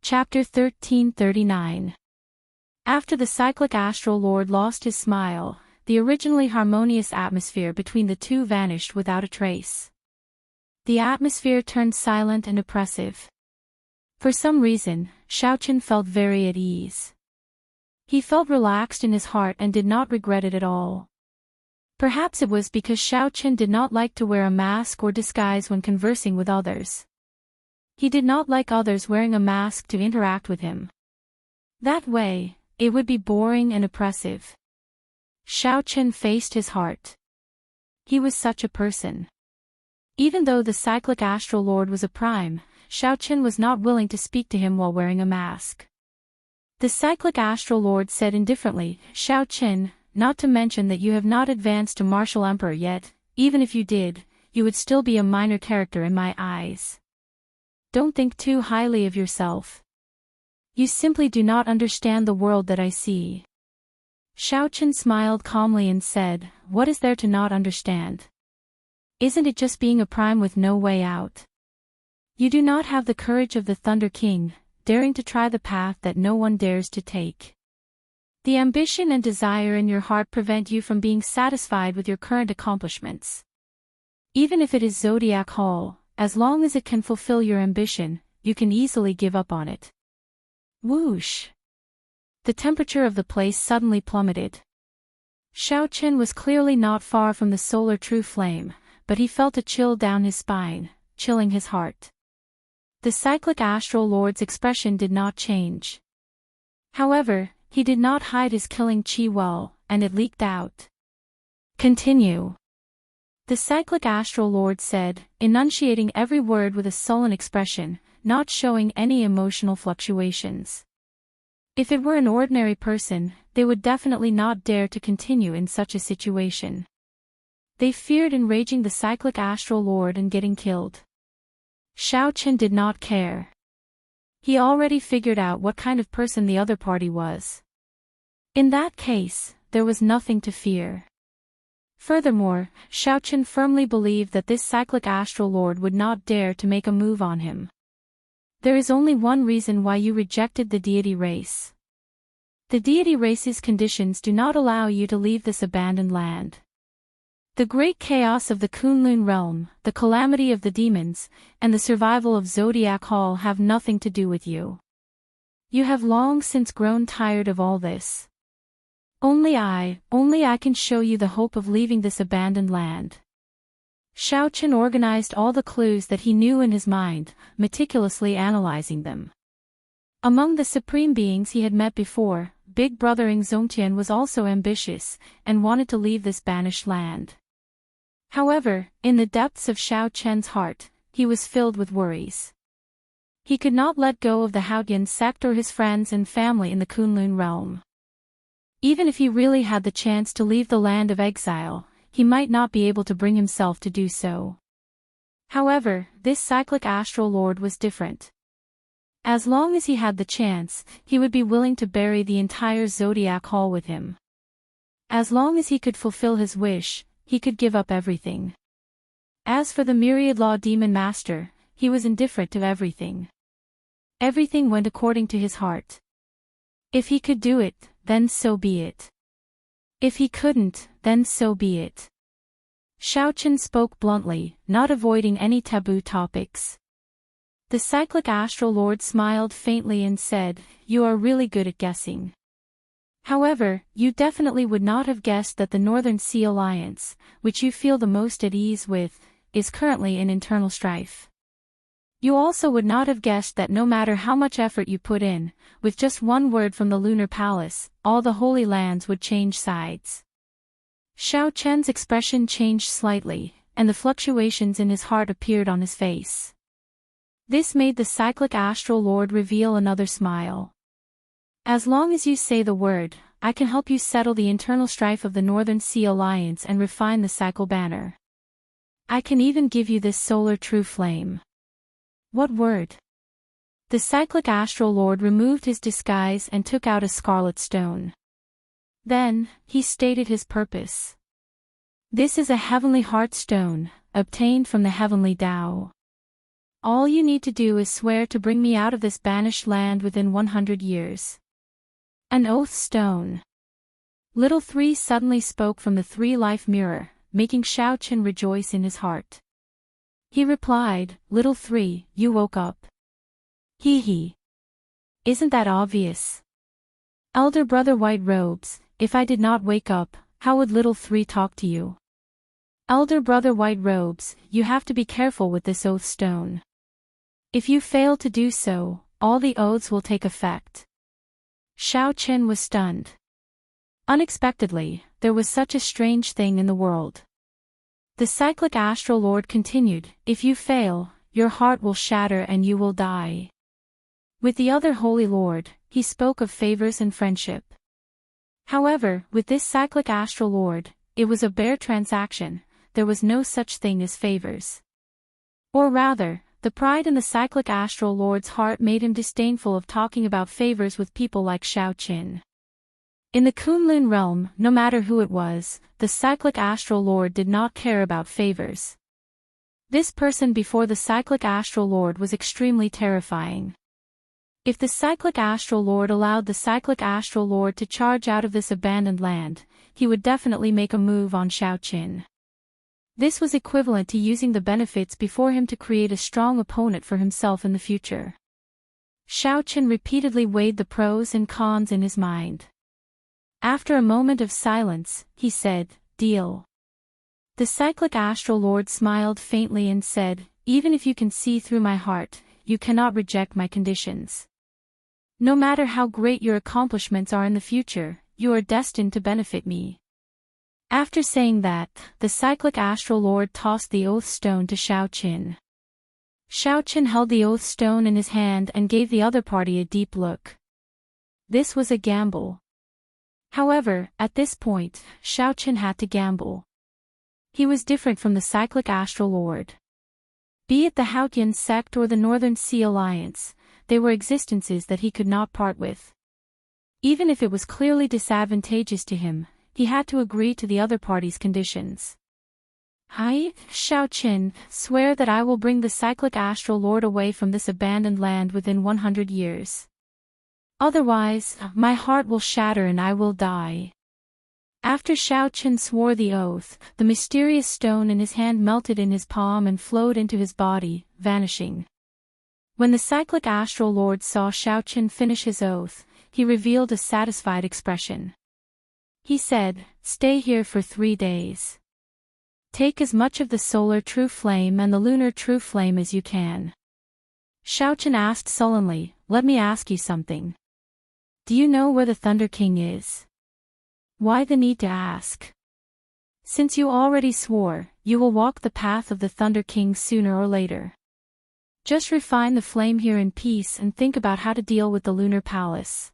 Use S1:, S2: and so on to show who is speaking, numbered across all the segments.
S1: Chapter 1339. After the cyclic astral lord lost his smile, the originally harmonious atmosphere between the two vanished without a trace. The atmosphere turned silent and oppressive. For some reason, Xiaoqian felt very at ease. He felt relaxed in his heart and did not regret it at all. Perhaps it was because Xiaoqian did not like to wear a mask or disguise when conversing with others. He did not like others wearing a mask to interact with him. That way, it would be boring and oppressive. Xiaoqian faced his heart. He was such a person. Even though the cyclic astral lord was a prime, Xiaoqian was not willing to speak to him while wearing a mask. The cyclic astral lord said indifferently, "Xiaoqian, not to mention that you have not advanced to martial emperor yet, even if you did, you would still be a minor character in my eyes. Don't think too highly of yourself. You simply do not understand the world that I see." Xiaoqian smiled calmly and said, "What is there to not understand? Isn't it just being a prime with no way out? You do not have the courage of the Thunder King, daring to try the path that no one dares to take. The ambition and desire in your heart prevent you from being satisfied with your current accomplishments. Even if it is Zodiac Hall, as long as it can fulfill your ambition, you can easily give up on it." Whoosh! The temperature of the place suddenly plummeted. Xiaoqian was clearly not far from the solar true flame, but he felt a chill down his spine, chilling his heart. The cyclic astral lord's expression did not change. However, he did not hide his killing chi well, and it leaked out. "Continue," the cyclic astral lord said, enunciating every word with a sullen expression, not showing any emotional fluctuations. If it were an ordinary person, they would definitely not dare to continue in such a situation. They feared enraging the cyclic astral lord and getting killed. Xiaoqian did not care. He already figured out what kind of person the other party was. In that case, there was nothing to fear. Furthermore, Xiaoqian firmly believed that this cyclic astral lord would not dare to make a move on him. There is only one reason why you rejected the deity race. The deity race's conditions do not allow you to leave this abandoned land. The great chaos of the Kunlun realm, the calamity of the demons, and the survival of Zodiac Hall have nothing to do with you. You have long since grown tired of all this. Only I can show you the hope of leaving this abandoned land." Xiaoqian organized all the clues that he knew in his mind, meticulously analyzing them. Among the supreme beings he had met before, Big Brother Xianxia was also ambitious, and wanted to leave this banished land. However, in the depths of Xiaoqian's heart, he was filled with worries. He could not let go of the Haotian sect or his friends and family in the Kunlun realm. Even if he really had the chance to leave the land of exile, he might not be able to bring himself to do so. However, this cyclic astral lord was different. As long as he had the chance, he would be willing to bury the entire Zodiac Hall with him. As long as he could fulfill his wish, he could give up everything. As for the myriad law demon master, he was indifferent to everything. Everything went according to his heart. If he could do it, then so be it. If he couldn't, then so be it. Xiaoqian spoke bluntly, not avoiding any taboo topics. The cyclic astral lord smiled faintly and said, "You are really good at guessing. However, you definitely would not have guessed that the Northern Sea Alliance, which you feel the most at ease with, is currently in internal strife. You also would not have guessed that no matter how much effort you put in, with just one word from the Lunar Palace, all the Holy Lands would change sides." Xiaoqian's expression changed slightly, and the fluctuations in his heart appeared on his face. This made the cyclic astral lord reveal another smile. "As long as you say the word, I can help you settle the internal strife of the Northern Sea Alliance and refine the cycle banner. I can even give you this solar true flame." "What word?" The cyclic astral lord removed his disguise and took out a scarlet stone. Then, he stated his purpose. "This is a heavenly heart stone, obtained from the heavenly Tao. All you need to do is swear to bring me out of this banished land within 100 years. An oath stone. Little 3 suddenly spoke from the 3-life mirror, making Xiaoqin rejoice in his heart. He replied, Little 3, you woke up. Hee hee. Isn't that obvious? Elder brother White Robes, if I did not wake up, how would Little 3 talk to you? Elder brother White Robes, you have to be careful with this oath stone. If you fail to do so, all the oaths will take effect. Xiaoqin was stunned. Unexpectedly, there was such a strange thing in the world. The cyclic astral lord continued, if you fail, your heart will shatter and you will die. With the other holy lord, he spoke of favors and friendship. However, with this cyclic astral lord, it was a bare transaction, there was no such thing as favors. Or rather, the pride in the cyclic astral lord's heart made him disdainful of talking about favors with people like Xiaoqin. In the Kunlun realm, no matter who it was, the cyclic astral lord did not care about favors. This person before the cyclic astral lord was extremely terrifying. If the cyclic astral lord allowed the cyclic astral lord to charge out of this abandoned land, he would definitely make a move on Xiaoqin. This was equivalent to using the benefits before him to create a strong opponent for himself in the future. Xiaoqin repeatedly weighed the pros and cons in his mind. After a moment of silence, he said, deal. The cyclic astral lord smiled faintly and said, even if you can see through my heart, you cannot reject my conditions. No matter how great your accomplishments are in the future, you are destined to benefit me. After saying that, the cyclic astral lord tossed the oath stone to Xiaoqin. Xiaoqin held the oath stone in his hand and gave the other party a deep look. This was a gamble. However, at this point, Xiaoqin had to gamble. He was different from the cyclic astral lord. Be it the Haotian sect or the Northern Sea Alliance, they were existences that he could not part with. Even if it was clearly disadvantageous to him, he had to agree to the other party's conditions. I, Xiaoqin, swear that I will bring the cyclic astral lord away from this abandoned land within 100 years. Otherwise, my heart will shatter and I will die. After Xiaoqin swore the oath, the mysterious stone in his hand melted in his palm and flowed into his body, vanishing. When the cyclic astral lord saw Xiaoqin finish his oath, he revealed a satisfied expression. He said, stay here for 3 days. Take as much of the solar true flame and the lunar true flame as you can. Xiaoqin asked sullenly, let me ask you something. Do you know where the Thunder King is? Why the need to ask? Since you already swore, you will walk the path of the Thunder King sooner or later. Just refine the flame here in peace and think about how to deal with the lunar palace.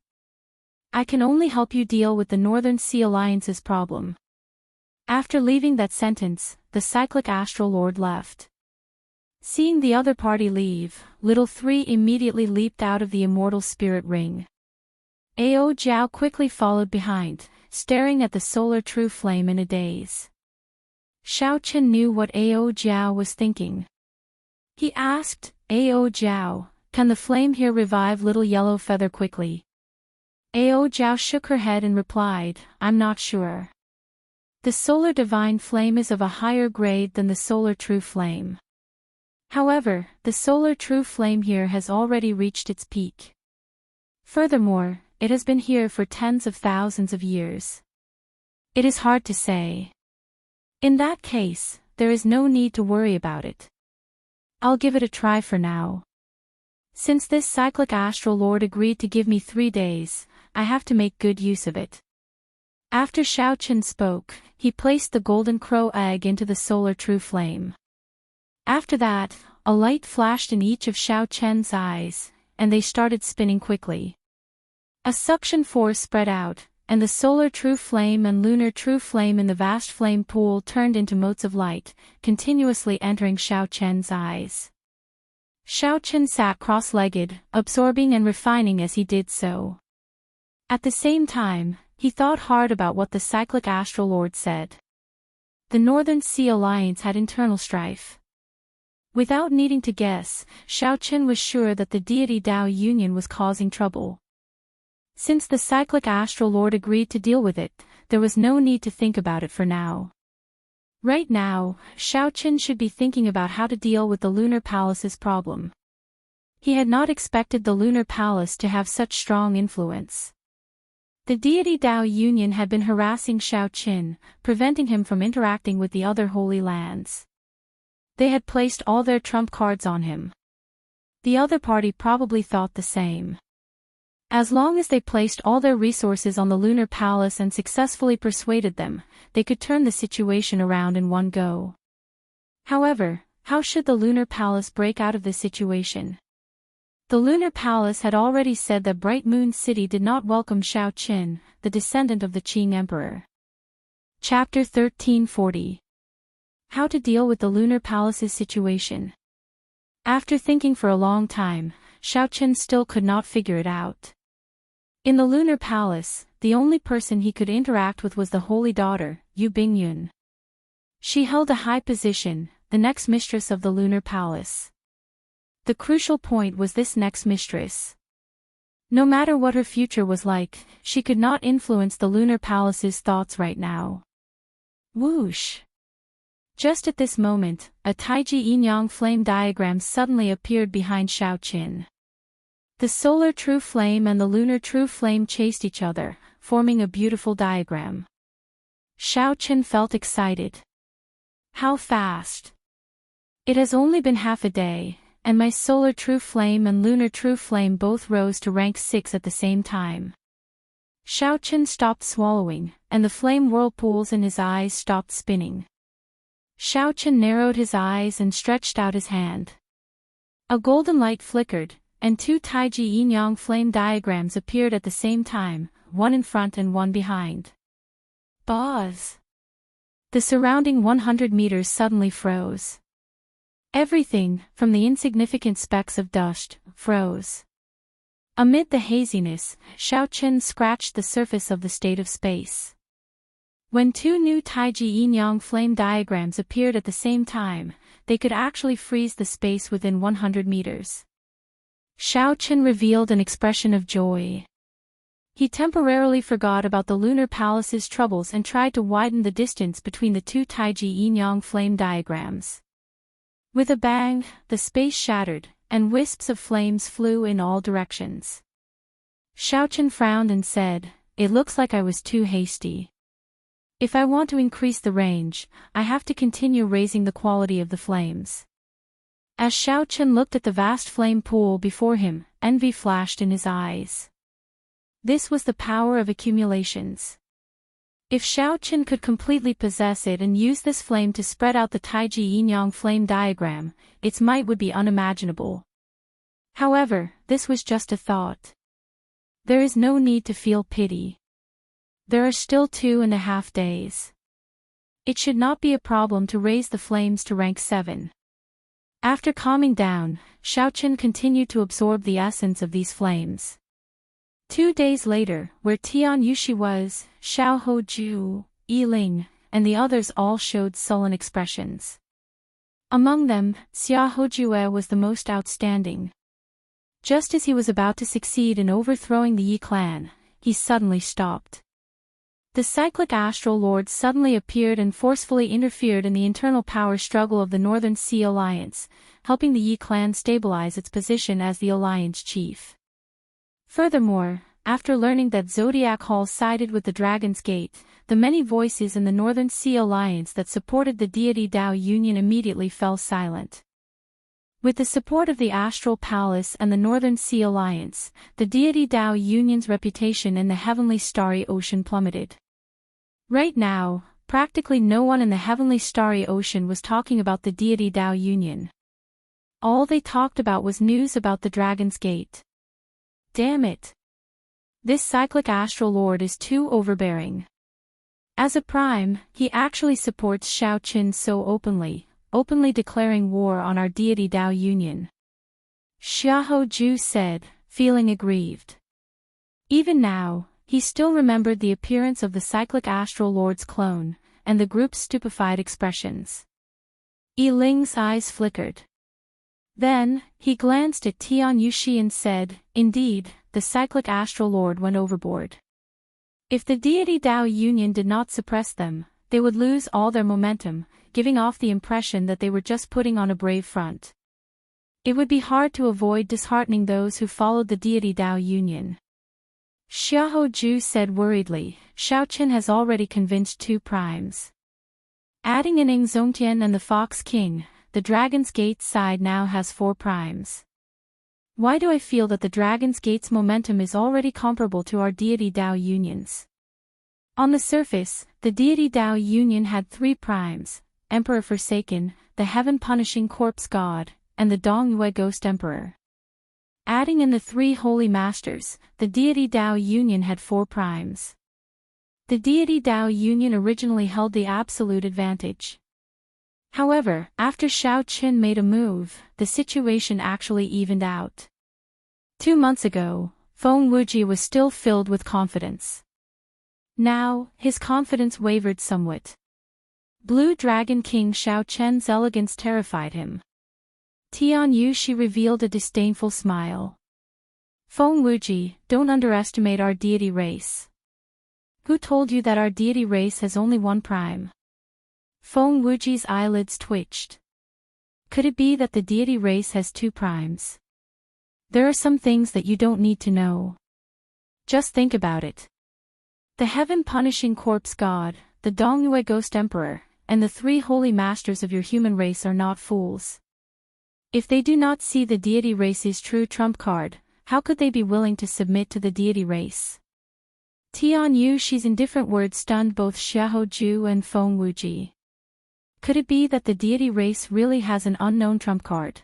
S1: I can only help you deal with the Northern Sea Alliance's problem. After leaving that sentence, the cyclic astral lord left. Seeing the other party leave, Little 3 immediately leaped out of the immortal spirit ring. Ao Jiao quickly followed behind, staring at the solar true flame in a daze. Xiaoqin knew what Ao Jiao was thinking. He asked, Ao Jiao, can the flame here revive Little Yellow Feather quickly? Ao Jiao shook her head and replied, I'm not sure. The solar divine flame is of a higher grade than the solar true flame. However, the solar true flame here has already reached its peak. Furthermore, it has been here for tens of thousands of years. It is hard to say. In that case, there is no need to worry about it. I'll give it a try for now. Since this cyclic astral lord agreed to give me 3 days, I have to make good use of it. After Xiaoqin spoke, he placed the golden crow egg into the solar true flame. After that, a light flashed in each of Xiaoqin's eyes, and they started spinning quickly. A suction force spread out, and the solar true flame and lunar true flame in the vast flame pool turned into motes of light, continuously entering Xiaoqin's eyes. Xiaoqin sat cross-legged, absorbing and refining as he did so. At the same time, he thought hard about what the cyclic astral lord said. The Northern Sea Alliance had internal strife. Without needing to guess, Xiaoqin was sure that the deity Dao Union was causing trouble. Since the cyclic astral lord agreed to deal with it, there was no need to think about it for now. Right now, Xiaoqin should be thinking about how to deal with the lunar palace's problem. He had not expected the lunar palace to have such strong influence. The deity Dao Union had been harassing Xiaoqin, preventing him from interacting with the other holy lands. They had placed all their trump cards on him. The other party probably thought the same. As long as they placed all their resources on the lunar palace and successfully persuaded them, they could turn the situation around in one go. However, how should the lunar palace break out of this situation? The lunar palace had already said that Bright Moon City did not welcome Xiaoqin, the descendant of the Qing emperor. Chapter 1340. How to deal with the lunar palace's situation. After thinking for a long time, Xiaoqin still could not figure it out. In the lunar palace, the only person he could interact with was the holy daughter, Yu Bingyun. She held a high position, the next mistress of the lunar palace. The crucial point was this next mistress. No matter what her future was like, she could not influence the lunar palace's thoughts right now. Whoosh! Just at this moment, a Taiji yin-yang flame diagram suddenly appeared behind Xiaoqin. The solar true flame and the lunar true flame chased each other, forming a beautiful diagram. Xiaoqin felt excited. How fast! It has only been half a day, and my solar true flame and lunar true flame both rose to rank 6 at the same time. Xiaoqin stopped swallowing, and the flame whirlpools in his eyes stopped spinning. Xiaoqin narrowed his eyes and stretched out his hand. A golden light flickered, and two Taiji yin-yang flame diagrams appeared at the same time, one in front and one behind. Buzz! The surrounding 100 meters suddenly froze. Everything, from the insignificant specks of dust, froze. Amid the haziness, Xiaoqin scratched the surface of the state of space. When two new Taiji yin-yang flame diagrams appeared at the same time, they could actually freeze the space within 100 meters. Xiaoqin revealed an expression of joy. He temporarily forgot about the lunar palace's troubles and tried to widen the distance between the two Taiji yin-yang flame diagrams. With a bang, the space shattered, and wisps of flames flew in all directions. Xiaoqin frowned and said, "It looks like I was too hasty. If I want to increase the range, I have to continue raising the quality of the flames." As Xiaoqin looked at the vast flame pool before him, envy flashed in his eyes. This was the power of accumulations. If Xiaoqin could completely possess it and use this flame to spread out the Taiji yin-yang flame diagram, its might would be unimaginable. However, this was just a thought. There is no need to feel pity. There are still 2.5 days. It should not be a problem to raise the flames to rank 7. After calming down, Xiaoqin continued to absorb the essence of these flames. 2 days later, where Tian Yushi was, Xiao Hoju, Yi Ling, and the others all showed sullen expressions. Among them, Xia Hojue was the most outstanding. Just as he was about to succeed in overthrowing the Yi clan, he suddenly stopped. The cyclic astral lord suddenly appeared and forcefully interfered in the internal power struggle of the Northern Sea Alliance, helping the Yi clan stabilize its position as the alliance chief. Furthermore, after learning that Zodiac Hall sided with the Dragon's Gate, the many voices in the Northern Sea Alliance that supported the deity Dao Union immediately fell silent. With the support of the Astral Palace and the Northern Sea Alliance, the deity Dao Union's reputation in the heavenly starry ocean plummeted. Right now, practically no one in the heavenly starry ocean was talking about the deity Dao Union. All they talked about was news about the Dragon's Gate. Damn it! This cyclic astral lord is too overbearing. As a prime, he actually supports Xiaoqin so openly declaring war on our deity Dao Union. Xiahou Ju said, feeling aggrieved. Even now, he still remembered the appearance of the cyclic astral lord's clone, and the group's stupefied expressions. Yi Ling's eyes flickered. Then, he glanced at Tian Yushi and said, "Indeed, the cyclic astral lord went overboard. If the deity Dao Union did not suppress them, they would lose all their momentum, giving off the impression that they were just putting on a brave front. It would be hard to avoid disheartening those who followed the deity Dao Union." Xiahou Ju said worriedly, "Xiaoqin has already convinced 2 primes. Adding in Ing Zongtian and the Fox King, the Dragon's Gate side now has 4 primes. Why do I feel that the Dragon's Gate's momentum is already comparable to our deity Dao Union's?" On the surface, the deity Dao Union had 3 primes, Emperor Forsaken, the Heaven-Punishing Corpse God, and the Dongyue Ghost Emperor. Adding in the 3 Holy Masters, the deity Dao Union had 4 primes. The deity Dao Union originally held the absolute advantage. However, after Xiaoqin made a move, the situation actually evened out. 2 months ago, Feng Wuji was still filled with confidence. Now, his confidence wavered somewhat. Blue Dragon King Xiaoqian's elegance terrified him. Tian Yushi revealed a disdainful smile. "Feng Wuji, don't underestimate our deity race. Who told you that our deity race has only 1 prime?" Feng Wuji's eyelids twitched. Could it be that the deity race has 2 primes? There are some things that you don't need to know. Just think about it. The Heaven-Punishing Corpse God, the Dongyue Ghost Emperor, and the 3 Holy Masters of your human race are not fools. If they do not see the deity race's true trump card, how could they be willing to submit to the deity race? Tian Yushi's indifferent words stunned both Xiahou Ju and Feng Wuji. Could it be that the deity race really has an unknown trump card?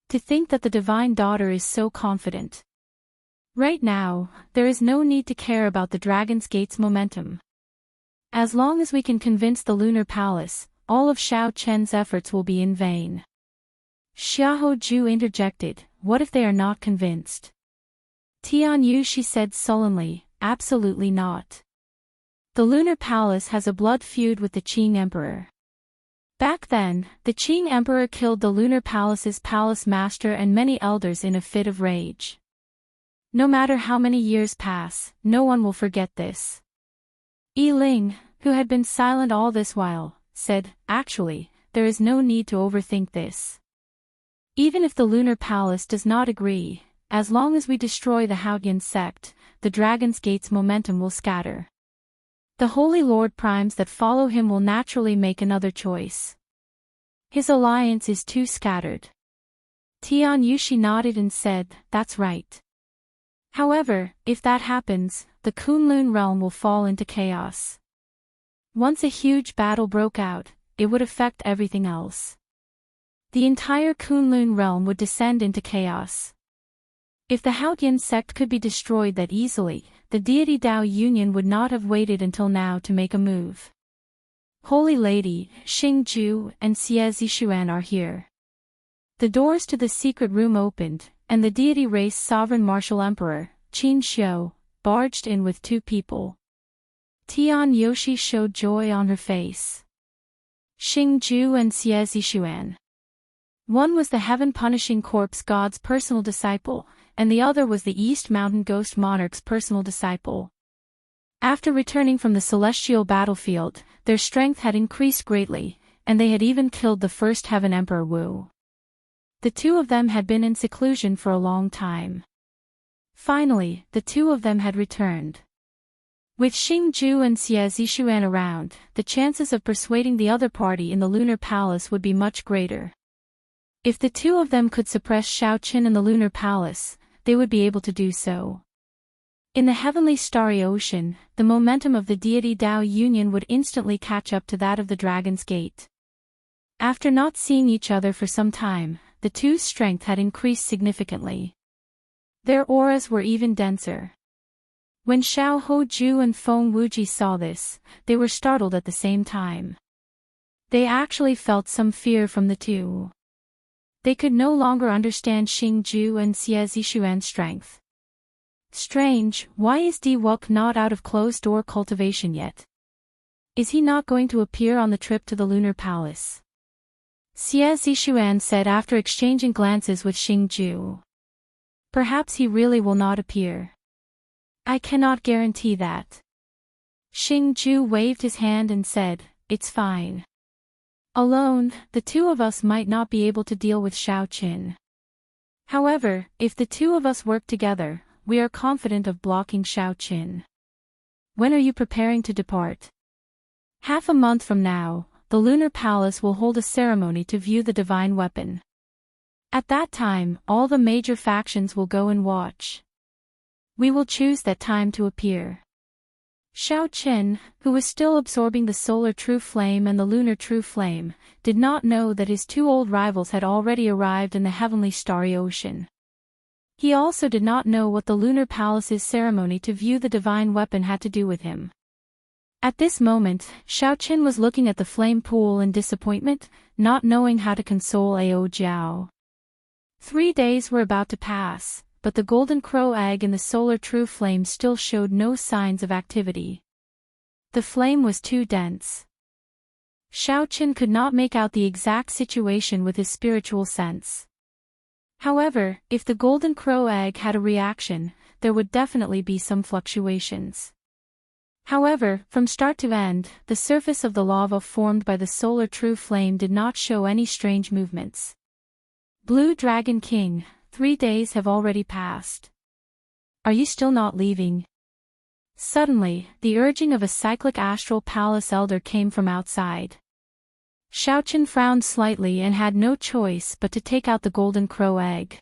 S1: To think that the divine daughter is so confident. Right now, there is no need to care about the Dragon's Gate's momentum. As long as we can convince the Lunar Palace, all of Xiaoqian's efforts will be in vain. Xiahou Ju interjected, "What if they are not convinced?" Tian Yushi said sullenly, "Absolutely not. The Lunar Palace has a blood feud with the Qing Emperor. Back then, the Qing Emperor killed the Lunar Palace's palace master and many elders in a fit of rage. No matter how many years pass, no one will forget this." Yi Ling, who had been silent all this while, said, "Actually, there is no need to overthink this. Even if the Lunar Palace does not agree, as long as we destroy the Haotian sect, the Dragon's Gate's momentum will scatter. The Holy Lord Primes that follow him will naturally make another choice. His alliance is too scattered." Tian Yushi nodded and said, "That's right. However, if that happens, the Kunlun realm will fall into chaos. Once a huge battle broke out, it would affect everything else. The entire Kunlun realm would descend into chaos. If the Haotian sect could be destroyed that easily, the deity Dao Union would not have waited until now to make a move. Holy Lady, Xingju, and Xie Zishuan are here." The doors to the secret room opened, and the deity race sovereign martial emperor, Qin Xiu, barged in with 2 people. Tian Yushi showed joy on her face. Xingju and Xie Zishuan. One was the Heaven-Punishing Corpse God's personal disciple, and the other was the East Mountain Ghost Monarch's personal disciple. After returning from the celestial battlefield, their strength had increased greatly, and they had even killed the first Heaven Emperor Wu. The 2 of them had been in seclusion for a long time. Finally, the 2 of them had returned. With Xingju and Xie Zishuan around, the chances of persuading the other party in the Lunar Palace would be much greater. If the 2 of them could suppress Xiaoqin in the Lunar Palace, they would be able to do so. In the heavenly starry ocean, the momentum of the deity Dao Union would instantly catch up to that of the Dragon's Gate. After not seeing each other for some time, the 2's strength had increased significantly. Their auras were even denser. When Xiahou Ju and Feng Wuji saw this, they were startled at the same time. They actually felt some fear from the 2. They could no longer understand Xingju and Xie Zishuan's strength. Strange, why is Di Wuk not out of closed-door cultivation yet? Is he not going to appear on the trip to the Lunar Palace? Xie Zishuan said after exchanging glances with Xingju. Perhaps he really will not appear. I cannot guarantee that. Xingju waved his hand and said, it's fine. Alone, the two of us might not be able to deal with Xiaoqin. However, if the two of us work together, we are confident of blocking Xiaoqin. When are you preparing to depart? Half a month from now, the Lunar Palace will hold a ceremony to view the divine weapon. At that time, all the major factions will go and watch. We will choose that time to appear. Xiaoqin, who was still absorbing the solar true flame and the lunar true flame, did not know that his two old rivals had already arrived in the heavenly starry ocean. He also did not know what the Lunar Palace's ceremony to view the divine weapon had to do with him. At this moment, Xiaoqin was looking at the flame pool in disappointment, not knowing how to console Ao Jiao. 3 days were about to pass, but the golden crow egg in the solar true flame still showed no signs of activity. The flame was too dense. Xiaoqin could not make out the exact situation with his spiritual sense. However, if the golden crow egg had a reaction, there would definitely be some fluctuations. However, from start to end, the surface of the lava formed by the solar true flame did not show any strange movements. Blue Dragon King, 3 days have already passed. Are you still not leaving? Suddenly, the urging of a cyclic astral palace elder came from outside. Xiaoqin frowned slightly and had no choice but to take out the golden crow egg.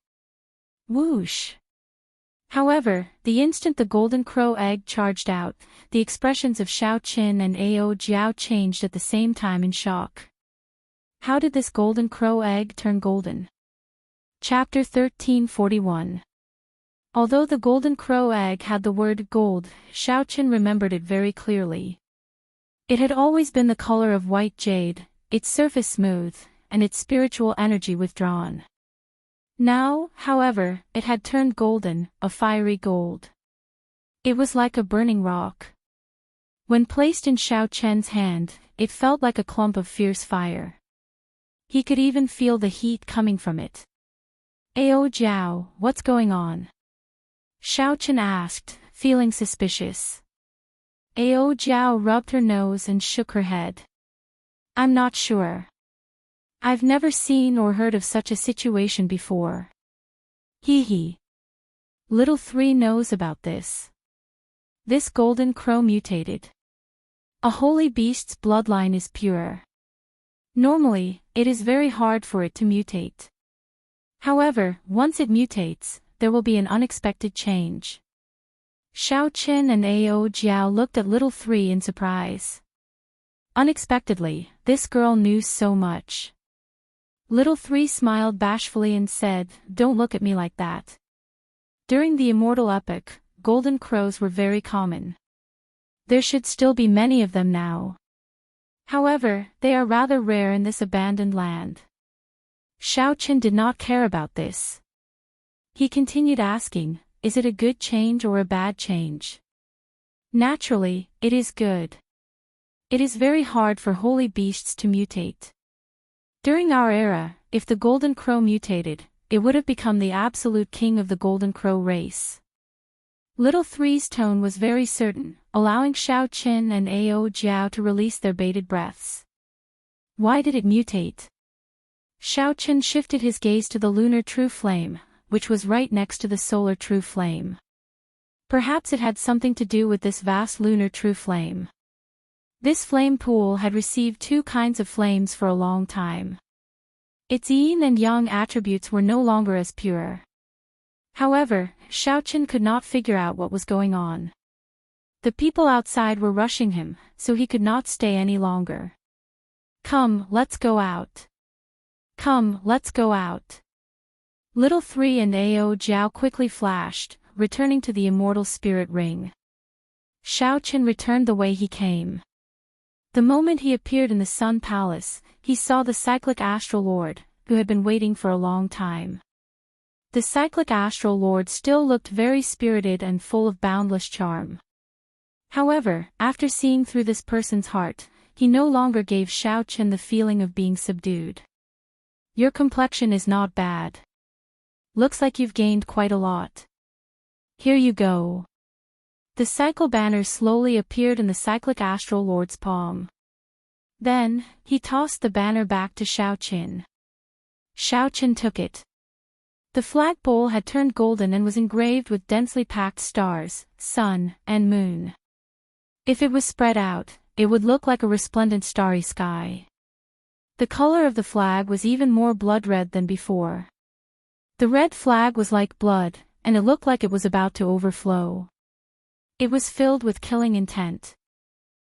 S1: Whoosh! However, the instant the golden crow egg charged out, the expressions of Xiaoqin and Ao Jiao changed at the same time in shock. How did this golden crow egg turn golden? Chapter 1341. Although the golden crow egg had the word gold, Xiaoqin remembered it very clearly. It had always been the color of white jade, its surface smooth, and its spiritual energy withdrawn. Now, however, it had turned golden, a fiery gold. It was like a burning rock. When placed in Xiaoqian's hand, it felt like a clump of fierce fire. He could even feel the heat coming from it. Ao Jiao, what's going on? Xiaoqin asked, feeling suspicious. Ao Jiao rubbed her nose and shook her head. I'm not sure. I've never seen or heard of such a situation before. Hee hee. Little 3 knows about this. This golden crow mutated. A holy beast's bloodline is pure. Normally, it is very hard for it to mutate. However, once it mutates, there will be an unexpected change. Xiaoqin and Ao Jiao looked at little 3 in surprise. Unexpectedly, this girl knew so much. Little 3 smiled bashfully and said, "Don't look at me like that." During the Immortal epoch, golden crows were very common. There should still be many of them now. However, they are rather rare in this abandoned land. Xiaoqin did not care about this. He continued asking, is it a good change or a bad change? Naturally, it is good. It is very hard for holy beasts to mutate. During our era, if the golden crow mutated, it would have become the absolute king of the golden crow race. Little 3's tone was very certain, allowing Xiaoqin and Ao Jiao to release their bated breaths. Why did it mutate? Xiaoqin shifted his gaze to the lunar true flame, which was right next to the solar true flame. Perhaps it had something to do with this vast lunar true flame. This flame pool had received 2 kinds of flames for a long time. Its yin and yang attributes were no longer as pure. However, Xiaoqin could not figure out what was going on. The people outside were rushing him, so he could not stay any longer. Come, let's go out. Come, let's go out. Little 3 and Ao Jiao quickly flashed, returning to the immortal spirit ring. Xiaoqin returned the way he came. The moment he appeared in the Sun Palace, he saw the cyclic astral lord, who had been waiting for a long time. The cyclic astral lord still looked very spirited and full of boundless charm. However, after seeing through this person's heart, he no longer gave Xiaoqin the feeling of being subdued. Your complexion is not bad. Looks like you've gained quite a lot. Here you go. The cycle banner slowly appeared in the cyclic astral lord's palm. Then, he tossed the banner back to Xiaoqin. Xiaoqin took it. The flag bowl had turned golden and was engraved with densely packed stars, sun, and moon. If it was spread out, it would look like a resplendent starry sky. The color of the flag was even more blood-red than before. The red flag was like blood, and it looked like it was about to overflow. It was filled with killing intent.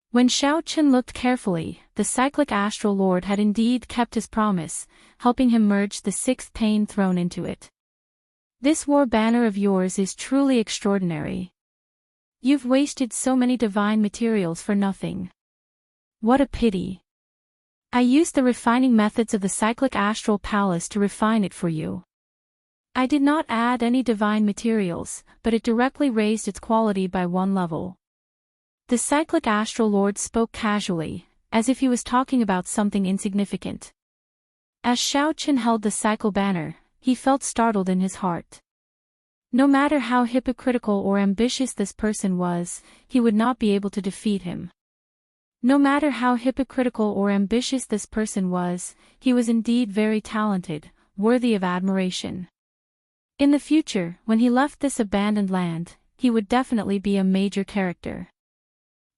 S1: When Xiaoqin looked carefully, the cyclic astral lord had indeed kept his promise, helping him merge the sixth pain throne into it. This war banner of yours is truly extraordinary. You've wasted so many divine materials for nothing. What a pity. I used the refining methods of the cyclic astral palace to refine it for you. I did not add any divine materials, but it directly raised its quality by one level. The cyclic astral lord spoke casually, as if he was talking about something insignificant. As Xiaoqin held the cycle banner, he felt startled in his heart. No matter how hypocritical or ambitious this person was, he would not be able to defeat him. No matter how hypocritical or ambitious this person was, he was indeed very talented, worthy of admiration. In the future, when he left this abandoned land, he would definitely be a major character.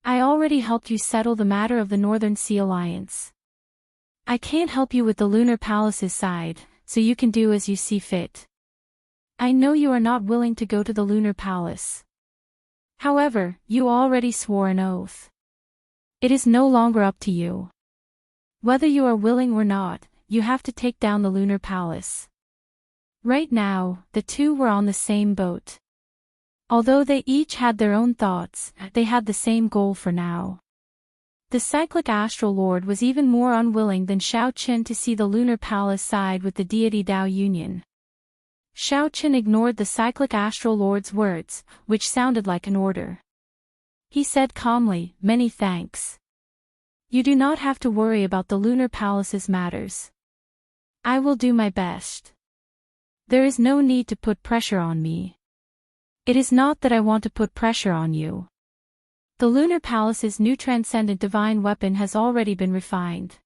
S1: I already helped you settle the matter of the Northern Sea Alliance. I can't help you with the Lunar Palace's side, so you can do as you see fit. I know you are not willing to go to the Lunar Palace. However, you already swore an oath. It is no longer up to you. Whether you are willing or not, you have to take down the Lunar Palace. Right now, the two were on the same boat. Although they each had their own thoughts, they had the same goal for now. The cyclic astral lord was even more unwilling than Xiaoqin to see the Lunar Palace side with the deity Dao Union. Xiaoqin ignored the cyclic astral lord's words, which sounded like an order. He said calmly, "Many thanks. You do not have to worry about the Lunar Palace's matters. I will do my best. There is no need to put pressure on me. It is not that I want to put pressure on you. The Lunar Palace's new transcendent divine weapon has already been refined.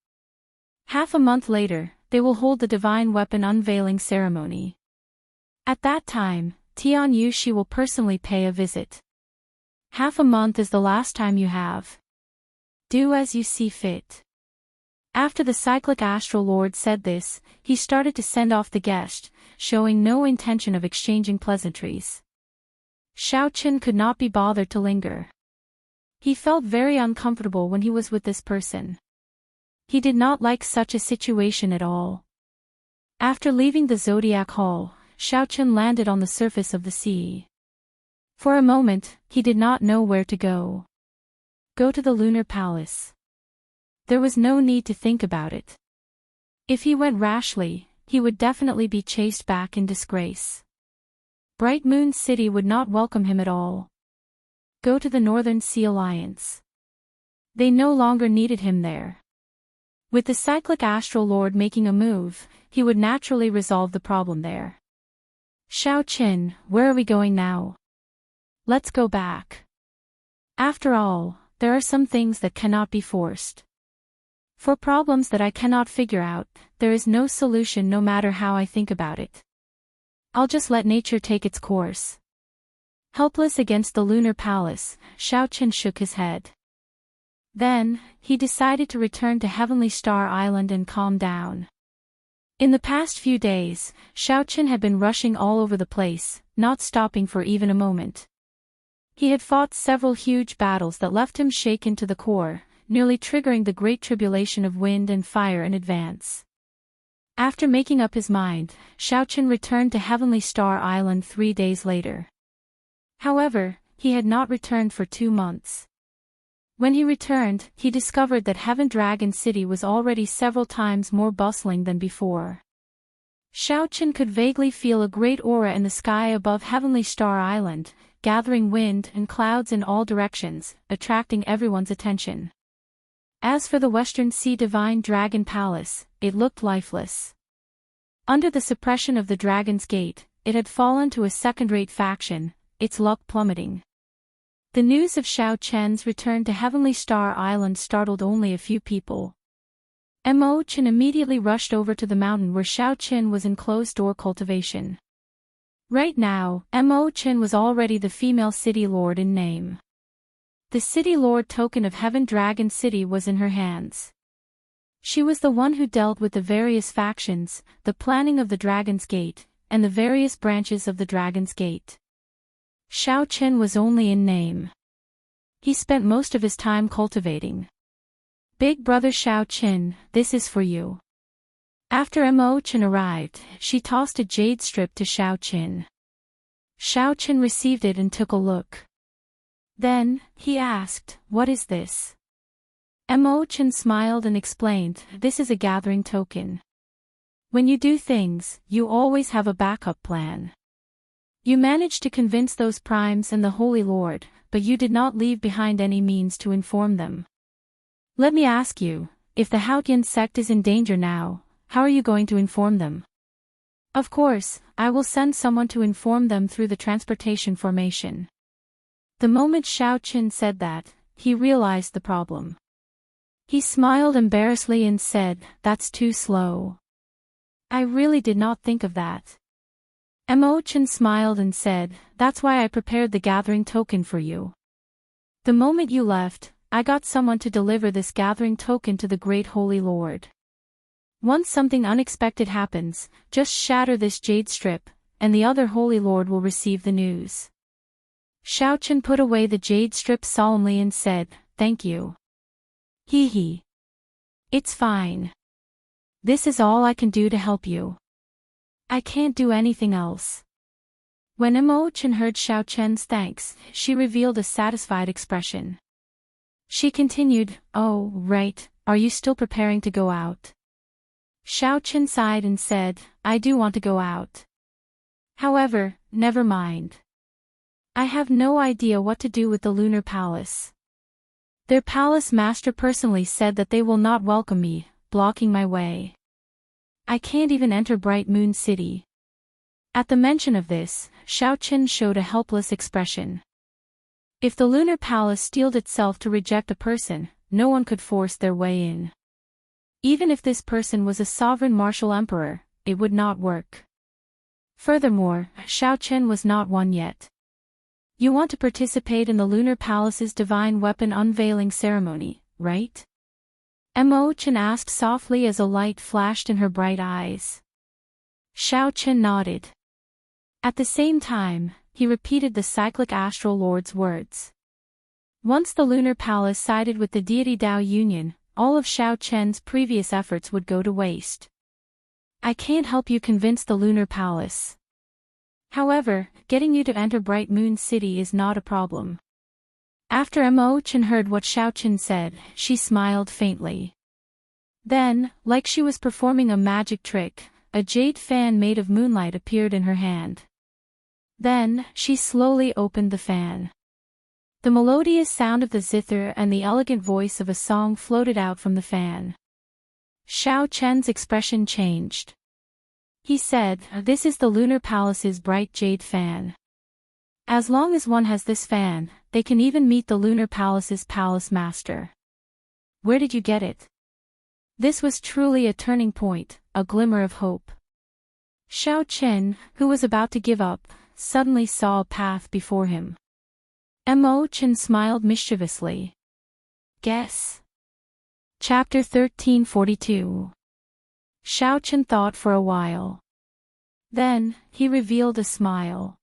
S1: Half a month later, they will hold the divine weapon unveiling ceremony. At that time, Tian Yushi will personally pay a visit. Half a month is the last time you have. Do as you see fit." After the cyclic astral lord said this, he started to send off the guest, showing no intention of exchanging pleasantries. Xiaoqin could not be bothered to linger. He felt very uncomfortable when he was with this person. He did not like such a situation at all. After leaving the Zodiac Hall, Xiaoqin landed on the surface of the sea. For a moment, he did not know where to go. Go to the Lunar Palace. There was no need to think about it. If he went rashly, he would definitely be chased back in disgrace. Bright Moon City would not welcome him at all. Go to the Northern Sea Alliance. They no longer needed him there. With the cyclic astral lord making a move, he would naturally resolve the problem there. Xiaoqin, where are we going now? Let's go back. After all, there are some things that cannot be forced. For problems that I cannot figure out, there is no solution no matter how I think about it. I'll just let nature take its course. Helpless against the Lunar Palace, Xiaoqin shook his head. Then, he decided to return to Heavenly Star Island and calm down. In the past few days, Xiaoqin had been rushing all over the place, not stopping for even a moment. He had fought several huge battles that left him shaken to the core, nearly triggering the great tribulation of wind and fire in advance. After making up his mind, Xiaoqin returned to Heavenly Star Island 3 days later. However, he had not returned for 2 months. When he returned, he discovered that Heaven Dragon City was already several times more bustling than before. Xiaoqin could vaguely feel a great aura in the sky above Heavenly Star Island, gathering wind and clouds in all directions, attracting everyone's attention. As for the Western Sea Divine Dragon Palace, it looked lifeless. Under the suppression of the Dragon's Gate, it had fallen to a second-rate faction, its luck plummeting. The news of Xiao Chen's return to Heavenly Star Island startled only a few people. Mo Chen immediately rushed over to the mountain where Xiao Chen was in closed-door cultivation. Right now, Mo Chen was already the female city lord in name. The city lord token of Heaven Dragon City was in her hands. She was the one who dealt with the various factions, the planning of the Dragon's Gate, and the various branches of the Dragon's Gate. Xiao Chen was only in name. He spent most of his time cultivating. Big brother Xiao Chen, this is for you. After Mo Chen arrived, she tossed a jade strip to Xiao Chen. Xiao Chen received it and took a look. Then, he asked, "What is this?" Mo Chen smiled and explained, "This is a gathering token. When you do things, you always have a backup plan. You managed to convince those primes and the Holy Lord, but you did not leave behind any means to inform them. Let me ask you, if the Haotian sect is in danger now, how are you going to inform them?" "Of course, I will send someone to inform them through the transportation formation." The moment Xiao Chen said that, he realized the problem. He smiled embarrassedly and said, "That's too slow. I really did not think of that." Mo Chen smiled and said, "That's why I prepared the gathering token for you. The moment you left, I got someone to deliver this gathering token to the Great Holy Lord. Once something unexpected happens, just shatter this jade strip, and the other Holy Lord will receive the news." Xiao Chen put away the jade strip solemnly and said, "Thank you." Hee. "It's fine. This is all I can do to help you. I can't do anything else." When Mo Chen heard Xiao Chen's thanks, she revealed a satisfied expression. She continued, "Oh, right, are you still preparing to go out?" Xiao Chen sighed and said, "I do want to go out. However, never mind. I have no idea what to do with the Lunar Palace. Their palace master personally said that they will not welcome me, blocking my way. I can't even enter Bright Moon City." At the mention of this, Xiao Chen showed a helpless expression. If the Lunar Palace steeled itself to reject a person, no one could force their way in. Even if this person was a sovereign martial emperor, it would not work. Furthermore, Xiao Chen was not one yet. "You want to participate in the Lunar Palace's divine weapon unveiling ceremony, right?" Mo Chen asked softly as a light flashed in her bright eyes. Xiao Chen nodded. At the same time, he repeated the cyclic astral lord's words. Once the Lunar Palace sided with the deity Dao Union, all of Xiao Chen's previous efforts would go to waste. "I can't help you convince the Lunar Palace. However, getting you to enter Bright Moon City is not a problem." After Mo Chen heard what Xiao Chen said, she smiled faintly. Then, like she was performing a magic trick, a jade fan made of moonlight appeared in her hand. Then, she slowly opened the fan. The melodious sound of the zither and the elegant voice of a song floated out from the fan. Xiao Chen's expression changed. He said, "This is the Lunar Palace's bright jade fan. As long as one has this fan, they can even meet the Lunar Palace's palace master. Where did you get it?" This was truly a turning point, a glimmer of hope. Xiao Chen, who was about to give up, suddenly saw a path before him. Mo Chen smiled mischievously. Guess. Chapter 1342. Xiao Chen thought for a while. Then, he revealed a smile.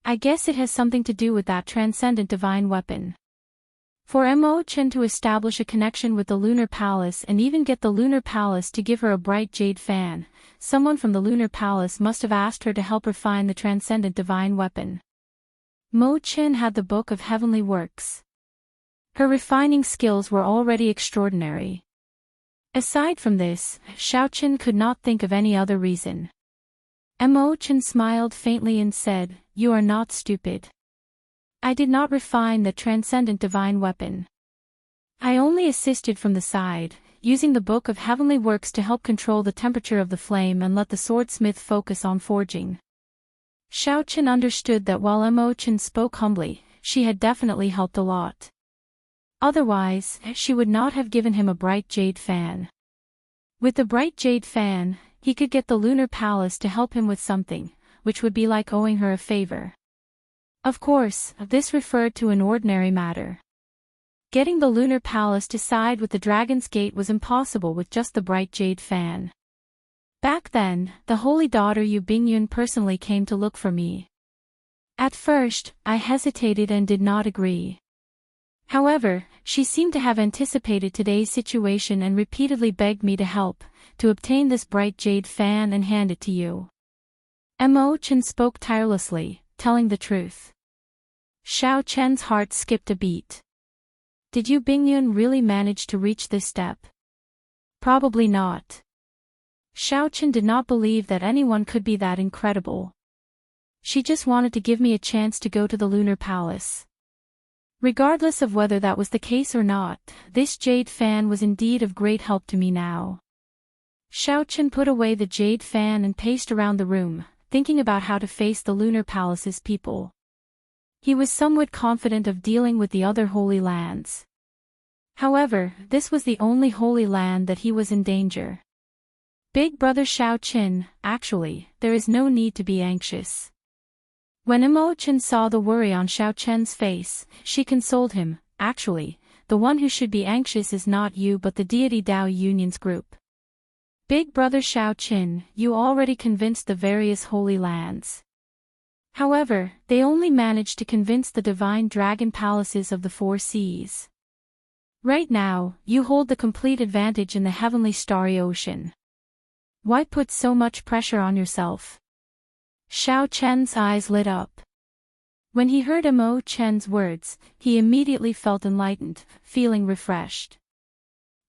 S1: "I guess it has something to do with that transcendent divine weapon." For Mo Chen to establish a connection with the Lunar Palace and even get the Lunar Palace to give her a bright jade fan, someone from the Lunar Palace must have asked her to help her find the transcendent divine weapon. Mo Chen had the Book of Heavenly Works. Her refining skills were already extraordinary. Aside from this, Xiao Chen could not think of any other reason. Mo Chen smiled faintly and said, "You are not stupid. I did not refine the transcendent divine weapon. I only assisted from the side, using the Book of Heavenly Works to help control the temperature of the flame and let the swordsmith focus on forging. Xiaoqin understood that while Mo Chen spoke humbly, she had definitely helped a lot. Otherwise, she would not have given him a bright jade fan. With the bright jade fan, he could get the Lunar Palace to help him with something, which would be like owing her a favor. Of course, this referred to an ordinary matter. Getting the Lunar Palace to side with the Dragon's Gate was impossible with just the bright jade fan. Back then, the holy daughter Yu Bingyun personally came to look for me. At first, I hesitated and did not agree. However, she seemed to have anticipated today's situation and repeatedly begged me to help, to obtain this bright jade fan and hand it to you. Mo Chen spoke tirelessly, telling the truth. Xiao Chen's heart skipped a beat. Did Yu Bingyun really manage to reach this step? Probably not. Xiao Chen did not believe that anyone could be that incredible. She just wanted to give me a chance to go to the Lunar Palace. Regardless of whether that was the case or not, this jade fan was indeed of great help to me now. Xiaoqin put away the jade fan and paced around the room, thinking about how to face the Lunar Palace's people. He was somewhat confident of dealing with the other holy lands. However, this was the only holy land that he was in danger. Big brother Xiaoqin, actually, there is no need to be anxious. When Imochen saw the worry on Xiaoqian's face, she consoled him. Actually, the one who should be anxious is not you but the deity Dao Union's group. Big brother Xiaoqin, you already convinced the various holy lands. However, they only managed to convince the divine dragon palaces of the four seas. Right now, you hold the complete advantage in the heavenly starry ocean. Why put so much pressure on yourself? Xiao Chen's eyes lit up. When he heard Mo Chen's words, he immediately felt enlightened, feeling refreshed.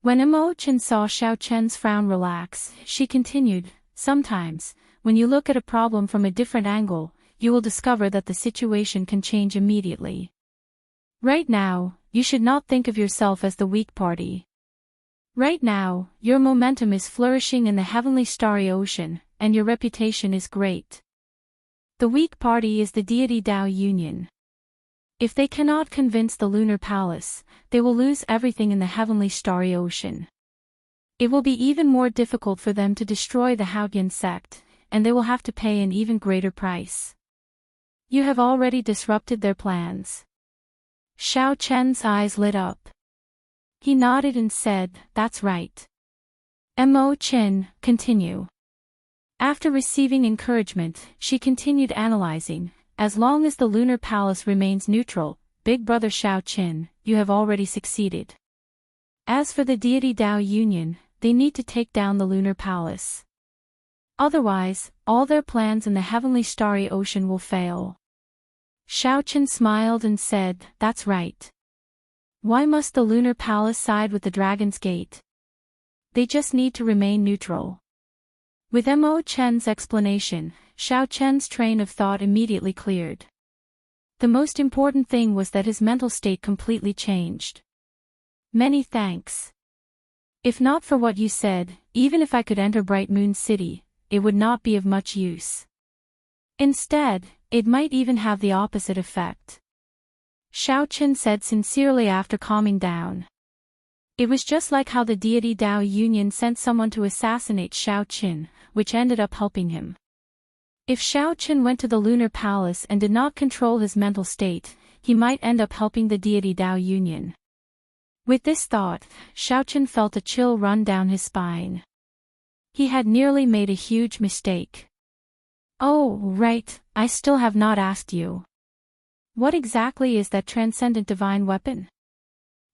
S1: When Mo Chen saw Xiao Chen's frown relax, she continued, sometimes, when you look at a problem from a different angle, you will discover that the situation can change immediately. Right now, you should not think of yourself as the weak party. Right now, your momentum is flourishing in the heavenly starry ocean, and your reputation is great. The weak party is the deity Dao Union. If they cannot convince the Lunar Palace, they will lose everything in the heavenly starry ocean. It will be even more difficult for them to destroy the Haotian sect, and they will have to pay an even greater price. You have already disrupted their plans. Xiao Chen's eyes lit up. He nodded and said, that's right. Mo Chen, continue. After receiving encouragement, she continued analyzing, as long as the Lunar Palace remains neutral, Big Brother Xiao Qin, you have already succeeded. As for the deity Dao Union, they need to take down the Lunar Palace. Otherwise, all their plans in the heavenly starry ocean will fail. Xiao Qin smiled and said, that's right. Why must the Lunar Palace side with the Dragon's Gate? They just need to remain neutral. With Mo Chen's explanation, Xiao Chen's train of thought immediately cleared. The most important thing was that his mental state completely changed. Many thanks. If not for what you said, even if I could enter Bright Moon City, it would not be of much use. Instead, it might even have the opposite effect. Xiao Qin said sincerely after calming down. It was just like how the deity Dao Union sent someone to assassinate Xiao Qin, which ended up helping him. If Xiao Qin went to the Lunar Palace and did not control his mental state, he might end up helping the deity Dao Union. With this thought, Xiao Qin felt a chill run down his spine. He had nearly made a huge mistake. Oh, right, I still have not asked you. What exactly is that transcendent divine weapon?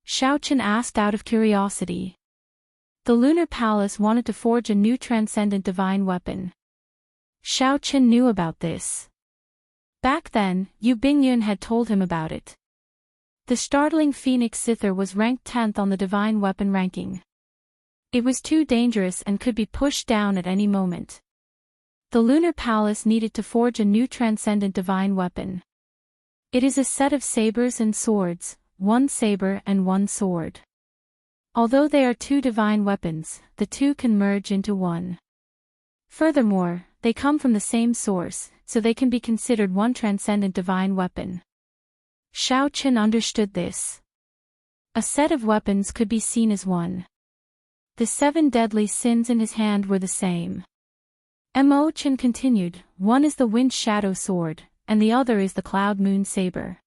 S1: Xiao Qin asked out of curiosity. The Lunar Palace wanted to forge a new transcendent divine weapon. Xiao Qin knew about this. Back then, Yu Bingyun had told him about it. The startling Phoenix Zither was ranked 10th on the divine weapon ranking. It was too dangerous and could be pushed down at any moment. The Lunar Palace needed to forge a new transcendent divine weapon. It is a set of sabers and swords, one saber and one sword. Although they are two divine weapons, the two can merge into one. Furthermore, they come from the same source, so they can be considered one transcendent divine weapon. Xiaoqin understood this. A set of weapons could be seen as one. The 7 deadly sins in his hand were the same. Chen continued, one is the wind shadow sword, and the other is the cloud moon saber.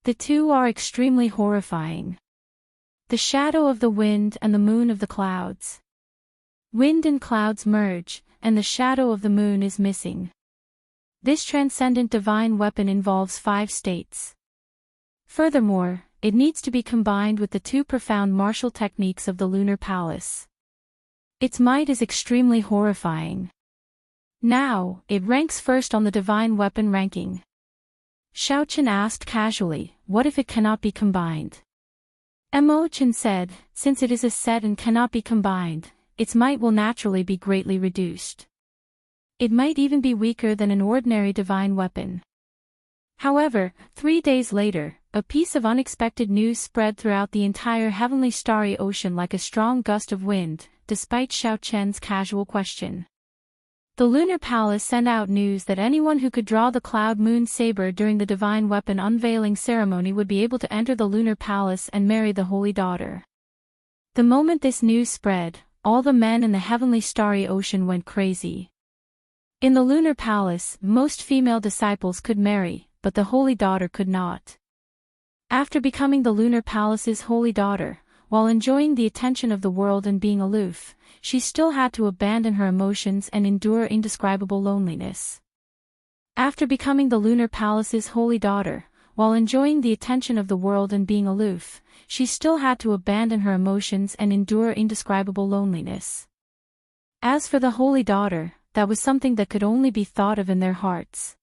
S1: The two are extremely horrifying. The shadow of the wind and the moon of the clouds. Wind and clouds merge, and the shadow of the moon is missing. This transcendent divine weapon involves 5 states. Furthermore, it needs to be combined with the 2 profound martial techniques of the lunar palace. Its might is extremely horrifying. Now, it ranks first on the divine weapon ranking. Xiaoqin asked casually, what if it cannot be combined? Chen said, since it is a set and cannot be combined, its might will naturally be greatly reduced. It might even be weaker than an ordinary divine weapon. However, 3 days later, a piece of unexpected news spread throughout the entire heavenly starry ocean like a strong gust of wind, despite Xiaoqian's casual question. The lunar palace sent out news that anyone who could draw the cloud moon saber during the divine weapon unveiling ceremony would be able to enter the lunar palace and marry the holy daughter. The moment this news spread, all the men in the heavenly starry ocean went crazy. In the lunar palace, most female disciples could marry, but the holy daughter could not. After becoming the lunar palace's holy daughter, while enjoying the attention of the world and being aloof, she still had to abandon her emotions and endure indescribable loneliness. After becoming the lunar palace's holy daughter, while enjoying the attention of the world and being aloof, she still had to abandon her emotions and endure indescribable loneliness. As for the holy daughter, that was something that could only be thought of in their hearts.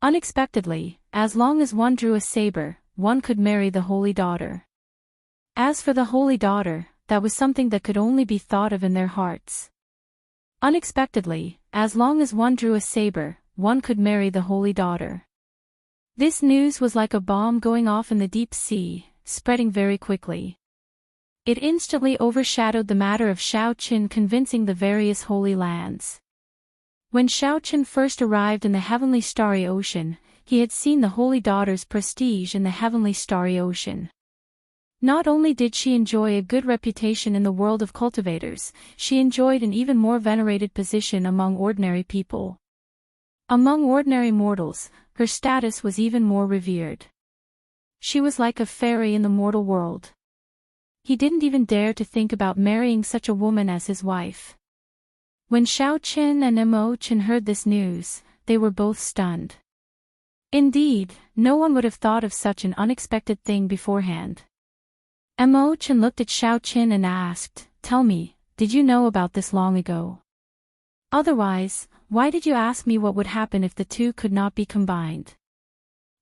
S1: Unexpectedly, as long as one drew a saber, one could marry the holy daughter. As for the holy daughter, that was something that could only be thought of in their hearts. Unexpectedly, as long as one drew a saber, one could marry the holy daughter. This news was like a bomb going off in the deep sea, spreading very quickly. It instantly overshadowed the matter of Xiaoqin convincing the various holy lands. When Xiaoqin first arrived in the heavenly starry ocean, he had seen the holy daughter's prestige in the heavenly starry ocean. Not only did she enjoy a good reputation in the world of cultivators, she enjoyed an even more venerated position among ordinary people. Among ordinary mortals, her status was even more revered. She was like a fairy in the mortal world. He didn't even dare to think about marrying such a woman as his wife. When Xiaoqin and Chen heard this news, they were both stunned. Indeed, no one would have thought of such an unexpected thing beforehand. Chen looked at Xiaoqin and asked, tell me, did you know about this long ago? Otherwise, why did you ask me what would happen if the two could not be combined?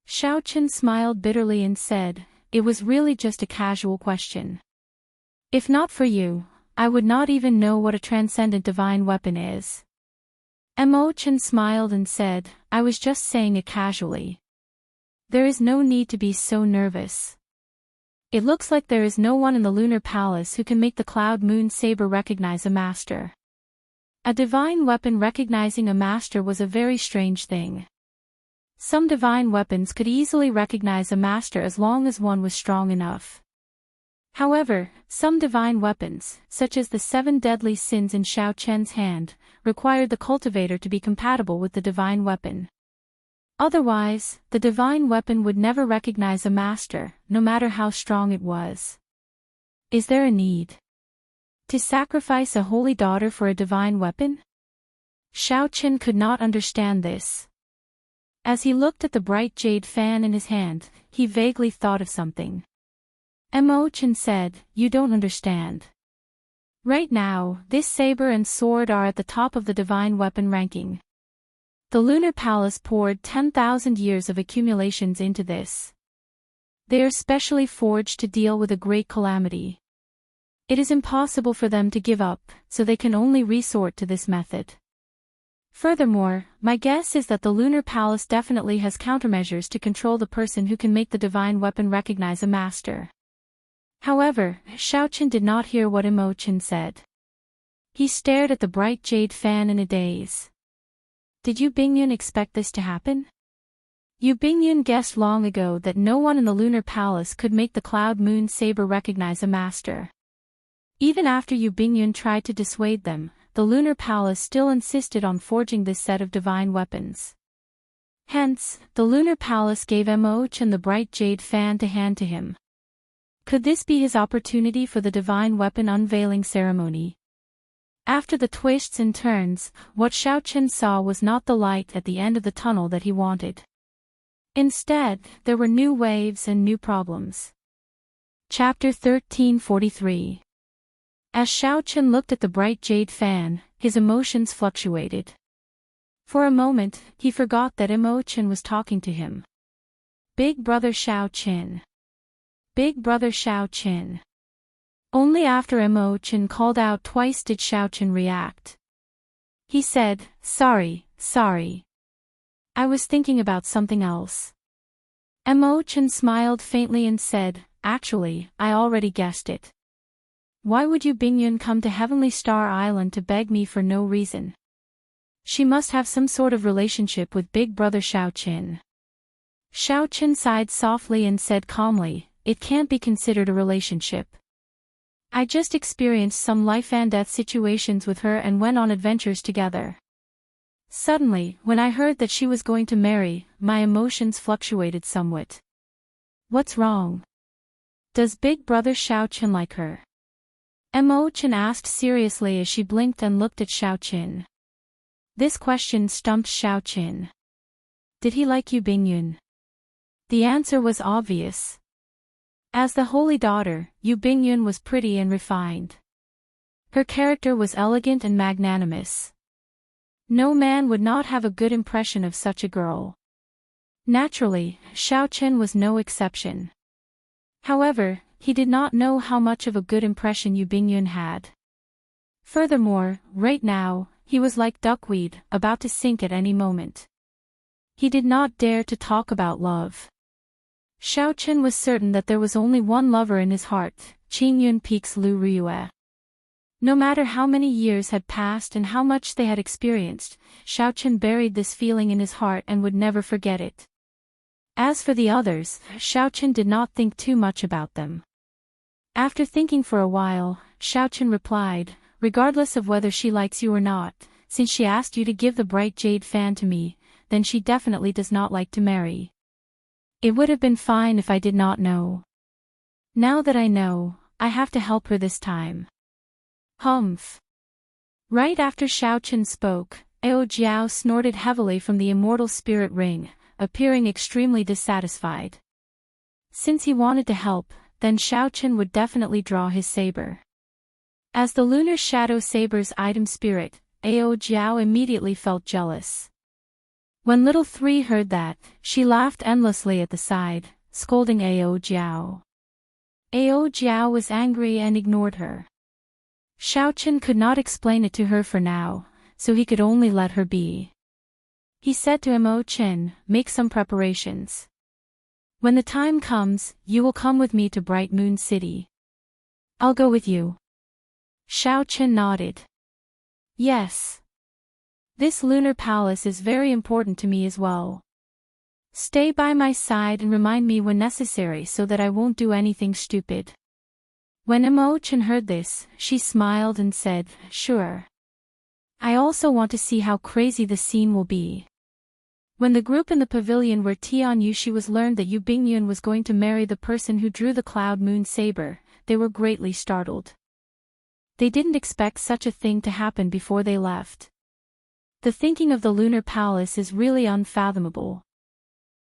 S1: Xiaoqin smiled bitterly and said, it was really just a casual question. If not for you, I would not even know what a transcendent divine weapon is. Chen smiled and said, I was just saying it casually. There is no need to be so nervous. It looks like there is no one in the lunar palace who can make the cloud moon saber recognize a master. A divine weapon recognizing a master was a very strange thing. Some divine weapons could easily recognize a master as long as one was strong enough. However, some divine weapons, such as the 7 deadly sins in Xiaoqian's hand, required the cultivator to be compatible with the divine weapon. Otherwise, the divine weapon would never recognize a master, no matter how strong it was. Is there a need to sacrifice a holy daughter for a divine weapon? Xiaoqin could not understand this. As he looked at the bright jade fan in his hand, he vaguely thought of something. Chen said, you don't understand. Right now, this saber and sword are at the top of the divine weapon ranking. The lunar palace poured 10,000 years of accumulations into this. They are specially forged to deal with a great calamity. It is impossible for them to give up, so they can only resort to this method. Furthermore, my guess is that the lunar palace definitely has countermeasures to control the person who can make the divine weapon recognize a master. However, Xiaochen did not hear what Imochen said. He stared at the bright jade fan in a daze. Did Yu Bingyun expect this to happen? Yu Bingyun guessed long ago that no one in the lunar palace could make the cloud moon saber recognize a master. Even after Yu Bingyun tried to dissuade them, the lunar palace still insisted on forging this set of divine weapons. Hence, the lunar palace gave Imochen the bright jade fan to hand to him. Could this be his opportunity for the divine weapon unveiling ceremony? After the twists and turns, what Xiaochen saw was not the light at the end of the tunnel that he wanted. Instead, there were new waves and new problems. Chapter 1343. As Xiaochen looked at the bright jade fan, his emotions fluctuated. For a moment, he forgot that Imochen was talking to him. Big brother Xiaochen. Big brother Xiaochen. Only after Imochen called out twice did Xiaochen react. He said, sorry. I was thinking about something else. Imochen smiled faintly and said, actually, I already guessed it. Why would Yu Bingyun come to Heavenly Star Island to beg me for no reason? She must have some sort of relationship with big brother Xiaochen. Xiaochen sighed softly and said calmly, it can't be considered a relationship. I just experienced some life and death situations with her and went on adventures together. Suddenly, when I heard that she was going to marry, my emotions fluctuated somewhat. What's wrong? Does big brother Xiaochen like her? Imochen asked seriously as she blinked and looked at Xiaochen. This question stumped Xiaochen. Did he like Yu Bingyun? The answer was obvious. As the holy daughter, Yu Bingyun was pretty and refined. Her character was elegant and magnanimous. No man would not have a good impression of such a girl. Naturally, Xiaochen was no exception. However, he did not know how much of a good impression Yu Bingyun had. Furthermore, right now, he was like duckweed, about to sink at any moment. He did not dare to talk about love. Xiaochen was certain that there was only one lover in his heart, Qingyun Peak's Lu Ryue. No matter how many years had passed and how much they had experienced, Xiaochen buried this feeling in his heart and would never forget it. As for the others, Xiaochen did not think too much about them. After thinking for a while, Xiaochen replied, regardless of whether she likes you or not, since she asked you to give the bright jade fan to me, then she definitely does not like to marry. It would have been fine if I did not know. Now that I know, I have to help her this time. Humph. Right after Xiaochen spoke, Ao Jiao snorted heavily from the immortal spirit ring, appearing extremely dissatisfied. Since he wanted to help, then Xiaochen would definitely draw his saber. As the lunar shadow saber's item spirit, Ao Jiao immediately felt jealous. When Little Three heard that, she laughed endlessly at the side, scolding Ao Jiao. Ao Jiao was angry and ignored her. Xiaochen could not explain it to her for now, so he could only let her be. He said to Imochen, make some preparations. When the time comes, you will come with me to Bright Moon City. I'll go with you. Xiaochen nodded. Yes. This lunar palace is very important to me as well. Stay by my side and remind me when necessary so that I won't do anything stupid. When Imochen heard this, she smiled and said, sure. I also want to see how crazy the scene will be. When the group in the pavilion where Tian Yushi was learned that Yu Bingyun was going to marry the person who drew the cloud moon saber, they were greatly startled. They didn't expect such a thing to happen before they left. The thinking of the lunar palace is really unfathomable.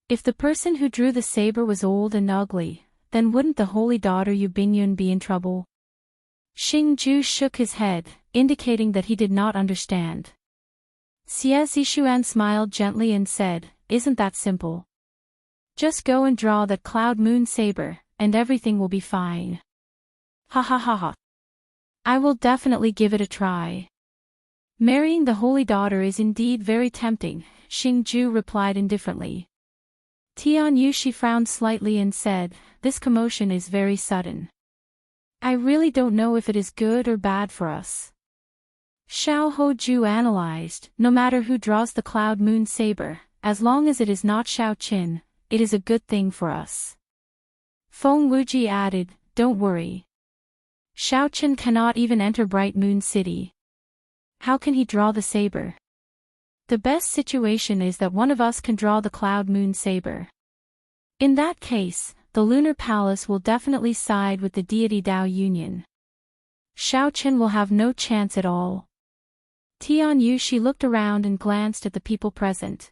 S1: If the person who drew the saber was old and ugly, then wouldn't the holy daughter Yu Bingyun be in trouble? Xingju shook his head, indicating that he did not understand. Xie Zishuan smiled gently and said, isn't that simple? Just go and draw that cloud moon saber, and everything will be fine. Ha ha ha ha. I will definitely give it a try. Marrying the holy daughter is indeed very tempting, Xingju replied indifferently. Tian Yushi frowned slightly and said, this commotion is very sudden. I really don't know if it is good or bad for us. Xiao Hoju analyzed, no matter who draws the cloud moon saber, as long as it is not Xiao Qin, it is a good thing for us. Feng Wuji added, don't worry. Xiao Qin cannot even enter Bright Moon City. How can he draw the saber? The best situation is that one of us can draw the cloud moon saber. In that case, the lunar palace will definitely side with the deity Dao Union. Xiao Qin will have no chance at all. Tian Yushi looked around and glanced at the people present.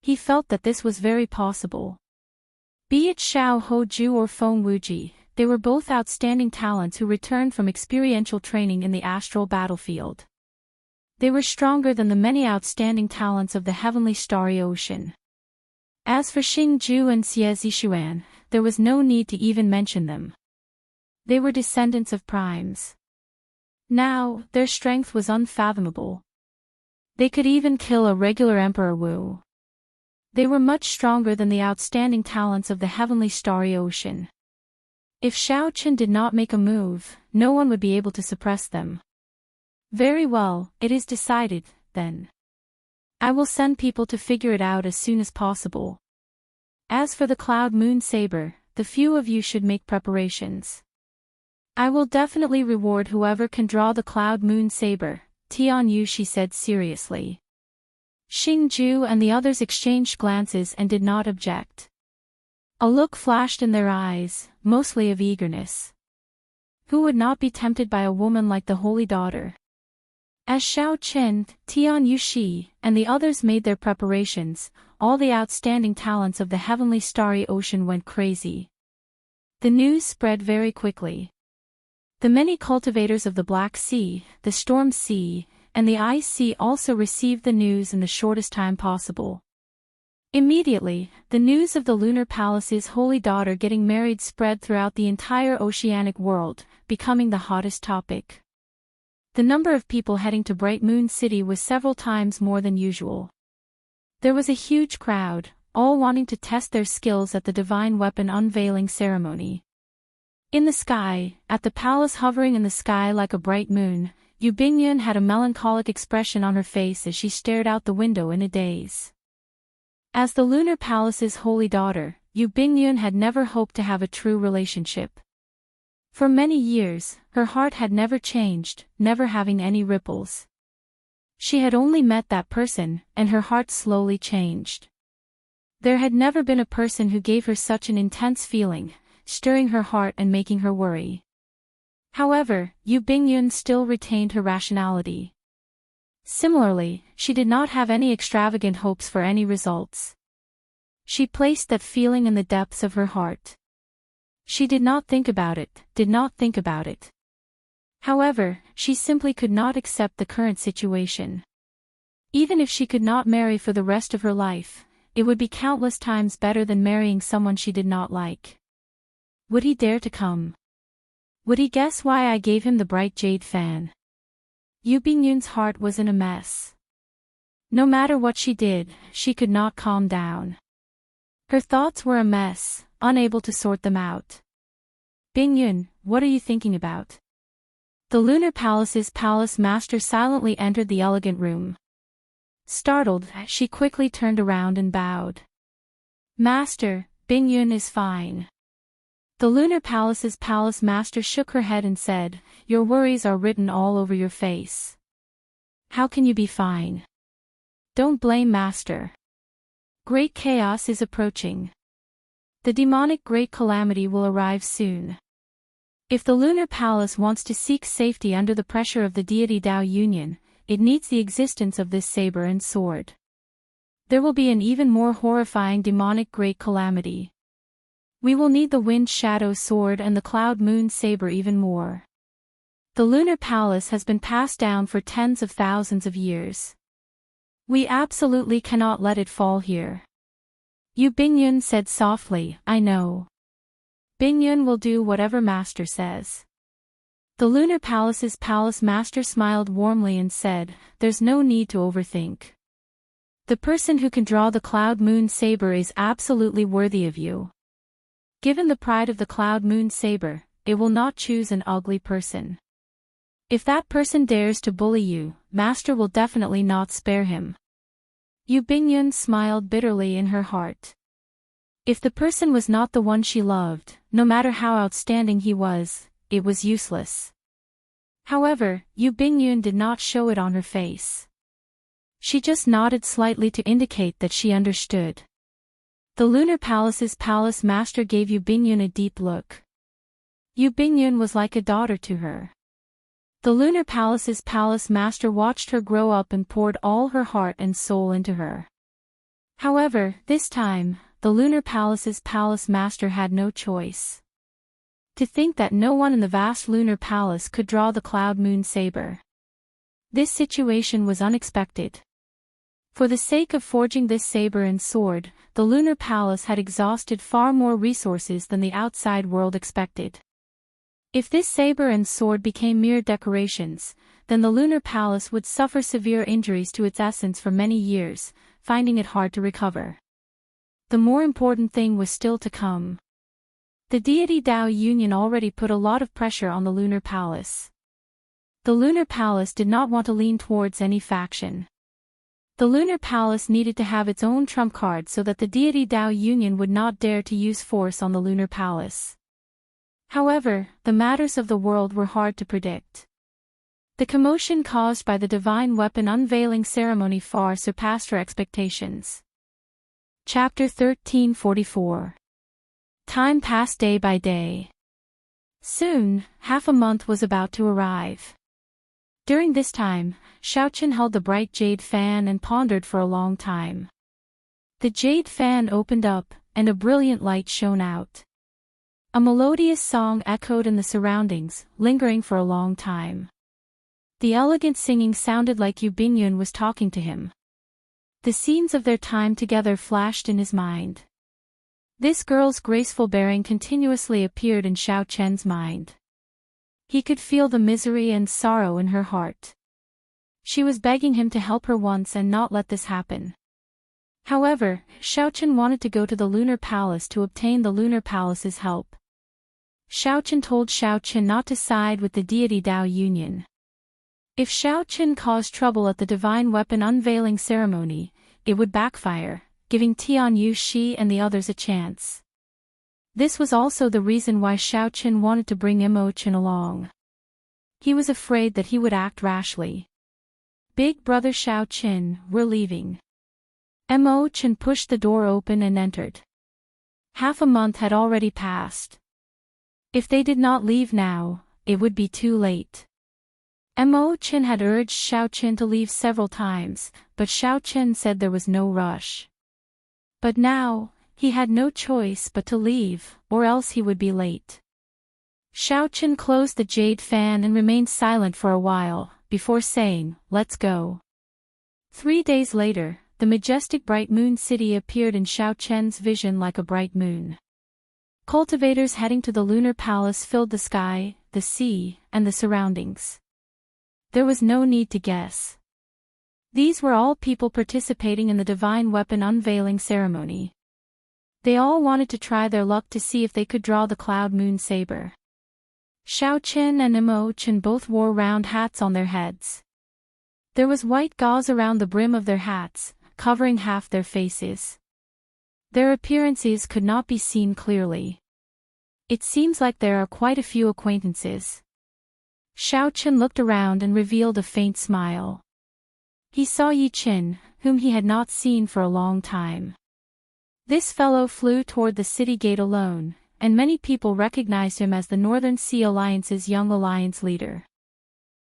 S1: He felt that this was very possible. Be it Xiao Hoju or Feng Wuji, they were both outstanding talents who returned from experiential training in the astral battlefield. They were stronger than the many outstanding talents of the heavenly starry ocean. As for Xingju and Xie Zishuan, there was no need to even mention them. They were descendants of primes. Now, their strength was unfathomable. They could even kill a regular Emperor Wu. They were much stronger than the outstanding talents of the heavenly starry ocean. If Xiao Qin did not make a move, no one would be able to suppress them. Very well, it is decided, then. I will send people to figure it out as soon as possible. As for the cloud moon saber, the few of you should make preparations. I will definitely reward whoever can draw the cloud moon saber, Tian Yushi said seriously. Xingju and the others exchanged glances and did not object. A look flashed in their eyes, mostly of eagerness. Who would not be tempted by a woman like the Holy Daughter? As Xiao Qin, Tian Yushi, and the others made their preparations, all the outstanding talents of the heavenly starry ocean went crazy. The news spread very quickly. The many cultivators of the Black Sea, the Storm Sea, and the Ice Sea also received the news in the shortest time possible. Immediately, the news of the Lunar Palace's Holy Daughter getting married spread throughout the entire oceanic world, becoming the hottest topic. The number of people heading to Bright Moon City was several times more than usual. There was a huge crowd, all wanting to test their skills at the divine weapon unveiling ceremony. In the sky, at the palace hovering in the sky like a bright moon, Yu Bingyun had a melancholic expression on her face as she stared out the window in a daze. As the Lunar Palace's Holy Daughter, Yu Bingyun had never hoped to have a true relationship. For many years, her heart had never changed, never having any ripples. She had only met that person, and her heart slowly changed. There had never been a person who gave her such an intense feeling, stirring her heart and making her worry. However, Yu Bingyun still retained her rationality. Similarly, she did not have any extravagant hopes for any results. She placed that feeling in the depths of her heart. She did not think about it. However, she simply could not accept the current situation. Even if she could not marry for the rest of her life, it would be countless times better than marrying someone she did not like. Would he dare to come? Would he guess why I gave him the bright jade fan? Yu Bingyun's heart was in a mess. No matter what she did, she could not calm down. Her thoughts were a mess, unable to sort them out. Bingyun, what are you thinking about? The Lunar Palace's palace master silently entered the elegant room. Startled, she quickly turned around and bowed. Master, Bingyun is fine. The Lunar Palace's palace master shook her head and said, your worries are written all over your face. How can you be fine? Don't blame Master. Great chaos is approaching. The demonic great calamity will arrive soon. If the Lunar Palace wants to seek safety under the pressure of the deity Dao Union, it needs the existence of this saber and sword. There will be an even more horrifying demonic great calamity. We will need the Wind Shadow Sword and the Cloud Moon Saber even more. The Lunar Palace has been passed down for tens of thousands of years. We absolutely cannot let it fall here. Yu Bingyun said softly, I know. Bingyun will do whatever Master says. The Lunar Palace's palace master smiled warmly and said, there's no need to overthink. The person who can draw the Cloud Moon Saber is absolutely worthy of you. Given the pride of the Cloud Moon Saber, it will not choose an ugly person. If that person dares to bully you, master will definitely not spare him. Yu Bingyun smiled bitterly in her heart. If the person was not the one she loved, no matter how outstanding he was, it was useless. However, Yu Bingyun did not show it on her face. She just nodded slightly to indicate that she understood. The Lunar Palace's palace master gave Yu Bingyun a deep look. Yu Bingyun was like a daughter to her. The Lunar Palace's palace master watched her grow up and poured all her heart and soul into her. However, this time, the Lunar Palace's palace master had no choice. To think that no one in the vast Lunar Palace could draw the Cloud Moon Saber. This situation was unexpected. For the sake of forging this saber and sword, the Lunar Palace had exhausted far more resources than the outside world expected. If this saber and sword became mere decorations, then the Lunar Palace would suffer severe injuries to its essence for many years, finding it hard to recover. The more important thing was still to come. The deity Dao Union already put a lot of pressure on the Lunar Palace. The Lunar Palace did not want to lean towards any faction. The Lunar Palace needed to have its own trump card so that the deity Dao Union would not dare to use force on the Lunar Palace. However, the matters of the world were hard to predict. The commotion caused by the divine weapon unveiling ceremony far surpassed her expectations. Chapter 1344. Time passed day by day. Soon, half a month was about to arrive. During this time, Xiaoqin held the bright jade fan and pondered for a long time. The jade fan opened up, and a brilliant light shone out. A melodious song echoed in the surroundings, lingering for a long time. The elegant singing sounded like Yu Bingyun was talking to him. The scenes of their time together flashed in his mind. This girl's graceful bearing continuously appeared in Xiaoqian's mind. He could feel the misery and sorrow in her heart. She was begging him to help her once and not let this happen. However, Xiaoqian wanted to go to the Lunar Palace to obtain the Lunar Palace's help. Xiaoqian told Xiaoqin not to side with the deity Dao Union. If Xiaoqin caused trouble at the divine weapon unveiling ceremony, it would backfire, giving Tian Yushi and the others a chance. This was also the reason why Xiaoqin wanted to bring Imochen along. He was afraid that he would act rashly. Big brother Xiaoqin, we're leaving. Imochen pushed the door open and entered. Half a month had already passed. If they did not leave now, it would be too late. Imochen had urged Xiaoqin to leave several times, but Xiaoqin said there was no rush. But now, he had no choice but to leave, or else he would be late. Xiaoqin closed the jade fan and remained silent for a while, before saying, "Let's go." 3 days later, the majestic bright moon city appeared in Xiaoqian's vision like a bright moon. Cultivators heading to the Lunar Palace filled the sky, the sea, and the surroundings. There was no need to guess. These were all people participating in the divine weapon unveiling ceremony. They all wanted to try their luck to see if they could draw the Cloud Moon Saber. Xiaoqin and Imochen both wore round hats on their heads. There was white gauze around the brim of their hats, covering half their faces. Their appearances could not be seen clearly. It seems like there are quite a few acquaintances. Xiaoqin looked around and revealed a faint smile. He saw Yi Qin, whom he had not seen for a long time. This fellow flew toward the city gate alone, and many people recognized him as the Northern Sea Alliance's young alliance leader.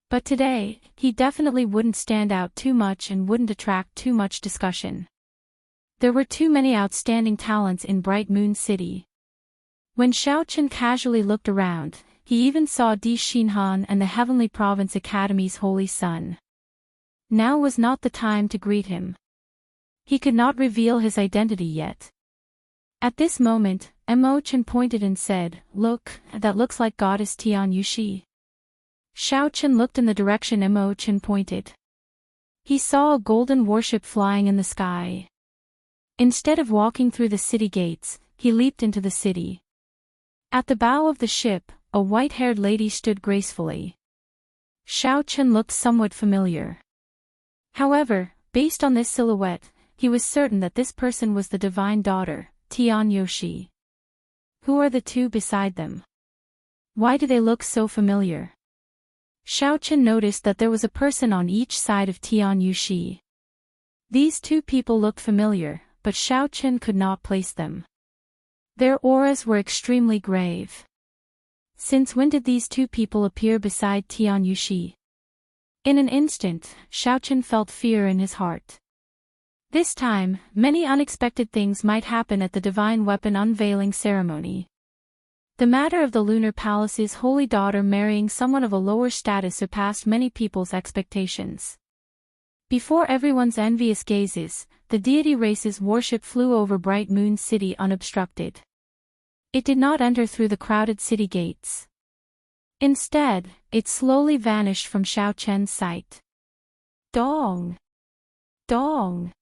S1: But today, he definitely wouldn't stand out too much and wouldn't attract too much discussion. There were too many outstanding talents in Bright Moon City. When Xiaoqin casually looked around, he even saw Di Xinhan and the Heavenly Province Academy's holy son. Now was not the time to greet him. He could not reveal his identity yet. At this moment, Imochen pointed and said, "Look, that looks like Goddess Tian Yushi." Xiaoqin looked in the direction Imochen pointed. He saw a golden warship flying in the sky. Instead of walking through the city gates, he leaped into the city. At the bow of the ship, a white-haired lady stood gracefully. Xiao Chen looked somewhat familiar. However, based on this silhouette, he was certain that this person was the divine daughter, Tian Yoshi. Who are the two beside them? Why do they look so familiar? Xiao Chen noticed that there was a person on each side of Tian Yoshi. These two people looked familiar, but Xiao Chen could not place them. Their auras were extremely grave. Since when did these two people appear beside Tian Yoshi? In an instant, Xiao Chen felt fear in his heart. This time, many unexpected things might happen at the divine weapon unveiling ceremony. The matter of the lunar palace's holy daughter marrying someone of a lower status surpassed many people's expectations. Before everyone's envious gazes, the deity race's warship flew over Bright Moon City unobstructed. It did not enter through the crowded city gates. Instead, it slowly vanished from Xiao Chen's sight. Dong! Dong!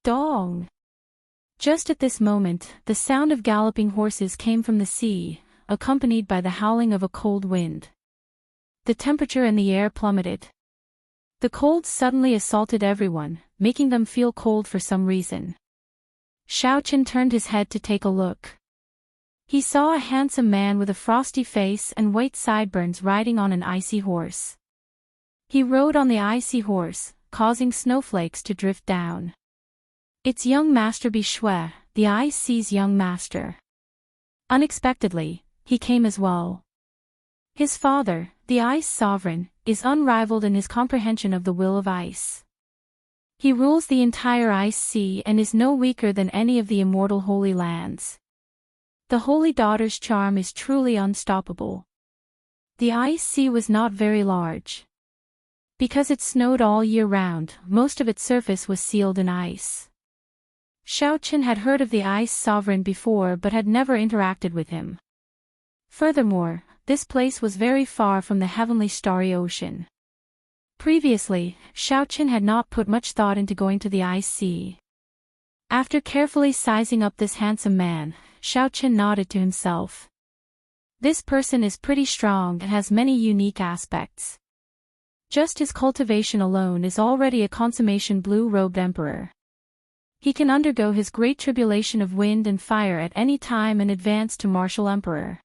S1: Dong! Just at this moment, the sound of galloping horses came from the sea, accompanied by the howling of a cold wind. The temperature in the air plummeted. The cold suddenly assaulted everyone, making them feel cold for some reason. Xiao Chen turned his head to take a look. He saw a handsome man with a frosty face and white sideburns riding on an icy horse. He rode on the icy horse, causing snowflakes to drift down. It's young Master Bishui, the Ice Sea's young master. Unexpectedly, he came as well. His father, the Ice Sovereign, is unrivaled in his comprehension of the will of ice. He rules the entire Ice Sea and is no weaker than any of the immortal Holy Lands. The Holy Daughter's charm is truly unstoppable. The Ice Sea was not very large. Because it snowed all year round, most of its surface was sealed in ice. Xiao Chen had heard of the Ice Sovereign before but had never interacted with him. Furthermore, this place was very far from the heavenly starry ocean. Previously, Xiao Chen had not put much thought into going to the Ice Sea. After carefully sizing up this handsome man, Xiao Chen nodded to himself. This person is pretty strong and has many unique aspects. Just his cultivation alone is already a consummation blue-robed emperor. He can undergo his great tribulation of wind and fire at any time and advance to martial emperor.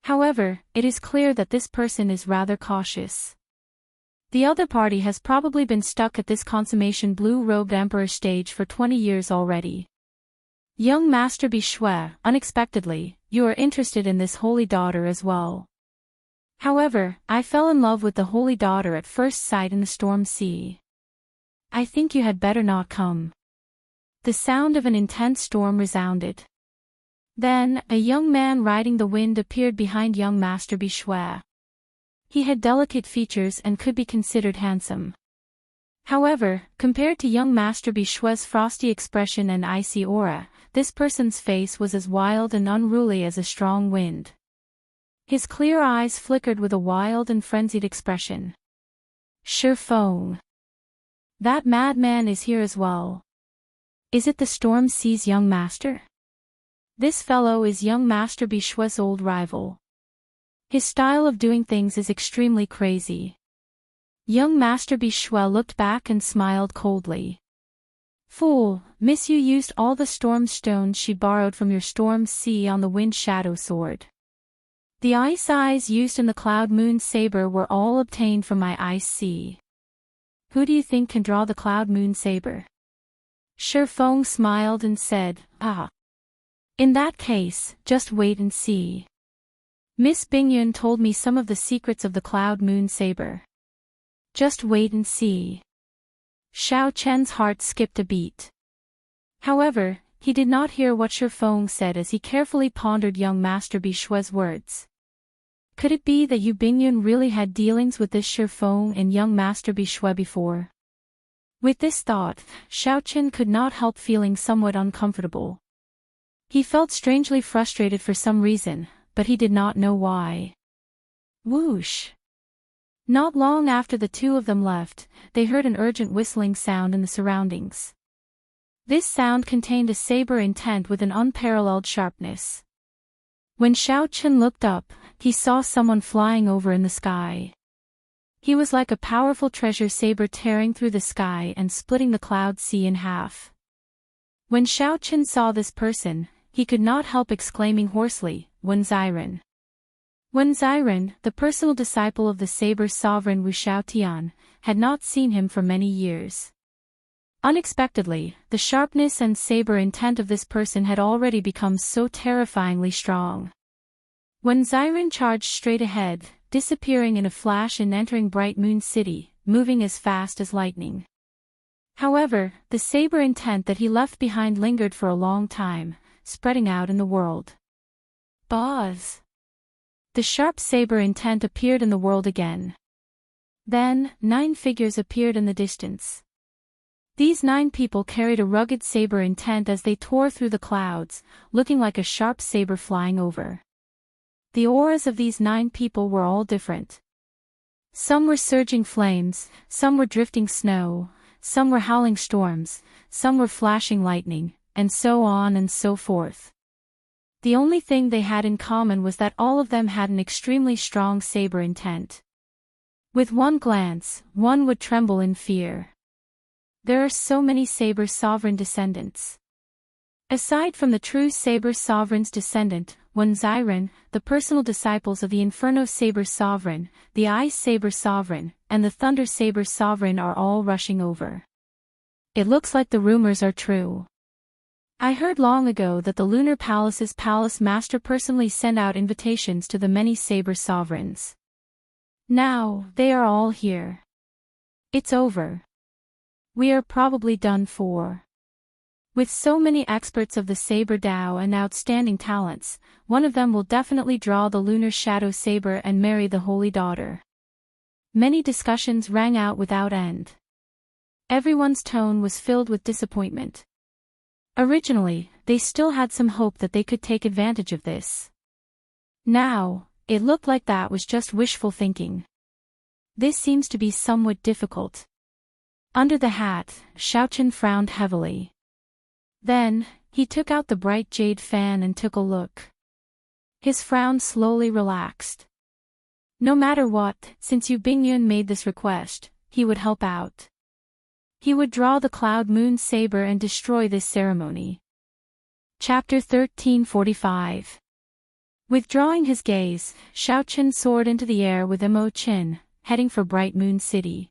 S1: However, it is clear that this person is rather cautious. The other party has probably been stuck at this consummation blue-robed emperor stage for 20 years already. Young Master Bishui, unexpectedly, you are interested in this holy daughter as well. However, I fell in love with the holy daughter at first sight in the storm sea. I think you had better not come. The sound of an intense storm resounded. Then, a young man riding the wind appeared behind young Master Bishui. He had delicate features and could be considered handsome. However, compared to young Master Bishui's frosty expression and icy aura, this person's face was as wild and unruly as a strong wind. His clear eyes flickered with a wild and frenzied expression. Shi Feng. That madman is here as well. Is it the Storm Sea's young master? This fellow is young Master Bishui's old rival. His style of doing things is extremely crazy. Young Master Bishui looked back and smiled coldly. Fool, Miss Yu used all the storm stones she borrowed from your Storm Sea on the Wind Shadow Sword. The ice eyes used in the Cloud Moon Saber were all obtained from my Ice Sea. Who do you think can draw the Cloud Moon Saber? Shi Feng smiled and said, Ah. In that case, just wait and see. Miss Bingyun told me some of the secrets of the Cloud Moon Saber. Just wait and see. Xiao Chen's heart skipped a beat. However, he did not hear what Shi Feng said as he carefully pondered young Master Bishui's words. Could it be that Yu Bingyun really had dealings with this Shi Feng and young Master Bishui before? With this thought, Xiao Chen could not help feeling somewhat uncomfortable. He felt strangely frustrated for some reason, but he did not know why. Whoosh! Not long after the two of them left, they heard an urgent whistling sound in the surroundings. This sound contained a saber intent with an unparalleled sharpness. When Xiaochen looked up, he saw someone flying over in the sky. He was like a powerful treasure saber tearing through the sky and splitting the cloud sea in half. When Xiaochen saw this person, he could not help exclaiming hoarsely, "Wen Ziren." Wen Ziren, the personal disciple of the saber sovereign Wu Xiaotian, had not seen him for many years. Unexpectedly, the sharpness and saber intent of this person had already become so terrifyingly strong. When Ziren charged straight ahead, disappearing in a flash and entering Bright Moon City, moving as fast as lightning. However, the saber intent that he left behind lingered for a long time, spreading out in the world. Buzz! The sharp saber intent appeared in the world again. Then, 9 figures appeared in the distance. These 9 people carried a rugged saber intent as they tore through the clouds, looking like a sharp saber flying over. The auras of these 9 people were all different. Some were surging flames, some were drifting snow, some were howling storms, some were flashing lightning, and so on and so forth. The only thing they had in common was that all of them had an extremely strong saber intent. With one glance, one would tremble in fear. There are so many saber sovereign descendants. Aside from the true saber sovereign's descendant, Wen Ziren, the personal disciples of the Inferno saber sovereign, the Ice saber sovereign, and the Thunder saber sovereign are all rushing over. It looks like the rumors are true. I heard long ago that the Lunar Palace's palace master personally sent out invitations to the many saber sovereigns. Now, they are all here. It's over. We are probably done for. With so many experts of the saber Dao and outstanding talents, one of them will definitely draw the lunar shadow saber and marry the holy daughter. Many discussions rang out without end. Everyone's tone was filled with disappointment. Originally, they still had some hope that they could take advantage of this. Now, it looked like that was just wishful thinking. This seems to be somewhat difficult. Under the hat, Xiaochen frowned heavily. Then, he took out the bright jade fan and took a look. His frown slowly relaxed. No matter what, since Yu Bingyun made this request, he would help out. He would draw the Cloud Moon Saber and destroy this ceremony. Chapter 1345. Withdrawing his gaze, Xiaochen soared into the air with Mo Qin, heading for Bright Moon City.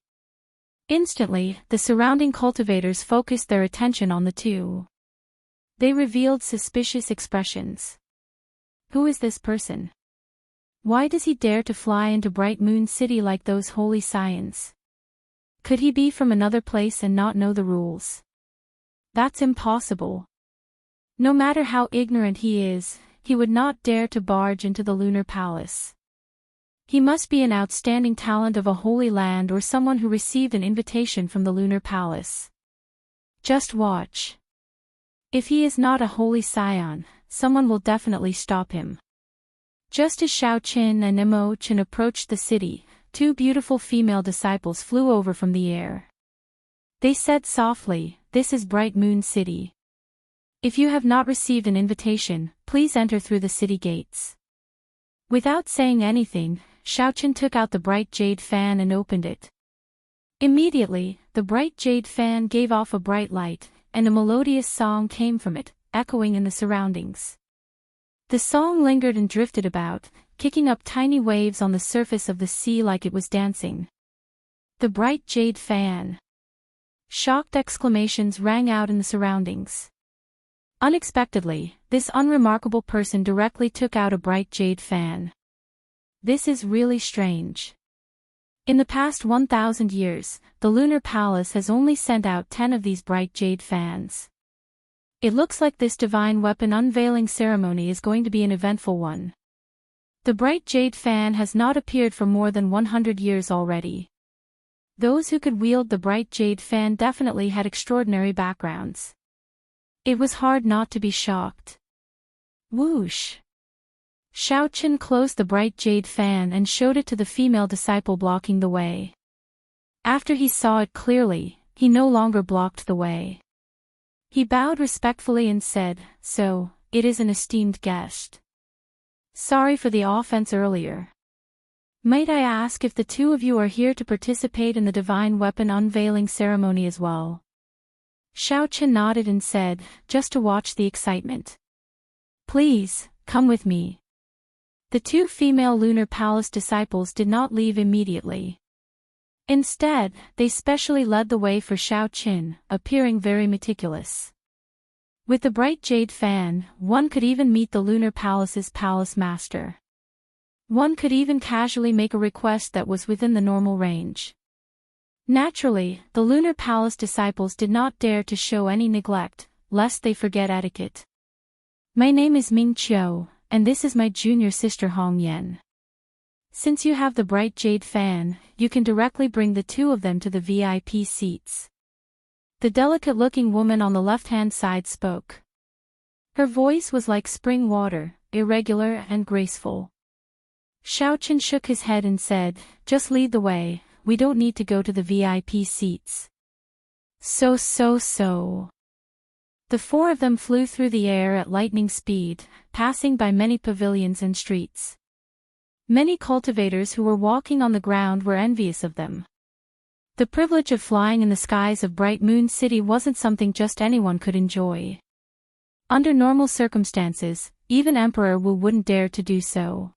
S1: Instantly, the surrounding cultivators focused their attention on the two. They revealed suspicious expressions. Who is this person? Why does he dare to fly into Bright Moon City like those holy scions? Could he be from another place and not know the rules? That's impossible. No matter how ignorant he is, he would not dare to barge into the lunar palace. He must be an outstanding talent of a holy land or someone who received an invitation from the lunar palace. Just watch. If he is not a holy scion, someone will definitely stop him. Just as Xiaochen and Mo Qin approached the city, 2 beautiful female disciples flew over from the air. They said softly, "This is Bright Moon City. If you have not received an invitation, please enter through the city gates." Without saying anything, Xiaochen took out the bright jade fan and opened it. Immediately, the bright jade fan gave off a bright light, and a melodious song came from it, echoing in the surroundings. The song lingered and drifted about, kicking up tiny waves on the surface of the sea like it was dancing. The bright jade fan. Shocked exclamations rang out in the surroundings. Unexpectedly, this unremarkable person directly took out a bright jade fan. This is really strange. In the past 1,000 years, the Lunar Palace has only sent out 10 of these bright jade fans. It looks like this divine weapon unveiling ceremony is going to be an eventful one. The bright jade fan has not appeared for more than 100 years already. Those who could wield the bright jade fan definitely had extraordinary backgrounds. It was hard not to be shocked. Whoosh! Xiaochen closed the bright jade fan and showed it to the female disciple blocking the way. After he saw it clearly, he no longer blocked the way. He bowed respectfully and said, "So, it is an esteemed guest. Sorry for the offense earlier. Might I ask if the two of you are here to participate in the divine weapon unveiling ceremony as well? Xiaoqin nodded and said, just to watch the excitement. Please, come with me. The two female Lunar Palace disciples did not leave immediately. Instead, they specially led the way for Xiaoqin, appearing very meticulous. With the bright jade fan, one could even meet the Lunar Palace's palace master. One could even casually make a request that was within the normal range. Naturally, the Lunar Palace disciples did not dare to show any neglect, lest they forget etiquette. My name is Ming Qiu, and this is my junior sister Hong Yan. Since you have the bright jade fan, you can directly bring the two of them to the VIP seats. The delicate-looking woman on the left-hand side spoke. Her voice was like spring water, irregular and graceful. Xiaoqin shook his head and said, just lead the way, we don't need to go to the VIP seats. So. The four of them flew through the air at lightning speed, passing by many pavilions and streets. Many cultivators who were walking on the ground were envious of them. The privilege of flying in the skies of Bright Moon City wasn't something just anyone could enjoy. Under normal circumstances, even Emperor Wu wouldn't dare to do so.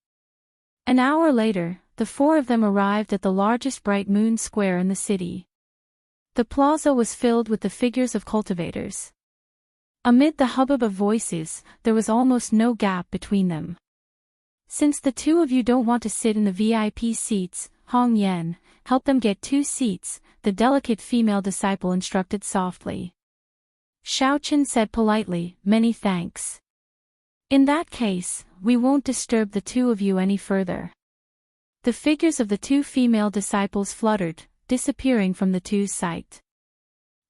S1: An hour later, the four of them arrived at the largest Bright Moon Square in the city. The plaza was filled with the figures of cultivators. Amid the hubbub of voices, there was almost no gap between them. Since the two of you don't want to sit in the VIP seats, Hong Yan, help them get 2 seats, the delicate female disciple instructed softly. Xiaoqin said politely, many thanks. In that case, we won't disturb the two of you any further. The figures of the 2 female disciples fluttered, disappearing from the two's sight.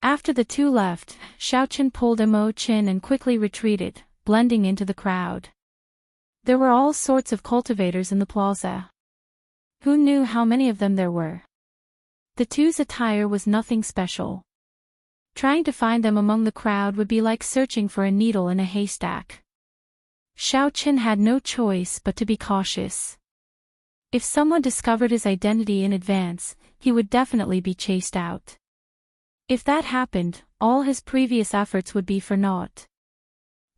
S1: After the 2 left, Xiaoqin pulled Mo Qin and quickly retreated, blending into the crowd. There were all sorts of cultivators in the plaza. Who knew how many of them there were? The two's attire was nothing special. Trying to find them among the crowd would be like searching for a needle in a haystack. Xiaoqin had no choice but to be cautious. If someone discovered his identity in advance, he would definitely be chased out. If that happened, all his previous efforts would be for naught.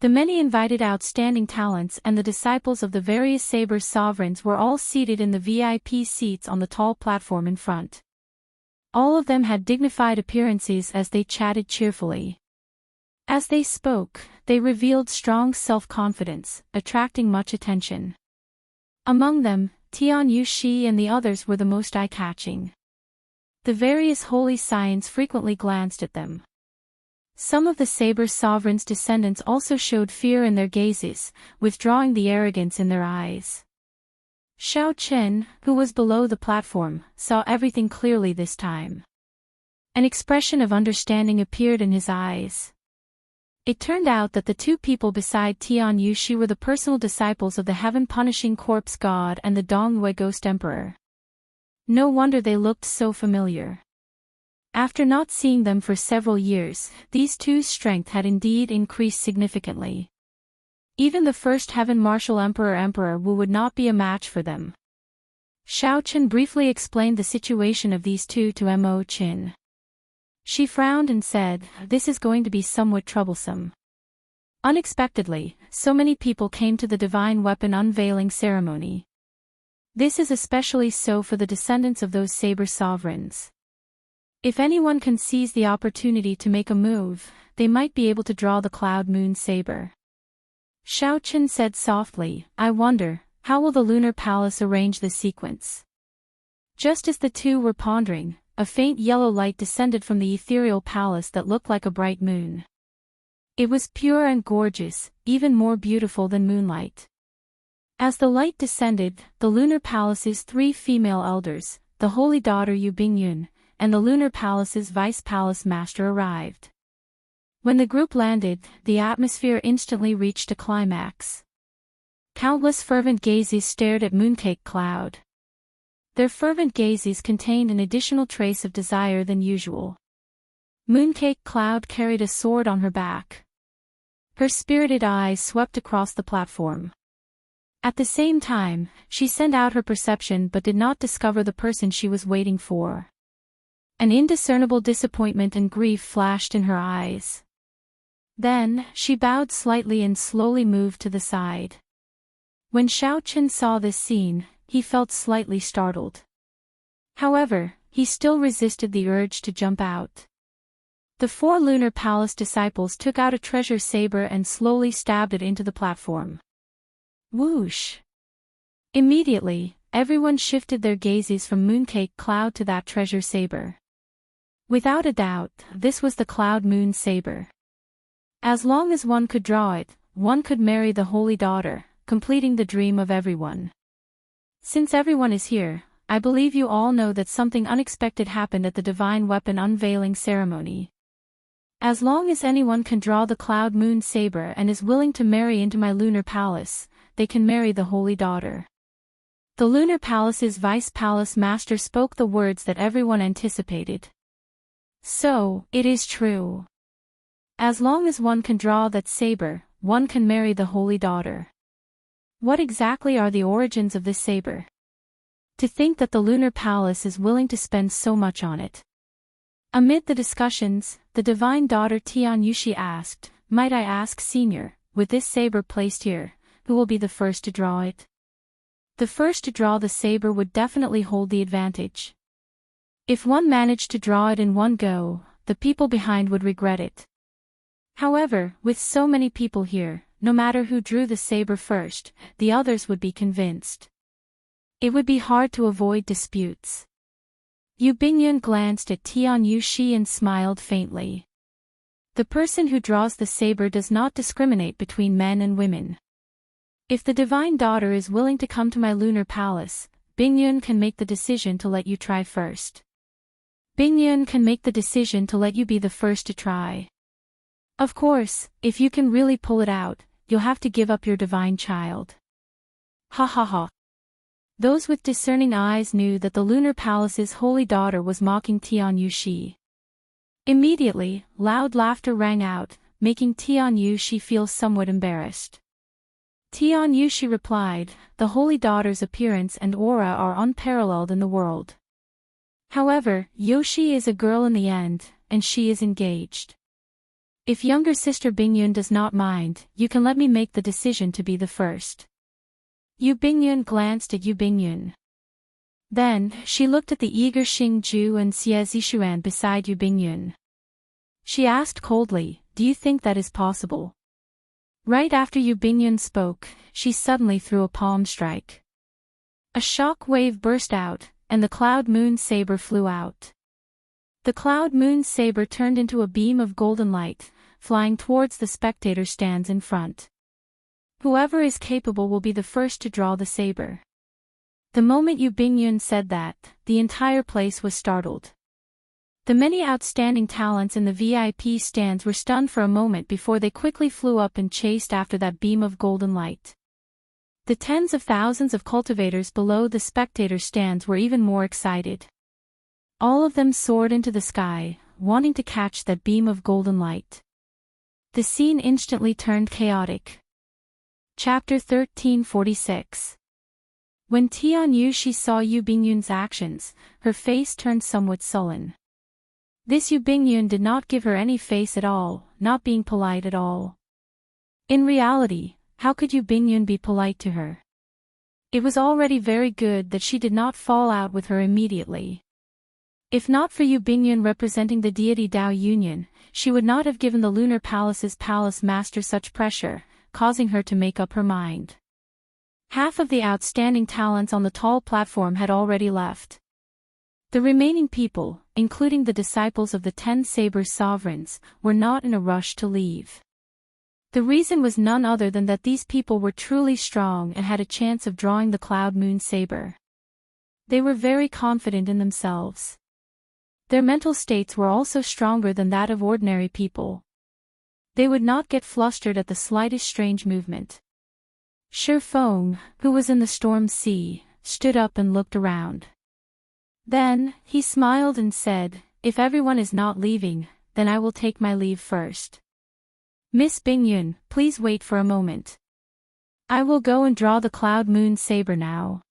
S1: The many invited outstanding talents and the disciples of the various saber sovereigns were all seated in the VIP seats on the tall platform in front. All of them had dignified appearances as they chatted cheerfully. As they spoke, they revealed strong self-confidence, attracting much attention. Among them, Tian Yushi and the others were the most eye-catching. The various holy signs frequently glanced at them. Some of the saber sovereigns' descendants also showed fear in their gazes, withdrawing the arrogance in their eyes. Xiaoqin, who was below the platform, saw everything clearly this time. An expression of understanding appeared in his eyes. It turned out that the 2 people beside Tian Yushi were the personal disciples of the heaven-punishing corpse god and the Dongyue ghost emperor. No wonder they looked so familiar. After not seeing them for several years, these two's strength had indeed increased significantly. Even the first heaven martial Emperor Wu would not be a match for them. Xiaoqin briefly explained the situation of these 2 to Mo Qin. She frowned and said, this is going to be somewhat troublesome. Unexpectedly, so many people came to the divine weapon unveiling ceremony. This is especially so for the descendants of those saber sovereigns. If anyone can seize the opportunity to make a move, they might be able to draw the Cloud Moon Saber. Xiaoqin said softly, I wonder, how will the Lunar Palace arrange this sequence? Just as the 2 were pondering, a faint yellow light descended from the ethereal palace that looked like a bright moon. It was pure and gorgeous, even more beautiful than moonlight. As the light descended, the Lunar Palace's 3 female elders, the Holy Daughter Yu Bingyun, and the Lunar Palace's Vice Palace Master arrived. When the group landed, the atmosphere instantly reached a climax. Countless fervent gazes stared at Mooncake Cloud. Their fervent gazes contained an additional trace of desire than usual. Mooncake Cloud carried a sword on her back. Her spirited eyes swept across the platform. At the same time, she sent out her perception but did not discover the person she was waiting for. An indiscernible disappointment and grief flashed in her eyes. Then, she bowed slightly and slowly moved to the side. When Xiaochen saw this scene, he felt slightly startled. However, he still resisted the urge to jump out. The 4 Lunar Palace disciples took out a treasure saber and slowly stabbed it into the platform. Whoosh! Immediately, everyone shifted their gazes from Mooncake Cloud to that treasure saber. Without a doubt, this was the Cloud Moon Saber. As long as one could draw it, one could marry the Holy Daughter, completing the dream of everyone. Since everyone is here, I believe you all know that something unexpected happened at the Divine Weapon Unveiling Ceremony. As long as anyone can draw the Cloud Moon Saber and is willing to marry into my Lunar Palace, they can marry the Holy Daughter. The Lunar Palace's Vice Palace Master spoke the words that everyone anticipated. So, it is true. As long as one can draw that saber, one can marry the Holy Daughter. What exactly are the origins of this saber? To think that the Lunar Palace is willing to spend so much on it. Amid the discussions, the Divine Daughter Tian Yushi asked, "Might I ask, Senior, with this saber placed here, who will be the first to draw it?" The first to draw the saber would definitely hold the advantage. If one managed to draw it in one go, the people behind would regret it. However, with so many people here, no matter who drew the saber first, the others would be convinced. It would be hard to avoid disputes. Yu Bingyun glanced at Tian Yushi and smiled faintly. The person who draws the saber does not discriminate between men and women. If the Divine Daughter is willing to come to my Lunar Palace, Bingyun can make the decision to let you try first. Bingyun can make the decision to let you be the first to try. Of course, if you can really pull it out, you'll have to give up your divine child. Ha ha ha. Those with discerning eyes knew that the Lunar Palace's Holy Daughter was mocking Tian Yushi. Immediately, loud laughter rang out, making Tian Yushi feel somewhat embarrassed. Tian Yushi replied, "The Holy Daughter's appearance and aura are unparalleled in the world. However, Yoshi is a girl in the end, and she is engaged. If younger sister Bingyun does not mind, you can let me make the decision to be the first." Yu Bingyun glanced at Yu Bingyun. Then, she looked at the eager Xing Ju and Xie Zishuan beside Yu Bingyun. She asked coldly, "Do you think that is possible?" Right after Yu Bingyun spoke, she suddenly threw a palm strike. A shock wave burst out, and the Cloud Moon Saber flew out. The Cloud Moon Saber turned into a beam of golden light, flying towards the spectator stands in front. Whoever is capable will be the first to draw the saber. The moment Yu Bingyun said that, the entire place was startled. The many outstanding talents in the VIP stands were stunned for a moment before they quickly flew up and chased after that beam of golden light. The tens of thousands of cultivators below the spectator stands were even more excited. All of them soared into the sky, wanting to catch that beam of golden light. The scene instantly turned chaotic. Chapter 1346. When Tian Yushi saw Yu Bingyun's actions, her face turned somewhat sullen. This Yu Bingyun did not give her any face at all, not being polite at all. In reality, how could Yu Bingyun be polite to her? It was already very good that she did not fall out with her immediately. If not for Yu Bingyun representing the deity Dao Union, she would not have given the Lunar Palace's palace master such pressure, causing her to make up her mind. Half of the outstanding talents on the tall platform had already left. The remaining people, including the disciples of the 10 Saber Sovereigns, were not in a rush to leave. The reason was none other than that these people were truly strong and had a chance of drawing the Cloud Moon Saber. They were very confident in themselves. Their mental states were also stronger than that of ordinary people. They would not get flustered at the slightest strange movement. Shi Feng, who was in the storm sea, stood up and looked around. Then, he smiled and said, "If everyone is not leaving, then I will take my leave first. Miss Bingyun, please wait for a moment." I will go and draw the cloud moon saber now.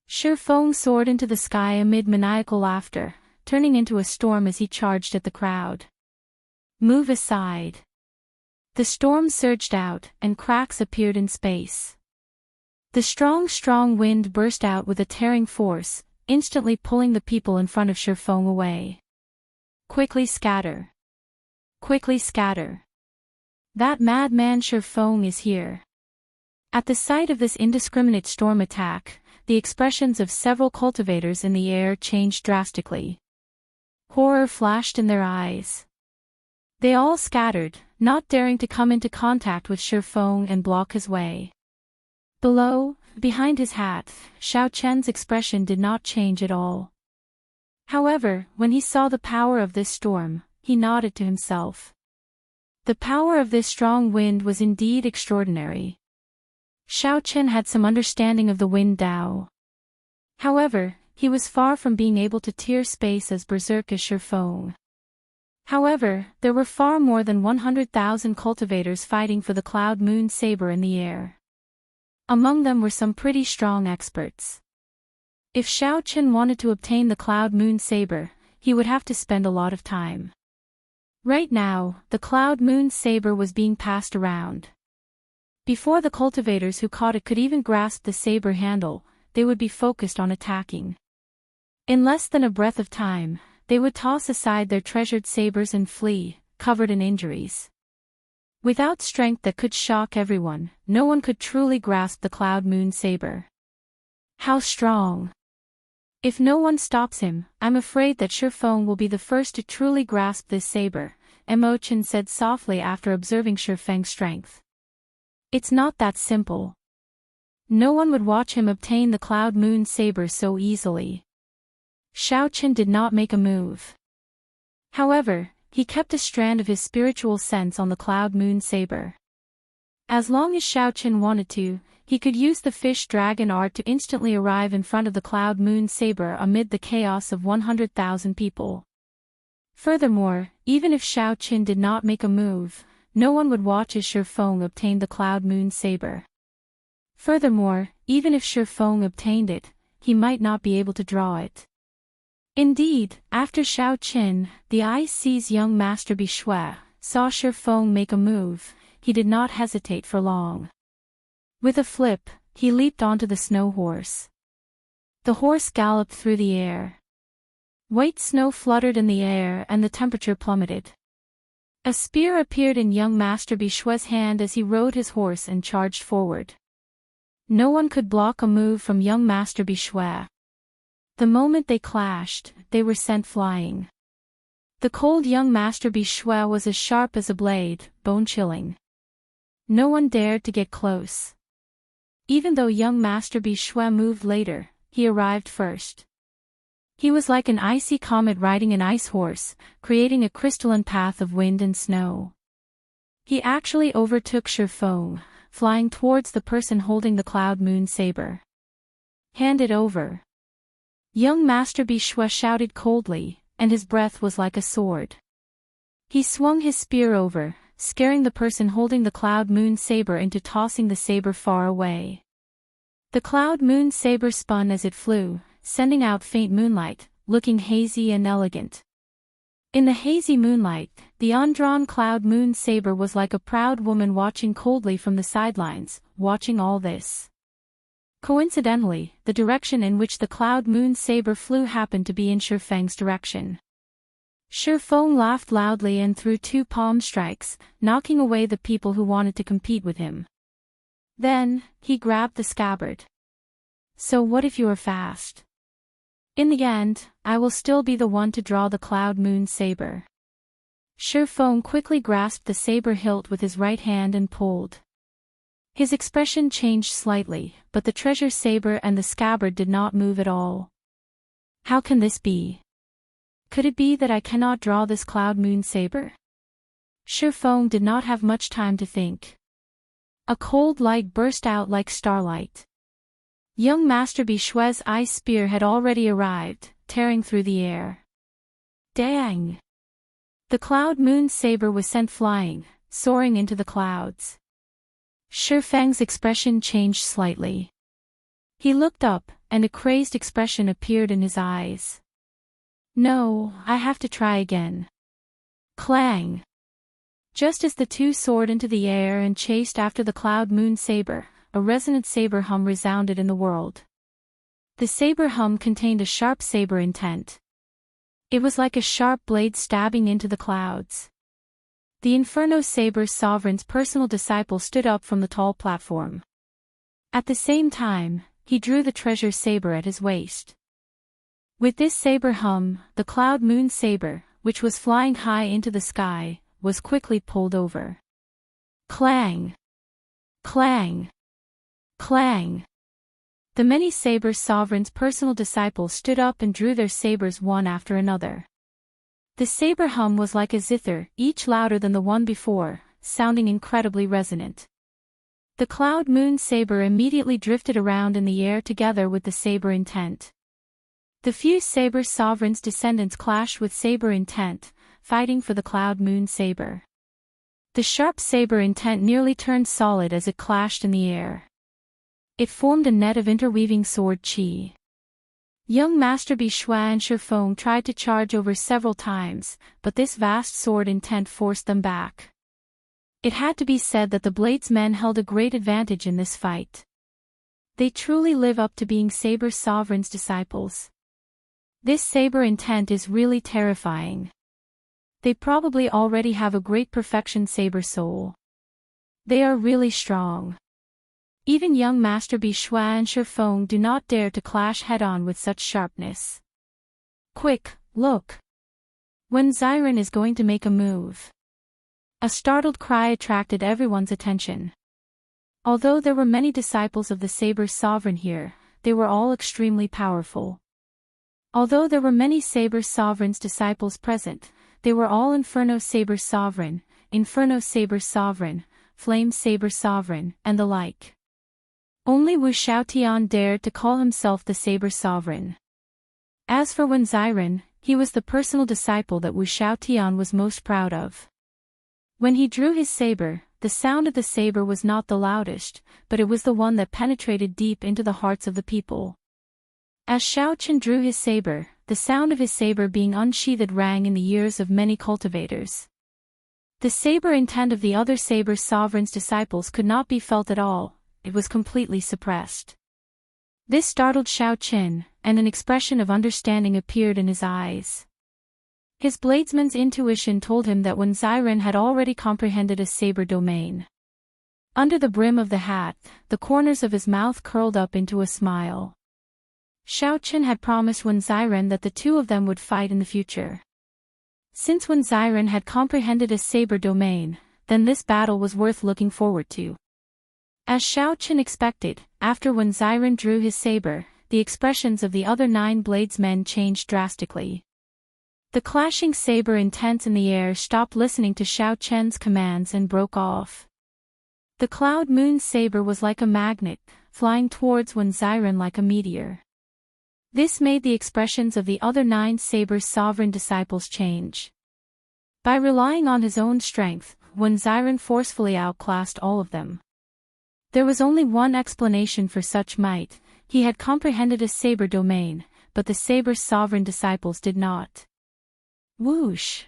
S1: Shi Feng soared into the sky amid maniacal laughter, turning into a storm as he charged at the crowd. Move aside. The storm surged out, and cracks appeared in space. The strong wind burst out with a tearing force, instantly pulling the people in front of Shi Feng away. Quickly scatter. Quickly scatter. That madman Shi Feng is here. At the sight of this indiscriminate storm attack, the expressions of several cultivators in the air changed drastically. Horror flashed in their eyes. They all scattered, not daring to come into contact with Shi Feng and block his way. Below, behind his hat, Xiao Chen's expression did not change at all. However, when he saw the power of this storm, he nodded to himself. The power of this strong wind was indeed extraordinary. Xiao Chen had some understanding of the wind Dao. However, he was far from being able to tear space as berserk as Shi Feng. However, there were far more than 100,000 cultivators fighting for the cloud moon saber in the air. Among them were some pretty strong experts. If Xiao Chen wanted to obtain the cloud moon saber, he would have to spend a lot of time. Right now, the cloud moon saber was being passed around. Before the cultivators who caught it could even grasp the saber handle, they would be focused on attacking. In less than a breath of time, they would toss aside their treasured sabers and flee, covered in injuries. Without strength that could shock everyone, no one could truly grasp the cloud moon saber. How strong! If no one stops him, I'm afraid that Shi Feng will be the first to truly grasp this saber, Mo Chen said softly after observing Shi Feng's strength. It's not that simple. No one would watch him obtain the cloud moon saber so easily. Xiao Chen did not make a move. However, he kept a strand of his spiritual sense on the cloud moon saber. As long as Xiao Chen wanted to, he could use the fish dragon art to instantly arrive in front of the cloud moon saber amid the chaos of 100,000 people. Furthermore, even if Xiao Chen did not make a move, no one would watch as Shi Feng obtained the cloud moon saber. Furthermore, even if Shi Feng obtained it, he might not be able to draw it. Indeed, after Xiao Chen, the IC's young master Bishui, saw Shi Feng make a move, he did not hesitate for long. With a flip, he leaped onto the snow horse. The horse galloped through the air. White snow fluttered in the air and the temperature plummeted. A spear appeared in young master Bishui's hand as he rode his horse and charged forward. No one could block a move from young master Bishui. The moment they clashed, they were sent flying. The cold young master Bishui was as sharp as a blade, bone-chilling. No one dared to get close. Even though young master Bishui moved later, he arrived first. He was like an icy comet riding an ice horse, creating a crystalline path of wind and snow. He actually overtook Shi Feng, flying towards the person holding the cloud moon saber. Hand it over. Young master Bishui shouted coldly, and his breath was like a sword. He swung his spear over, scaring the person holding the cloud moon saber into tossing the saber far away. The cloud moon saber spun as it flew, sending out faint moonlight, looking hazy and elegant. In the hazy moonlight, the undrawn cloud moon saber was like a proud woman watching coldly from the sidelines, watching all this. Coincidentally, the direction in which the cloud moon saber flew happened to be in Shi Feng's direction. Shi Feng laughed loudly and threw 2 palm strikes, knocking away the people who wanted to compete with him. Then, he grabbed the scabbard. So what if you are fast? In the end, I will still be the one to draw the cloud moon saber. Shi Feng quickly grasped the saber hilt with his right hand and pulled. His expression changed slightly, but the treasure saber and the scabbard did not move at all. How can this be? Could it be that I cannot draw this cloud moon saber? Shi Feng did not have much time to think. A cold light burst out like starlight. Young master Bishui's ice spear had already arrived, tearing through the air. Dang! The cloud moon saber was sent flying, soaring into the clouds. Shifeng's expression changed slightly. He looked up, and a crazed expression appeared in his eyes. No, I have to try again. Clang! Just as the two soared into the air and chased after the cloud moon saber, a resonant saber hum resounded in the world. The saber hum contained a sharp saber intent. It was like a sharp blade stabbing into the clouds. The Inferno Saber's sovereign's personal disciple stood up from the tall platform. At the same time, he drew the treasure saber at his waist. With this saber hum, the cloud moon saber, which was flying high into the sky, was quickly pulled over. Clang! Clang! Clang! The many saber sovereigns' personal disciples stood up and drew their sabers one after another. The saber hum was like a zither, each louder than the one before, sounding incredibly resonant. The cloud moon saber immediately drifted around in the air together with the saber intent. The few saber sovereigns' descendants clashed with saber intent, fighting for the cloud moon saber. The sharp saber intent nearly turned solid as it clashed in the air. It formed a net of interweaving sword chi. Young Master Wuxia and Xianxia tried to charge over several times, but this vast sword intent forced them back. It had to be said that the bladesmen held a great advantage in this fight. They truly live up to being Saber Sovereign's disciples. This saber intent is really terrifying. They probably already have a great perfection saber soul. They are really strong. Even young Master Wuxia and Xianxia do not dare to clash head-on with such sharpness. Quick, look! Wen Xiren is going to make a move. A startled cry attracted everyone's attention. Although there were many disciples of the Saber Sovereign here, they were all extremely powerful. Although there were many Saber Sovereign's disciples present, they were all Inferno Saber Sovereign, Flame Saber Sovereign, and the like. Only Wu Xiaotian dared to call himself the Saber Sovereign. As for Wen Xiren, he was the personal disciple that Wu Xiaotian was most proud of. When he drew his saber, the sound of the saber was not the loudest, but it was the one that penetrated deep into the hearts of the people. As Xiao Chen drew his saber, the sound of his saber being unsheathed rang in the ears of many cultivators. The saber intent of the other Saber Sovereign's disciples could not be felt at all, it was completely suppressed. This startled Xiao Chen, and an expression of understanding appeared in his eyes. His bladesman's intuition told him that Wen Xiren had already comprehended a saber domain. Under the brim of the hat, the corners of his mouth curled up into a smile. Xiao Chen had promised Wen Xiren that the two of them would fight in the future. Since Wen Xiren had comprehended a saber domain, then this battle was worth looking forward to. As Xiao Chen expected, after Wen Xiren drew his saber, the expressions of the other 9 bladesmen changed drastically. The clashing saber intents in the air stopped listening to Xiao Chen's commands and broke off. The cloud moon saber was like a magnet, flying towards Wen Xiren like a meteor. This made the expressions of the other 9 Saber's sovereign disciples change. By relying on his own strength, Wen Xiren forcefully outclassed all of them. There was only one explanation for such might: he had comprehended a saber domain, but the Saber's sovereign disciples did not. Whoosh!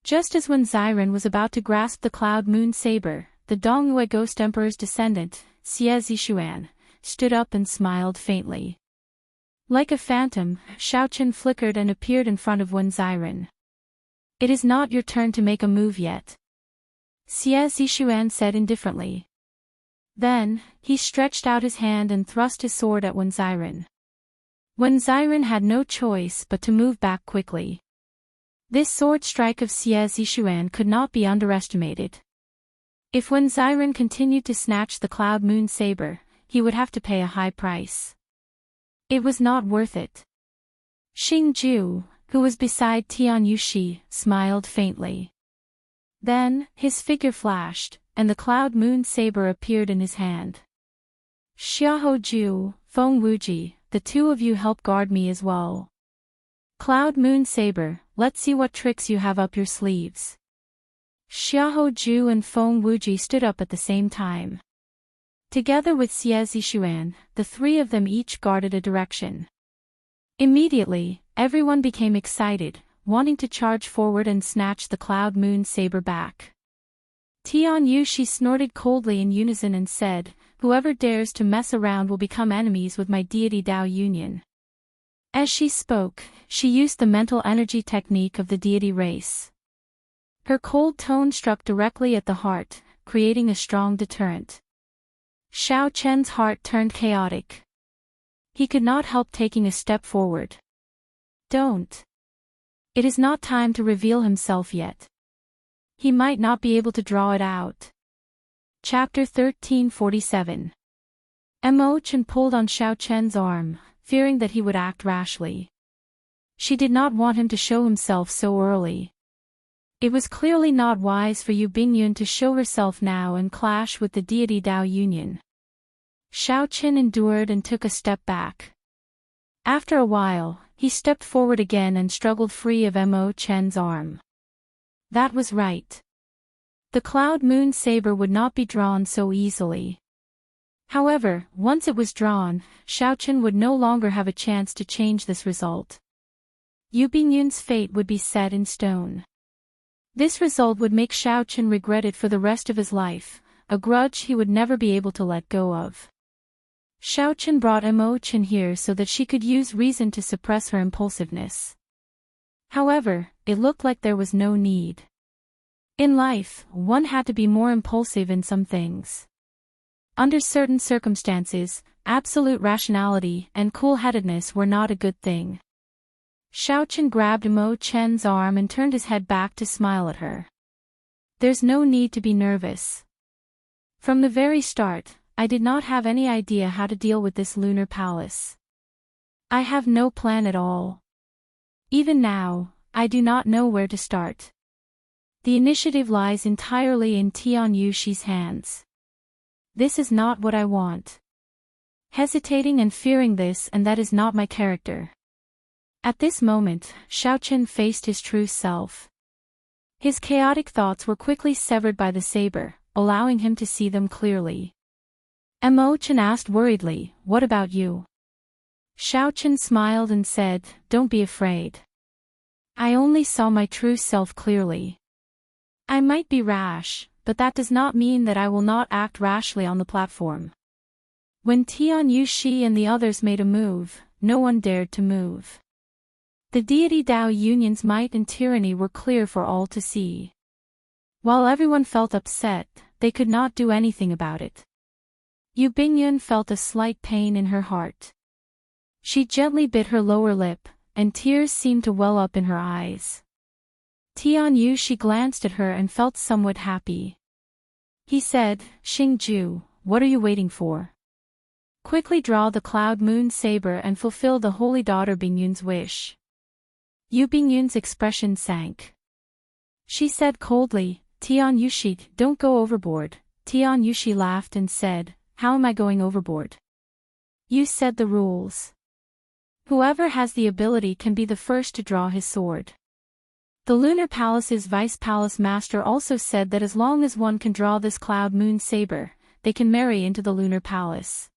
S1: Just as Wen Xiren was about to grasp the cloud moon saber, the Dongyue Ghost Emperor's descendant, Xie Zixuan, stood up and smiled faintly. Like a phantom, Xiao Chen flickered and appeared in front of Wen Xiren. "It is not your turn to make a move yet," Xie Zixuan said indifferently. Then, he stretched out his hand and thrust his sword at Wen Xiren. Wen Xiren had no choice but to move back quickly. This sword strike of Xie Zixuan could not be underestimated. If Wen Xiren continued to snatch the cloud moon saber, he would have to pay a high price. It was not worth it. Xing Ju, who was beside Tian Yushi, smiled faintly. Then, his figure flashed, and the cloud moon saber appeared in his hand. "Xiahou Ju, Feng Wuji, the two of you help guard me as well. Cloud moon saber, let's see what tricks you have up your sleeves." Xiahou Ju and Feng Wuji stood up at the same time. Together with Xie Zixuan, the three of them each guarded a direction. Immediately, everyone became excited, wanting to charge forward and snatch the Cloud Moon saber back. Tian Yuxi snorted coldly in unison and said, "Whoever dares to mess around will become enemies with my deity Dao Union." As she spoke, she used the mental energy technique of the deity race. Her cold tone struck directly at the heart, creating a strong deterrent. Xiao Chen's heart turned chaotic. He could not help taking a step forward. "Don't. It is not time to reveal himself yet. He might not be able to draw it out." Chapter 1347. Mo Chen pulled on Xiao Chen's arm, fearing that he would act rashly. She did not want him to show himself so early. It was clearly not wise for Yu Bingyun to show herself now and clash with the deity Dao Union. Xiao Chen endured and took a step back. After a while, he stepped forward again and struggled free of Mo Chen's arm. That was right. The Cloud Moon saber would not be drawn so easily. However, once it was drawn, Xiao Chen would no longer have a chance to change this result. Yu Bingyun's fate would be set in stone. This result would make Xiao Chen regret it for the rest of his life, a grudge he would never be able to let go of. Xiao Chen brought Mo Chen here so that she could use reason to suppress her impulsiveness. However, it looked like there was no need. In life, one had to be more impulsive in some things. Under certain circumstances, absolute rationality and cool-headedness were not a good thing. Xiao Chen grabbed Mo Chen's arm and turned his head back to smile at her. "There's no need to be nervous. From the very start, I did not have any idea how to deal with this lunar palace. I have no plan at all. Even now, I do not know where to start. The initiative lies entirely in Tian Yuxi's hands. This is not what I want. Hesitating and fearing this and that is not my character." At this moment, Xiao Chen faced his true self. His chaotic thoughts were quickly severed by the saber, allowing him to see them clearly. Mo Chen asked worriedly, "What about you?" Xiao Chen smiled and said, "Don't be afraid. I only saw my true self clearly. I might be rash, but that does not mean that I will not act rashly on the platform." When Tian Yuxi and the others made a move, no one dared to move. The deity Dao Union's might and tyranny were clear for all to see. While everyone felt upset, they could not do anything about it. Yu Bingyun felt a slight pain in her heart. She gently bit her lower lip, and tears seemed to well up in her eyes. Tian Yuxi glanced at her and felt somewhat happy. He said, "Xingju, what are you waiting for? Quickly draw the Cloud Moon saber and fulfill the Holy Daughter Bingyun's wish." Yu Bingyun's expression sank. She said coldly, "Tian Yuxi, don't go overboard." Tian Yuxi laughed and said, "How am I going overboard? You said the rules. Whoever has the ability can be the first to draw his sword." The Lunar Palace's Vice Palace Master also said that as long as one can draw this Cloud Moon saber, they can marry into the Lunar Palace.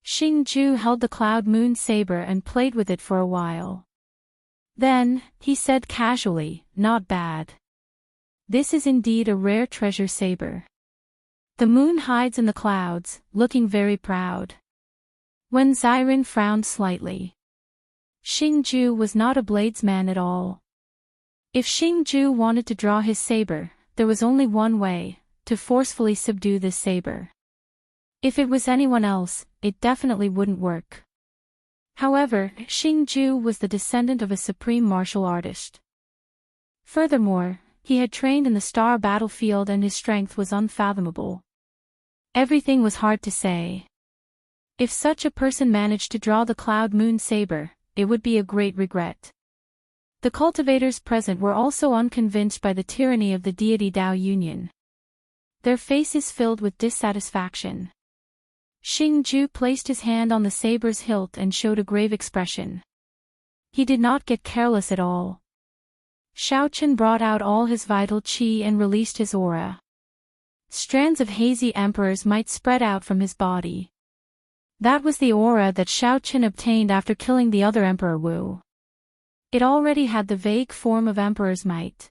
S1: Xingju held the Cloud Moon saber and played with it for a while. Then, he said casually, "Not bad. This is indeed a rare treasure saber. The moon hides in the clouds, looking very proud." When Xiren frowned slightly. Xingju was not a bladesman at all. If Xingju wanted to draw his saber, there was only one way, to forcefully subdue this saber. If it was anyone else, it definitely wouldn't work. However, Xingju was the descendant of a supreme martial artist. Furthermore, he had trained in the star battlefield and his strength was unfathomable. Everything was hard to say. If such a person managed to draw the Cloud Moon saber, it would be a great regret. The cultivators present were also unconvinced by the tyranny of the deity Dao Union. Their faces filled with dissatisfaction. Xingju placed his hand on the saber's hilt and showed a grave expression. He did not get careless at all. Xiaoqin brought out all his vital qi and released his aura. Strands of hazy emperor's might spread out from his body. That was the aura that Xiaoqin obtained after killing the other Emperor Wu. It already had the vague form of emperor's might.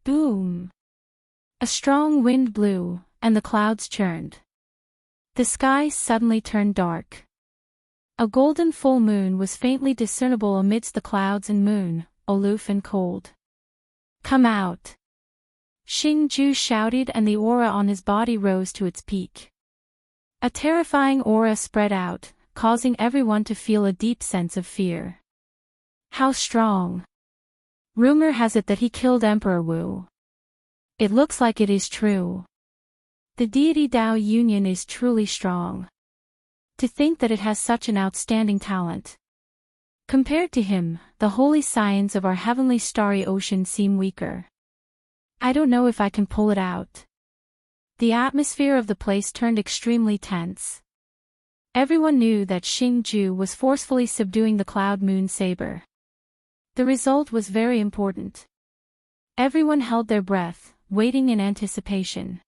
S1: Boom! A strong wind blew, and the clouds churned. The sky suddenly turned dark. A golden full moon was faintly discernible amidst the clouds and moon, aloof and cold. "Come out!" Xingju shouted, and the aura on his body rose to its peak. A terrifying aura spread out, causing everyone to feel a deep sense of fear. How strong! Rumor has it that he killed Emperor Wu. It looks like it is true. The deity Dao Union is truly strong. To think that it has such an outstanding talent. Compared to him, the holy science of our heavenly starry ocean seem weaker. I don't know if I can pull it out. The atmosphere of the place turned extremely tense. Everyone knew that Xingju was forcefully subduing the cloud moon saber. The result was very important. Everyone held their breath, waiting in anticipation.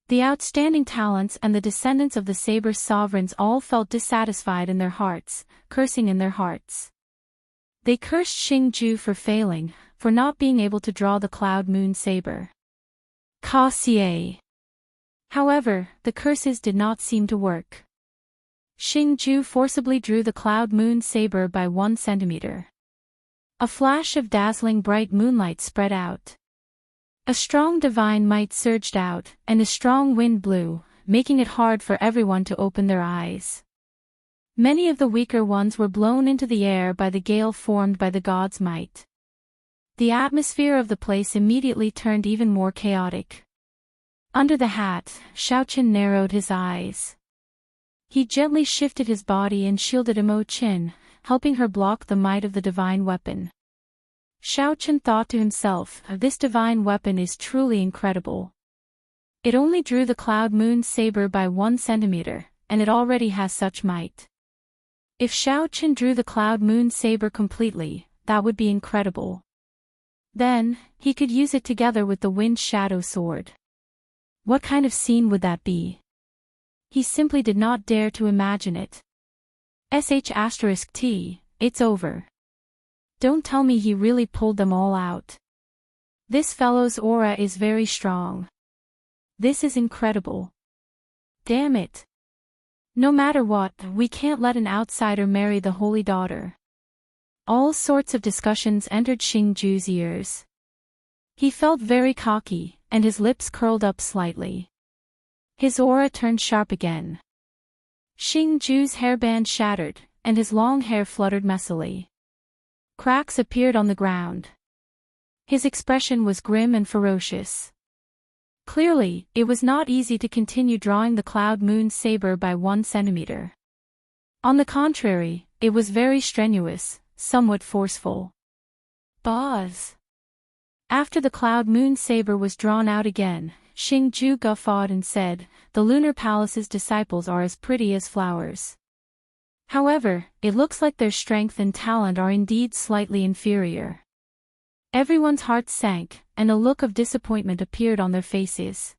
S1: The outstanding talents and the descendants of the saber sovereigns all felt dissatisfied in their hearts, cursing in their hearts. They cursed Xingju for failing, for not being able to draw the cloud moon saber. Xie. However, the curses did not seem to work. Xingju forcibly drew the cloud moon saber by 1 centimeter. A flash of dazzling bright moonlight spread out. A strong divine might surged out, and a strong wind blew, making it hard for everyone to open their eyes. Many of the weaker ones were blown into the air by the gale formed by the god's might. The atmosphere of the place immediately turned even more chaotic. Under the hat, Xiaoqin narrowed his eyes. He gently shifted his body and shielded Imo-Qin, helping her block the might of the divine weapon. Xiaoqin thought to himself, this divine weapon is truly incredible. It only drew the cloud moon saber by 1 centimeter, and it already has such might. If Xiaoqin drew the cloud moon saber completely, that would be incredible. Then, he could use it together with the wind shadow sword. What kind of scene would that be? He simply did not dare to imagine it. *T, it's over. Don't tell me he really pulled them all out. This fellow's aura is very strong. This is incredible. Damn it. No matter what, we can't let an outsider marry the holy daughter. All sorts of discussions entered Xingju's ears. He felt very cocky, and his lips curled up slightly. His aura turned sharp again. Xingju's hairband shattered, and his long hair fluttered messily. Cracks appeared on the ground. His expression was grim and ferocious. Clearly, it was not easy to continue drawing the cloud moon saber by 1 centimeter. On the contrary, it was very strenuous, somewhat forceful. Buzz! After the cloud moon saber was drawn out again, Xingju guffawed and said, "The lunar palace's disciples are as pretty as flowers. However, it looks like their strength and talent are indeed slightly inferior." Everyone's hearts sank, and a look of disappointment appeared on their faces.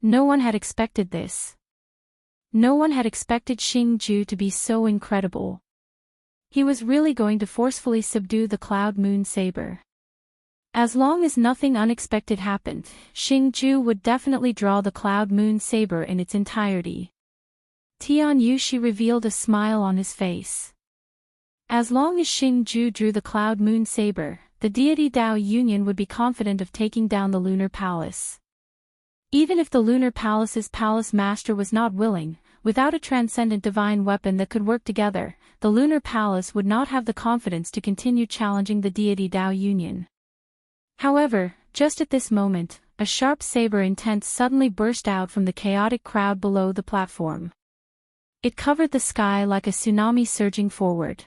S1: No one had expected this. No one had expected Xingju to be so incredible. He was really going to forcefully subdue the cloud moon saber. As long as nothing unexpected happened, Xingju would definitely draw the cloud moon saber in its entirety. Tian Yushi revealed a smile on his face. As long as Xingju drew the cloud moon saber, the deity Dao Union would be confident of taking down the lunar palace. Even if the lunar palace's palace master was not willing, without a transcendent divine weapon that could work together, the lunar palace would not have the confidence to continue challenging the deity Dao Union. However, just at this moment, a sharp saber intent suddenly burst out from the chaotic crowd below the platform. It covered the sky like a tsunami surging forward.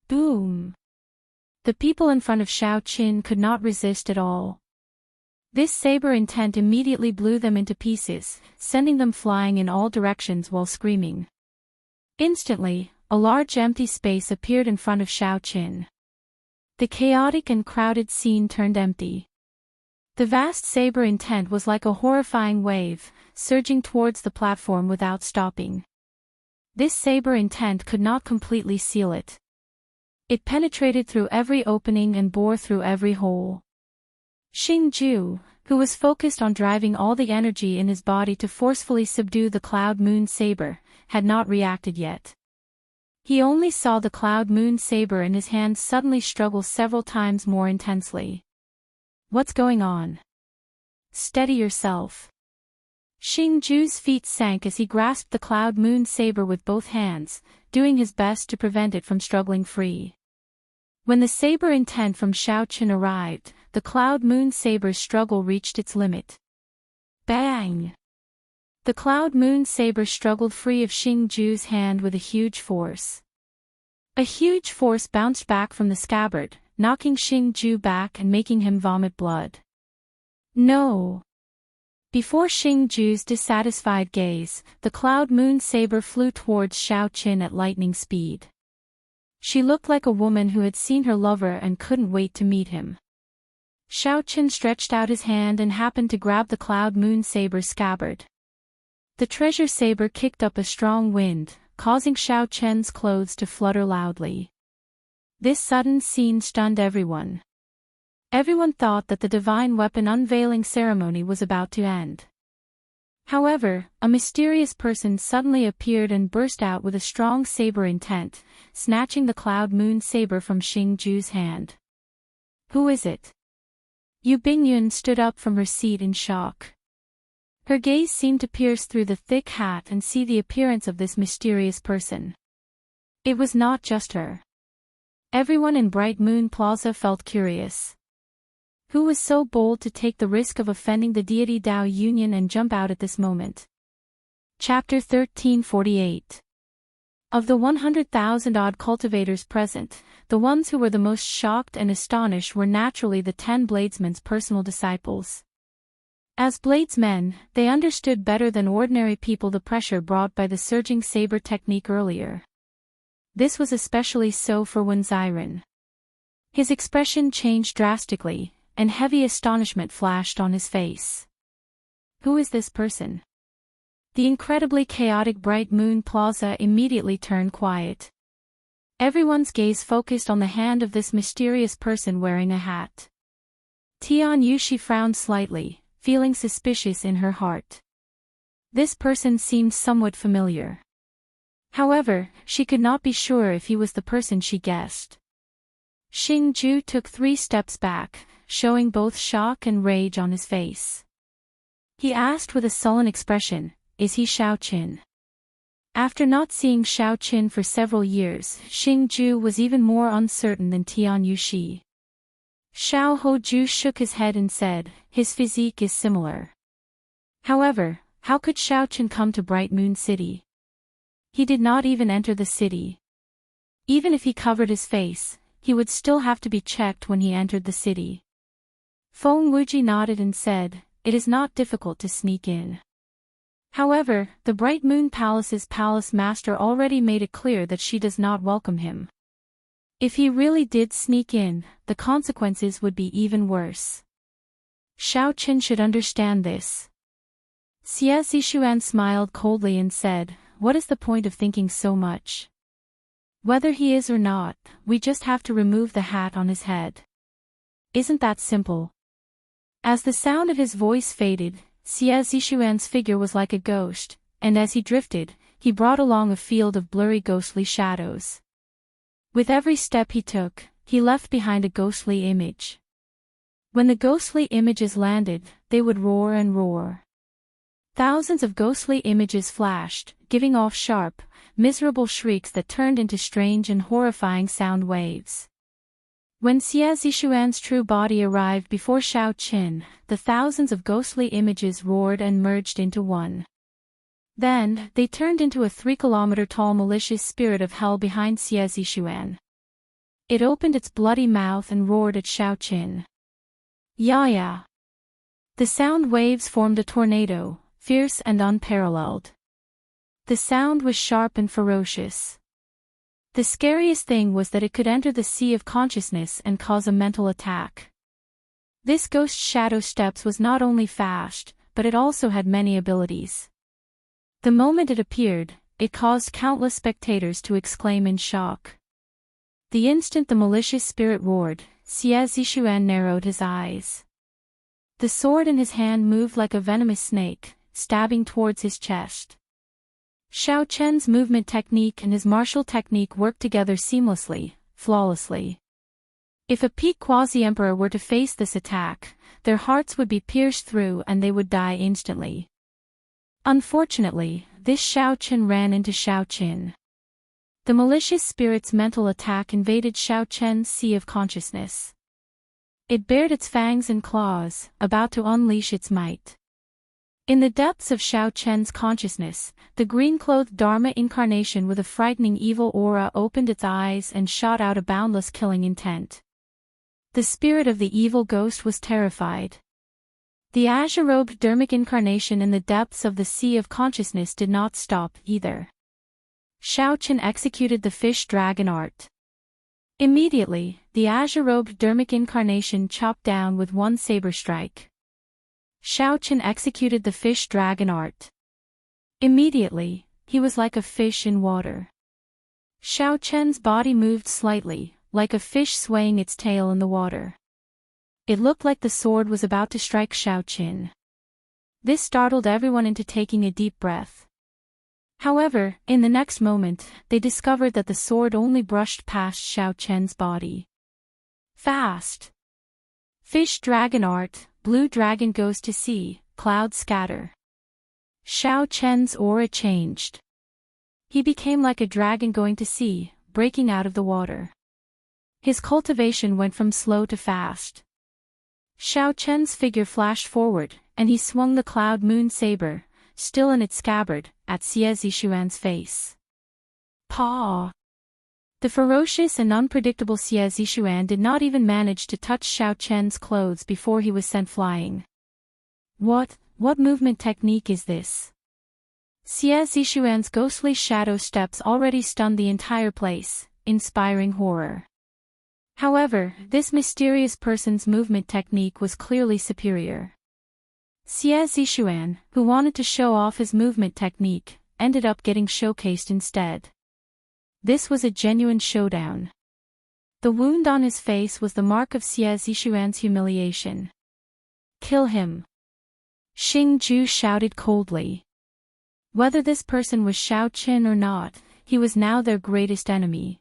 S1: Boom! The people in front of Xiaoqin could not resist at all. This saber intent immediately blew them into pieces, sending them flying in all directions while screaming. Instantly, a large empty space appeared in front of Xiaoqin. The chaotic and crowded scene turned empty. The vast saber intent was like a horrifying wave, surging towards the platform without stopping. This saber intent could not completely seal it. It penetrated through every opening and bore through every hole. Xingju, who was focused on driving all the energy in his body to forcefully subdue the Cloud Moon Saber, had not reacted yet. He only saw the Cloud Moon Saber in his hand suddenly struggle several times more intensely. What's going on? Steady yourself. Xingju's feet sank as he grasped the Cloud Moon Saber with both hands, doing his best to prevent it from struggling free. When the saber intent from Xiaoqin arrived, the Cloud Moon Saber's struggle reached its limit. Bang! The Cloud Moon Saber struggled free of Xingju's hand with a huge force. A huge force bounced back from the scabbard, knocking Xingju back and making him vomit blood. No! Before Xingju's dissatisfied gaze, the Cloud Moon Saber flew towards Xiaoqin at lightning speed. She looked like a woman who had seen her lover and couldn't wait to meet him. Xiaoqin stretched out his hand and happened to grab the Cloud Moon Saber's scabbard. The treasure saber kicked up a strong wind, causing Xiaoqin's clothes to flutter loudly. This sudden scene stunned everyone. Everyone thought that the divine weapon unveiling ceremony was about to end. However, a mysterious person suddenly appeared and burst out with a strong saber intent, snatching the Cloud Moon Saber from Xingju's hand. Who is it? Yu Bingyun stood up from her seat in shock. Her gaze seemed to pierce through the thick hat and see the appearance of this mysterious person. It was not just her. Everyone in Bright Moon Plaza felt curious. Who was so bold to take the risk of offending the deity Dao Union and jump out at this moment? Chapter 1348. Of the 100,000-odd cultivators present, the ones who were the most shocked and astonished were naturally the 10 Bladesmen's personal disciples. As Bladesmen, they understood better than ordinary people the pressure brought by the surging saber technique earlier. This was especially so for Wen Ziren. His expression changed drastically, and heavy astonishment flashed on his face. Who is this person? The incredibly chaotic Bright Moon Plaza immediately turned quiet. Everyone's gaze focused on the hand of this mysterious person wearing a hat. Tian Yushi frowned slightly, feeling suspicious in her heart. This person seemed somewhat familiar. However, she could not be sure if he was the person she guessed. Xingju took 3 steps back, showing both shock and rage on his face. He asked with a sullen expression, "Is he Xiaoqin?" After not seeing Xiaoqin for several years, Xingju was even more uncertain than Tian Yushi. Xiao Hoju shook his head and said, "His physique is similar." However, how could Xiaoqin come to Bright Moon City? He did not even enter the city. Even if he covered his face, he would still have to be checked when he entered the city. Feng Wuji nodded and said, "It is not difficult to sneak in." However, the Bright Moon Palace's palace master already made it clear that she does not welcome him. If he really did sneak in, the consequences would be even worse. Xiaoqin should understand this. Xie Zishuan smiled coldly and said, "What is the point of thinking so much? Whether he is or not, we just have to remove the hat on his head. Isn't that simple?" As the sound of his voice faded, Xie Zishuan's figure was like a ghost, and as he drifted, he brought along a field of blurry ghostly shadows. With every step he took, he left behind a ghostly image. When the ghostly images landed, they would roar and roar. Thousands of ghostly images flashed, giving off sharp, miserable shrieks that turned into strange and horrifying sound waves. When Xie Zishuan's true body arrived before Xiaoqin, the thousands of ghostly images roared and merged into one. Then, they turned into a 3-kilometer-tall malicious spirit of hell behind Xie Zishuan. It opened its bloody mouth and roared at Xiaoqin. Ya! The sound waves formed a tornado, fierce and unparalleled. The sound was sharp and ferocious. The scariest thing was that it could enter the sea of consciousness and cause a mental attack. This ghost shadow steps was not only fast, but it also had many abilities. The moment it appeared, it caused countless spectators to exclaim in shock. The instant the malicious spirit roared, Xie Zishuan narrowed his eyes. The sword in his hand moved like a venomous snake, stabbing towards his chest. Xiao Chen's movement technique and his martial technique worked together seamlessly, flawlessly. If a peak quasi-emperor were to face this attack, their hearts would be pierced through and they would die instantly. Unfortunately, this Xiao Chen ran into Xiao Qin. The malicious spirit's mental attack invaded Xiao Chen's sea of consciousness. It bared its fangs and claws, about to unleash its might. In the depths of Xiao Chen's consciousness, the green-clothed Dharma incarnation with a frightening evil aura opened its eyes and shot out a boundless killing intent. The spirit of the evil ghost was terrified. The azure-robed Dharmic incarnation in the depths of the sea of consciousness did not stop, either. Xiao Chen executed the fish dragon art. Immediately, the azure-robed Dharmic incarnation chopped down with one saber strike. Xiao Chen executed the fish dragon art. Immediately, he was like a fish in water. Xiao Chen's body moved slightly, like a fish swaying its tail in the water. It looked like the sword was about to strike Xiao Chen. This startled everyone into taking a deep breath. However, in the next moment, they discovered that the sword only brushed past Xiao Chen's body. Fast! Fish dragon art, blue dragon goes to sea, clouds scatter. Xiao Chen's aura changed. He became like a dragon going to sea, breaking out of the water. His cultivation went from slow to fast. Xiao Chen's figure flashed forward, and he swung the cloud moon saber, still in its scabbard, at Xie Zishuan's face. Paw! The ferocious and unpredictable Xie Zishuan did not even manage to touch Xiao Chen's clothes before he was sent flying. What movement technique is this? Xie Zishuan's ghostly shadow steps already stunned the entire place, inspiring horror. However, this mysterious person's movement technique was clearly superior. Xie Zishuan, who wanted to show off his movement technique, ended up getting showcased instead. This was a genuine showdown. The wound on his face was the mark of Xie Zishuan's humiliation. Kill him! Xing Ju shouted coldly. Whether this person was Xiao Chen or not, he was now their greatest enemy.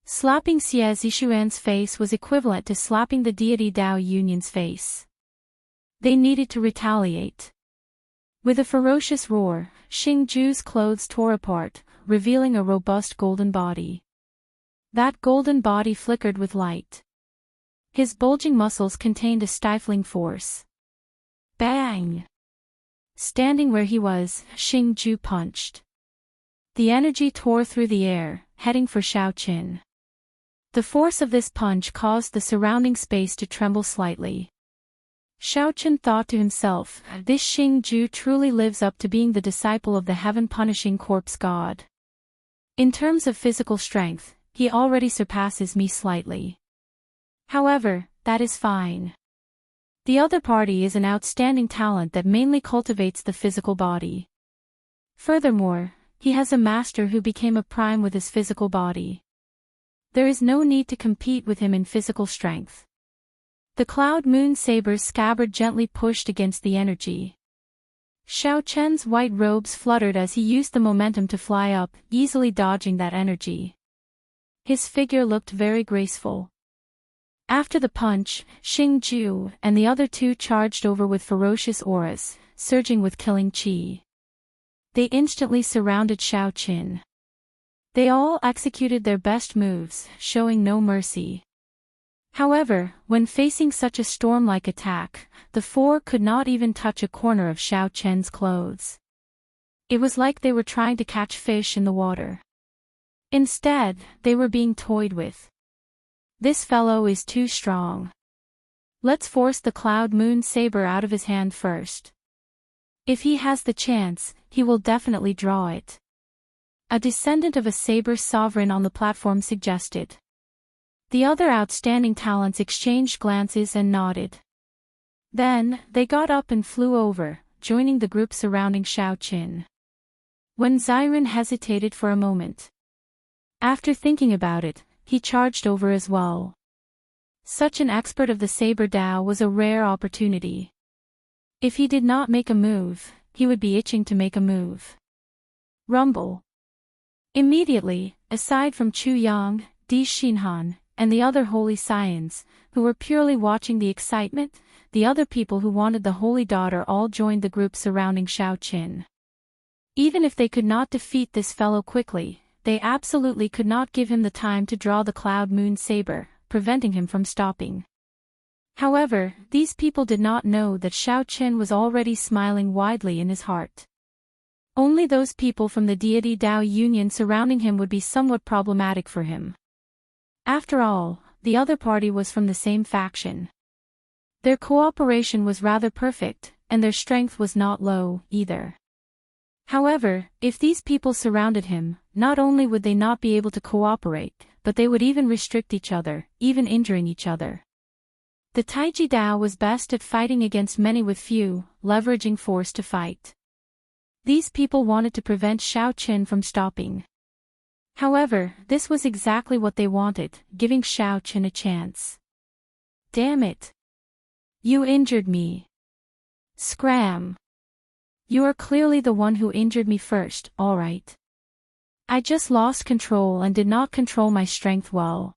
S1: Slapping Xie Zishuan's face was equivalent to slapping the deity Dao Yunyan's face. They needed to retaliate. With a ferocious roar, Xing Ju's clothes tore apart, revealing a robust golden body. That golden body flickered with light. His bulging muscles contained a stifling force. Bang! Standing where he was, Xing Ju punched. The energy tore through the air, heading for Xiao Qin. The force of this punch caused the surrounding space to tremble slightly. Xiao Qin thought to himself, this Xing Ju truly lives up to being the disciple of the heaven-punishing corpse god. In terms of physical strength, he already surpasses me slightly. However, that is fine. The other party is an outstanding talent that mainly cultivates the physical body. Furthermore, he has a master who became a prime with his physical body. There is no need to compete with him in physical strength. The cloud moon saber's scabbard gently pushed against the energy. Xiao Chen's white robes fluttered as he used the momentum to fly up, easily dodging that energy. His figure looked very graceful. After the punch, Xing Ju and the other two charged over with ferocious auras, surging with killing chi. They instantly surrounded Xiao Qin. They all executed their best moves, showing no mercy. However, when facing such a storm-like attack, the four could not even touch a corner of Xiao Chen's clothes. It was like they were trying to catch fish in the water. Instead, they were being toyed with. This fellow is too strong. Let's force the cloud moon saber out of his hand first. If he has the chance, he will definitely draw it. A descendant of a saber sovereign on the platform suggested. The other outstanding talents exchanged glances and nodded. Then, they got up and flew over, joining the group surrounding Xiaoqin. When Xiren hesitated for a moment. After thinking about it, he charged over as well. Such an expert of the Saber Dao was a rare opportunity. If he did not make a move, he would be itching to make a move. Rumble. Immediately, aside from Chu Yang, Di Xinhan, and the other holy scions, who were purely watching the excitement, the other people who wanted the holy daughter all joined the group surrounding Xiaoqin. Even if they could not defeat this fellow quickly, they absolutely could not give him the time to draw the Cloud Moon Saber, preventing him from stopping. However, these people did not know that Xiaoqin was already smiling widely in his heart. Only those people from the deity Dao Union surrounding him would be somewhat problematic for him. After all, the other party was from the same faction. Their cooperation was rather perfect, and their strength was not low, either. However, if these people surrounded him, not only would they not be able to cooperate, but they would even restrict each other, even injuring each other. The Taiji Dao was best at fighting against many with few, leveraging force to fight. These people wanted to prevent Xiaoqin from stopping. However, this was exactly what they wanted, giving Xiaoqin a chance. Damn it! You injured me. Scram! You are clearly the one who injured me first, alright. I just lost control and did not control my strength well.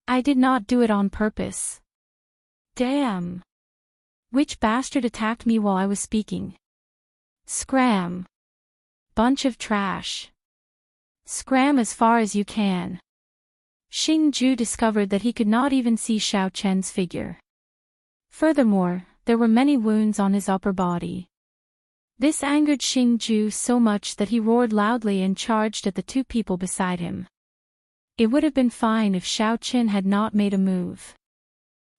S1: I did not do it on purpose. Damn! Which bastard attacked me while I was speaking? Scram! Bunch of trash. Scram as far as you can. Xing Ju discovered that he could not even see Xiaoqian's figure. Furthermore, there were many wounds on his upper body. This angered Xing Ju so much that he roared loudly and charged at the two people beside him. It would have been fine if Xiaoqin had not made a move.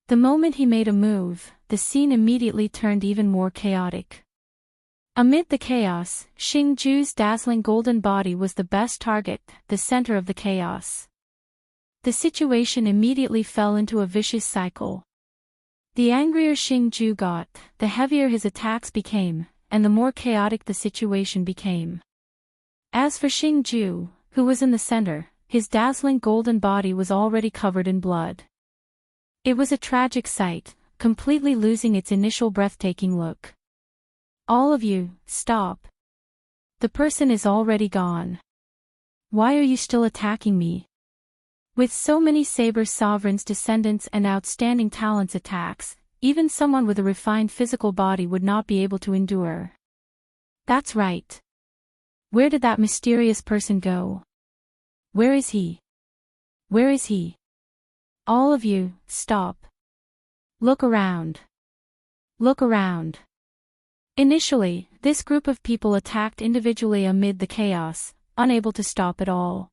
S1: The moment he made a move, the scene immediately turned even more chaotic. Amid the chaos, Xing Ju's dazzling golden body was the best target, the center of the chaos. The situation immediately fell into a vicious cycle. The angrier Xing Ju got, the heavier his attacks became, and the more chaotic the situation became. As for Xing Ju, who was in the center, his dazzling golden body was already covered in blood. It was a tragic sight, completely losing its initial breathtaking look. All of you, stop. The person is already gone. Why are you still attacking me? With so many Saber Sovereign's descendants and outstanding talents attacks, even someone with a refined physical body would not be able to endure. That's right. Where did that mysterious person go? Where is he? Where is he? All of you, stop. Look around. Look around. Initially, this group of people attacked individually amid the chaos, unable to stop at all.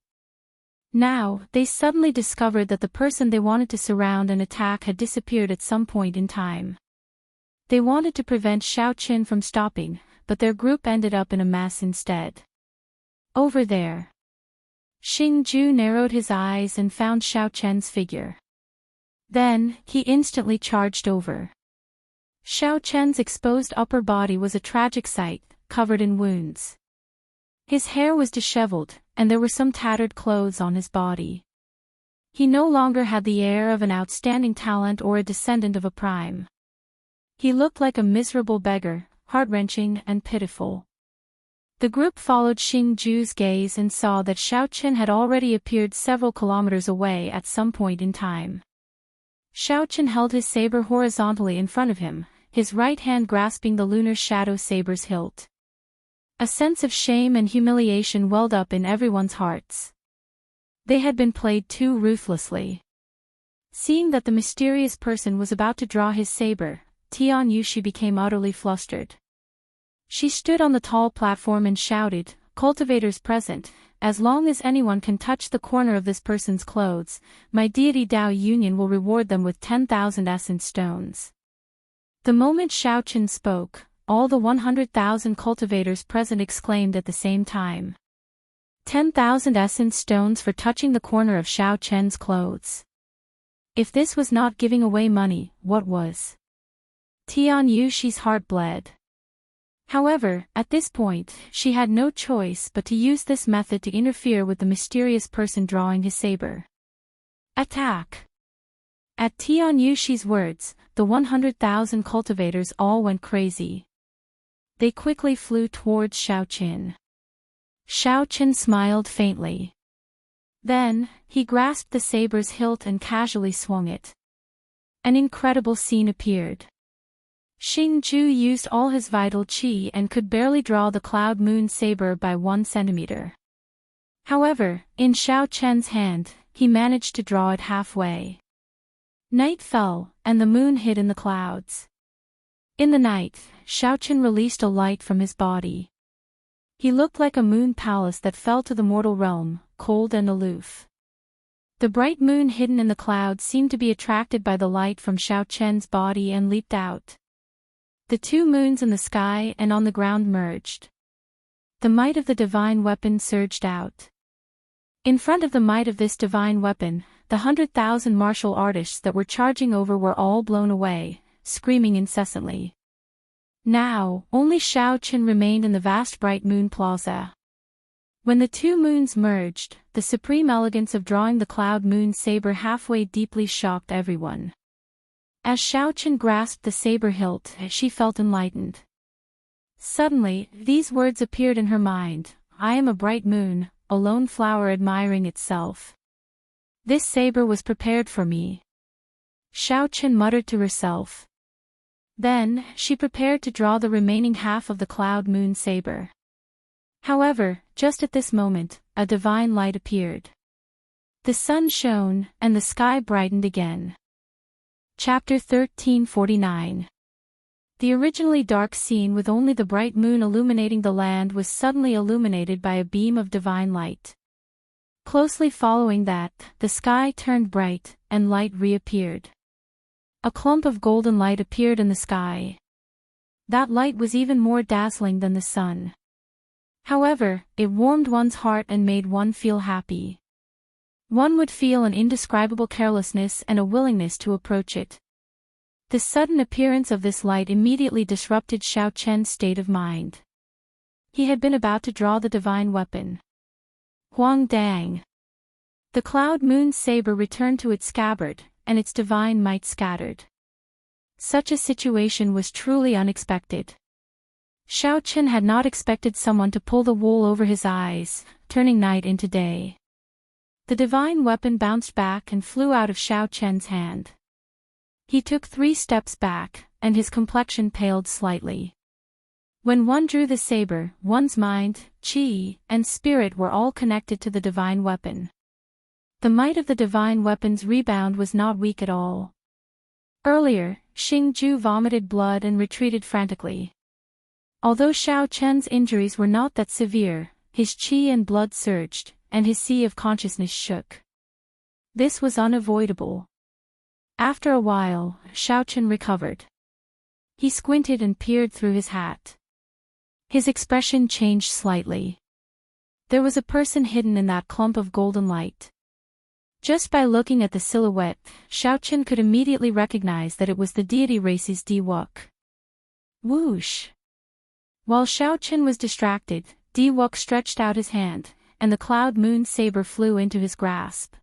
S1: Now, they suddenly discovered that the person they wanted to surround and attack had disappeared at some point in time. They wanted to prevent Xiaoqin from stopping, but their group ended up in a mess instead. Over there. Xing Ju narrowed his eyes and found Xiaoqian's figure. Then, he instantly charged over. Xiaoqian's exposed upper body was a tragic sight, covered in wounds. His hair was disheveled, and there were some tattered clothes on his body. He no longer had the air of an outstanding talent or a descendant of a prime. He looked like a miserable beggar, heart-wrenching and pitiful. The group followed Xing Ju's gaze and saw that Xiaoqin had already appeared several kilometers away at some point in time. Xiaoqin held his saber horizontally in front of him, his right hand grasping the lunar shadow saber's hilt. A sense of shame and humiliation welled up in everyone's hearts. They had been played too ruthlessly. Seeing that the mysterious person was about to draw his saber, Tian Yushi became utterly flustered. She stood on the tall platform and shouted, "Cultivators present, as long as anyone can touch the corner of this person's clothes, my deity Dao Union will reward them with 10,000 essence stones." The moment Xiaoqin spoke, all the 100,000 cultivators present exclaimed at the same time. 10,000 essence stones for touching the corner of Xiao Chen's clothes. If this was not giving away money, what was? Tian Yuxi's heart bled. However, at this point, she had no choice but to use this method to interfere with the mysterious person drawing his saber. Attack! At Tian Yuxi's words, the 100,000 cultivators all went crazy. They quickly flew towards Xiao Qin. Xiao Qin smiled faintly. Then, he grasped the saber's hilt and casually swung it. An incredible scene appeared. Xing Ju used all his vital qi and could barely draw the cloud moon saber by 1 centimeter. However, in Xiao Chen's hand, he managed to draw it halfway. Night fell, and the moon hid in the clouds. In the night, Xiao Chen released a light from his body. He looked like a moon palace that fell to the mortal realm, cold and aloof. The bright moon hidden in the clouds seemed to be attracted by the light from Xiao Chen's body and leaped out. The two moons in the sky and on the ground merged. The might of the divine weapon surged out. In front of the might of this divine weapon, the 100,000 martial artists that were charging over were all blown away, screaming incessantly. Now, only Xiao Chen remained in the vast bright moon plaza. When the two moons merged, the supreme elegance of drawing the cloud moon saber halfway deeply shocked everyone. As Xiao Chen grasped the saber hilt, she felt enlightened. Suddenly, these words appeared in her mind: I am a bright moon, a lone flower admiring itself. This saber was prepared for me. Xiao Chen muttered to herself. Then, she prepared to draw the remaining half of the cloud moon saber. However, just at this moment, a divine light appeared. The sun shone, and the sky brightened again. Chapter 1349. The originally dark scene with only the bright moon illuminating the land was suddenly illuminated by a beam of divine light. Closely following that, the sky turned bright, and light reappeared. A clump of golden light appeared in the sky. That light was even more dazzling than the sun. However, it warmed one's heart and made one feel happy. One would feel an indescribable carelessness and a willingness to approach it. The sudden appearance of this light immediately disrupted Xiao Chen's state of mind. He had been about to draw the divine weapon. Huang Dang. The cloud moon saber returned to its scabbard, and its divine might scattered. Such a situation was truly unexpected. Xiao Chen had not expected someone to pull the wool over his eyes, turning night into day. The divine weapon bounced back and flew out of Xiao Chen's hand. He took 3 steps back, and his complexion paled slightly. When one drew the saber, one's mind, qi, and spirit were all connected to the divine weapon. The might of the divine weapon's rebound was not weak at all. Earlier, Xing Ju vomited blood and retreated frantically. Although Xiao Chen's injuries were not that severe, his qi and blood surged, and his sea of consciousness shook. This was unavoidable. After a while, Xiao Chen recovered. He squinted and peered through his hat. His expression changed slightly. There was a person hidden in that clump of golden light. Just by looking at the silhouette, Xiao Chen could immediately recognize that it was the deity race's Di-Wuk. Whoosh! While Xiao Chen was distracted, Di-Wuk stretched out his hand, and the cloud moon saber flew into his grasp.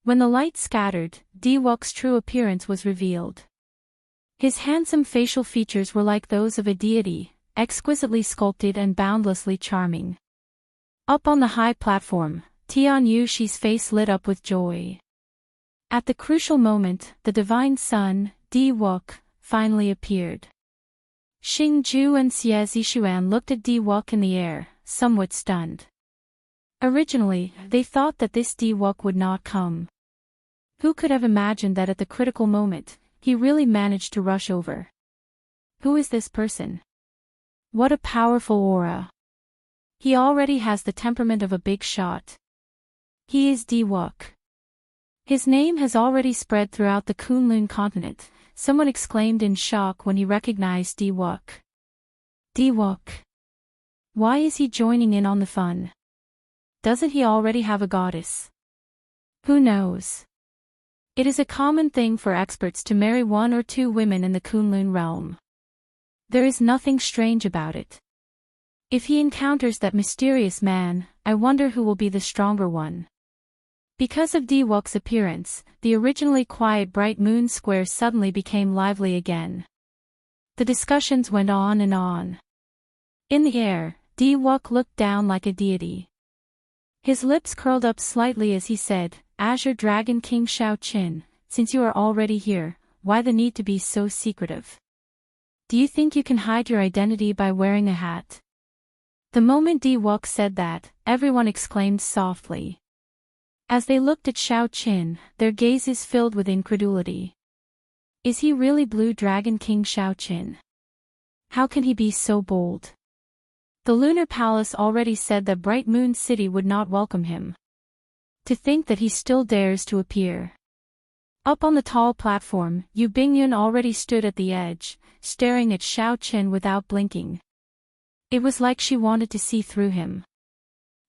S1: When the light scattered, Di-Wuk's true appearance was revealed. His handsome facial features were like those of a deity, exquisitely sculpted and boundlessly charming. Up on the high platform, Tian Yuxi's face lit up with joy. At the crucial moment, the divine sun, Di-Wuk, finally appeared. Xing Ju and Xie Zishuan looked at Di-Wuk in the air, somewhat stunned. Originally, they thought that this Di-Wuk would not come. Who could have imagined that at the critical moment, he really managed to rush over? Who is this person? What a powerful aura. He already has the temperament of a big shot. He is Di-Wuk. His name has already spread throughout the Kunlun continent, someone exclaimed in shock when he recognized Di-Wuk. Di-Wuk. Why is he joining in on the fun? Doesn't he already have a goddess? Who knows? It is a common thing for experts to marry 1 or 2 women in the Kunlun realm. There is nothing strange about it. If he encounters that mysterious man, I wonder who will be the stronger one. Because of Diwok's appearance, the originally quiet bright moon square suddenly became lively again. The discussions went on and on. In the air, Diwok looked down like a deity. His lips curled up slightly as he said, Azure Dragon King Xiaoqin, since you are already here, why the need to be so secretive? Do you think you can hide your identity by wearing a hat? The moment Diwok said that, everyone exclaimed softly. As they looked at Xiaoqin, their gazes filled with incredulity. Is he really Blue Dragon King Xiaoqin? How can he be so bold? The Lunar Palace already said that Bright Moon City would not welcome him. To think that he still dares to appear. Up on the tall platform, Yu Bingyun already stood at the edge, staring at Xiaoqin without blinking. It was like she wanted to see through him.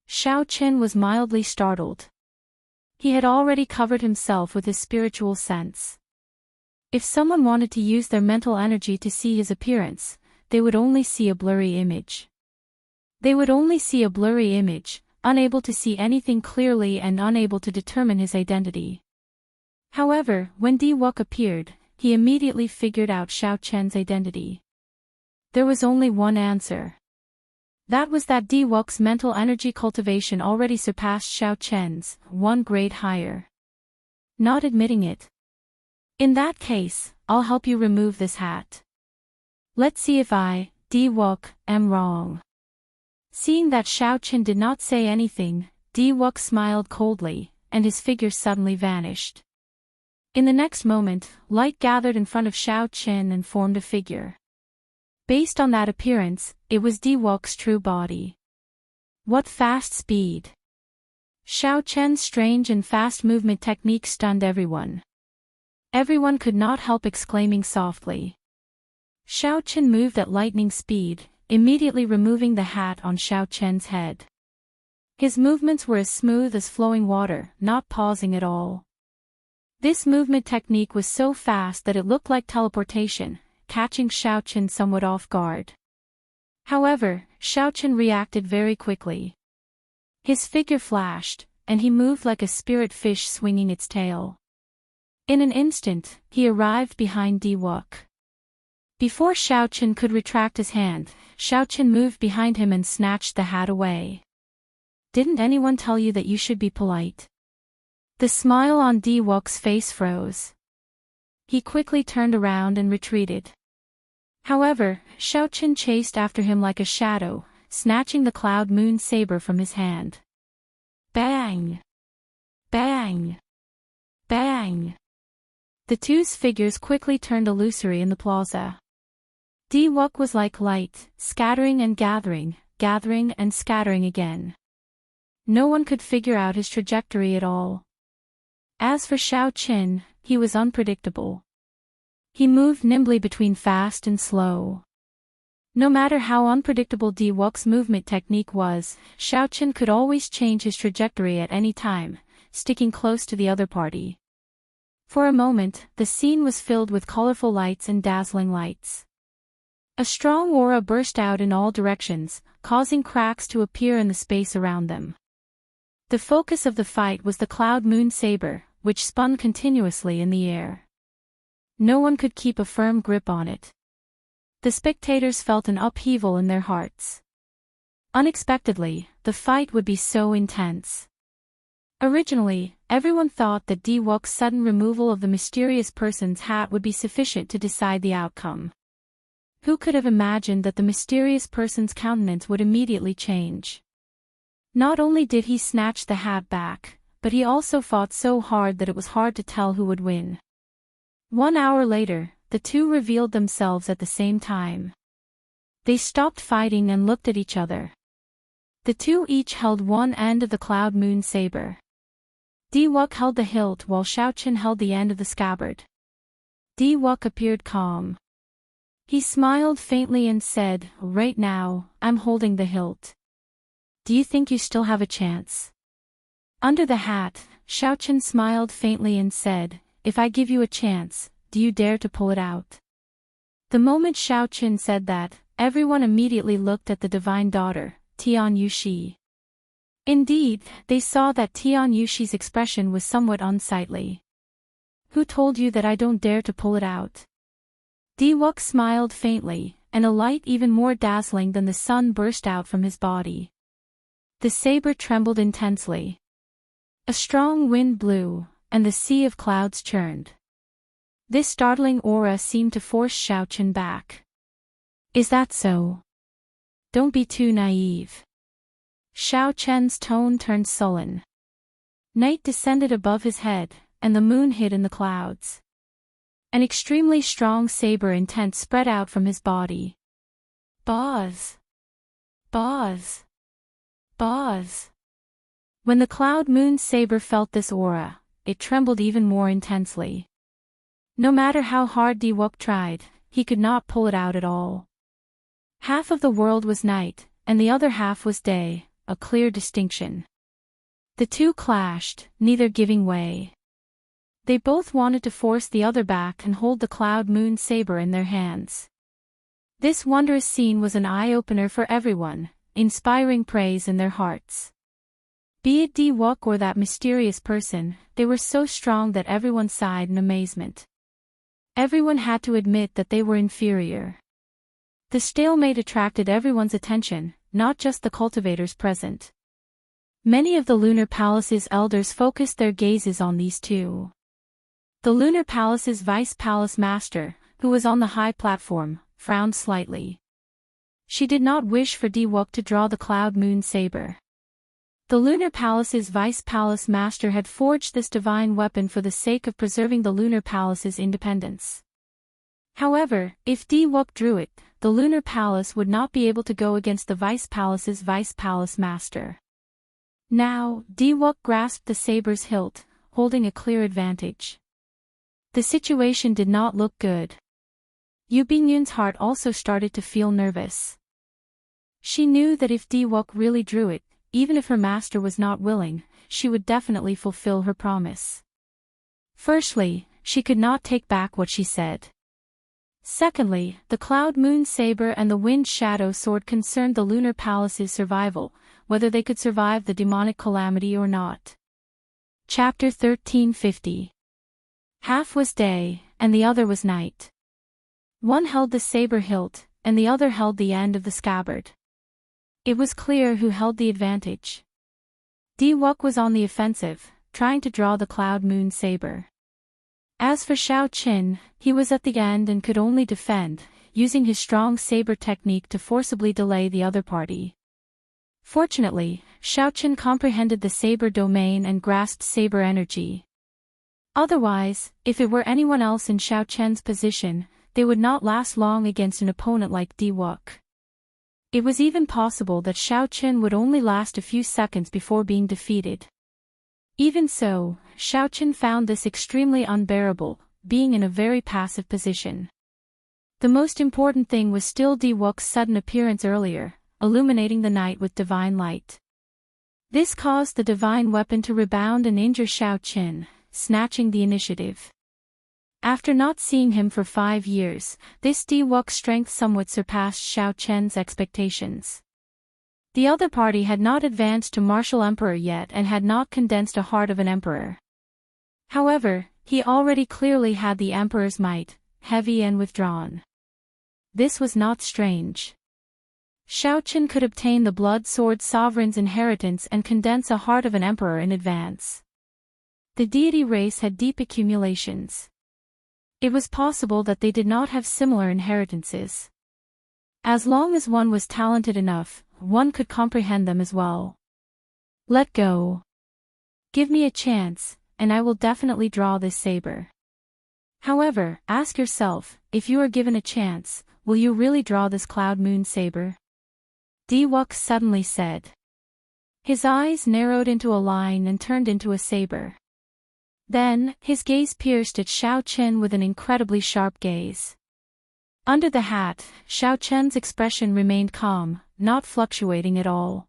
S1: Xiaoqin was mildly startled. He had already covered himself with his spiritual sense. If someone wanted to use their mental energy to see his appearance, they would only see a blurry image. They would only see a blurry image, unable to see anything clearly and unable to determine his identity. However, when Diwok appeared, he immediately figured out Xiaoqin's identity. There was only one answer. That was that Diwok's mental energy cultivation already surpassed Xiaoqin's, 1 grade higher. Not admitting it. In that case, I'll help you remove this hat. Let's see if I, Diwok, am wrong. Seeing that Xiaoqin did not say anything, Diwok smiled coldly, and his figure suddenly vanished. In the next moment, light gathered in front of Xiaoqin and formed a figure. Based on that appearance, it was Diwok's true body. What fast speed! Xiaoqin's strange and fast movement technique stunned everyone. Everyone could not help exclaiming softly. Xiaoqin moved at lightning speed, immediately removing the hat on Xiaoqin's head. His movements were as smooth as flowing water, not pausing at all. This movement technique was so fast that it looked like teleportation, catching Xiaoqin somewhat off guard. However, Xiaoqin reacted very quickly. His figure flashed, and he moved like a spirit fish swinging its tail. In an instant, he arrived behind Diwok. Before Xiaoqin could retract his hand, Xiaoqin moved behind him and snatched the hat away. Didn't anyone tell you that you should be polite? The smile on Diwok's face froze. He quickly turned around and retreated. However, Xiaoqin chased after him like a shadow, snatching the cloud moon saber from his hand. Bang! Bang! Bang! The two's figures quickly turned illusory in the plaza. Diwok was like light, scattering and gathering, gathering and scattering again. No one could figure out his trajectory at all. As for Xiaoqin, he was unpredictable. He moved nimbly between fast and slow. No matter how unpredictable Diwok's movement technique was, Xiaoqin could always change his trajectory at any time, sticking close to the other party. For a moment, the scene was filled with colorful lights and dazzling lights. A strong aura burst out in all directions, causing cracks to appear in the space around them. The focus of the fight was the cloud moon saber, which spun continuously in the air. No one could keep a firm grip on it. The spectators felt an upheaval in their hearts. Unexpectedly, the fight would be so intense. Originally, everyone thought that Diwok's sudden removal of the mysterious person's hat would be sufficient to decide the outcome. Who could have imagined that the mysterious person's countenance would immediately change? Not only did he snatch the hat back, but he also fought so hard that it was hard to tell who would win. 1 hour later, the two revealed themselves at the same time. They stopped fighting and looked at each other. The two each held one end of the cloud moon saber. Diwok held the hilt while Xiaoqin held the end of the scabbard. Diwok appeared calm. He smiled faintly and said, "Right now, I'm holding the hilt." Do you think you still have a chance? Under the hat, Xiaochen smiled faintly and said, if I give you a chance, do you dare to pull it out? The moment Xiaochen said that, everyone immediately looked at the divine daughter, Tian Yuxi. Indeed, they saw that Tian Yuxi's expression was somewhat unsightly. Who told you that I don't dare to pull it out? Diwuk smiled faintly, and a light even more dazzling than the sun burst out from his body. The saber trembled intensely. A strong wind blew, and the sea of clouds churned. This startling aura seemed to force Xiaochen back. Is that so? Don't be too naive. Xiaochen's tone turned sullen. Night descended above his head, and the moon hid in the clouds. An extremely strong saber intent spread out from his body. Buzz! Buzz! Buzz! When the cloud moon saber felt this aura, it trembled even more intensely. No matter how hard Diwuk tried, he could not pull it out at all. Half of the world was night, and the other half was day, a clear distinction. The two clashed, neither giving way. They both wanted to force the other back and hold the cloud moon saber in their hands. This wondrous scene was an eye-opener for everyone, inspiring praise in their hearts. Be it Diwuk or that mysterious person, they were so strong that everyone sighed in amazement. Everyone had to admit that they were inferior. The stalemate attracted everyone's attention, not just the cultivators present. Many of the Lunar Palace's elders focused their gazes on these two. The Lunar Palace's Vice Palace Master, who was on the high platform, frowned slightly. She did not wish for Diwuk to draw the cloud moon saber. The Lunar Palace's Vice Palace Master had forged this divine weapon for the sake of preserving the Lunar Palace's independence. However, if Diwuk drew it, the Lunar Palace would not be able to go against the Vice Palace's Vice Palace Master. Now, Diwuk grasped the saber's hilt, holding a clear advantage. The situation did not look good. Yu Bingyun's heart also started to feel nervous. She knew that if Diwuk really drew it, even if her master was not willing, she would definitely fulfill her promise. Firstly, she could not take back what she said. Secondly, the cloud moon saber and the wind shadow sword concerned the Lunar Palace's survival, whether they could survive the demonic calamity or not. Chapter 1350. Half was day, and the other was night. One held the saber hilt, and the other held the end of the scabbard. It was clear who held the advantage. Diwuk was on the offensive, trying to draw the cloud moon saber. As for Xiaochen, he was at the end and could only defend, using his strong saber technique to forcibly delay the other party. Fortunately, Xiaochen comprehended the saber domain and grasped saber energy. Otherwise, if it were anyone else in Xiaochen's position, they would not last long against an opponent like Diwuk. It was even possible that Xiaochen would only last a few seconds before being defeated. Even so, Xiaochen found this extremely unbearable, being in a very passive position. The most important thing was still Diwuk's sudden appearance earlier, illuminating the night with divine light. This caused the divine weapon to rebound and injure Xiaochen, snatching the initiative. After not seeing him for 5 years, this Diwuk's strength somewhat surpassed Xiaochen's expectations. The other party had not advanced to martial emperor yet and had not condensed a heart of an emperor. However, he already clearly had the emperor's might, heavy and withdrawn. This was not strange. Xiaochen could obtain the blood sword sovereign's inheritance and condense a heart of an emperor in advance. The deity race had deep accumulations. It was possible that they did not have similar inheritances. As long as one was talented enough, one could comprehend them as well. Let go. Give me a chance, and I will definitely draw this saber. However, ask yourself, if you are given a chance, will you really draw this cloud moon saber? Diwuk suddenly said. His eyes narrowed into a line and turned into a saber. Then, his gaze pierced at Xiaochen with an incredibly sharp gaze. Under the hat, Xiaochen's expression remained calm, not fluctuating at all.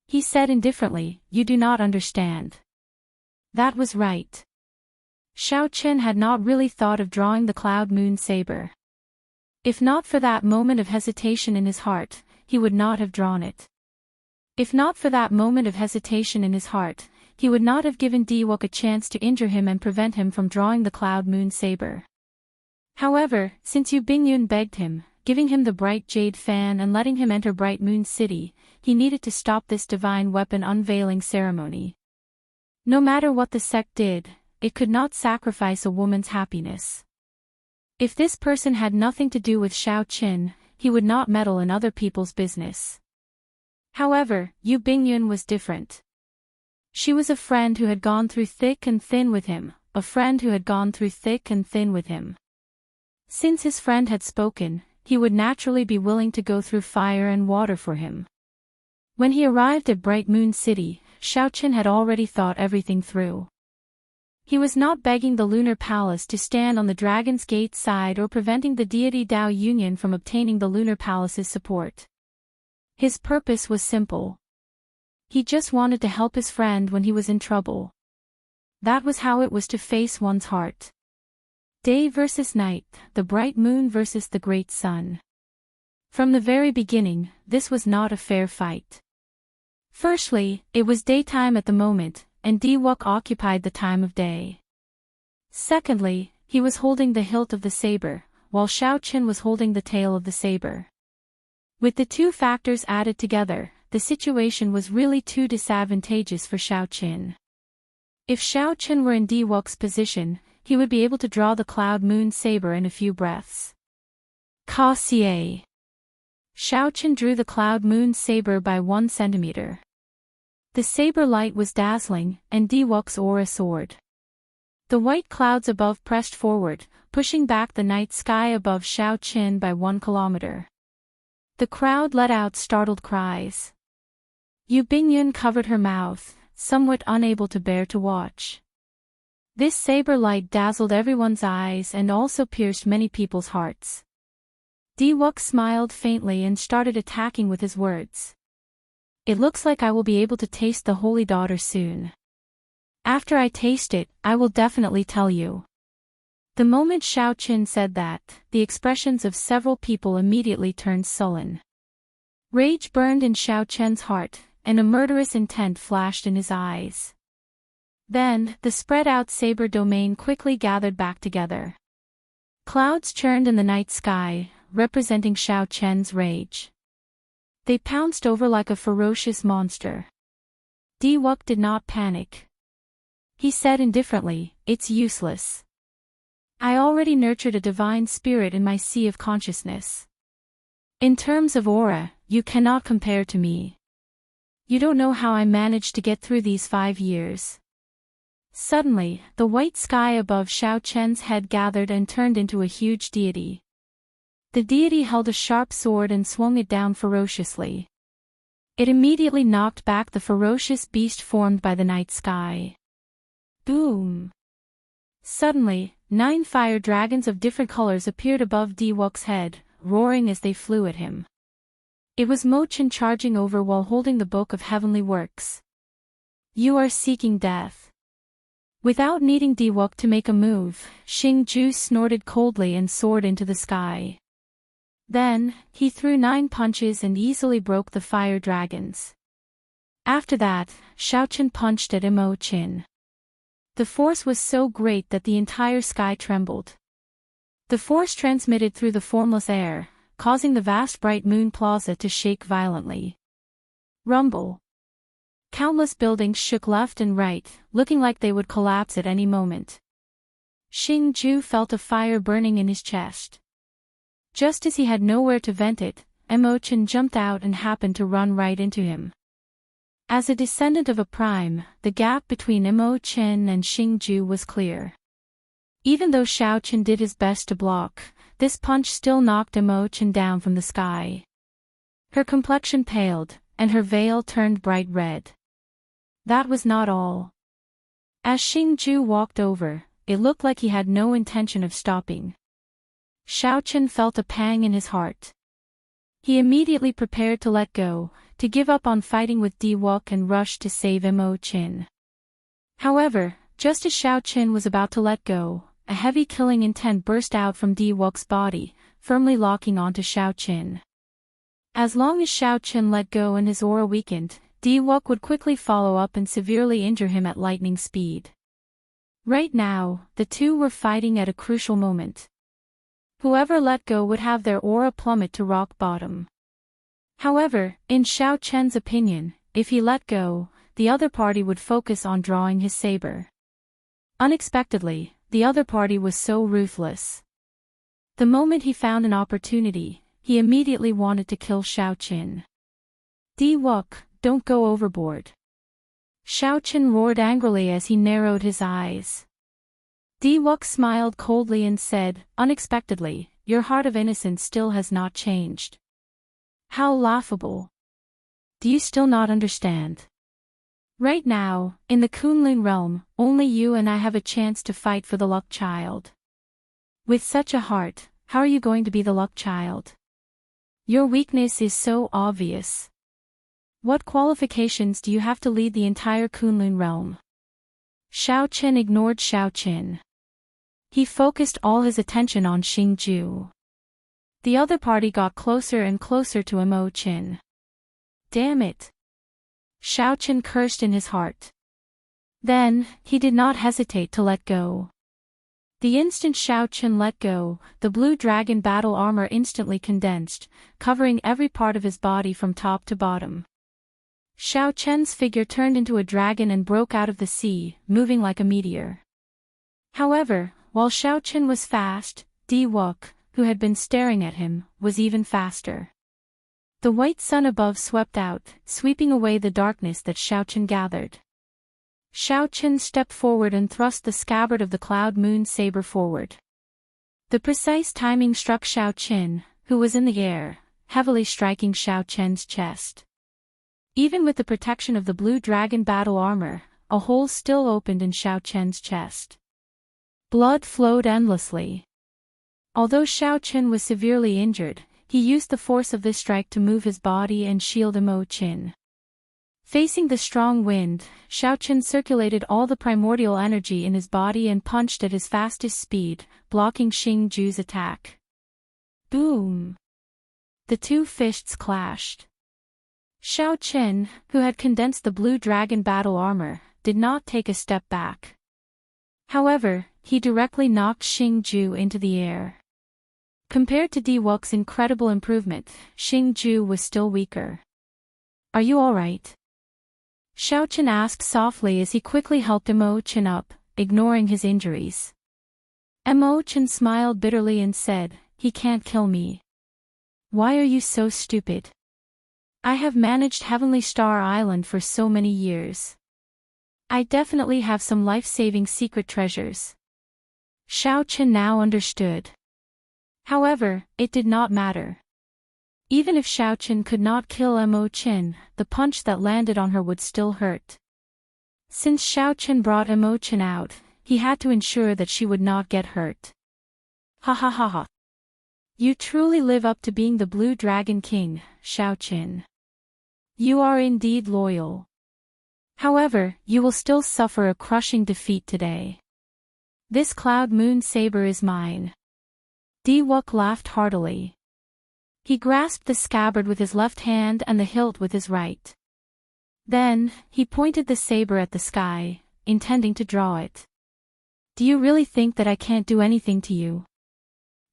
S1: He said indifferently, "You do not understand." That was right. Xiao Chen had not really thought of drawing the cloud moon saber. If not for that moment of hesitation in his heart, he would not have drawn it. If not for that moment of hesitation in his heart, he would not have given Diwok a chance to injure him and prevent him from drawing the cloud moon saber. However, since Yu Bingyun begged him, giving him the bright jade fan and letting him enter Bright Moon City, he needed to stop this divine weapon unveiling ceremony. No matter what the sect did, it could not sacrifice a woman's happiness. If this person had nothing to do with Xiao Qin, he would not meddle in other people's business. However, Yu Bingyun was different. She was a friend who had gone through thick and thin with him, a friend who had gone through thick and thin with him. Since his friend had spoken, he would naturally be willing to go through fire and water for him. When he arrived at Bright Moon City, Xiao Qin had already thought everything through. He was not begging the Lunar Palace to stand on the Dragon's Gate side or preventing the deity Dao Union from obtaining the Lunar Palace's support. His purpose was simple. He just wanted to help his friend when he was in trouble. That was how it was to face one's heart. Day versus night, the bright moon versus the great sun. From the very beginning, this was not a fair fight. Firstly, it was daytime at the moment, and Diwok occupied the time of day. Secondly, he was holding the hilt of the saber, while Xiao Qin was holding the tail of the saber. With the two factors added together, the situation was really too disadvantageous for Xiao Qin. If Xiao Qin were in Diwok's position, he would be able to draw the cloud moon saber in a few breaths. Ka Xie. Xiao Qin drew the cloud moon saber by 1 centimeter. The saber light was dazzling, and Diwok's aura soared. The white clouds above pressed forward, pushing back the night sky above Xiao Qin by 1 kilometer. The crowd let out startled cries. Yu Bingyun covered her mouth, somewhat unable to bear to watch. This saber light dazzled everyone's eyes and also pierced many people's hearts. Diwok smiled faintly and started attacking with his words. It looks like I will be able to taste the Holy Daughter soon. After I taste it, I will definitely tell you. The moment Xiao Qin said that, the expressions of several people immediately turned sullen. Rage burned in Xiao Qin's heart, and a murderous intent flashed in his eyes. Then, the spread-out saber domain quickly gathered back together. Clouds churned in the night sky, representing Xiao Qin's rage. They pounced over like a ferocious monster. Diwok did not panic. He said indifferently, "It's useless. I already nurtured a divine spirit in my sea of consciousness. In terms of aura, you cannot compare to me. You don't know how I managed to get through these 5 years." Suddenly, the white sky above Xiao Qin's head gathered and turned into a huge deity. The deity held a sharp sword and swung it down ferociously. It immediately knocked back the ferocious beast formed by the night sky. Boom! Suddenly, 9 fire dragons of different colors appeared above Diwok's head, roaring as they flew at him. It was Mo-chan charging over while holding the Book of Heavenly Works. "You are seeking death." Without needing Diwok to make a move, Xing-ju snorted coldly and soared into the sky. Then, he threw 9 punches and easily broke the fire dragons. After that, Xiao Qin punched at Mo-chan. The force was so great that the entire sky trembled. The force transmitted through the formless air, causing the vast Bright Moon Plaza to shake violently. Rumble. Countless buildings shook left and right, looking like they would collapse at any moment. Xing-ju felt a fire burning in his chest. Just as he had nowhere to vent it, Mo-chan jumped out and happened to run right into him. As a descendant of a prime, the gap between Mo-chan and Xing-ju was clear. Even though Xiao Qin did his best to block, this punch still knocked Mo-chan down from the sky. Her complexion paled, and her veil turned bright red. That was not all. As Xing-ju walked over, it looked like he had no intention of stopping. Xiao Qin felt a pang in his heart. He immediately prepared to let go, to give up on fighting with Diwok and rush to save Mo Qin. However, just as Xiao Qin was about to let go, a heavy killing intent burst out from Diwok's body, firmly locking onto Xiao Qin. As long as Xiao Qin let go and his aura weakened, Diwok would quickly follow up and severely injure him at lightning speed. Right now, the two were fighting at a crucial moment. Whoever let go would have their aura plummet to rock bottom. However, in Xiao Chen's opinion, if he let go, the other party would focus on drawing his saber. Unexpectedly, the other party was so ruthless. The moment he found an opportunity, he immediately wanted to kill Xiao Qin. Diwok, don't go overboard. Xiao Qin roared angrily as he narrowed his eyes. Diwok smiled coldly and said, unexpectedly, your heart of innocence still has not changed. How laughable. Do you still not understand? Right now, in the Kunlun realm, only you and I have a chance to fight for the luck child. With such a heart, how are you going to be the luck child? Your weakness is so obvious. What qualifications do you have to lead the entire Kunlun realm? Xiao Qin ignored Xiao Qin. He focused all his attention on Xingju. The other party got closer and closer to Mo Qin. Damn it! Xiao Qin cursed in his heart. Then, he did not hesitate to let go. The instant Xiao Qin let go, the blue dragon battle armor instantly condensed, covering every part of his body from top to bottom. Xiao Chen's figure turned into a dragon and broke out of the sea, moving like a meteor. However, while Xiao Qin was fast, Diwok, who had been staring at him, was even faster. The white sun above swept out, sweeping away the darkness that Xiao Qin gathered. Xiao Qin stepped forward and thrust the scabbard of the cloud moon saber forward. The precise timing struck Xiao Qin, who was in the air, heavily striking Xiao Chen's chest. Even with the protection of the blue dragon battle armor, a hole still opened in Xiao Chen's chest. Blood flowed endlessly. Although Xiao Qin was severely injured, he used the force of this strike to move his body and shield Mo Qin. Facing the strong wind, Xiao Qin circulated all the primordial energy in his body and punched at his fastest speed, blocking Xingju's attack. Boom! The two fists clashed. Xiao Qin, who had condensed the blue dragon battle armor, did not take a step back. However, he directly knocked Xingju into the air. Compared to Diwok's incredible improvement, Xingju was still weaker. Are you alright? Xiao Qin asked softly as he quickly helped Mo Qin up, ignoring his injuries. Mo Qin smiled bitterly and said, he can't kill me. Why are you so stupid? I have managed Heavenly Star Island for so many years. I definitely have some life-saving secret treasures. Xiao Qin now understood. However, it did not matter. Even if Xiao Qin could not kill Mo Qin, the punch that landed on her would still hurt. Since Xiao Qin brought Mo Qin out, he had to ensure that she would not get hurt. Ha ha ha ha. You truly live up to being the Blue Dragon King, Xiao Qin. You are indeed loyal. However, you will still suffer a crushing defeat today. This cloud moon saber is mine. Diwok laughed heartily. He grasped the scabbard with his left hand and the hilt with his right. Then, he pointed the saber at the sky, intending to draw it. Do you really think that I can't do anything to you?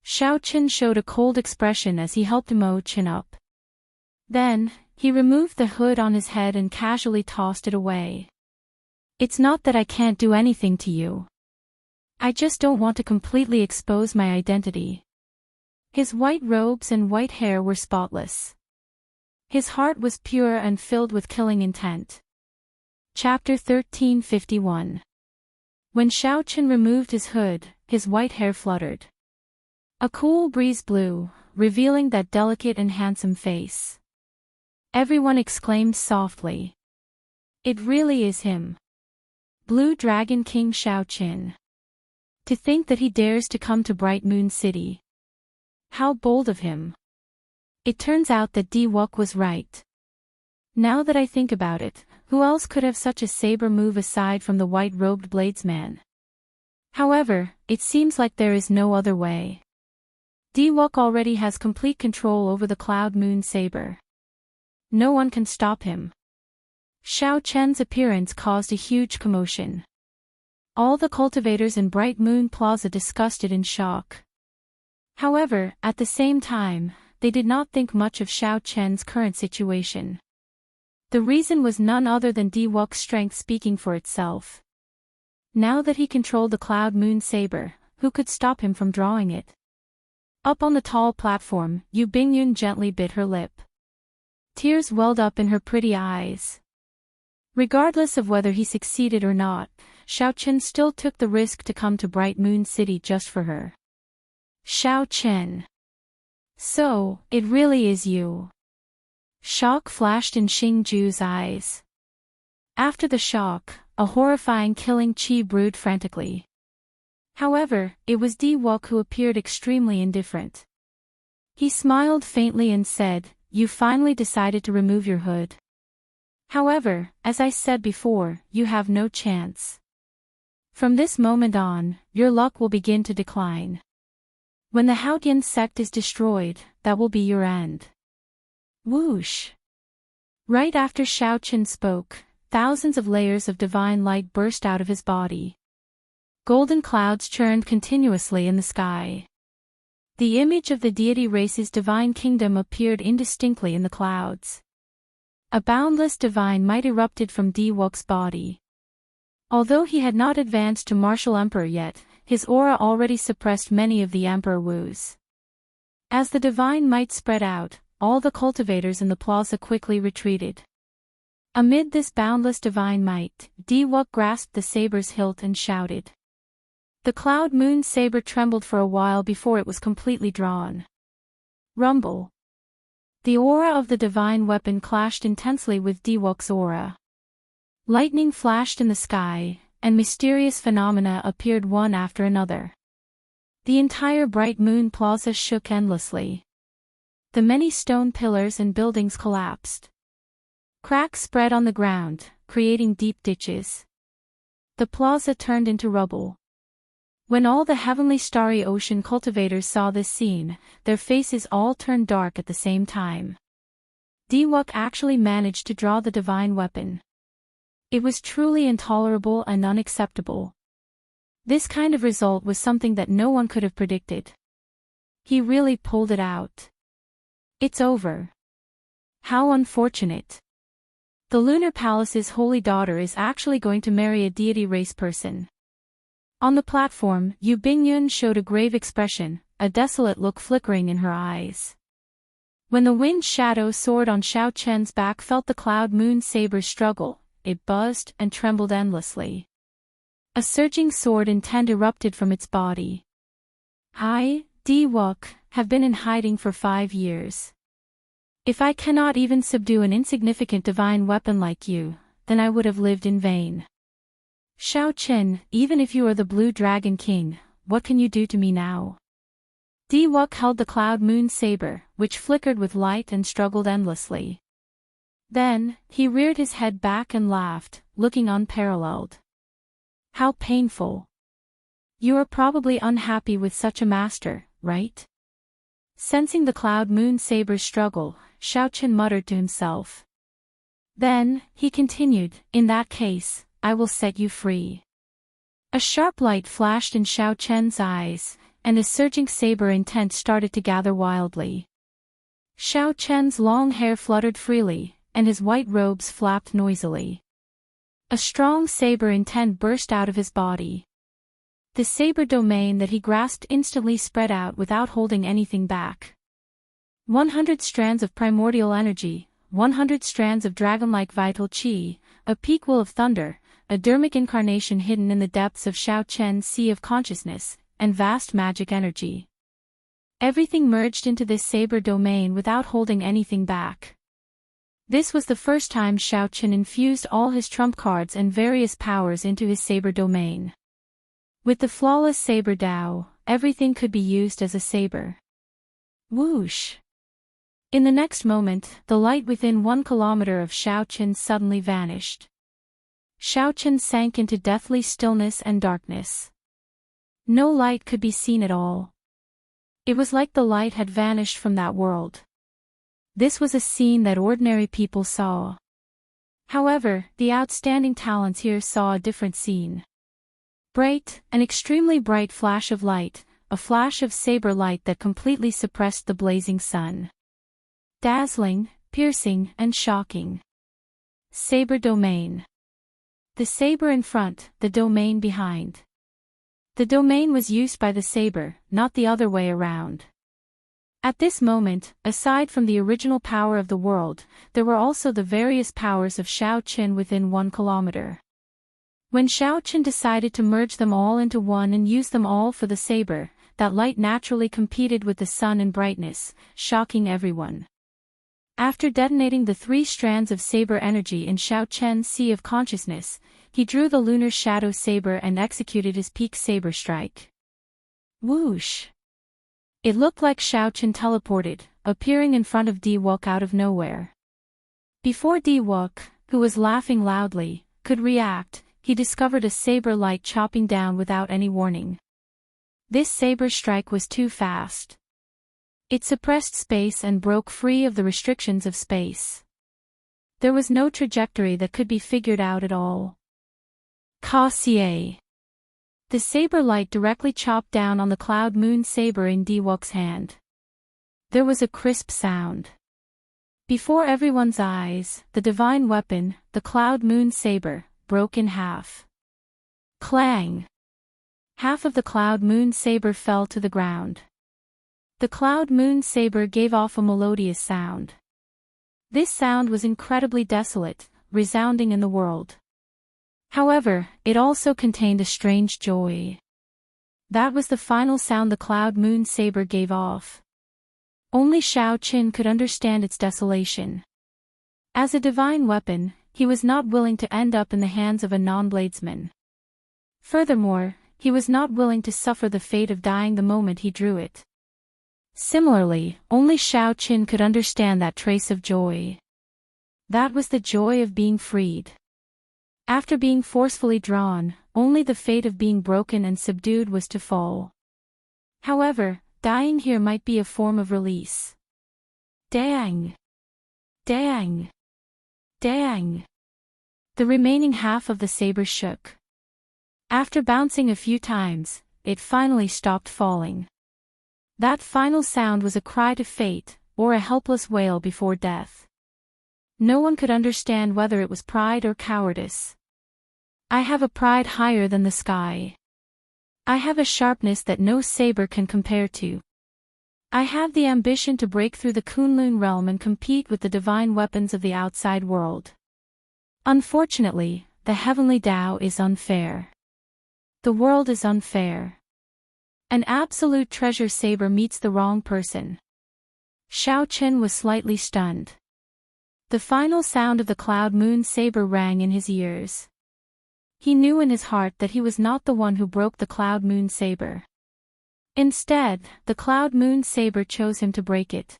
S1: Xiao Qin showed a cold expression as he helped Mo Qin up. Then, he removed the hood on his head and casually tossed it away. It's not that I can't do anything to you. I just don't want to completely expose my identity. His white robes and white hair were spotless. His heart was pure and filled with killing intent. Chapter 1351. When Xiao Qin removed his hood, his white hair fluttered. A cool breeze blew, revealing that delicate and handsome face. Everyone exclaimed softly. It really is him. Blue Dragon King Xiao Qin. To think that he dares to come to Bright Moon City. How bold of him. It turns out that Diwok was right. Now that I think about it, who else could have such a saber move aside from the white-robed bladesman? However, it seems like there is no other way. Diwok already has complete control over the Cloud Moon Saber. No one can stop him. Xiao Chen's appearance caused a huge commotion. All the cultivators in Bright Moon Plaza discussed it in shock. However, at the same time, they did not think much of Xiao Chen's current situation. The reason was none other than Diwok's strength speaking for itself. Now that he controlled the Cloud Moon Saber, who could stop him from drawing it? Up on the tall platform, Yu Bingyun gently bit her lip. Tears welled up in her pretty eyes. Regardless of whether he succeeded or not, Xiao Chen still took the risk to come to Bright Moon City just for her. Xiao Chen. So, it really is you. Shock flashed in Xingju's eyes. After the shock, a horrifying killing qi brewed frantically. However, it was Diwok who appeared extremely indifferent. He smiled faintly and said, "You finally decided to remove your hood. However, as I said before, you have no chance. From this moment on, your luck will begin to decline. When the Haotian sect is destroyed, that will be your end." Whoosh! Right after Xiao Chen spoke, thousands of layers of divine light burst out of his body. Golden clouds churned continuously in the sky. The image of the deity race's divine kingdom appeared indistinctly in the clouds. A boundless divine might erupted from Diwok's body. Although he had not advanced to martial emperor yet, his aura already suppressed many of the emperor woos. As the divine might spread out, all the cultivators in the plaza quickly retreated. Amid this boundless divine might, Diwok grasped the saber's hilt and shouted. The Cloud Moon Saber trembled for a while before it was completely drawn. Rumble. The aura of the divine weapon clashed intensely with Diwok's aura. Lightning flashed in the sky, and mysterious phenomena appeared one after another. The entire Bright Moon Plaza shook endlessly. The many stone pillars and buildings collapsed. Cracks spread on the ground, creating deep ditches. The plaza turned into rubble. When all the heavenly starry ocean cultivators saw this scene, their faces all turned dark at the same time. Diwok actually managed to draw the divine weapon. It was truly intolerable and unacceptable. This kind of result was something that no one could have predicted. He really pulled it out. It's over. How unfortunate. The Lunar Palace's holy daughter is actually going to marry a deity race person. On the platform, Yu Bingyun showed a grave expression, a desolate look flickering in her eyes. When the wind shadow soared on Xiao Chen's back felt the Cloud Moon Saber struggle, it buzzed and trembled endlessly. A surging sword intent erupted from its body. I, Diwok, have been in hiding for 5 years. If I cannot even subdue an insignificant divine weapon like you, then I would have lived in vain. Xiao Chen, even if you are the Blue Dragon King, what can you do to me now? Diwok held the Cloud Moon Saber, which flickered with light and struggled endlessly. Then, he reared his head back and laughed, looking unparalleled. How painful. You are probably unhappy with such a master, right? Sensing the Cloud Moon Saber's struggle, Xiao Chen muttered to himself. Then, he continued, in that case, I will set you free. A sharp light flashed in Xiao Chen's eyes, and a surging saber intent started to gather wildly. Xiao Chen's long hair fluttered freely, and his white robes flapped noisily. A strong saber intent burst out of his body. The saber domain that he grasped instantly spread out without holding anything back. 100 strands of primordial energy, 100 strands of dragon-like vital qi, a peak will of thunder, a dermic incarnation hidden in the depths of Xiao Chen's sea of consciousness, and vast magic energy. Everything merged into this saber domain without holding anything back. This was the first time Xiao Chen infused all his trump cards and various powers into his saber domain. With the flawless saber Dao, everything could be used as a saber. Whoosh! In the next moment, the light within 1 kilometer of Xiaoqin suddenly vanished. Xiaoqin sank into deathly stillness and darkness. No light could be seen at all. It was like the light had vanished from that world. This was a scene that ordinary people saw. However, the outstanding talents here saw a different scene. Bright, an extremely bright flash of light, a flash of saber light that completely suppressed the blazing sun. Dazzling, piercing, and shocking. Saber domain. The saber in front, the domain behind. The domain was used by the saber, not the other way around. At this moment, aside from the original power of the world, there were also the various powers of Xiaoqin within 1 kilometer. When Xiaoqin decided to merge them all into one and use them all for the saber, that light naturally competed with the sun in brightness, shocking everyone. After detonating the 3 strands of saber energy in Xiaoqin's sea of consciousness, he drew the lunar shadow saber and executed his peak saber strike. Whoosh! It looked like Xiaoqin teleported, appearing in front of Diwok out of nowhere. Before Diwok, who was laughing loudly, could react, he discovered a saber light chopping down without any warning. This saber strike was too fast. It suppressed space and broke free of the restrictions of space. There was no trajectory that could be figured out at all. Cassier. The saber light directly chopped down on the cloud moon saber in Diwok's hand. There was a crisp sound. Before everyone's eyes, the divine weapon, the cloud moon saber, broke in half. Clang! Half of the cloud moon saber fell to the ground. The cloud moon saber gave off a melodious sound. This sound was incredibly desolate, resounding in the world. However, it also contained a strange joy. That was the final sound the cloud moon saber gave off. Only Xiaoqin could understand its desolation. As a divine weapon, he was not willing to end up in the hands of a non-bladesman. Furthermore, he was not willing to suffer the fate of dying the moment he drew it. Similarly, only Xiaoqin could understand that trace of joy. That was the joy of being freed. After being forcefully drawn, only the fate of being broken and subdued was to fall. However, dying here might be a form of release. Dang! Dang! Dang! The remaining half of the saber shook. After bouncing a few times, it finally stopped falling. That final sound was a cry to fate, or a helpless wail before death. No one could understand whether it was pride or cowardice. I have a pride higher than the sky. I have a sharpness that no saber can compare to. I have the ambition to break through the Kunlun realm and compete with the divine weapons of the outside world. Unfortunately, the heavenly Tao is unfair. The world is unfair. An absolute treasure saber meets the wrong person. Xiaoqin was slightly stunned. The final sound of the cloud moon saber rang in his ears. He knew in his heart that he was not the one who broke the cloud moon saber. Instead, the cloud moon saber chose him to break it.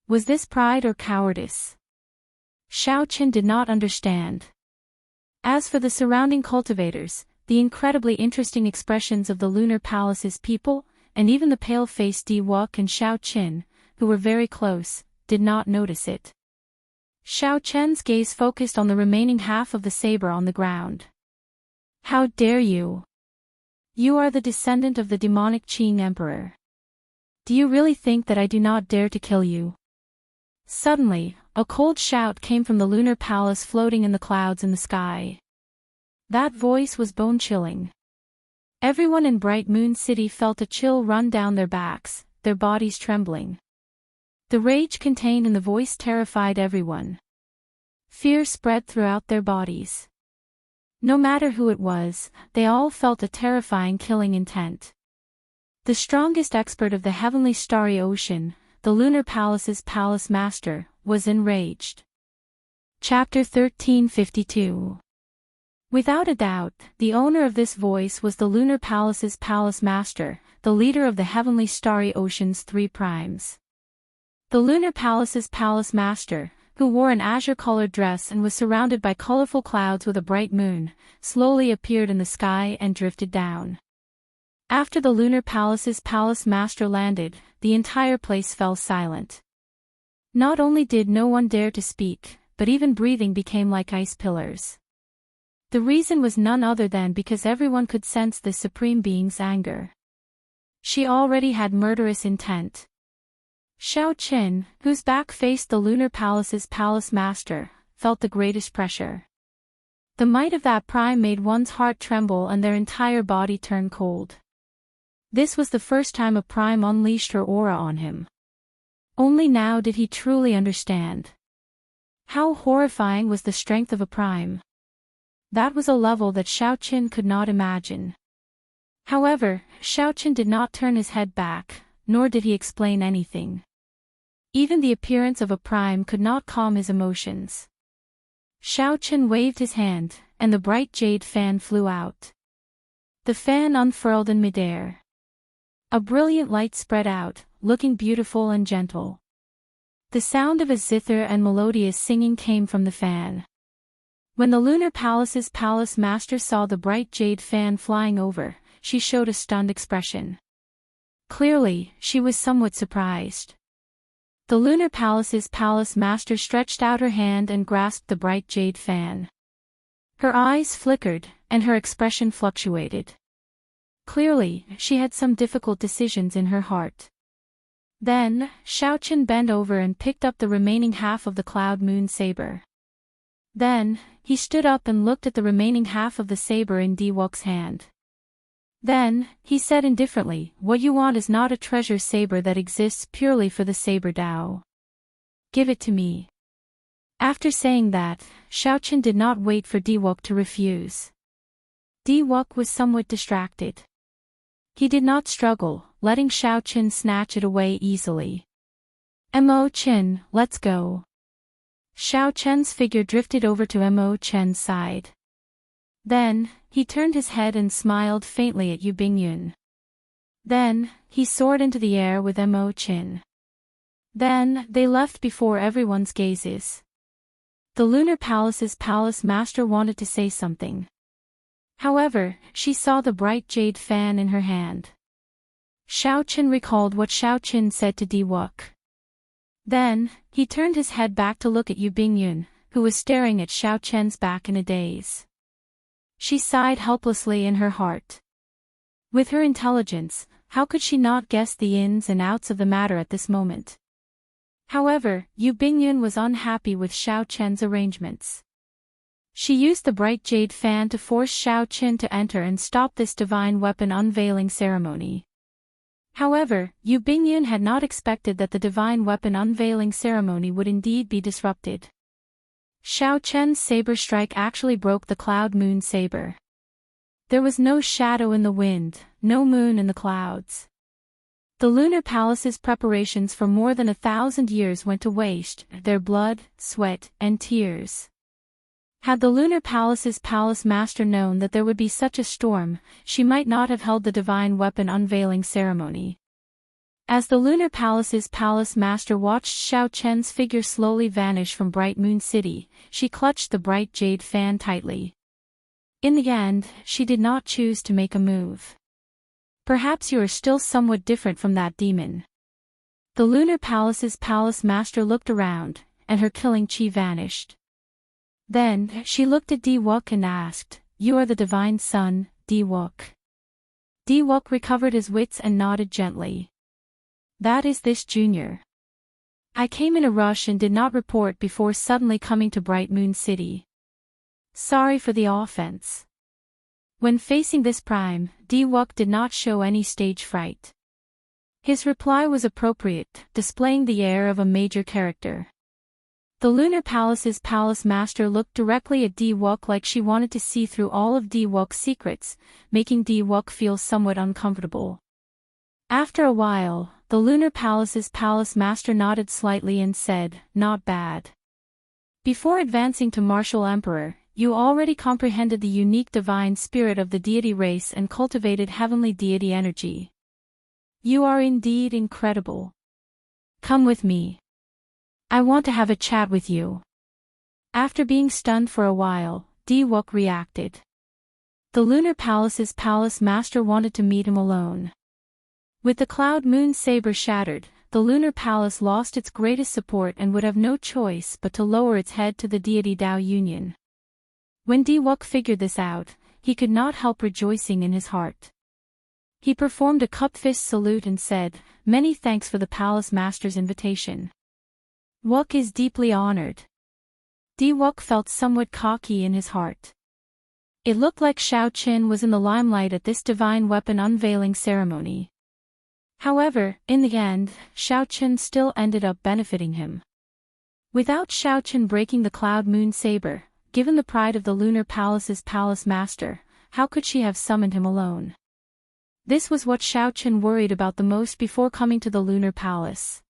S1: Was this pride or cowardice? Xiaoqin did not understand. As for the surrounding cultivators, the incredibly interesting expressions of the Lunar Palace's people, and even the pale-faced Diwok and Xiaoqin, who were very close, did not notice it. Xiaoqin's gaze focused on the remaining half of the saber on the ground. How dare you! You are the descendant of the demonic Qing Emperor. Do you really think that I do not dare to kill you? Suddenly, a cold shout came from the Lunar Palace floating in the clouds in the sky. That voice was bone-chilling. Everyone in Bright Moon City felt a chill run down their backs, their bodies trembling. The rage contained in the voice terrified everyone. Fear spread throughout their bodies. No matter who it was, they all felt a terrifying killing intent. The strongest expert of the heavenly starry ocean, the Lunar Palace's palace master, was enraged. Chapter 1352. Without a doubt, the owner of this voice was the Lunar Palace's palace master, the leader of the heavenly starry ocean's 3 primes. The lunar palace's palace master, who wore an azure-colored dress and was surrounded by colorful clouds with a bright moon, slowly appeared in the sky and drifted down. After the lunar palace's palace master landed, the entire place fell silent. Not only did no one dare to speak, but even breathing became like ice pillars. The reason was none other than because everyone could sense the Supreme Being's anger. She already had murderous intent. Xiao Qin, whose back faced the lunar palace's palace master, felt the greatest pressure. The might of that prime made one's heart tremble and their entire body turn cold. This was the first time a prime unleashed her aura on him. Only now did he truly understand. How horrifying was the strength of a prime. That was a level that Xiao Qin could not imagine. However, Xiao Qin did not turn his head back, nor did he explain anything. Even the appearance of a prime could not calm his emotions. Xiao Qin waved his hand, and the bright jade fan flew out. The fan unfurled in midair. A brilliant light spread out, looking beautiful and gentle. The sound of a zither and melodious singing came from the fan. When the lunar palace's palace master saw the bright jade fan flying over, she showed a stunned expression. Clearly, she was somewhat surprised. The lunar palace's palace master stretched out her hand and grasped the bright jade fan. Her eyes flickered, and her expression fluctuated. Clearly, she had some difficult decisions in her heart. Then, Xiao Qin bent over and picked up the remaining half of the cloud moon saber. Then, he stood up and looked at the remaining half of the saber in Diwok's hand. Then, he said indifferently, "What you want is not a treasure saber that exists purely for the saber Dao. Give it to me." After saying that, Xiao Qin did not wait for Diwok to refuse. Diwok was somewhat distracted. He did not struggle, letting Xiao Qin snatch it away easily. Mo Qin, let's go. Xiao Qin's figure drifted over to Mo Qin's side. Then, he turned his head and smiled faintly at Yu Bingyun. Then, he soared into the air with Mo Qin. Then, they left before everyone's gazes. The lunar palace's palace master wanted to say something. However, she saw the bright jade fan in her hand. Xiao Qin recalled what Xiao Qin said to Diwok. Then, he turned his head back to look at Yu Bingyun, who was staring at Xiao Qin's back in a daze. She sighed helplessly in her heart. With her intelligence, how could she not guess the ins and outs of the matter at this moment? However, Yu Bingyun was unhappy with Xiao Qin's arrangements. She used the bright jade fan to force Xiao Qin to enter and stop this divine weapon unveiling ceremony. However, Yu Bingyun had not expected that the divine weapon unveiling ceremony would indeed be disrupted. Xiao Qin's saber strike actually broke the cloud moon saber. There was no shadow in the wind, no moon in the clouds. The lunar palace's preparations for more than 1,000 years went to waste, their blood, sweat, and tears. Had the lunar palace's palace master known that there would be such a storm, she might not have held the divine weapon unveiling ceremony. As the lunar palace's palace master watched Xiao Qin's figure slowly vanish from Bright Moon City, she clutched the bright jade fan tightly. In the end, she did not choose to make a move. Perhaps you are still somewhat different from that demon. The lunar palace's palace master looked around, and her killing chi vanished. Then, she looked at Diwok and asked, "You are the divine son, Diwok?" Diwok recovered his wits and nodded gently. "That is this junior. I came in a rush and did not report before suddenly coming to Bright Moon City. Sorry for the offense." When facing this prime, Diwok did not show any stage fright. His reply was appropriate, displaying the air of a major character. The lunar palace's palace master looked directly at Diwok like she wanted to see through all of Diwok's secrets, making Diwok feel somewhat uncomfortable. After a while, the lunar palace's palace master nodded slightly and said, "Not bad. Before advancing to martial emperor, you already comprehended the unique divine spirit of the deity race and cultivated heavenly deity energy. You are indeed incredible. Come with me." I want to have a chat with you. After being stunned for a while, Diwook reacted. The Lunar Palace's palace master wanted to meet him alone. With the cloud moon saber shattered, the Lunar Palace lost its greatest support and would have no choice but to lower its head to the deity Dao Union. When Diwook figured this out, he could not help rejoicing in his heart. He performed a cup-fist salute and said, "Many thanks for the palace master's invitation. Wook is deeply honored." Diwook felt somewhat cocky in his heart. It looked like Xiaoqin was in the limelight at this divine weapon unveiling ceremony. However, in the end, Xiaoqin still ended up benefiting him. Without Xiaoqin breaking the cloud moon saber, given the pride of the Lunar Palace's palace master, how could she have summoned him alone? This was what Xiaoqin worried about the most before coming to the Lunar Palace.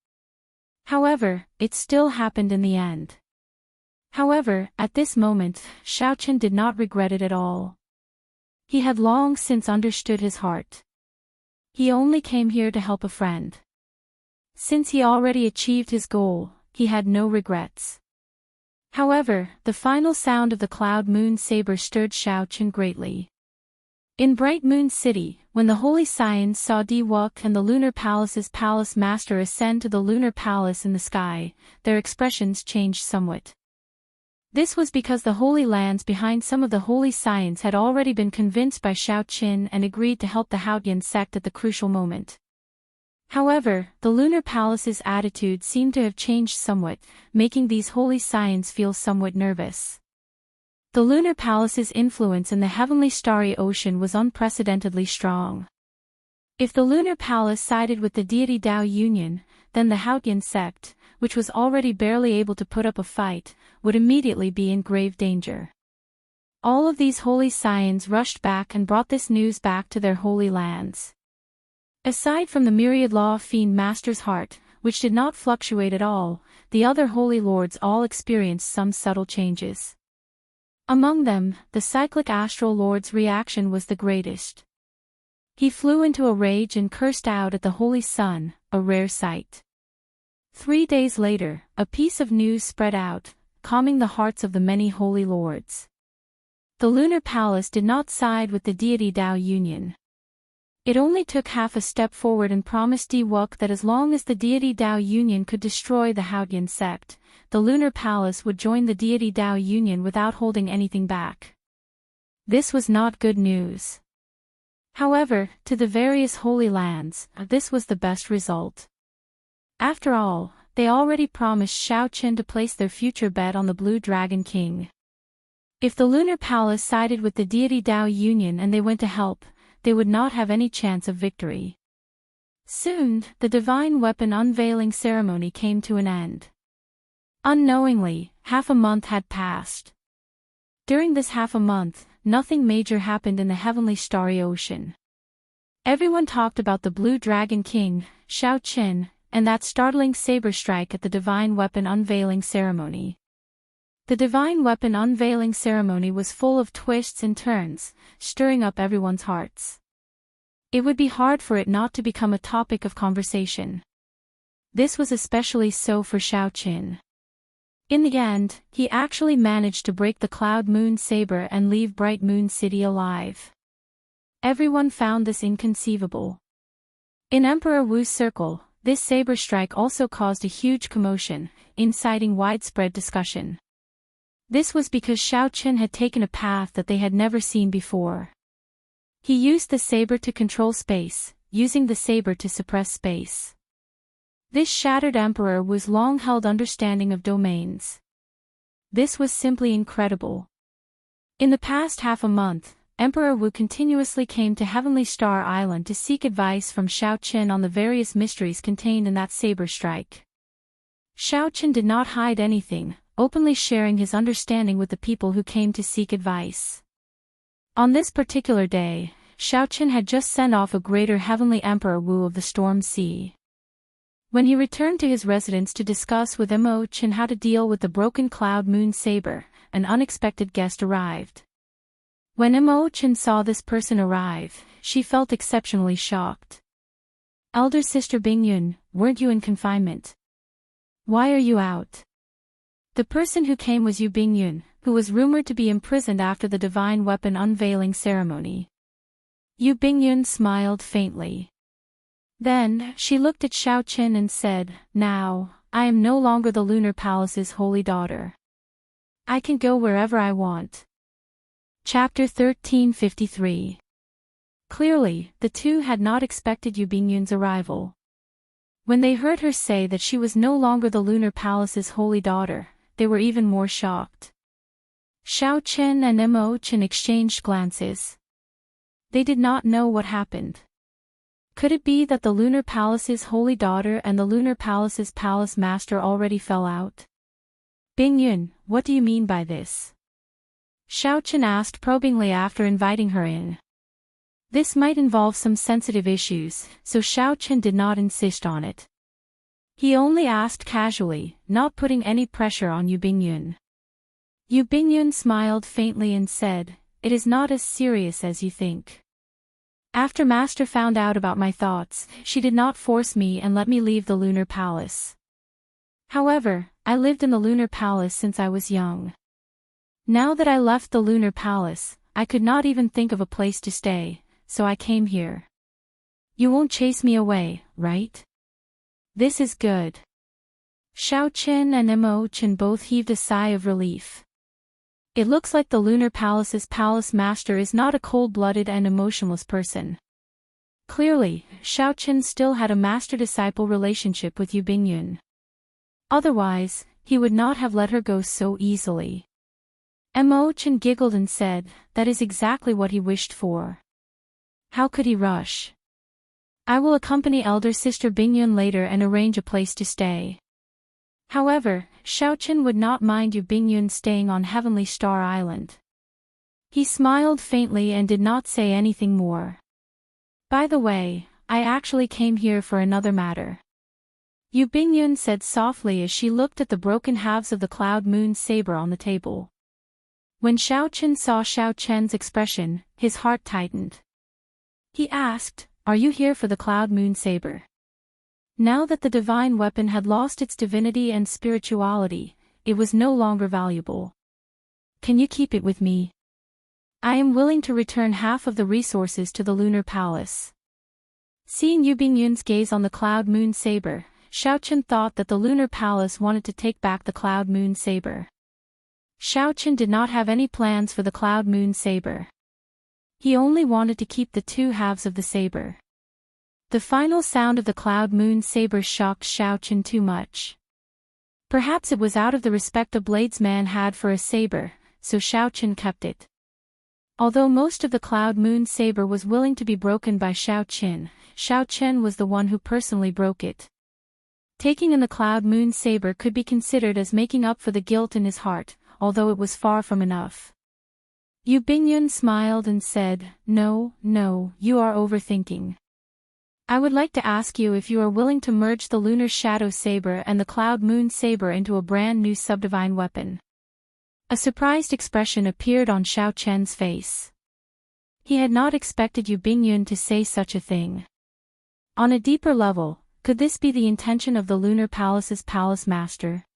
S1: However, it still happened in the end. However, at this moment, Xiaoqin did not regret it at all. He had long since understood his heart. He only came here to help a friend. Since he already achieved his goal, he had no regrets. However, the final sound of the cloud moon saber stirred Xiaoqin greatly. In Bright Moon City, when the Holy Scions saw Diwook and the Lunar Palace's palace master ascend to the Lunar Palace in the sky, their expressions changed somewhat. This was because the Holy Lands behind some of the Holy Scions had already been convinced by Xiaoqin and agreed to help the Haotian sect at the crucial moment. However, the Lunar Palace's attitude seemed to have changed somewhat, making these Holy Scions feel somewhat nervous. The Lunar Palace's influence in the heavenly starry ocean was unprecedentedly strong. If the Lunar Palace sided with the deity Dao Union, then the Haotian sect, which was already barely able to put up a fight, would immediately be in grave danger. All of these Holy Scions rushed back and brought this news back to their holy lands. Aside from the myriad law fiend master's heart, which did not fluctuate at all, the other holy lords all experienced some subtle changes. Among them, the cyclic astral lord's reaction was the greatest. He flew into a rage and cursed out at the holy sun, a rare sight. 3 days later, a piece of news spread out, calming the hearts of the many holy lords. The Lunar Palace did not side with the deity Dao Union. It only took half a step forward and promised Diwook that as long as the deity Dao Union could destroy the Haotian sect, the Lunar Palace would join the deity Dao Union without holding anything back. This was not good news. However, to the various holy lands, this was the best result. After all, they already promised Xiaoqin to place their future bet on the Blue Dragon King. If the Lunar Palace sided with the deity Dao Union and they went to help, they would not have any chance of victory. Soon, the divine weapon unveiling ceremony came to an end. Unknowingly, half a month had passed. During this half a month, nothing major happened in the heavenly starry ocean. Everyone talked about the Blue Dragon King, Xiaoqin, and that startling saber strike at the divine weapon unveiling ceremony. The divine weapon unveiling ceremony was full of twists and turns, stirring up everyone's hearts. It would be hard for it not to become a topic of conversation. This was especially so for Xiaoqin. In the end, he actually managed to break the cloud moon saber and leave Bright Moon City alive. Everyone found this inconceivable. In Emperor Wu's circle, this saber strike also caused a huge commotion, inciting widespread discussion. This was because Xiaoqin had taken a path that they had never seen before. He used the saber to control space, using the saber to suppress space. This shattered Emperor Wu's long-held understanding of domains. This was simply incredible. In the past half a month, Emperor Wu continuously came to Heavenly Star Island to seek advice from Xiaoqin on the various mysteries contained in that saber strike. Xiaoqin did not hide anything, openly sharing his understanding with the people who came to seek advice. On this particular day, Xiaoqin had just sent off a greater heavenly Emperor Wu of the Storm Sea. When he returned to his residence to discuss with Imoqin how to deal with the broken cloud moon saber, an unexpected guest arrived. When Imoqin saw this person arrive, she felt exceptionally shocked. "Elder sister Bingyun, weren't you in confinement?" Why are you out? The person who came was Yu Bingyun, who was rumored to be imprisoned after the divine weapon unveiling ceremony. Yu Bingyun smiled faintly. Then, she looked at Xiaoqin and said, "Now, I am no longer the Lunar Palace's holy daughter. I can go wherever I want." Chapter 1353. Clearly, the two had not expected Yu Bingyun's arrival. When they heard her say that she was no longer the Lunar Palace's holy daughter, they were even more shocked. Xiaoqin and Imochen exchanged glances. They did not know what happened. Could it be that the Lunar Palace's holy daughter and the Lunar Palace's palace master already fell out? "Bingyun, what do you mean by this?" Xiaoqin asked probingly after inviting her in. This might involve some sensitive issues, so Xiaoqin did not insist on it. He only asked casually, not putting any pressure on Yu Bingyun. Yu Bingyun smiled faintly and said, "It is not as serious as you think. After Master found out about my thoughts, she did not force me and let me leave the Lunar Palace. However, I lived in the Lunar Palace since I was young. Now that I left the Lunar Palace, I could not even think of a place to stay, so I came here. You won't chase me away, right? This is good." Xiaoqin and Imochen both heaved a sigh of relief. It looks like the Lunar Palace's palace master is not a cold-blooded and emotionless person. Clearly, Xiaoqin still had a master-disciple relationship with Yu Bingyun. Otherwise, he would not have let her go so easily. Imochen giggled and said, "That is exactly what he wished for. How could he rush? I will accompany elder sister Bingyun later and arrange a place to stay." However, Xiaoqin would not mind Yu Bingyun staying on Heavenly Star Island. He smiled faintly and did not say anything more. "By the way, I actually came here for another matter," Yu Bingyun said softly as she looked at the broken halves of the Cloud Moon saber on the table. When Xiaoqin saw Xiaoqian's expression, his heart tightened. He asked, "Are you here for the Cloud Moon saber?" Now that the divine weapon had lost its divinity and spirituality, it was no longer valuable. "Can you keep it with me? I am willing to return half of the resources to the Lunar Palace." Seeing Yu Bingyun's gaze on the Cloud Moon saber, Xiaoqin thought that the Lunar Palace wanted to take back the Cloud Moon saber. Xiaoqin did not have any plans for the Cloud Moon saber. He only wanted to keep the two halves of the saber. The final sound of the Cloud Moon saber shocked Xiaoqin too much. Perhaps it was out of the respect a bladesman had for a saber, so Xiaoqin kept it. Although most of the Cloud Moon saber was willing to be broken by Xiaoqin, Xiaoqin was the one who personally broke it. Taking in the Cloud Moon saber could be considered as making up for the guilt in his heart, although it was far from enough. Yu Bingyun smiled and said, No, you are overthinking. I would like to ask you if you are willing to merge the Lunar Shadow Saber and the Cloud Moon Saber into a brand new subdivine weapon." A surprised expression appeared on Xiaoqian's face. He had not expected Yu Bingyun to say such a thing. On a deeper level, could this be the intention of the Lunar Palace's palace master?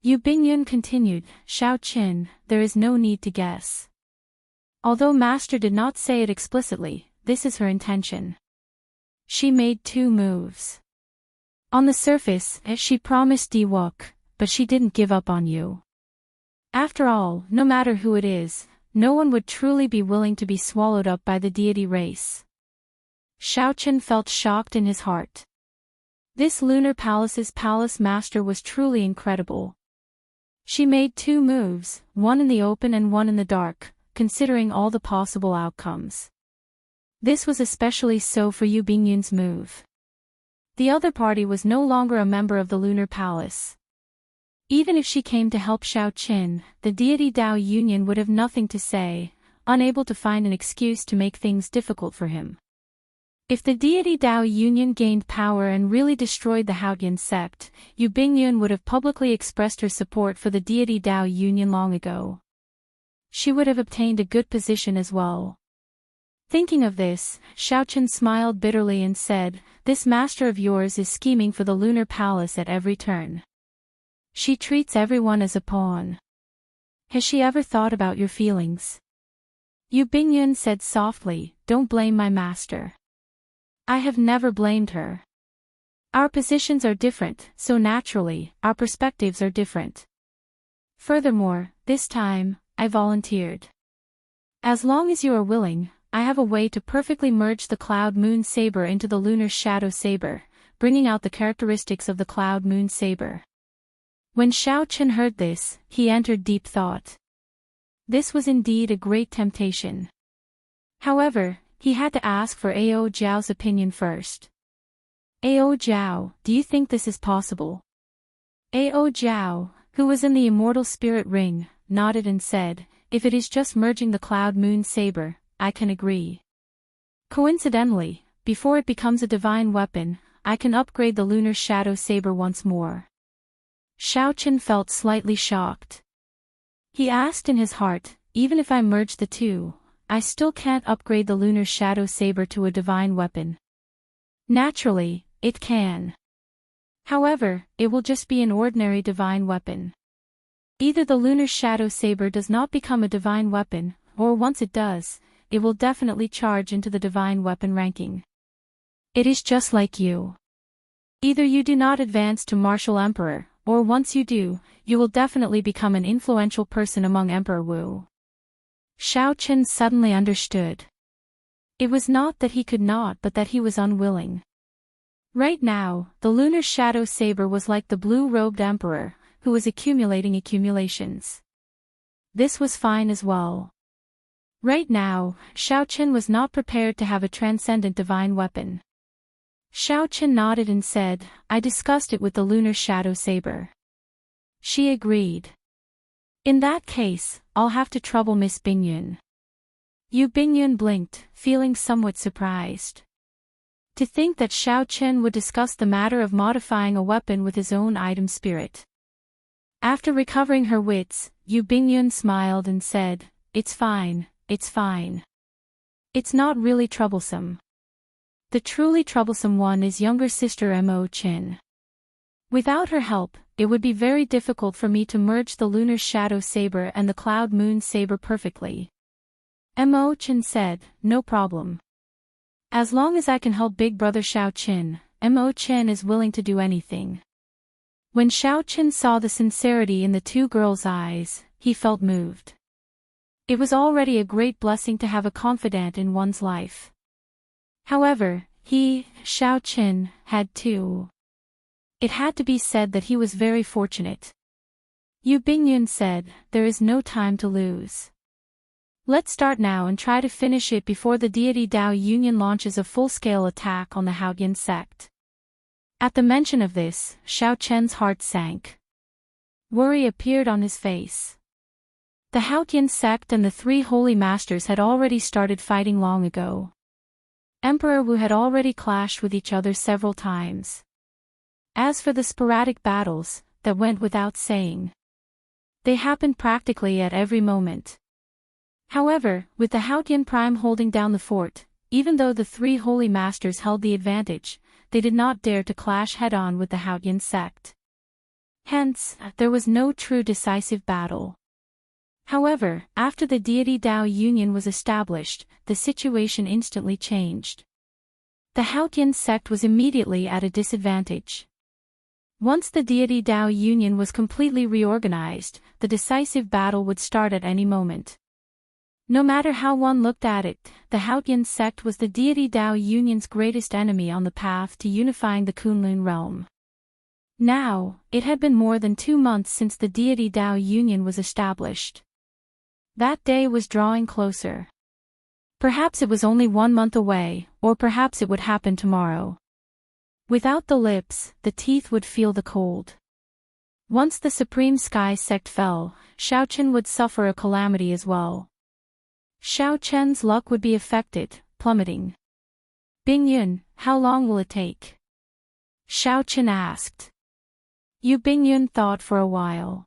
S1: Yu Bingyun continued, "Xiaoqin, there is no need to guess. Although Master did not say it explicitly, this is her intention." She made 2 moves. On the surface, she promised Diwok, but she didn't give up on you. After all, no matter who it is, no one would truly be willing to be swallowed up by the deity race. Xiaoqin felt shocked in his heart. This Lunar Palace's palace master was truly incredible. She made 2 moves, one in the open and one in the dark, considering all the possible outcomes. This was especially so for Yu Bingyun's move. The other party was no longer a member of the Lunar Palace. Even if she came to help Xiaoqin, the deity Dao Union would have nothing to say, unable to find an excuse to make things difficult for him. If the deity Dao Union gained power and really destroyed the Haotian sect, Yu Bingyun would have publicly expressed her support for the deity Dao Union long ago. She would have obtained a good position as well. Thinking of this, Xiaoqin smiled bitterly and said, "This master of yours is scheming for the Lunar Palace at every turn." She treats everyone as a pawn. Has she ever thought about your feelings? Yu Bingyun said softly, don't blame my master. I have never blamed her. Our positions are different, so naturally, our perspectives are different. Furthermore, this time, I volunteered. As long as you are willing, I have a way to perfectly merge the Cloud Moon Saber into the Lunar Shadow Saber, bringing out the characteristics of the Cloud Moon Saber. When Xiao Chen heard this, he entered deep thought. This was indeed a great temptation. However, he had to ask for Ao Jiao's opinion first. Ao Jiao, do you think this is possible? Ao Jiao, who was in the Immortal Spirit Ring, nodded and said, if it is just merging the Cloud Moon Saber, I can agree. Coincidentally, before it becomes a divine weapon, I can upgrade the Lunar Shadow Saber once more. Xiao Chen felt slightly shocked. He asked in his heart, even if I merge the two, I still can't upgrade the Lunar Shadow Saber to a divine weapon. Naturally, it can. However, it will just be an ordinary divine weapon. Either the Lunar Shadow Saber does not become a divine weapon, or once it does, it will definitely charge into the divine weapon ranking. It is just like you. Either you do not advance to Martial Emperor, or once you do, you will definitely become an influential person among Emperor Wu. Xiao Chen suddenly understood. It was not that he could not but that he was unwilling. Right now, the Lunar Shadow Saber was like the blue-robed emperor, who was accumulating accumulations. This was fine as well. Right now, Xiao Chen was not prepared to have a transcendent divine weapon. Xiao Chen nodded and said, I discussed it with the Lunar Shadow Saber. She agreed. In that case, I'll have to trouble Miss Bingyun. Yu Bingyun blinked, feeling somewhat surprised. To think that Xiao Chen would discuss the matter of modifying a weapon with his own item spirit. After recovering her wits, Yu Bingyun smiled and said, it's fine, it's fine. It's not really troublesome. The truly troublesome one is younger sister Mo Chin. Without her help, it would be very difficult for me to merge the Lunar Shadow Saber and the Cloud Moon Saber perfectly. Mo Chin said, no problem. As long as I can help big brother Xiao Chen, Mo Chen is willing to do anything. When Xiao Chen saw the sincerity in the two girls' eyes, he felt moved. It was already a great blessing to have a confidant in one's life. However, he, Xiao Chen, had two. It had to be said that he was very fortunate. Yu Bingyun said, there is no time to lose. Let's start now and try to finish it before the deity Dao Union launches a full-scale attack on the Haotian sect. At the mention of this, Xiao Chen's heart sank. Worry appeared on his face. The Haotian sect and the three holy masters had already started fighting long ago. Emperor Wu had already clashed with each other several times. As for the sporadic battles, that went without saying. They happened practically at every moment. However, with the Haotian Prime holding down the fort, even though the three holy masters held the advantage, they did not dare to clash head-on with the Haotian sect. Hence, there was no true decisive battle. However, after the deity Dao Union was established, the situation instantly changed. The Haotian sect was immediately at a disadvantage. Once the deity Dao Union was completely reorganized, the decisive battle would start at any moment. No matter how one looked at it, the Haotian sect was the deity Dao Union's greatest enemy on the path to unifying the Kunlun realm. Now, it had been more than 2 months since the deity Dao Union was established. That day was drawing closer. Perhaps it was only 1 month away, or perhaps it would happen tomorrow. Without the lips, the teeth would feel the cold. Once the Supreme Sky sect fell, Xiao Chen would suffer a calamity as well. Xiao Chen's luck would be affected, plummeting. Bingyun, how long will it take? Xiao Chen asked. Yu Bingyun thought for a while.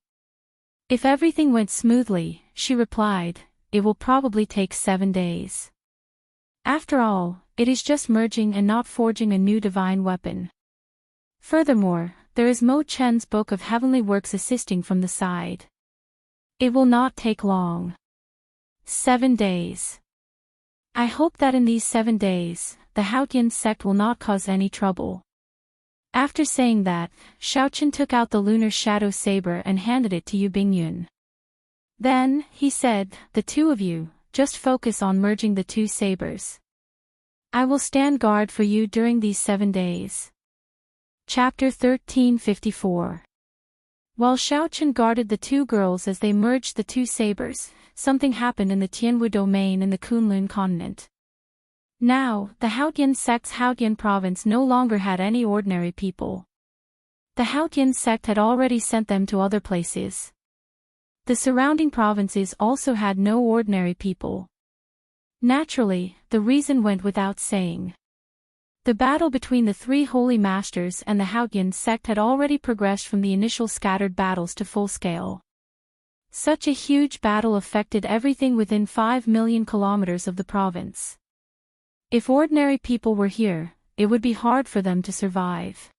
S1: If everything went smoothly, she replied, it will probably take 7 days. After all, it is just merging and not forging a new divine weapon. Furthermore, there is Mo Chen's Book of Heavenly Works assisting from the side. It will not take long. 7 days. I hope that in these 7 days, the Haotian sect will not cause any trouble. After saying that, Shaochen took out the lunar shadow saber and handed it to Yu Bingyun. Then, he said, the two of you, just focus on merging the two sabers. I will stand guard for you during these 7 days. Chapter 1354. While Shaochen guarded the two girls as they merged the two sabers, something happened in the Tianwu domain in the Kunlun continent. Now, the Haotian sect's Haotian province no longer had any ordinary people. The Haotian sect had already sent them to other places. The surrounding provinces also had no ordinary people. Naturally, the reason went without saying. The battle between the three holy masters and the Haotian sect had already progressed from the initial scattered battles to full scale. Such a huge battle affected everything within 5 million kilometers of the province. If ordinary people were here, it would be hard for them to survive.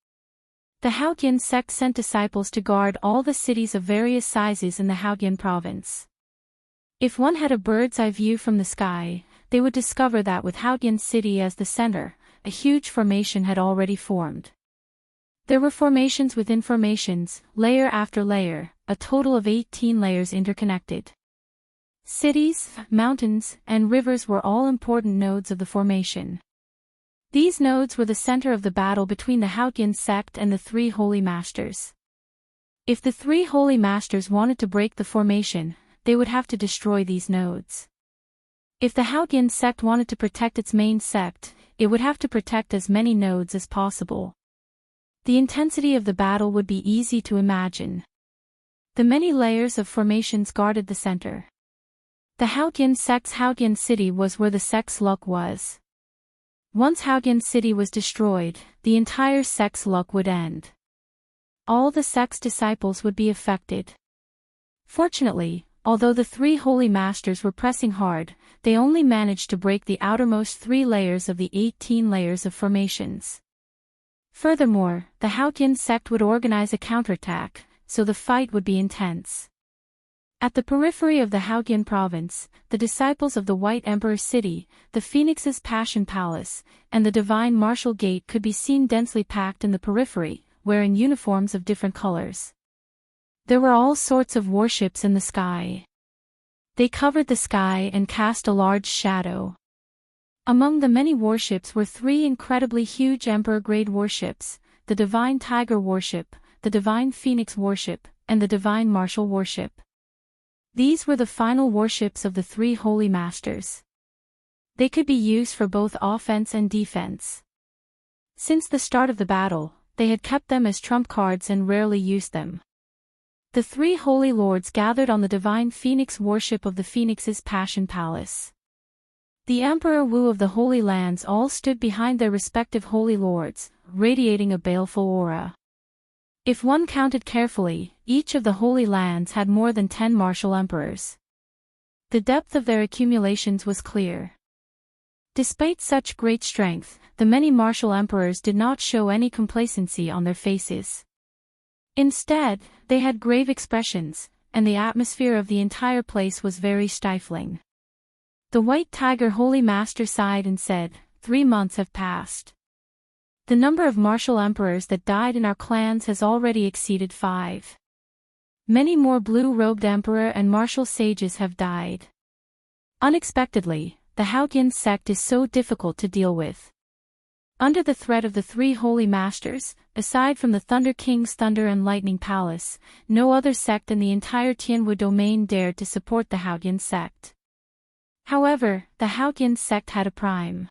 S1: The Haotian sect sent disciples to guard all the cities of various sizes in the Haotian province. If one had a bird's eye view from the sky, they would discover that with Haotian city as the center, a huge formation had already formed. There were formations within formations, layer after layer, a total of 18 layers interconnected. Cities, mountains, and rivers were all important nodes of the formation. These nodes were the center of the battle between the Haotian sect and the three holy masters. If the three holy masters wanted to break the formation, they would have to destroy these nodes. If the Haotian sect wanted to protect its main sect, it would have to protect as many nodes as possible. The intensity of the battle would be easy to imagine. The many layers of formations guarded the center. The Haotian sect's Haotian city was where the sect's luck was. Once Haotian city was destroyed, the entire sect's luck would end. All the sect's disciples would be affected. Fortunately, although the three holy masters were pressing hard, they only managed to break the outermost 3 layers of the 18 layers of formations. Furthermore, the Haotian sect would organize a counterattack, so the fight would be intense. At the periphery of the Haotian province, the disciples of the White Emperor City, the Phoenix's Passion Palace, and the Divine Martial Gate could be seen densely packed in the periphery, wearing uniforms of different colors. There were all sorts of warships in the sky. They covered the sky and cast a large shadow. Among the many warships were 3 incredibly huge Emperor-grade warships, the Divine Tiger warship, the Divine Phoenix warship, and the Divine Martial warship. These were the final warships of the three holy masters. They could be used for both offense and defense. Since the start of the battle, they had kept them as trump cards and rarely used them. The three holy lords gathered on the Divine Phoenix warship of the Phoenix's Passion Palace. The Emperor Wu of the Holy Lands all stood behind their respective holy lords, radiating a baleful aura. If one counted carefully, each of the Holy Lands had more than 10 martial emperors. The depth of their accumulations was clear. Despite such great strength, the many martial emperors did not show any complacency on their faces. Instead, they had grave expressions, and the atmosphere of the entire place was very stifling. The White Tiger Holy Master sighed and said, 3 months have passed. The number of martial emperors that died in our clans has already exceeded 5. Many more blue-robed emperor and martial sages have died. Unexpectedly, the Haotian sect is so difficult to deal with. Under the threat of the three holy masters, aside from the Thunder King's Thunder and Lightning Palace, no other sect in the entire Tianwu domain dared to support the Haotian sect. However, the Haotian sect had a prime.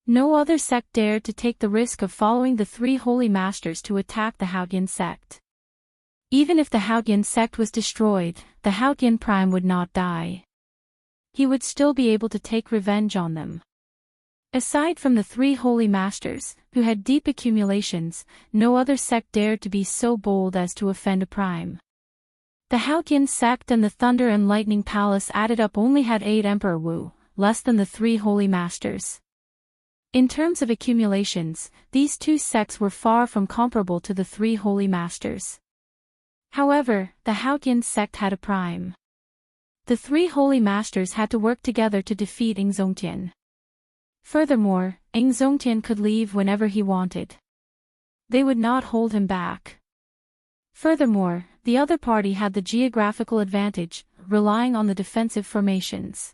S1: No other sect dared to take the risk of following the three holy masters to attack the Haotian sect. Even if the Haotian sect was destroyed, the Haotian prime would not die. He would still be able to take revenge on them. Aside from the three holy masters, who had deep accumulations, no other sect dared to be so bold as to offend a prime. The Haotian sect and the Thunder and Lightning Palace added up only had 8 Emperor Wu, less than the three holy masters. In terms of accumulations, these two sects were far from comparable to the three holy masters. However, the Haotian sect had a prime. The three holy masters had to work together to defeat Zongtian. Furthermore, Zongtian could leave whenever he wanted. They would not hold him back. Furthermore, the other party had the geographical advantage, relying on the defensive formations.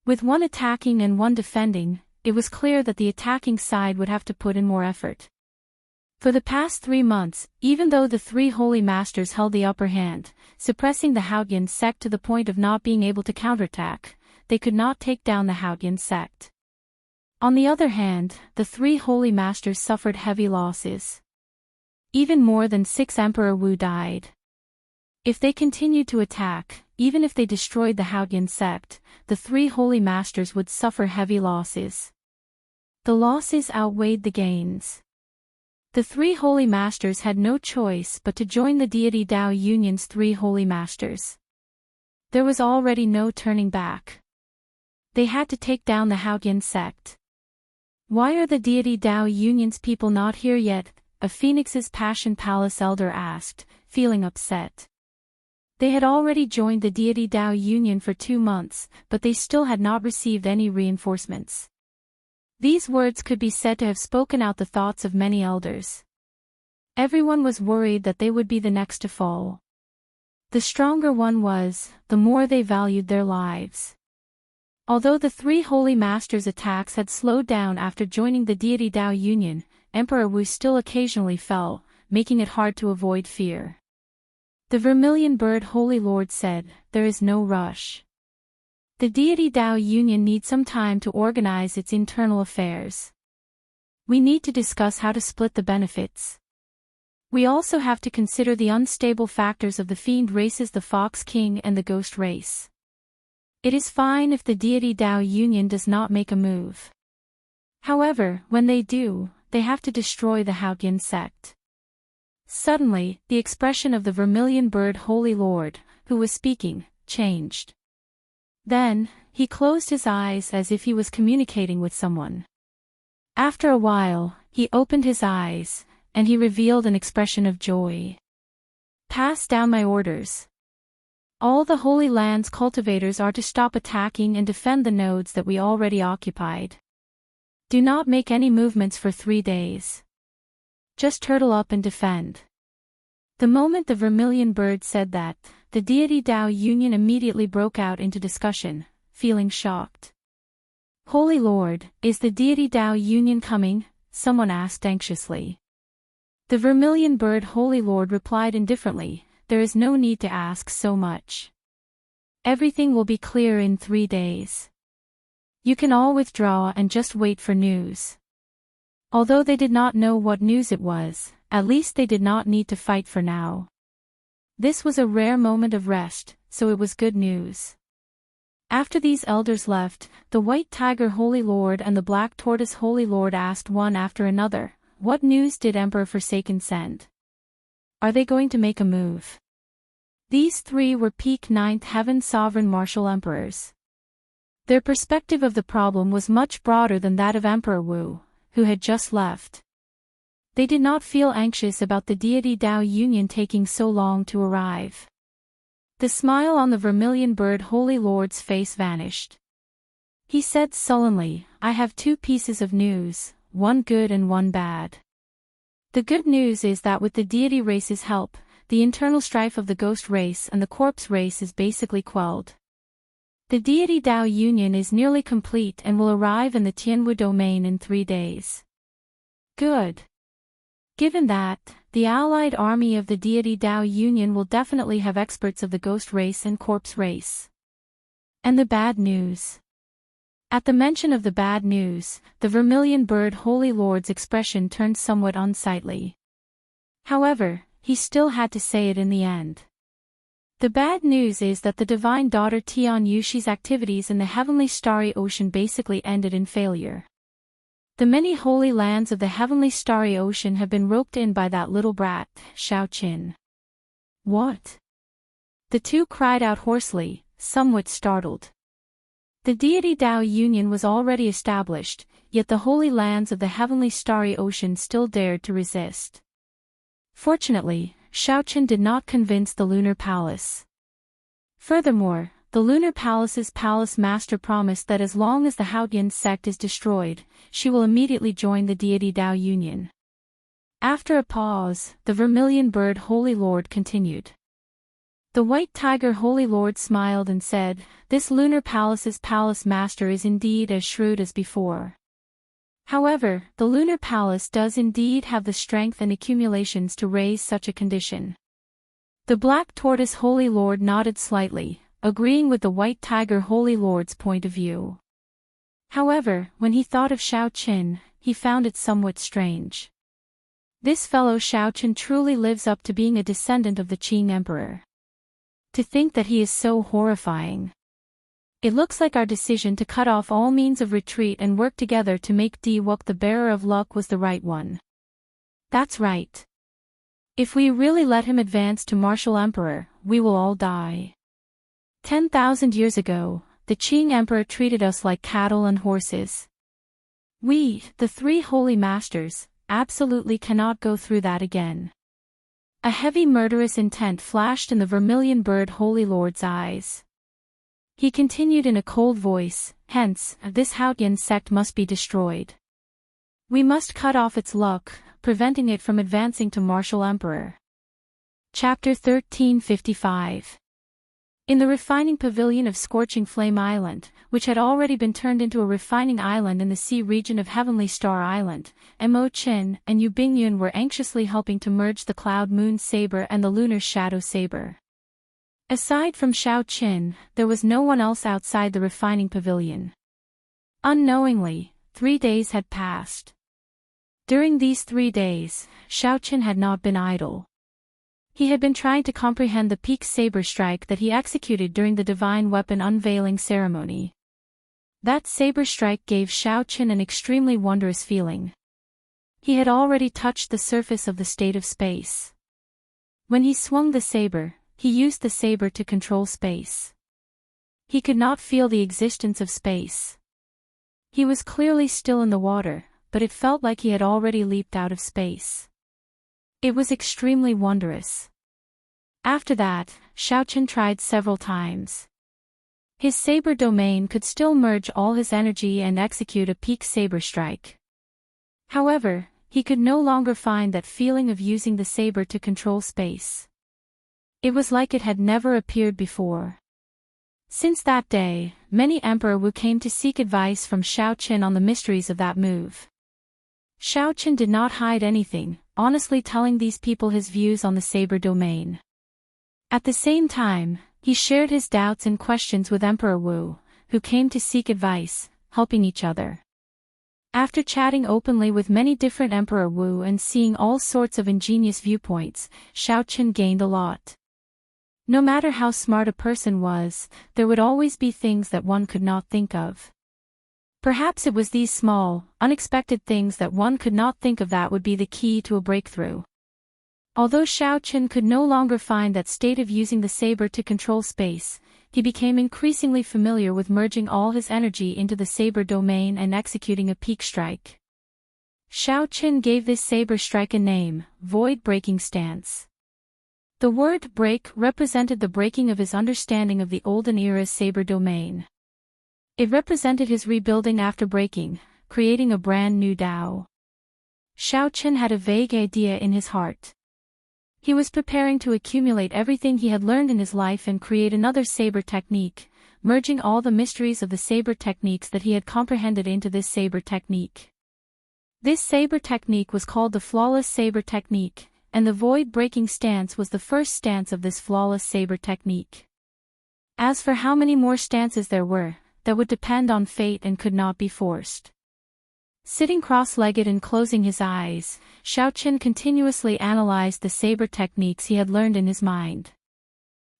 S1: With one attacking and one defending, it was clear that the attacking side would have to put in more effort. For the past 3 months, even though the three holy masters held the upper hand, suppressing the Haotian sect to the point of not being able to counterattack, they could not take down the Haotian sect. On the other hand, the three holy masters suffered heavy losses. Even more than 6 Emperor Wu died. If they continued to attack, even if they destroyed the Haotian sect, the three holy masters would suffer heavy losses. The losses outweighed the gains. The three holy masters had no choice but to join the deity Dao Union's three holy masters. There was already no turning back. They had to take down the Haotian sect. Why are the deity Dao Union's people not here yet? A Phoenix's Passion Palace elder asked, feeling upset. They had already joined the deity Dao Union for 2 months, but they still had not received any reinforcements. These words could be said to have spoken out the thoughts of many elders. Everyone was worried that they would be the next to fall. The stronger one was, the more they valued their lives. Although the three holy masters' attacks had slowed down after joining the deity Dao Union, Emperor Wu still occasionally fell, making it hard to avoid fear. The Vermilion Bird Holy Lord said, "There is no rush. The deity Dao Union needs some time to organize its internal affairs. We need to discuss how to split the benefits. We also have to consider the unstable factors of the fiend races, the Fox King and the Ghost race. It is fine if the deity Dao Union does not make a move. However, when they do, they have to destroy the Haotian sect." Suddenly, the expression of the Vermilion Bird Holy Lord, who was speaking, changed. Then, he closed his eyes as if he was communicating with someone. After a while, he opened his eyes, and he revealed an expression of joy. "Pass down my orders. All the Holy Land's cultivators are to stop attacking and defend the nodes that we already occupied. Do not make any movements for 3 days. Just turtle up and defend." The moment the Vermilion Bird said that, the deity Dao Union immediately broke out into discussion, feeling shocked. "Holy Lord, is the deity Dao Union coming?" someone asked anxiously. The Vermilion Bird Holy Lord replied indifferently, "There is no need to ask so much. Everything will be clear in 3 days. You can all withdraw and just wait for news." Although they did not know what news it was, at least they did not need to fight for now. This was a rare moment of rest, so it was good news. After these elders left, the White Tiger Holy Lord and the Black Tortoise Holy Lord asked one after another, "What news did Emperor Forsaken send? Are they going to make a move?" These three were peak 9th Heaven Sovereign Martial Emperors. Their perspective of the problem was much broader than that of Emperor Wu, who had just left. They did not feel anxious about the deity Dao Union taking so long to arrive. The smile on the Vermilion Bird Holy Lord's face vanished. He said sullenly, "I have 2 pieces of news, one good and one bad. The good news is that with the deity race's help, the internal strife of the Ghost race and the Corpse race is basically quelled. The deity Dao Union is nearly complete and will arrive in the Tianwu domain in 3 days. Good. Given that, the allied army of the deity Dao Union will definitely have experts of the Ghost race and Corpse race. And the bad news." At the mention of the bad news, the Vermilion Bird Holy Lord's expression turned somewhat unsightly. However, he still had to say it in the end. "The bad news is that the divine daughter Tian Yushi's activities in the heavenly starry ocean basically ended in failure. The many holy lands of the heavenly starry ocean have been roped in by that little brat, Xiao Qin." "What?" The two cried out hoarsely, somewhat startled. The deity Dao union was already established, yet the holy lands of the heavenly starry ocean still dared to resist. Fortunately, Xiaoqin did not convince the lunar palace. Furthermore, the lunar palace's palace master promised that as long as the Haotian sect is destroyed, she will immediately join the deity Dao union. After a pause, the vermilion bird Holy Lord continued. The white tiger Holy Lord smiled and said, "This lunar palace's palace master is indeed as shrewd as before. However, the lunar palace does indeed have the strength and accumulations to raise such a condition." The black tortoise Holy Lord nodded slightly, agreeing with the white tiger Holy Lord's point of view. However, when he thought of Xiaoqin, he found it somewhat strange. This fellow Xiaoqin truly lives up to being a descendant of the Qing emperor. To think that he is so horrifying. It looks like our decision to cut off all means of retreat and work together to make Diwuk the bearer of luck was the right one. That's right. If we really let him advance to martial emperor, we will all die. 10,000 years ago, the Qing emperor treated us like cattle and horses. We, the three holy masters, absolutely cannot go through that again. A heavy murderous intent flashed in the vermilion bird Holy Lord's eyes. He continued in a cold voice, "Hence, this Haotian sect must be destroyed. We must cut off its luck, preventing it from advancing to martial emperor." Chapter 1355. In the refining pavilion of Scorching Flame Island, which had already been turned into a refining island in the sea region of Heavenly Star Island, Mo Qin and Yu Bingyun were anxiously helping to merge the Cloud Moon Saber and the Lunar Shadow Saber. Aside from Xiao Qin, there was no one else outside the refining pavilion. Unknowingly, 3 days had passed. During these 3 days, Xiao Qin had not been idle. He had been trying to comprehend the peak saber strike that he executed during the divine weapon unveiling ceremony. That saber strike gave Xiao Qin an extremely wondrous feeling. He had already touched the surface of the state of space. When he swung the saber, he used the saber to control space. He could not feel the existence of space. He was clearly still in the water, but it felt like he had already leaped out of space. It was extremely wondrous. After that, Xiaoqin tried several times. His saber domain could still merge all his energy and execute a peak saber strike. However, he could no longer find that feeling of using the saber to control space. It was like it had never appeared before. Since that day, many Emperor Wu came to seek advice from Xiaoqin on the mysteries of that move. Xiaoqin did not hide anything, honestly telling these people his views on the saber domain. At the same time, he shared his doubts and questions with Emperor Wu, who came to seek advice, helping each other. After chatting openly with many different Emperor Wu and seeing all sorts of ingenious viewpoints, Xiaoqin gained a lot. No matter how smart a person was, there would always be things that one could not think of. Perhaps it was these small, unexpected things that one could not think of that would be the key to a breakthrough. Although Xiaoqin could no longer find that state of using the saber to control space, he became increasingly familiar with merging all his energy into the saber domain and executing a peak strike. Xiaoqin gave this saber strike a name, Void Breaking Stance. The word break represented the breaking of his understanding of the olden era's saber domain. It represented his rebuilding after breaking, creating a brand new Dao. Xiaoqin had a vague idea in his heart. He was preparing to accumulate everything he had learned in his life and create another saber technique, merging all the mysteries of the saber techniques that he had comprehended into this saber technique. This saber technique was called the Flawless Saber Technique, and the Void Breaking Stance was the first stance of this flawless saber technique. As for how many more stances there were, that would depend on fate and could not be forced. Sitting cross-legged and closing his eyes, Xiaoqin continuously analyzed the saber techniques he had learned in his mind.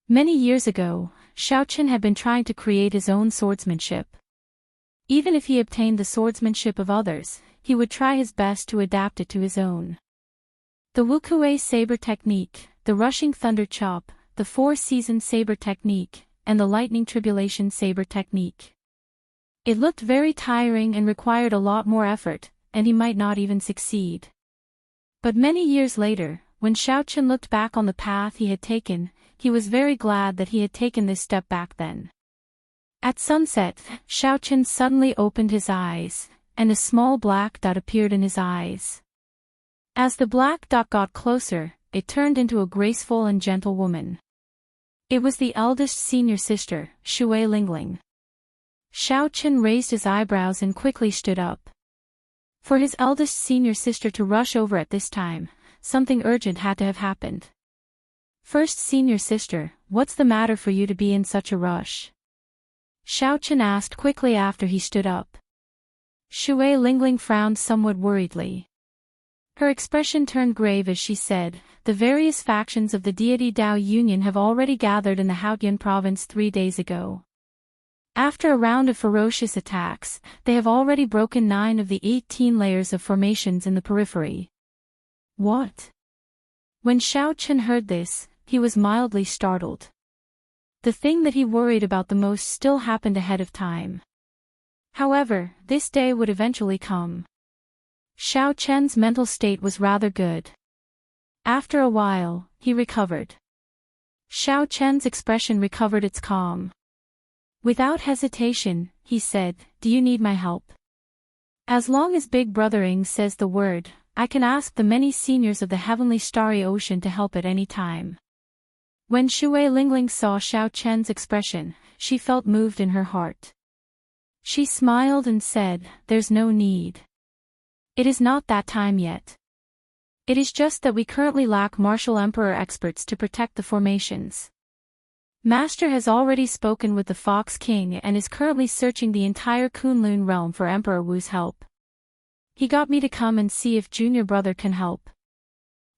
S1: Many years ago, Xiaoqin had been trying to create his own swordsmanship. Even if he obtained the swordsmanship of others, he would try his best to adapt it to his own. The Wuxia saber technique, the Rushing Thunder Chop, the Four-Season saber technique, and the Lightning Tribulation saber technique. It looked very tiring and required a lot more effort, and he might not even succeed. But many years later, when Xiaochen looked back on the path he had taken, he was very glad that he had taken this step back then. At sunset, Xiaochen suddenly opened his eyes, and a small black dot appeared in his eyes. As the black dot got closer, it turned into a graceful and gentle woman. It was the eldest senior sister, Shui Lingling. Xiaochen raised his eyebrows and quickly stood up. For his eldest senior sister to rush over at this time, something urgent had to have happened. First senior sister, what's the matter for you to be in such a rush? Xiaochen asked quickly after he stood up. Shui Lingling frowned somewhat worriedly. Her expression turned grave as she said, the various factions of the deity Dao Union have already gathered in the Haotian province 3 days ago. After a round of ferocious attacks, they have already broken 9 of the 18 layers of formations in the periphery. What? When Xiaochen heard this, he was mildly startled. The thing that he worried about the most still happened ahead of time. However, this day would eventually come. Xiaochen's mental state was rather good. After a while, he recovered. Xiaochen's expression recovered its calm. Without hesitation, he said, "Do you need my help?" As long as Big Brother Ing says the word, I can ask the many seniors of the heavenly starry ocean to help at any time. When Shui Lingling saw Xiaochen's expression, she felt moved in her heart. She smiled and said, "There's no need. It is not that time yet. It is just that we currently lack martial emperor experts to protect the formations. Master has already spoken with the Fox King and is currently searching the entire Kunlun realm for Emperor Wu's help. He got me to come and see if junior brother can help."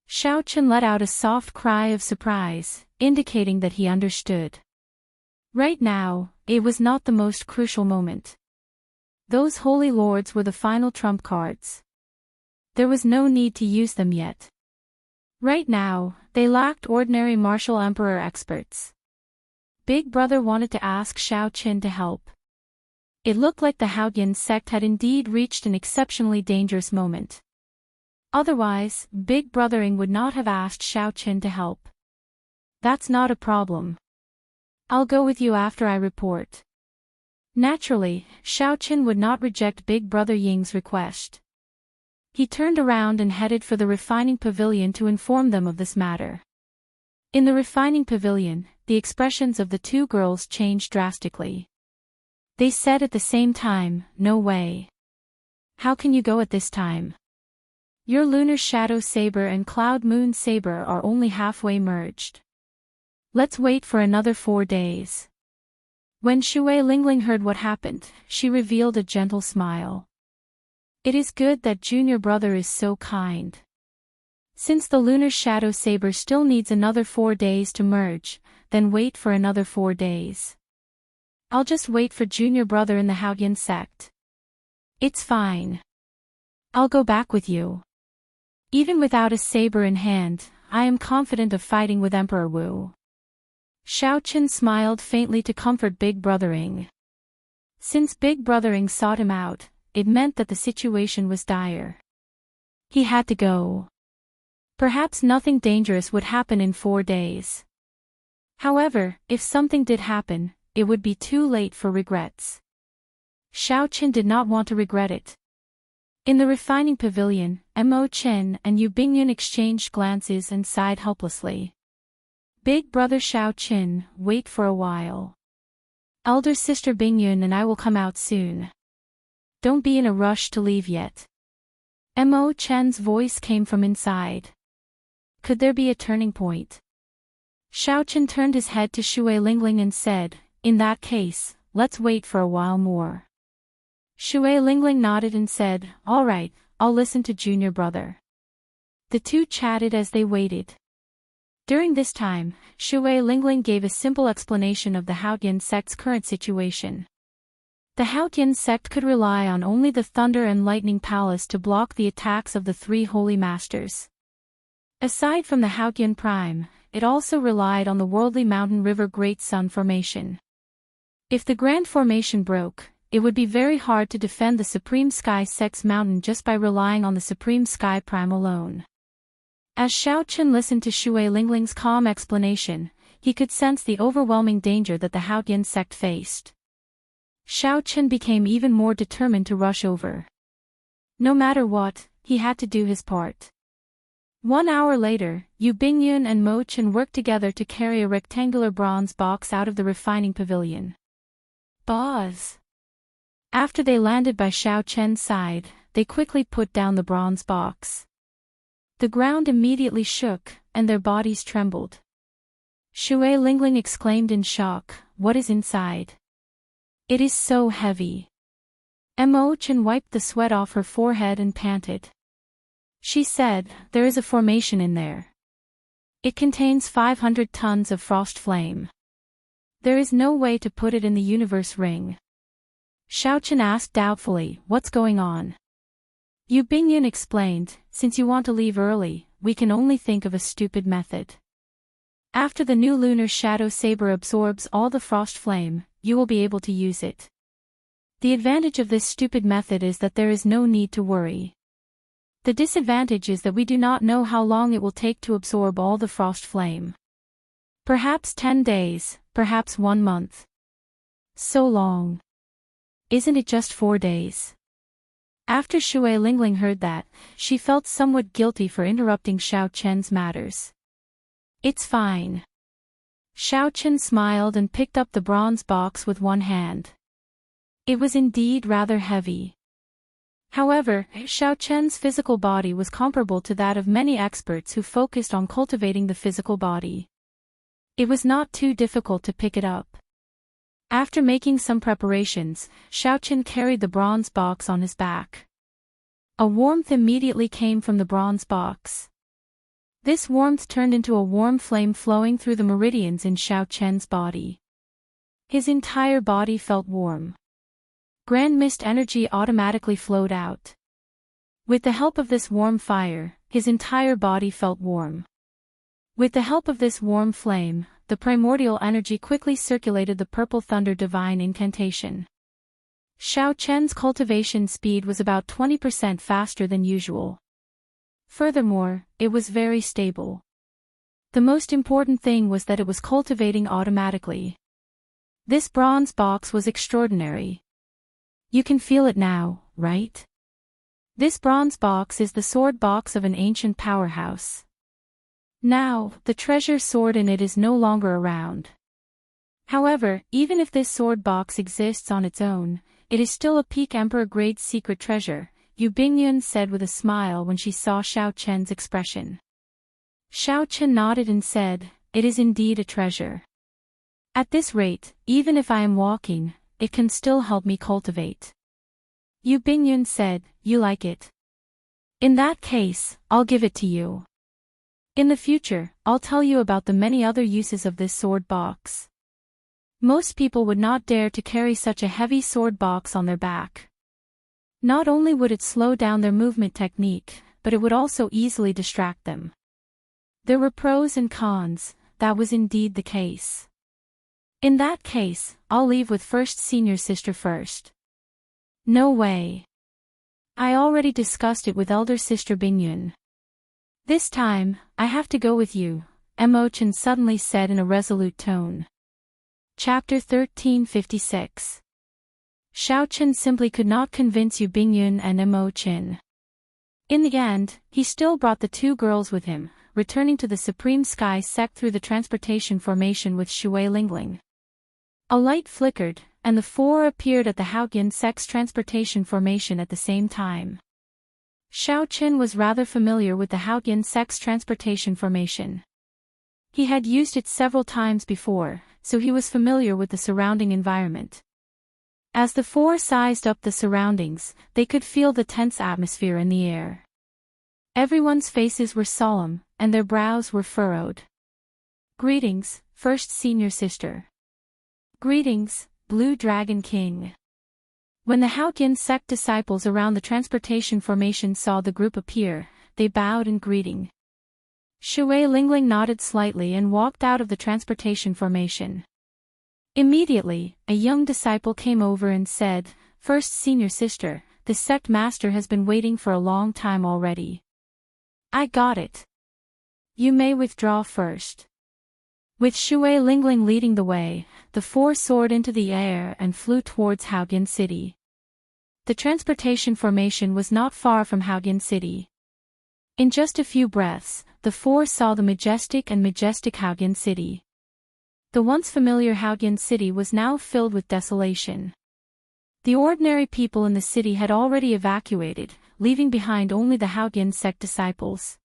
S1: Xiaochen let out a soft cry of surprise, indicating that he understood. Right now, it was not the most crucial moment. Those holy lords were the final trump cards. There was no need to use them yet. Right now, they lacked ordinary martial emperor experts. Big Brother wanted to ask Xiaochen to help. It looked like the Haotian sect had indeed reached an exceptionally dangerous moment. Otherwise, Big Brother Ing would not have asked Xiaochen to help. That's not a problem. I'll go with you after I report. Naturally, Xiaochen would not reject Big Brother Ying's request. He turned around and headed for the refining pavilion to inform them of this matter. In the refining pavilion, the expressions of the two girls changed drastically. They said at the same time, "No way. How can you go at this time? Your lunar shadow saber and cloud moon saber are only halfway merged. Let's wait for another 4 days." When Shui Lingling heard what happened, she revealed a gentle smile. It is good that junior brother is so kind. Since the lunar shadow saber still needs another 4 days to merge, then wait for another 4 days. I'll just wait for junior brother in the Haotian sect. It's fine. I'll go back with you. Even without a saber in hand, I am confident of fighting with Emperor Wu. Xiaochen smiled faintly to comfort Big Brother Ing. Since Big Brother Ing sought him out, it meant that the situation was dire. He had to go. Perhaps nothing dangerous would happen in 4 days. However, if something did happen, it would be too late for regrets. Xiaochen did not want to regret it. In the refining pavilion, Mo Chen and Yu Bingyun exchanged glances and sighed helplessly. Big brother Xiaochen, wait for a while. Elder sister Bingyun and I will come out soon. Don't be in a rush to leave yet. Mo Chen's voice came from inside. Could there be a turning point? Xiaochen turned his head to Shui Lingling and said, "In that case, let's wait for a while more." Shui Lingling nodded and said, "All right, I'll listen to junior brother." The two chatted as they waited. During this time, Shui Lingling gave a simple explanation of the Haotian sect's current situation. The Haotian sect could rely on only the Thunder and Lightning Palace to block the attacks of the 3 holy masters. Aside from the Haotian Prime, it also relied on the worldly mountain river Great Sun Formation. If the Grand Formation broke, it would be very hard to defend the Supreme Sky Sect's mountain just by relying on the Supreme Sky Prime alone. As Xiaochen listened to Shui Lingling's calm explanation, he could sense the overwhelming danger that the Haoyan sect faced. Xiaochen became even more determined to rush over. No matter what, he had to do his part. 1 hour later, Yu Bingyun and Mo Chen worked together to carry a rectangular bronze box out of the refining pavilion. Buzz! After they landed by Xiaochen's side, they quickly put down the bronze box. The ground immediately shook, and their bodies trembled. Shui Lingling exclaimed in shock, "What is inside? It is so heavy." Mo Chen wiped the sweat off her forehead and panted. She said, "There is a formation in there. It contains 500 tons of frost flame. There is no way to put it in the universe ring." Xiaochen asked doubtfully, "What's going on?" Yu Bingyun explained, "Since you want to leave early, we can only think of a stupid method. After the new lunar shadow saber absorbs all the frost flame, you will be able to use it. The advantage of this stupid method is that there is no need to worry. The disadvantage is that we do not know how long it will take to absorb all the frost flame. Perhaps 10 days, perhaps 1 month. So long. Isn't it just 4 days?" After Shui Lingling heard that, she felt somewhat guilty for interrupting Xiaochen's matters. "It's fine." Xiaochen smiled and picked up the bronze box with one hand. It was indeed rather heavy. However, Xiaochen's physical body was comparable to that of many experts who focused on cultivating the physical body. It was not too difficult to pick it up. After making some preparations, Xiaochen carried the bronze box on his back. A warmth immediately came from the bronze box. This warmth turned into a warm flame flowing through the meridians in Xiaochen's body. His entire body felt warm. Grand mist energy automatically flowed out. With the help of this warm fire, his entire body felt warm. With the help of this warm flame, the primordial energy quickly circulated the purple thunder divine incantation. Xiaochen's cultivation speed was about 20% faster than usual. Furthermore, it was very stable. The most important thing was that it was cultivating automatically. This bronze box was extraordinary. You can feel it now, right? This bronze box is the sword box of an ancient powerhouse. Now, the treasure sword in it is no longer around. However, even if this sword box exists on its own, it is still a peak emperor-grade secret treasure, Yu Bingyun said with a smile when she saw Xiaochen's expression. Xiaochen nodded and said, "It is indeed a treasure. At this rate, even if I am walking, it can still help me cultivate." Yu Bingyun said, "You like it? In that case, I'll give it to you. In the future, I'll tell you about the many other uses of this sword box." Most people would not dare to carry such a heavy sword box on their back. Not only would it slow down their movement technique, but it would also easily distract them. There were pros and cons, that was indeed the case. In that case, I'll leave with first senior sister first. No way. I already discussed it with elder sister Bingyun. This time, I have to go with you, Mo Chen suddenly said in a resolute tone. Chapter 1356. Xiaochen simply could not convince Yu Bingyun and Mo Chen. In the end, he still brought the two girls with him, returning to the Supreme Sky Sect through the transportation formation with Shui Lingling. A light flickered, and the four appeared at the Haoyan Sect's transportation formation at the same time. Xiaochen was rather familiar with the Haoyan Sect's transportation formation. He had used it several times before, so he was familiar with the surrounding environment. As the four sized up the surroundings, they could feel the tense atmosphere in the air. Everyone's faces were solemn, and their brows were furrowed. "Greetings, first senior sister." "Greetings, Blue Dragon King." When the Haoyan sect disciples around the transportation formation saw the group appear, they bowed in greeting. Shui Lingling nodded slightly and walked out of the transportation formation. Immediately, a young disciple came over and said, first senior sister, the sect master has been waiting for a long time already. I got it. You may withdraw first. With Shui Lingling leading the way, the four soared into the air and flew towards Haoyan City. The transportation formation was not far from Haoyan City. In just a few breaths, the four saw the majestic Haoyan City. The once familiar Haoyan City was now filled with desolation. The ordinary people in the city had already evacuated, leaving behind only the Haoyan sect disciples.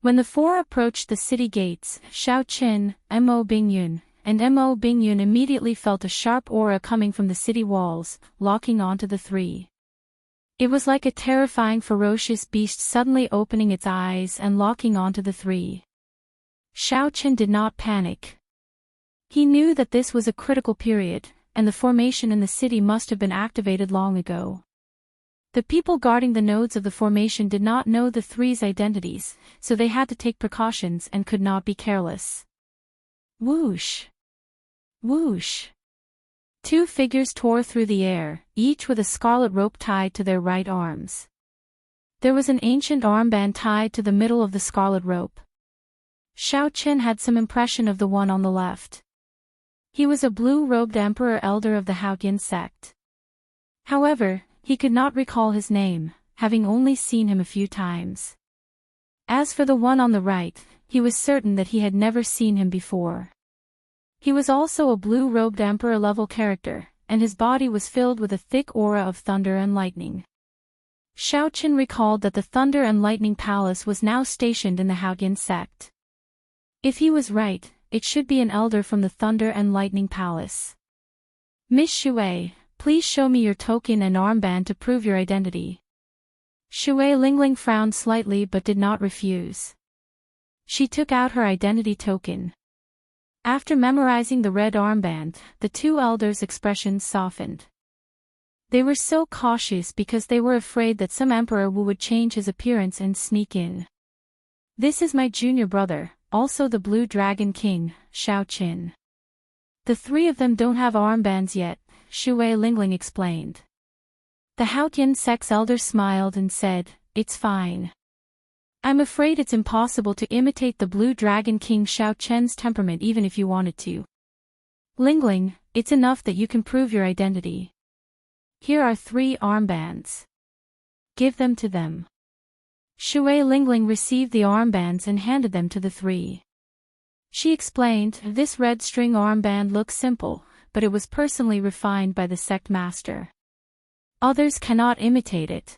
S1: When the four approached the city gates, Xiao Qin, Mo Bingyun, and Mo Bingyun immediately felt a sharp aura coming from the city walls, locking onto the three. It was like a terrifying ferocious beast suddenly opening its eyes and locking onto the three. Xiao Qin did not panic. He knew that this was a critical period, and the formation in the city must have been activated long ago. The people guarding the nodes of the formation did not know the three's identities, so they had to take precautions and could not be careless. Whoosh! Whoosh! Two figures tore through the air, each with a scarlet rope tied to their right arms. There was an ancient armband tied to the middle of the scarlet rope. Xiao Qin had some impression of the one on the left. He was a blue-robed emperor elder of the Haoyan sect. However, he could not recall his name, having only seen him a few times. As for the one on the right, he was certain that he had never seen him before. He was also a blue-robed emperor-level character, and his body was filled with a thick aura of thunder and lightning. Xiao Qin recalled that the Thunder and Lightning Palace was now stationed in the Haoyan sect. If he was right, it should be an elder from the Thunder and Lightning Palace. Miss Shui, please show me your token and armband to prove your identity. Shui Lingling frowned slightly but did not refuse. She took out her identity token. After memorizing the red armband, the two elders' expressions softened. They were so cautious because they were afraid that some Emperor Wu would change his appearance and sneak in. This is my junior brother, also the Blue Dragon King, Xiao Qin. The three of them don't have armbands yet, Shui Lingling explained. The Haoyan sect's elder smiled and said, "It's fine. I'm afraid it's impossible to imitate the Blue Dragon King Xiao Chen's temperament even if you wanted to. Lingling, it's enough that you can prove your identity. Here are 3 armbands. Give them to them." Shui Lingling received the armbands and handed them to the 3. She explained, "This red string armband looks simple, but it was personally refined by the sect master. Others cannot imitate it.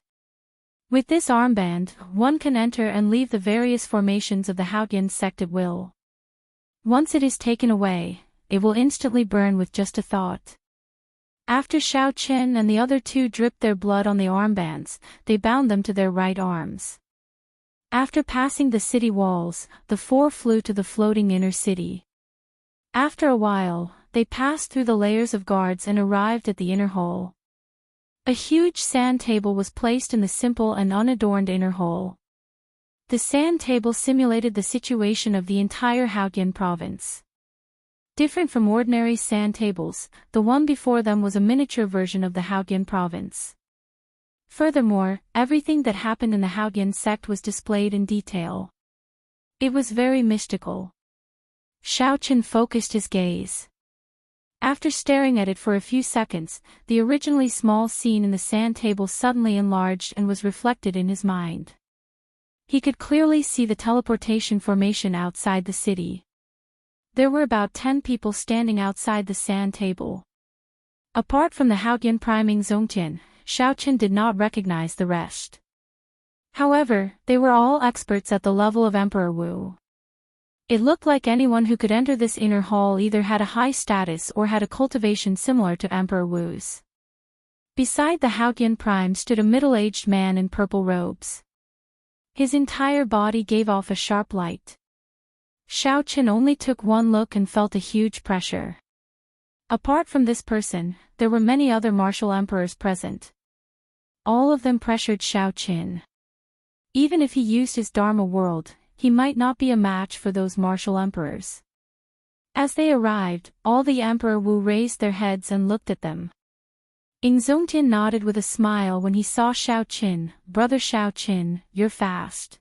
S1: With this armband, one can enter and leave the various formations of the Haoyan sect at will. Once it is taken away, it will instantly burn with just a thought." After Xiao Qin and the other 2 dripped their blood on the armbands, they bound them to their right arms. After passing the city walls, the 4 flew to the floating inner city. After a while, they passed through the layers of guards and arrived at the inner hall. A huge sand table was placed in the simple and unadorned inner hall. The sand table simulated the situation of the entire Haoyan province. Different from ordinary sand tables, the one before them was a miniature version of the Haoyan province. Furthermore, everything that happened in the Haoyan sect was displayed in detail. It was very mystical. Xiao Qin focused his gaze. After staring at it for a few seconds, the originally small scene in the sand table suddenly enlarged and was reflected in his mind. He could clearly see the teleportation formation outside the city. There were about 10 people standing outside the sand table. Apart from the Haoyan priming Zongtian, Xiao Qin did not recognize the rest. However, they were all experts at the level of Emperor Wu. It looked like anyone who could enter this inner hall either had a high status or had a cultivation similar to Emperor Wu's. Beside the Haoyan Prime stood a middle-aged man in purple robes. His entire body gave off a sharp light. Xiao Qin only took one look and felt a huge pressure. Apart from this person, there were many other martial emperors present. All of them pressured Xiao Qin. Even if he used his Dharma world, he might not be a match for those martial emperors. As they arrived, all the Emperor Wu raised their heads and looked at them. Zongtian nodded with a smile when he saw Xiaoqin. Brother Xiaoqin, you're fast.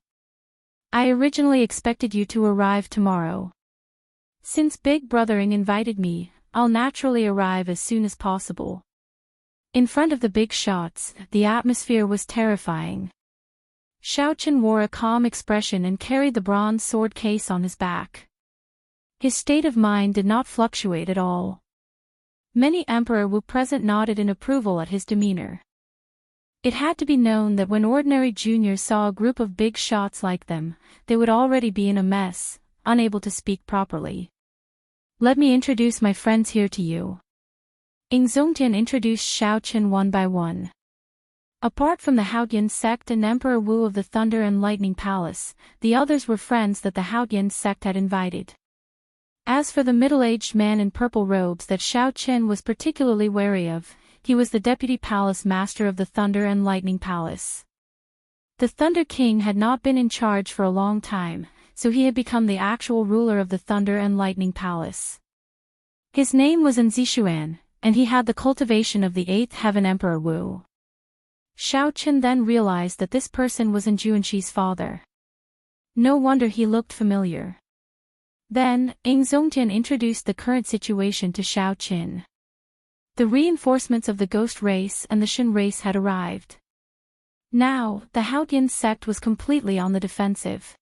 S1: I originally expected you to arrive tomorrow. Since Big Brothering invited me, I'll naturally arrive as soon as possible. In front of the big shots, the atmosphere was terrifying. Xiaoqin wore a calm expression and carried the bronze sword case on his back. His state of mind did not fluctuate at all. Many Emperor Wu present nodded in approval at his demeanor. It had to be known that when ordinary juniors saw a group of big shots like them, they would already be in a mess, unable to speak properly. Let me introduce my friends here to you. Zongtian introduced Xiaoqin one by one. Apart from the Haoyan sect and Emperor Wu of the Thunder and Lightning Palace, the others were friends that the Haoyan sect had invited. As for the middle-aged man in purple robes that Xiaoqin was particularly wary of, he was the deputy palace master of the Thunder and Lightning Palace. The Thunder King had not been in charge for a long time, so he had become the actual ruler of the Thunder and Lightning Palace. His name was Zishuan, and he had the cultivation of the 8th Heaven Emperor Wu. Xiaoqin then realized that this person was Juanxi's father. No wonder he looked familiar. Then, Zongtian introduced the current situation to Xiaoqin. The reinforcements of the Ghost race and the Shen race had arrived. Now, the Haoyan sect was completely on the defensive.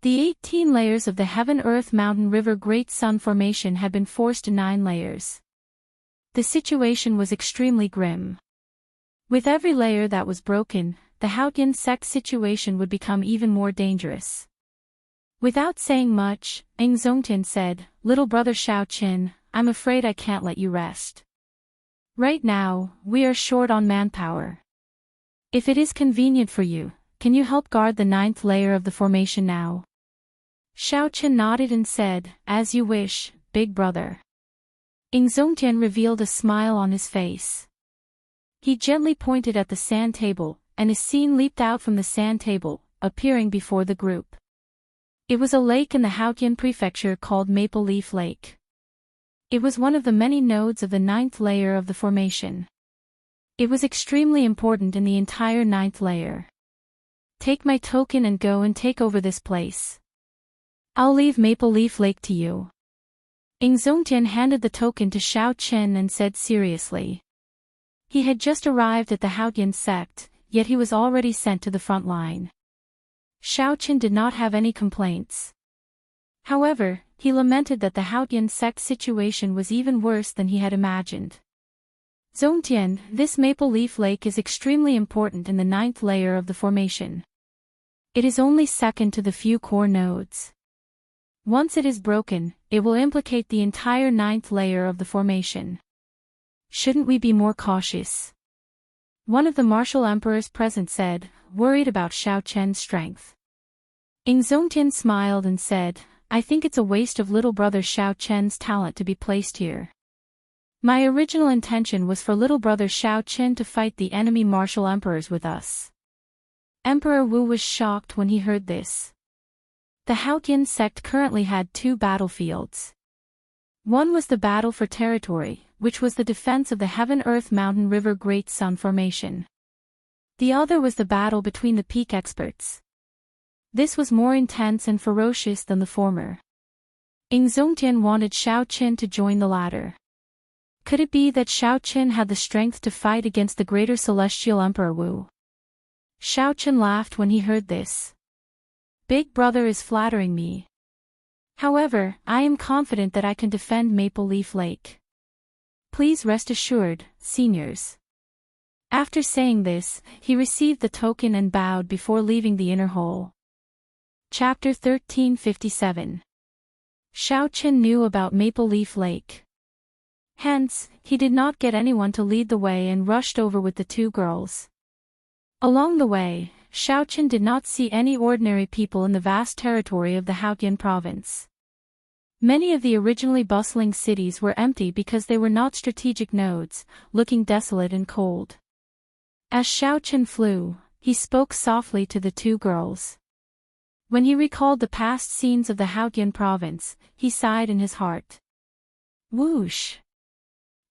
S1: The 18 layers of the Heaven-Earth-Mountain-River-Great Sun formation had been forced to 9 layers. The situation was extremely grim. With every layer that was broken, the Haoyan sect situation would become even more dangerous. Without saying much, Zongtian said, "Little brother Xiaoqin, I'm afraid I can't let you rest. Right now, we are short on manpower. If it is convenient for you, can you help guard the 9th layer of the formation now?" Xiaoqin nodded and said, "As you wish, big brother." Zongtian revealed a smile on his face. He gently pointed at the sand table, and a scene leaped out from the sand table, appearing before the group. It was a lake in the Haoyan prefecture called Maple Leaf Lake. It was one of the many nodes of the 9th layer of the formation. It was extremely important in the entire 9th layer. Take my token and go and take over this place. I'll leave Maple Leaf Lake to you. Zongtian handed the token to Xiaoqin and said seriously. He had just arrived at the Haoyan sect, yet he was already sent to the front line. Xiaoqin did not have any complaints. However, he lamented that the Haoyan sect situation was even worse than he had imagined. Zongtian, this Maple Leaf Lake is extremely important in the 9th layer of the formation. It is only second to the few core nodes. Once it is broken, it will implicate the entire 9th layer of the formation. Shouldn't we be more cautious? One of the martial emperors present said, worried about Xiaoqin's strength. Zongtian smiled and said, I think it's a waste of little brother Xiaoqin's talent to be placed here. My original intention was for little brother Xiaoqin to fight the enemy martial emperors with us. Emperor Wu was shocked when he heard this. The Haoyan sect currently had 2 battlefields. One was the battle for territory, which was the defense of the Heaven-Earth-Mountain-River Great Sun formation. The other was the battle between the peak experts. This was more intense and ferocious than the former. Zongtian wanted Xiaoqin to join the latter. Could it be that Xiaoqin had the strength to fight against the greater celestial Emperor Wu? Xiaoqin laughed when he heard this. Big brother is flattering me. However, I am confident that I can defend Maple Leaf Lake. Please rest assured, seniors. After saying this, he received the token and bowed before leaving the inner hall. Chapter 1357. Xiaoqin knew about Maple Leaf Lake. Hence, he did not get anyone to lead the way and rushed over with the 2 girls. Along the way, Xiaoqin did not see any ordinary people in the vast territory of the Haoyan province. Many of the originally bustling cities were empty because they were not strategic nodes, looking desolate and cold. As Xiaoqin flew, he spoke softly to the 2 girls. When he recalled the past scenes of the Haoyan province, he sighed in his heart. Whoosh!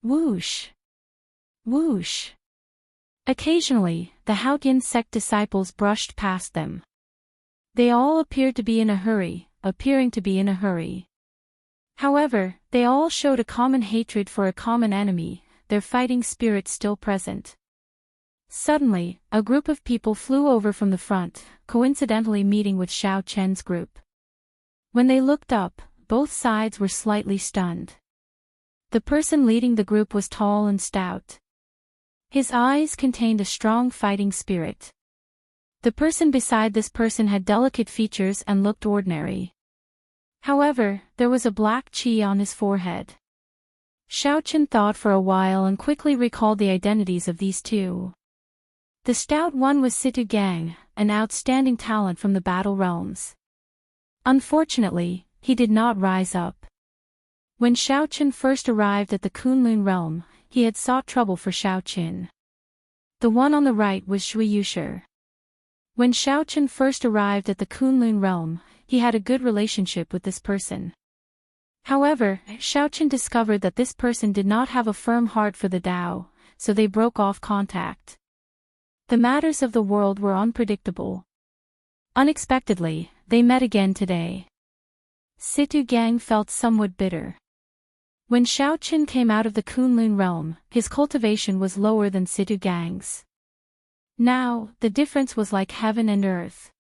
S1: Whoosh! Whoosh! Occasionally, the Haotian sect disciples brushed past them. They all appearing to be in a hurry. However, they all showed a common hatred for a common enemy, their fighting spirit still present. Suddenly, a group of people flew over from the front, coincidentally meeting with Xiao Chen's group. When they looked up, both sides were slightly stunned. The person leading the group was tall and stout. His eyes contained a strong fighting spirit. The person beside this person had delicate features and looked ordinary. However, there was a black chi on his forehead. Xiao Chen thought for a while and quickly recalled the identities of these two. The stout one was Situ Gang, an outstanding talent from the battle realms. Unfortunately, he did not rise up. When Xiao Chen first arrived at the Kunlun realm, he had sought trouble for Xiao Chen. The one on the right was Shui Yusher. When Xiao Chen first arrived at the Kunlun realm, he had a good relationship with this person. However, Xiao Chen discovered that this person did not have a firm heart for the Tao, so they broke off contact. The matters of the world were unpredictable. Unexpectedly, they met again today. Situ Gang felt somewhat bitter. When Xiao Chen came out of the Kunlun realm, his cultivation was lower than Situ Gang's. Now, the difference was like heaven and earth.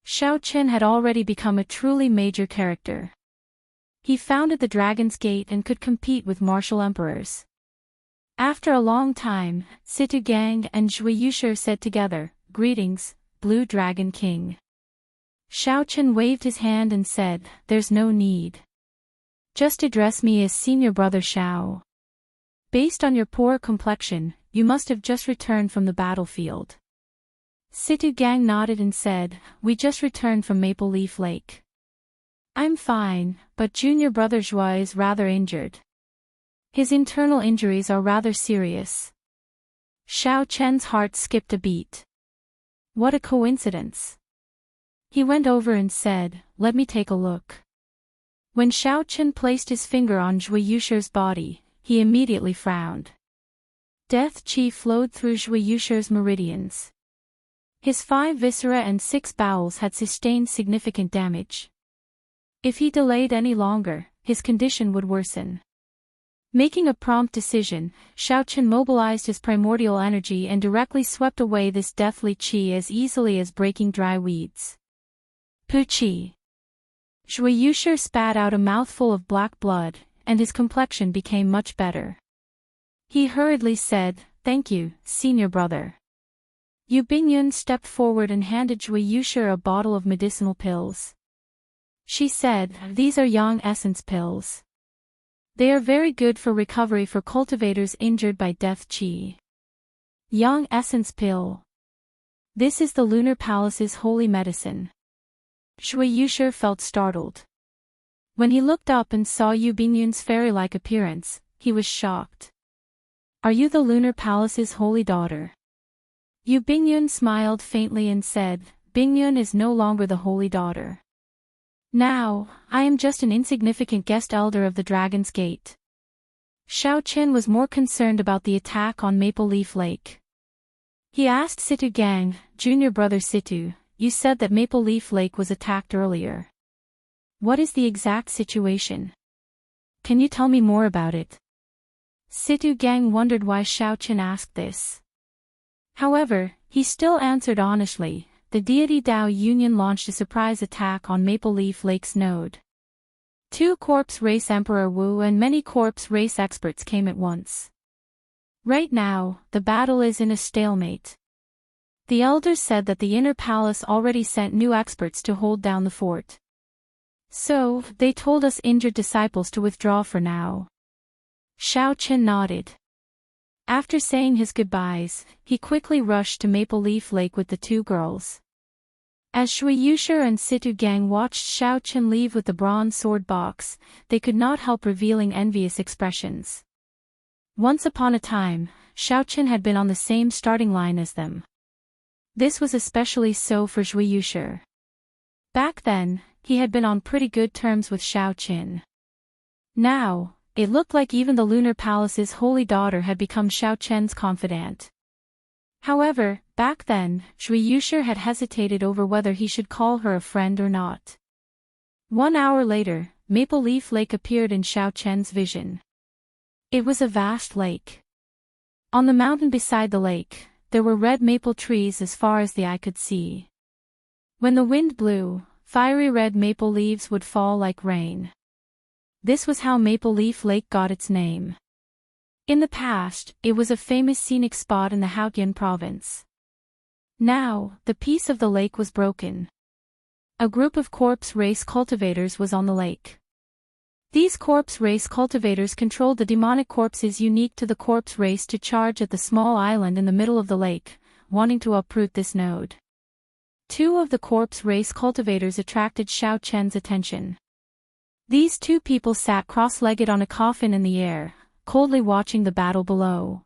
S1: Xiao Chen had already become a truly major character. He founded the Dragon's Gate and could compete with martial emperors. After a long time, Situ Gang and Shui Yusher said together, "Greetings, Blue Dragon King." Xiao Chen waved his hand and said, "There's no need. Just address me as Senior Brother Xiao. Based on your poor complexion, you must have just returned from the battlefield." Situ Gang nodded and said, "We just returned from Maple Leaf Lake. I'm fine, but Junior Brother Zhua is rather injured. His internal injuries are rather serious." Xiao Chen's heart skipped a beat. What a coincidence. He went over and said, "Let me take a look." When Xiao Chen placed his finger on Shui Yusher's body, he immediately frowned. Death chi flowed through Shui Yusher's meridians. His 5 viscera and 6 bowels had sustained significant damage. If he delayed any longer, his condition would worsen. Making a prompt decision, Xiao Chen mobilized his primordial energy and directly swept away this deathly chi as easily as breaking dry weeds. Pu-chi. Shui Yusher spat out a mouthful of black blood, and his complexion became much better. He hurriedly said, "Thank you, Senior Brother." Yu Bingyun stepped forward and handed Shui Yusher a bottle of medicinal pills. She said, "These are Yang Essence pills. They are very good for recovery for cultivators injured by death chi." Yang Essence pill. This is the Lunar Palace's holy medicine. Shui Yusher felt startled. When he looked up and saw Yu Bingyun's fairy-like appearance, he was shocked. "Are you the Lunar Palace's holy daughter?" Yu Bingyun smiled faintly and said, "Bingyun is no longer the holy daughter. Now, I am just an insignificant guest elder of the Dragon's Gate." Xiao Chen was more concerned about the attack on Maple Leaf Lake. He asked Situ Gang, "Junior Brother Situ, you said that Maple Leaf Lake was attacked earlier. What is the exact situation? Can you tell me more about it?" Situ Gang wondered why Xiao Chen asked this. However, he still answered honestly. The deity Dao Union launched a surprise attack on Maple Leaf Lake's node. 2 corpse race Emperor Wu and many corpse race experts came at once. Right now, the battle is in a stalemate. The elders said that the inner palace already sent new experts to hold down the fort. So, they told us injured disciples to withdraw for now. Xiao Chen nodded. After saying his goodbyes, he quickly rushed to Maple Leaf Lake with the 2 girls. As Shui Yusher and Situ Gang watched Xiao Chen leave with the bronze sword box, they could not help revealing envious expressions. Once upon a time, Xiao Chen had been on the same starting line as them. This was especially so for Shui Yusher. Back then, he had been on pretty good terms with Xiao Chen. Now, it looked like even the Lunar Palace's holy daughter had become Xiao Chen's confidant. However, back then, Shui Yushir had hesitated over whether he should call her a friend or not. 1 hour later, Maple Leaf Lake appeared in Xiao Chen's vision. It was a vast lake. On the mountain beside the lake, there were red maple trees as far as the eye could see. When the wind blew, fiery red maple leaves would fall like rain. This was how Maple Leaf Lake got its name. In the past, it was a famous scenic spot in the Haotian province. Now, the peace of the lake was broken. A group of corpse race cultivators was on the lake. These corpse race cultivators controlled the demonic corpses unique to the corpse race to charge at the small island in the middle of the lake, wanting to uproot this node. 2 of the corpse race cultivators attracted Xiao Chen's attention. These 2 people sat cross-legged on a coffin in the air, coldly watching the battle below.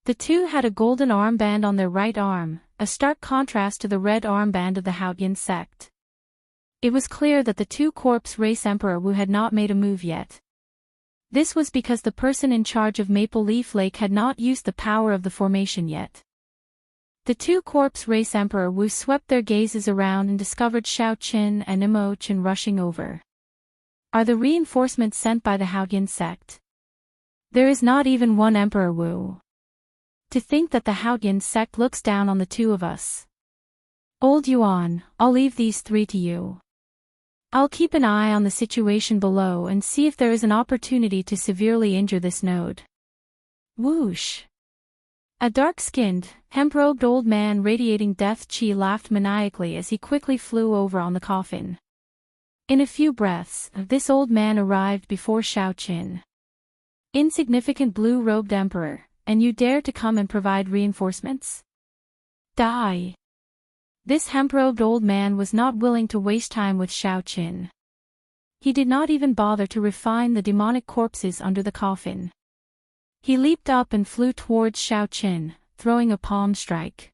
S1: The 2 had a golden armband on their right arm, a stark contrast to the red armband of the Haotian sect. It was clear that the 2 corpse race Emperor Wu had not made a move yet. This was because the person in charge of Maple Leaf Lake had not used the power of the formation yet. The 2 corpse race Emperor Wu swept their gazes around and discovered Xiao Qin and Imo Qin rushing over. Are the reinforcements sent by the Haotian sect? There is not even one Emperor Wu. To think that the Haotian sect looks down on the 2 of us. Old Yuan, I'll leave these 3 to you. I'll keep an eye on the situation below and see if there is an opportunity to severely injure this node. Whoosh! A dark-skinned, hemp-robed old man radiating death chi laughed maniacally as he quickly flew over on the coffin. In a few breaths, this old man arrived before Xiao Qin. Insignificant blue-robed emperor, and you dare to come and provide reinforcements? Die! This hemp-robed old man was not willing to waste time with Xiao Qin. He did not even bother to refine the demonic corpses under the coffin. He leaped up and flew towards Xiao Qin, throwing a palm strike.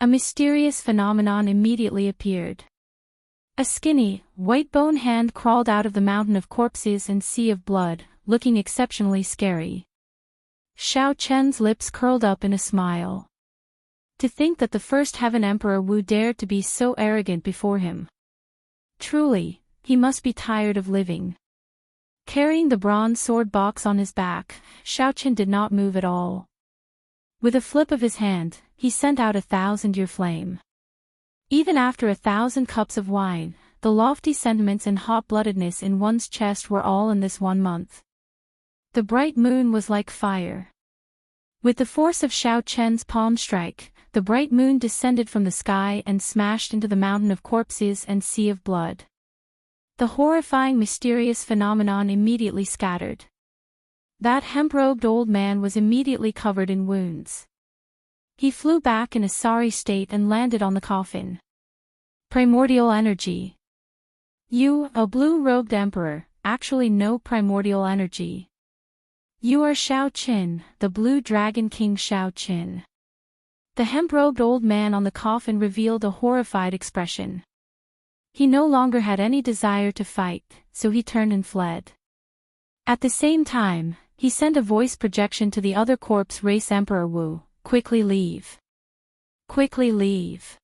S1: A mysterious phenomenon immediately appeared. A skinny, white-bone hand crawled out of the mountain of corpses and sea of blood, looking exceptionally scary. Xiao Chen's lips curled up in a smile. To think that the first Heaven Emperor Wu dared to be so arrogant before him. Truly, he must be tired of living. Carrying the bronze sword box on his back, Xiao Qin did not move at all. With a flip of his hand, he sent out 1,000-year flame. Even after 1,000 cups of wine, the lofty sentiments and hot-bloodedness in one's chest were all in this 1 month. The bright moon was like fire. With the force of Xiao Chen's palm strike, the bright moon descended from the sky and smashed into the mountain of corpses and sea of blood. The horrifying mysterious phenomenon immediately scattered. That hemp-robed old man was immediately covered in wounds. He flew back in a sorry state and landed on the coffin. Primordial energy. You, a blue-robed emperor, actually no primordial energy. You are Xiao Qin, the Blue Dragon King Xiao Qin. The hemp-robed old man on the coffin revealed a horrified expression. He no longer had any desire to fight, so he turned and fled. At the same time, he sent a voice projection to the other corpse race Emperor Wu, quickly leave. Quickly leave.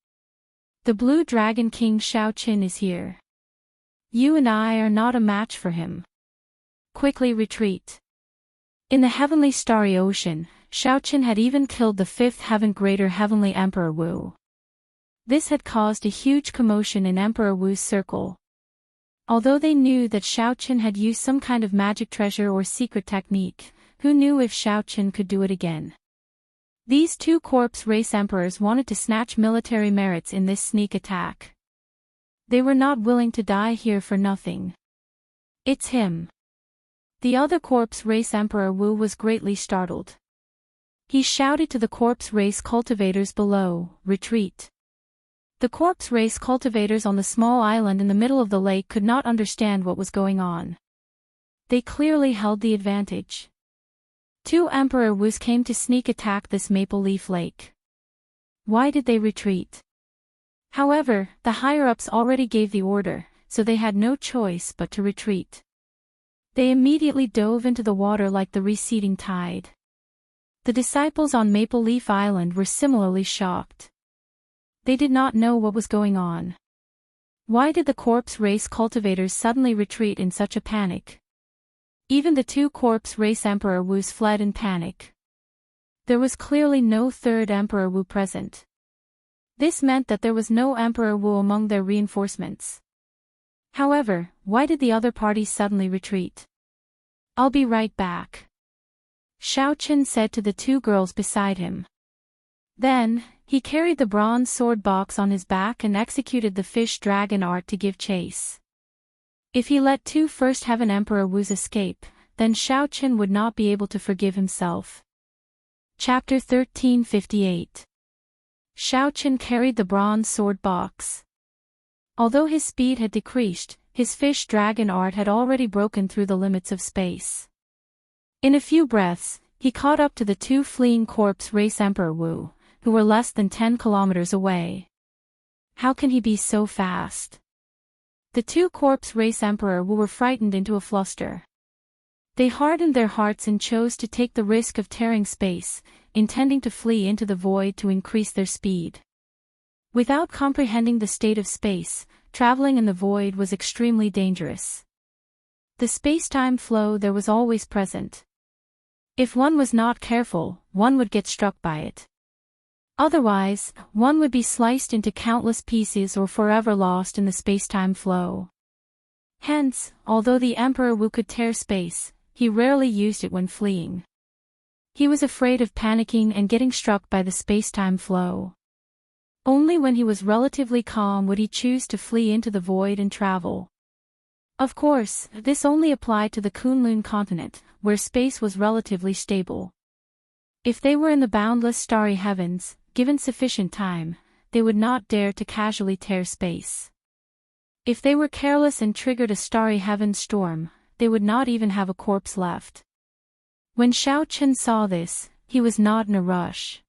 S1: The Blue Dragon King Xiao Qin is here. You and I are not a match for him. Quickly retreat. In the heavenly starry ocean, Xiao Qin had even killed the 5th heaven greater heavenly Emperor Wu. This had caused a huge commotion in Emperor Wu's circle. Although they knew that Xiao Qin had used some kind of magic treasure or secret technique, who knew if Xiao Qin could do it again? These 2 corpse race emperors wanted to snatch military merits in this sneak attack. They were not willing to die here for nothing. It's him. The other corpse race Emperor Wu was greatly startled. He shouted to the corpse race cultivators below, retreat. The corpse race cultivators on the small island in the middle of the lake could not understand what was going on. They clearly held the advantage. 2 Emperor Wus came to sneak attack this Maple Leaf Lake. Why did they retreat? However, the higher-ups already gave the order, so they had no choice but to retreat. They immediately dove into the water like the receding tide. The disciples on Maple Leaf Island were similarly shocked. They did not know what was going on. Why did the corpse race cultivators suddenly retreat in such a panic? Even the two corpse race Emperor Wus fled in panic. There was clearly no third Emperor Wu present. This meant that there was no Emperor Wu among their reinforcements. However, why did the other party suddenly retreat? "I'll be right back," Xiaoqin said to the two girls beside him. Then, he carried the bronze sword box on his back and executed the fish dragon art to give chase. If he let two First Heaven Emperor Wus escape, then Xiaoqin would not be able to forgive himself. Chapter 1358. Xiaoqin carried the bronze sword box. Although his speed had decreased, his fish dragon art had already broken through the limits of space. In a few breaths, he caught up to the two fleeing corpse race Emperor Wu, who were less than 10 kilometers away. How can he be so fast? The two corpse race Emperor Wu were frightened into a fluster. They hardened their hearts and chose to take the risk of tearing space, intending to flee into the void to increase their speed. Without comprehending the state of space, traveling in the void was extremely dangerous. The space-time flow there was always present. If one was not careful, one would get struck by it. Otherwise, one would be sliced into countless pieces or forever lost in the space-time flow. Hence, although the Emperor Wu could tear space, he rarely used it when fleeing. He was afraid of panicking and getting struck by the space-time flow. Only when he was relatively calm would he choose to flee into the void and travel. Of course, this only applied to the Kunlun continent, where space was relatively stable. If they were in the boundless starry heavens, given sufficient time, they would not dare to casually tear space. If they were careless and triggered a starry heaven storm, they would not even have a corpse left. When Xiaoqin saw this, he was not in a rush.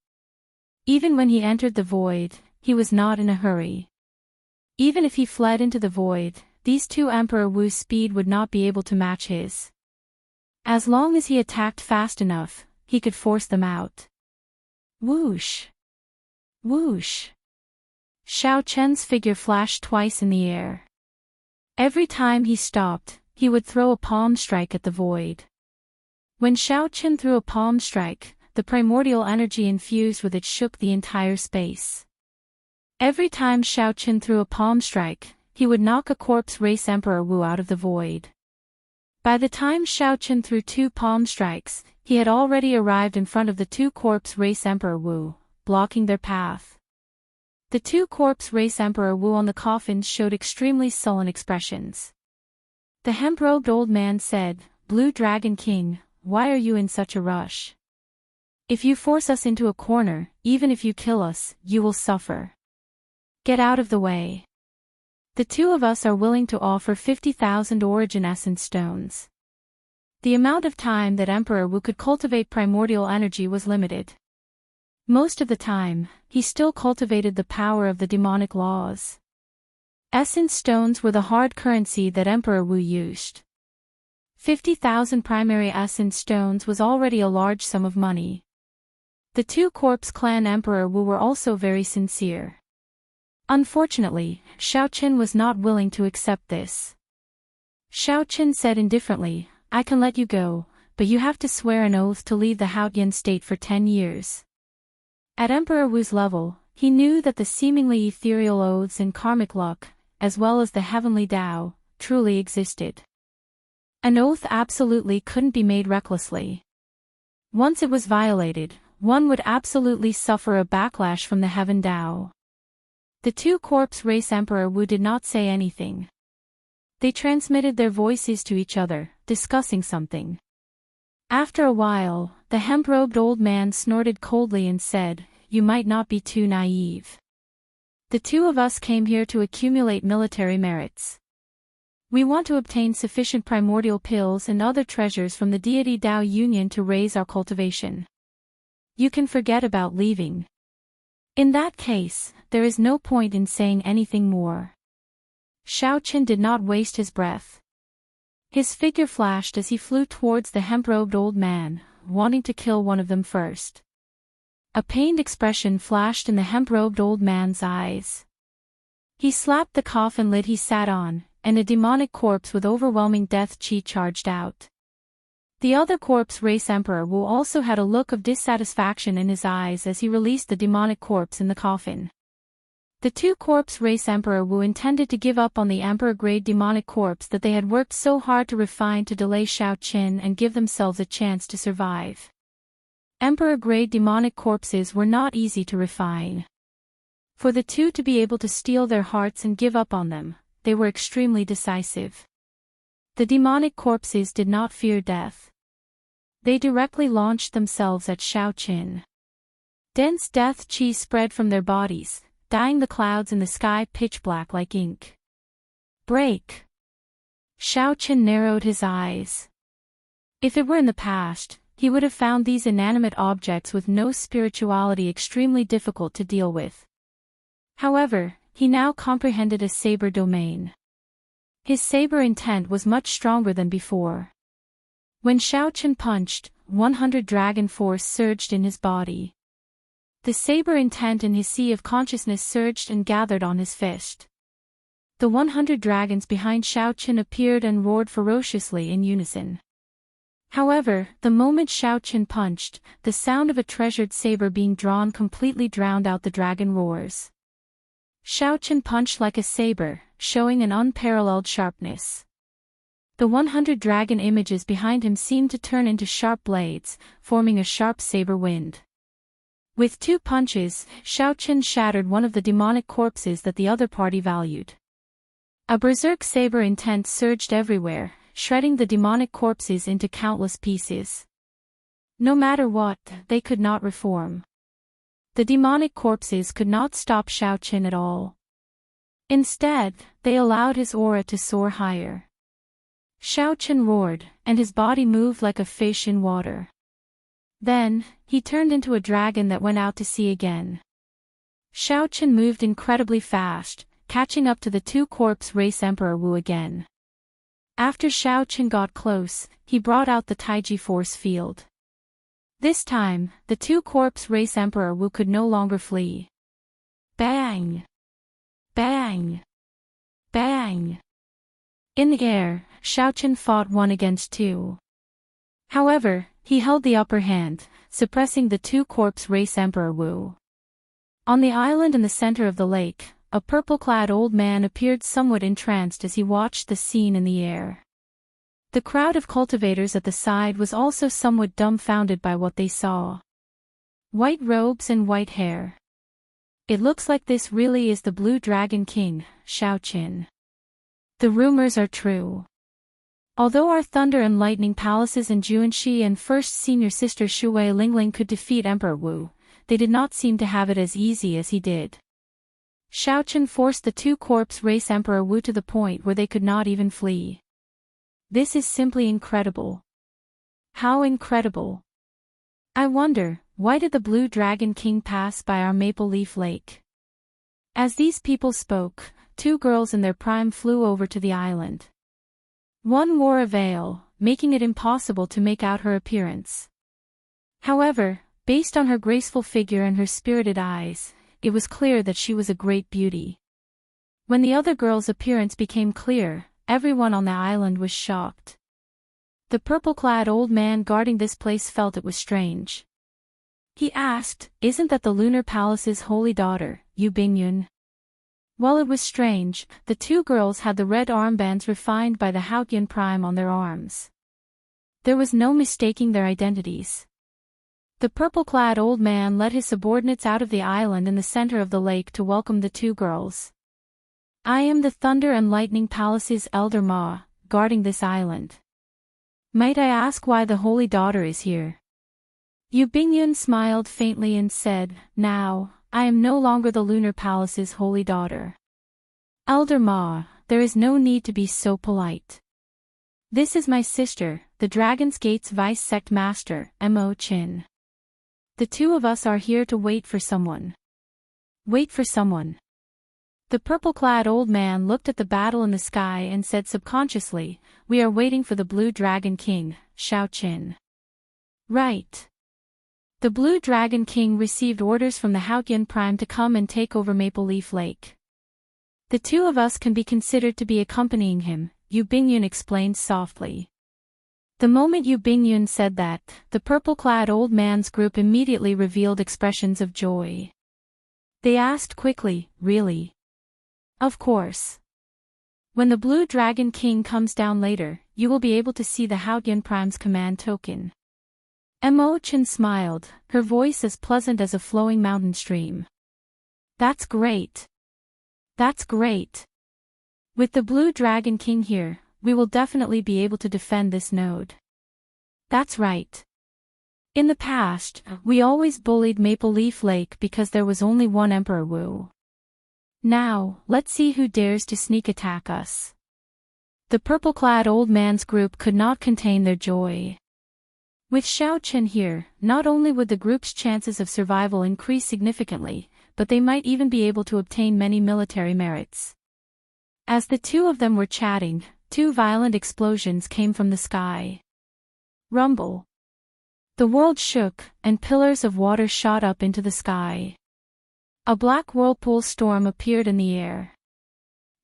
S1: Even when he entered the void, he was not in a hurry. Even if he fled into the void, these two Emperor Wu's speed would not be able to match his. As long as he attacked fast enough, he could force them out. Whoosh! Whoosh! Xiaoqian's figure flashed twice in the air. Every time he stopped, he would throw a palm strike at the void. When Xiaoqian threw a palm strike, the primordial energy infused with it shook the entire space. Every time Xiaoqian threw a palm strike, he would knock a corpse race Emperor Wu out of the void. By the time Xiaoqian threw two palm strikes, he had already arrived in front of the two corpse race Emperor Wu, blocking their path. The two corpse race Emperor Wu on the coffins showed extremely sullen expressions. The hemp-robed old man said, "Blue Dragon King, why are you in such a rush? If you force us into a corner, even if you kill us, you will suffer. Get out of the way. The two of us are willing to offer 50,000 origin essence stones." The amount of time that Emperor Wu could cultivate primordial energy was limited. Most of the time, he still cultivated the power of the demonic laws. Essence stones were the hard currency that Emperor Wu used. 50,000 primary essence stones was already a large sum of money. The two corpse clan Emperor Wu were also very sincere. Unfortunately, Xiaoqin was not willing to accept this. Xiaoqin said indifferently, "I can let you go, but you have to swear an oath to leave the Haotian state for 10 years. At Emperor Wu's level, he knew that the seemingly ethereal oaths and karmic luck, as well as the heavenly Tao, truly existed. An oath absolutely couldn't be made recklessly. Once it was violated, one would absolutely suffer a backlash from the heaven Tao. The two corpse race Emperor Wu did not say anything. They transmitted their voices to each other, discussing something. After a while, the hemp-robed old man snorted coldly and said, "You might not be too naive. The two of us came here to accumulate military merits. We want to obtain sufficient primordial pills and other treasures from the deity Tao Union to raise our cultivation. You can forget about leaving. In that case, there is no point in saying anything more." Xiaoqin did not waste his breath. His figure flashed as he flew towards the hemp-robed old man, wanting to kill one of them first. A pained expression flashed in the hemp-robed old man's eyes. He slapped the coffin lid he sat on, and a demonic corpse with overwhelming death chi charged out. The other corpse race Emperor Wu also had a look of dissatisfaction in his eyes as he released the demonic corpse in the coffin. The two corpse race Emperor Wu intended to give up on the emperor-grade demonic corpse that they had worked so hard to refine to delay Xiao Qin and give themselves a chance to survive. Emperor-grade demonic corpses were not easy to refine. For the two to be able to steal their hearts and give up on them, they were extremely decisive. The demonic corpses did not fear death. They directly launched themselves at Xiao Qin. Dense death chi spread from their bodies, dyeing the clouds in the sky pitch black like ink. Break! Xiao Qin narrowed his eyes. If it were in the past, he would have found these inanimate objects with no spirituality extremely difficult to deal with. However, he now comprehended a saber domain. His saber intent was much stronger than before. When Xiao Qin punched, 100 dragon force surged in his body. The saber intent in his sea of consciousness surged and gathered on his fist. The 100 dragons behind Xiao Qin appeared and roared ferociously in unison. However, the moment Xiao Qin punched, the sound of a treasured saber being drawn completely drowned out the dragon roars. Xiao Qin punched like a saber, showing an unparalleled sharpness. The 100 dragon images behind him seemed to turn into sharp blades, forming a sharp saber wind. With two punches, Xiao Qin shattered one of the demonic corpses that the other party valued. A berserk saber intent surged everywhere, shredding the demonic corpses into countless pieces. No matter what, they could not reform. The demonic corpses could not stop Xiao Qin at all. Instead, they allowed his aura to soar higher. Xiao Qin roared, and his body moved like a fish in water. Then, he turned into a dragon that went out to sea again. Xiao Qin moved incredibly fast, catching up to the two corpse race Emperor Wu again. After Xiao Qin got close, he brought out the Taiji force field. This time, the two corpse race Emperor Wu could no longer flee. Bang! Bang! Bang! In the air, Xiao Qin fought one against two. However, he held the upper hand, suppressing the two corpse race Emperor Wu. On the island in the center of the lake, a purple-clad old man appeared somewhat entranced as he watched the scene in the air. The crowd of cultivators at the side was also somewhat dumbfounded by what they saw. White robes and white hair. It looks like this really is the Blue Dragon King, Xiao Qin. The rumors are true. Although our Thunder and Lightning Palaces and Xianxia and First Senior Sister Shui Lingling could defeat Emperor Wu, they did not seem to have it as easy as he did. Xiao Qin forced the two corpse race Emperor Wu to the point where they could not even flee. This is simply incredible. How incredible! I wonder, why did the Blue Dragon King pass by our Maple Leaf Lake? As these people spoke, two girls in their prime flew over to the island. One wore a veil, making it impossible to make out her appearance. However, based on her graceful figure and her spirited eyes, it was clear that she was a great beauty. When the other girl's appearance became clear, everyone on the island was shocked. The purple-clad old man guarding this place felt it was strange. He asked, "Isn't that the Lunar Palace's holy daughter, Yu Bingyun?" While it was strange, the two girls had the red armbands refined by the Haotian Prime on their arms. There was no mistaking their identities. The purple-clad old man led his subordinates out of the island in the center of the lake to welcome the two girls. "I am the Thunder and Lightning Palace's Elder Ma, guarding this island. Might I ask why the holy daughter is here?" Yu Bingyun smiled faintly and said, "Now, I am no longer the Lunar Palace's holy daughter. Elder Ma, there is no need to be so polite. This is my sister, the Dragon's Gate's Vice Sect Master, Mo Qin. The two of us are here to wait for someone." Wait for someone. The purple-clad old man looked at the battle in the sky and said subconsciously, "We are waiting for the Blue Dragon King, Xiaoqin." Right. The Blue Dragon King received orders from the Haotian Prime to come and take over Maple Leaf Lake. The two of us can be considered to be accompanying him, Yu Bingyun explained softly. The moment Yu Bingyun said that, the purple-clad old man's group immediately revealed expressions of joy. They asked quickly, "Really?" "Of course. When the Blue Dragon King comes down later, you will be able to see the Haotian Prime's command token." Mo Chen smiled, her voice as pleasant as a flowing mountain stream. "That's great. That's great. With the Blue Dragon King here, we will definitely be able to defend this node." "That's right. In the past, we always bullied Maple Leaf Lake because there was only one Emperor Wu. Now, let's see who dares to sneak attack us." The purple-clad old man's group could not contain their joy. With Xiaoqin here, not only would the group's chances of survival increase significantly, but they might even be able to obtain many military merits. As the two of them were chatting, two violent explosions came from the sky. Rumble. The world shook, and pillars of water shot up into the sky. A black whirlpool storm appeared in the air.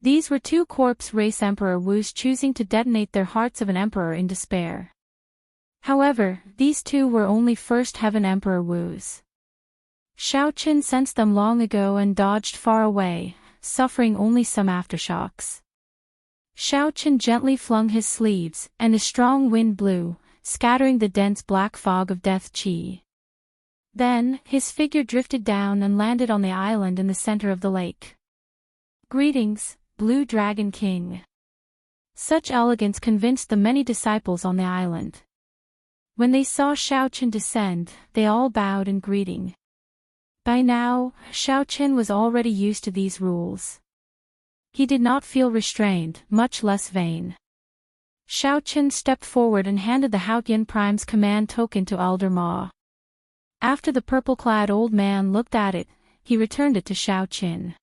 S1: These were two corpse race Emperor Wus choosing to detonate their hearts of an emperor in despair. However, these two were only First Heaven Emperor Wus. Xiaoqin sensed them long ago and dodged far away, suffering only some aftershocks. Xiaoqin gently flung his sleeves, and a strong wind blew, scattering the dense black fog of death qi. Then, his figure drifted down and landed on the island in the center of the lake. "Greetings, Blue Dragon King." Such elegance convinced the many disciples on the island. When they saw Xiaoqin descend, they all bowed in greeting. By now, Xiaoqin was already used to these rules. He did not feel restrained, much less vain. Xiaoqin stepped forward and handed the Haotian Prime's command token to Elder Ma. After the purple-clad old man looked at it, he returned it to Xiaoqin.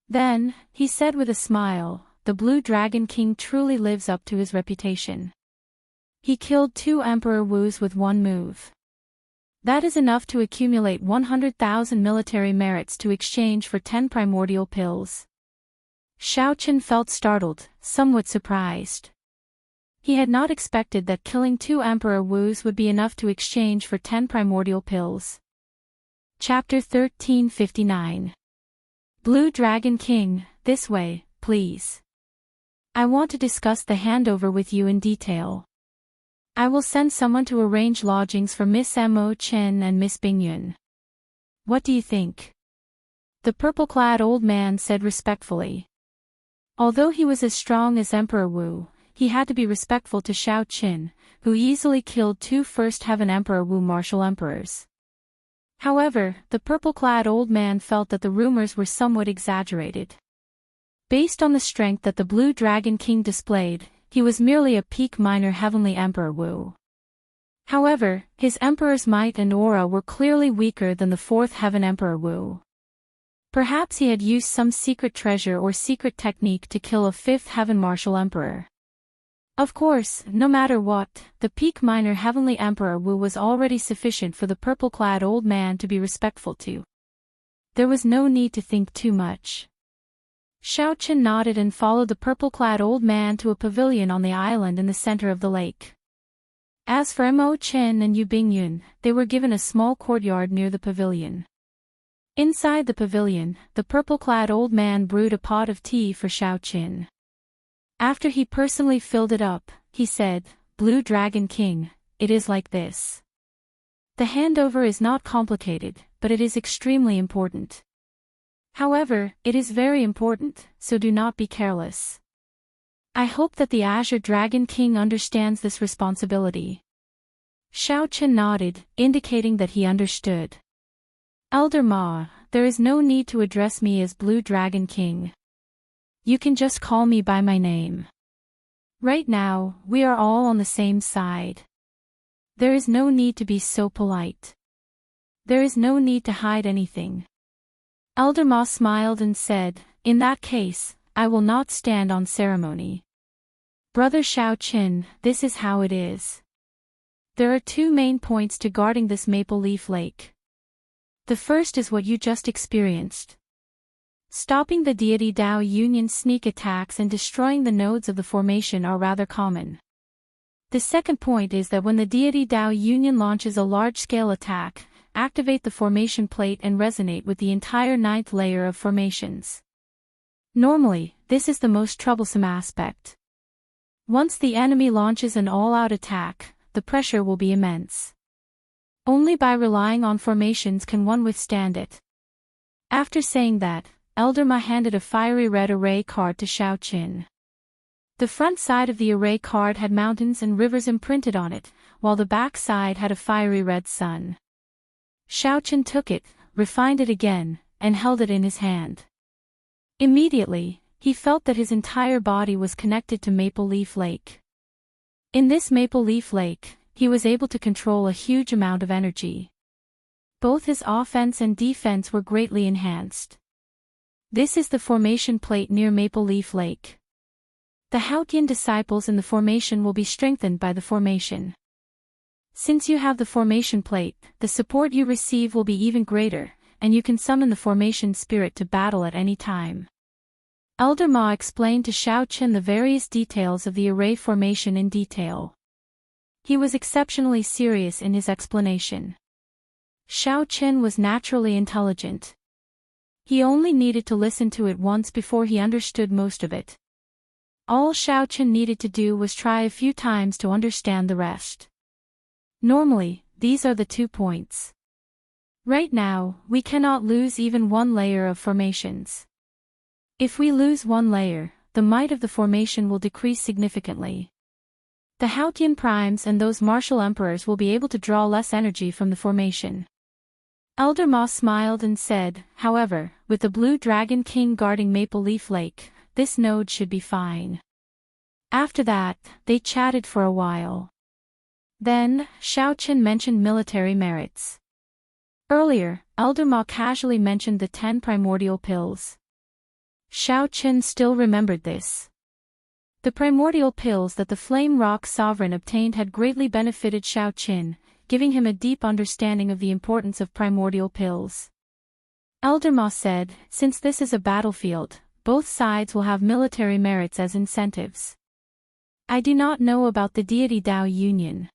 S1: Then, he said with a smile, "The Blue Dragon King truly lives up to his reputation. He killed two Emperor Wus with one move. That is enough to accumulate 100,000 military merits to exchange for 10 primordial pills." Xiaoqin felt startled, somewhat surprised. He had not expected that killing two Emperor Wus would be enough to exchange for 10 primordial pills. Chapter 1359. Blue Dragon King, this way, please. I want to discuss the handover with you in detail. I will send someone to arrange lodgings for Miss Mo Chen and Miss Bingyun. What do you think? The purple-clad old man said respectfully. Although he was as strong as Emperor Wu, he had to be respectful to Xiaoqin, who easily killed two First Heaven Emperor Wu martial emperors. However, the purple-clad old man felt that the rumors were somewhat exaggerated. Based on the strength that the Blue Dragon King displayed, he was merely a peak minor heavenly Emperor Wu. However, his emperor's might and aura were clearly weaker than the Fourth Heaven Emperor Wu. Perhaps he had used some secret treasure or secret technique to kill a Fifth Heaven martial emperor. Of course, no matter what, the peak minor heavenly Emperor Wu was already sufficient for the purple-clad old man to be respectful to. There was no need to think too much. Xiaoqin nodded and followed the purple-clad old man to a pavilion on the island in the center of the lake. As for Mo Chen and Yu Bingyun, they were given a small courtyard near the pavilion. Inside the pavilion, the purple-clad old man brewed a pot of tea for Xiaoqin. After he personally filled it up, he said, "Blue Dragon King, it is like this. The handover is not complicated, but it is extremely important. However, it is very important, so do not be careless. I hope that the Azure Dragon King understands this responsibility." Xiaoqin nodded, indicating that he understood. "Elder Ma, there is no need to address me as Blue Dragon King. You can just call me by my name. Right now, we are all on the same side. There is no need to be so polite. There is no need to hide anything. Elder Ma smiled and said, "In that case, I will not stand on ceremony. Brother Xiaoqin, this is how it is. There are two main points to guarding this maple leaf lake. The first is what you just experienced. Stopping the deity Dao Union sneak attacks and destroying the nodes of the formation are rather common. The second point is that when the deity Dao Union launches a large-scale attack, activate the formation plate and resonate with the entire ninth layer of formations. Normally, this is the most troublesome aspect. Once the enemy launches an all-out attack, the pressure will be immense. Only by relying on formations can one withstand it." After saying that, Elder Ma handed a fiery red array card to Xiaoqin. The front side of the array card had mountains and rivers imprinted on it, while the back side had a fiery red sun. Xiaoqin took it, refined it again, and held it in his hand. Immediately, he felt that his entire body was connected to Maple Leaf Lake. In this Maple Leaf Lake, he was able to control a huge amount of energy. Both his offense and defense were greatly enhanced. This is the formation plate near Maple Leaf Lake. The Haotian disciples in the formation will be strengthened by the formation. Since you have the formation plate, the support you receive will be even greater, and you can summon the formation spirit to battle at any time. Elder Ma explained to Xiaoqin the various details of the array formation in detail. He was exceptionally serious in his explanation. Xiaoqin was naturally intelligent. He only needed to listen to it once before he understood most of it. All Xiaoqin needed to do was try a few times to understand the rest. Normally, these are the 2 points. Right now, we cannot lose even one layer of formations. If we lose one layer, the might of the formation will decrease significantly. The Haotian primes and those martial emperors will be able to draw less energy from the formation. Elder Ma smiled and said, "However, with the Blue Dragon King guarding Maple Leaf Lake, this node should be fine." After that, they chatted for a while. Then, Xiaoqin mentioned military merits. Earlier, Elder Ma casually mentioned the 10 primordial pills. Xiaoqin still remembered this. The primordial pills that the Flame Rock Sovereign obtained had greatly benefited Xiaoqin, giving him a deep understanding of the importance of primordial pills. Elder Ma said, "Since this is a battlefield, both sides will have military merits as incentives. I do not know about the deity Dao Union.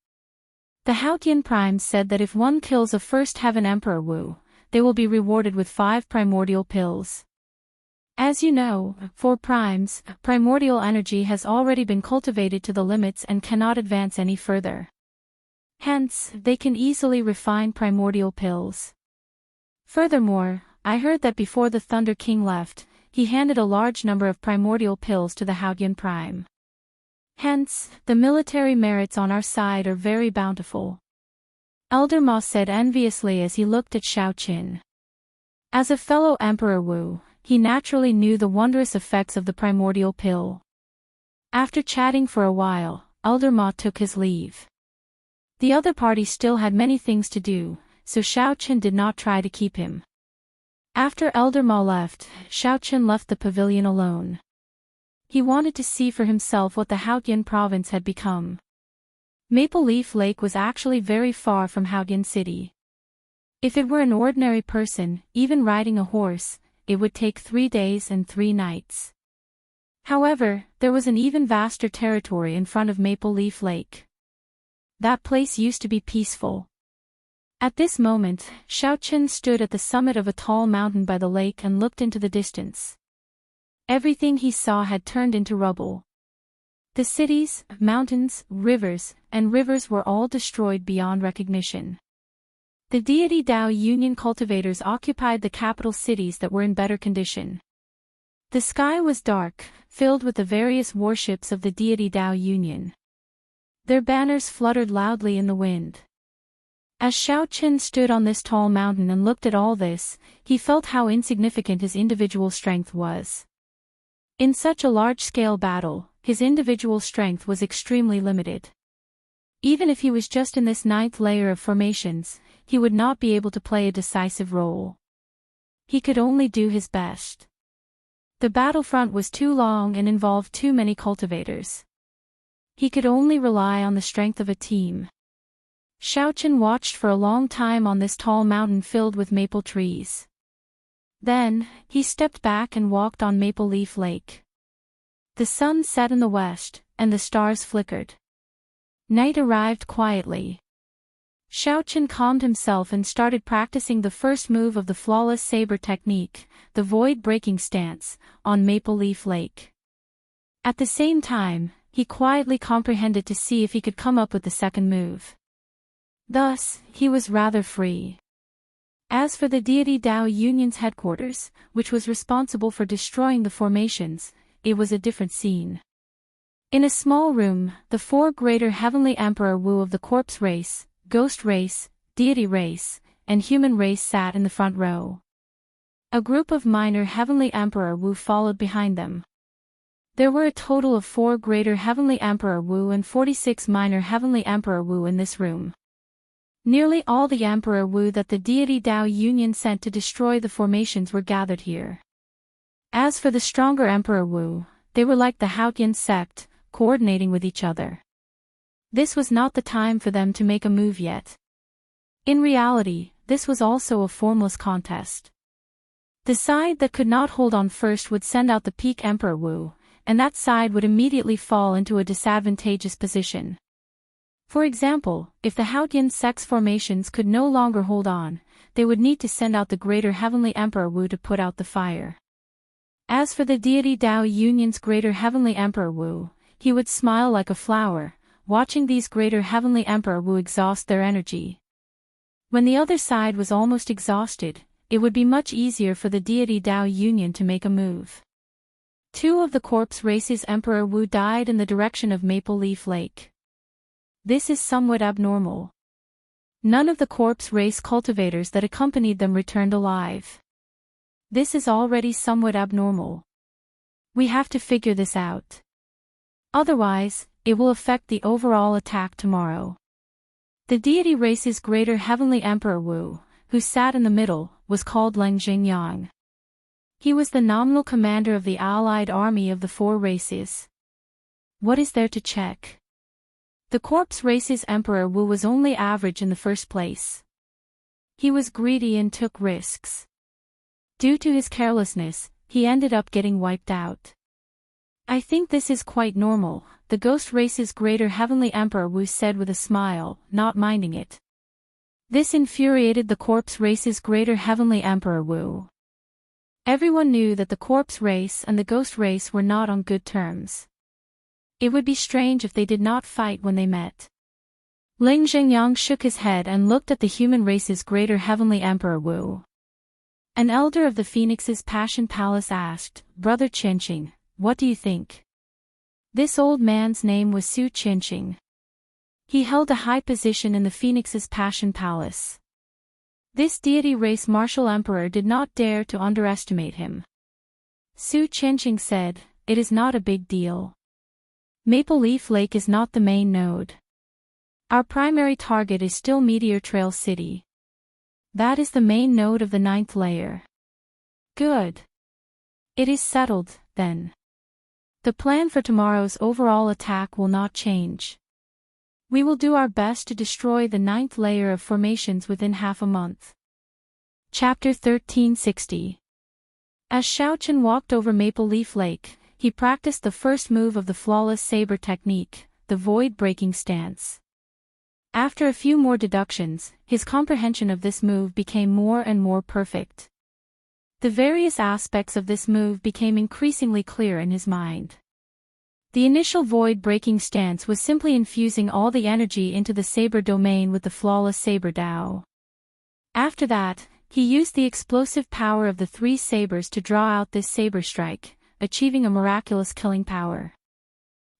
S1: The Haotian primes said that if one kills a First Heaven Emperor Wu, they will be rewarded with 5 primordial pills. As you know, for primes, primordial energy has already been cultivated to the limits and cannot advance any further. Hence, they can easily refine primordial pills. Furthermore, I heard that before the Thunder King left, he handed a large number of primordial pills to the Haotian prime. Hence, the military merits on our side are very bountiful." Elder Ma said enviously as he looked at Xiaoqin. As a fellow Emperor Wu, he naturally knew the wondrous effects of the primordial pill. After chatting for a while, Elder Ma took his leave. The other party still had many things to do, so Xiaoqin did not try to keep him. After Elder Ma left, Xiaoqin left the pavilion alone. He wanted to see for himself what the Haotian province had become. Maple Leaf Lake was actually very far from Haotian City. If it were an ordinary person, even riding a horse, it would take 3 days and 3 nights. However, there was an even vaster territory in front of Maple Leaf Lake. That place used to be peaceful. At this moment, Xiaoqin stood at the summit of a tall mountain by the lake and looked into the distance. Everything he saw had turned into rubble. The cities, mountains, and rivers were all destroyed beyond recognition. The deity Dao Union cultivators occupied the capital cities that were in better condition. The sky was dark, filled with the various warships of the deity Dao Union. Their banners fluttered loudly in the wind. As Xiaoqin stood on this tall mountain and looked at all this, he felt how insignificant his individual strength was. In such a large-scale battle, his individual strength was extremely limited. Even if he was just in this 9th layer of formations, he would not be able to play a decisive role. He could only do his best. The battlefront was too long and involved too many cultivators. He could only rely on the strength of a team. Xiaochen watched for a long time on this tall mountain filled with maple trees. Then, he stepped back and walked on Maple Leaf Lake. The sun set in the west, and the stars flickered. Night arrived quietly. Xiaochen calmed himself and started practicing the first move of the flawless saber technique, the void-breaking stance, on Maple Leaf Lake. At the same time, he quietly comprehended to see if he could come up with the second move. Thus, he was rather free. As for the deity Dao Union's headquarters, which was responsible for destroying the formations, it was a different scene. In a small room, the four greater heavenly Emperor Wu of the corpse race, ghost race, deity race, and human race sat in the front row. A group of minor heavenly Emperor Wu followed behind them. There were a total of 4 greater heavenly Emperor Wu and 46 minor heavenly Emperor Wu in this room. Nearly all the Emperor Wu that the deity Dao Union sent to destroy the formations were gathered here. As for the stronger Emperor Wu, they were like the Haotian sect, coordinating with each other. This was not the time for them to make a move yet. In reality, this was also a formless contest. The side that could not hold on first would send out the peak Emperor Wu, and that side would immediately fall into a disadvantageous position. For example, if the Haotian sect's formations could no longer hold on, they would need to send out the greater heavenly Emperor Wu to put out the fire. As for the deity Dao Union's greater heavenly Emperor Wu, he would smile like a flower, watching these greater heavenly Emperor Wu exhaust their energy. When the other side was almost exhausted, it would be much easier for the deity Dao Union to make a move. 2 of the corpse race's Emperor Wu died in the direction of Maple Leaf Lake. This is somewhat abnormal. None of the corpse race cultivators that accompanied them returned alive. This is already somewhat abnormal. We have to figure this out. Otherwise, it will affect the overall attack tomorrow. The deity race's greater heavenly Emperor Wu, who sat in the middle, was called Leng Jingyang. He was the nominal commander of the allied army of the 4 races. What is there to check? The corpse race's Emperor Wu was only average in the first place. He was greedy and took risks. Due to his carelessness, he ended up getting wiped out. I think this is quite normal, the ghost race's greater heavenly Emperor Wu said with a smile, not minding it. This infuriated the corpse race's greater heavenly Emperor Wu. Everyone knew that the corpse race and the ghost race were not on good terms. It would be strange if they did not fight when they met. Ling Zhengyang shook his head and looked at the human race's greater heavenly Emperor Wu. An elder of the Phoenix's Passion Palace asked, "Brother Qianqing, what do you think?" This old man's name was Su Qianqing. He held a high position in the Phoenix's Passion Palace. This deity race martial emperor did not dare to underestimate him. Su Qianqing said, "It is not a big deal. Maple Leaf Lake is not the main node. Our primary target is still Meteor Trail City. That is the main node of the 9th layer." Good. It is settled, then. The plan for tomorrow's overall attack will not change. We will do our best to destroy the 9th layer of formations within half a month. Chapter 1360. As Xiaochen walked over Maple Leaf Lake, he practiced the first move of the flawless saber technique, the void-breaking stance. After a few more deductions, his comprehension of this move became more and more perfect. The various aspects of this move became increasingly clear in his mind. The initial void-breaking stance was simply infusing all the energy into the saber domain with the flawless saber Dao. After that, he used the explosive power of the 3 sabers to draw out this saber strike, achieving a miraculous killing power.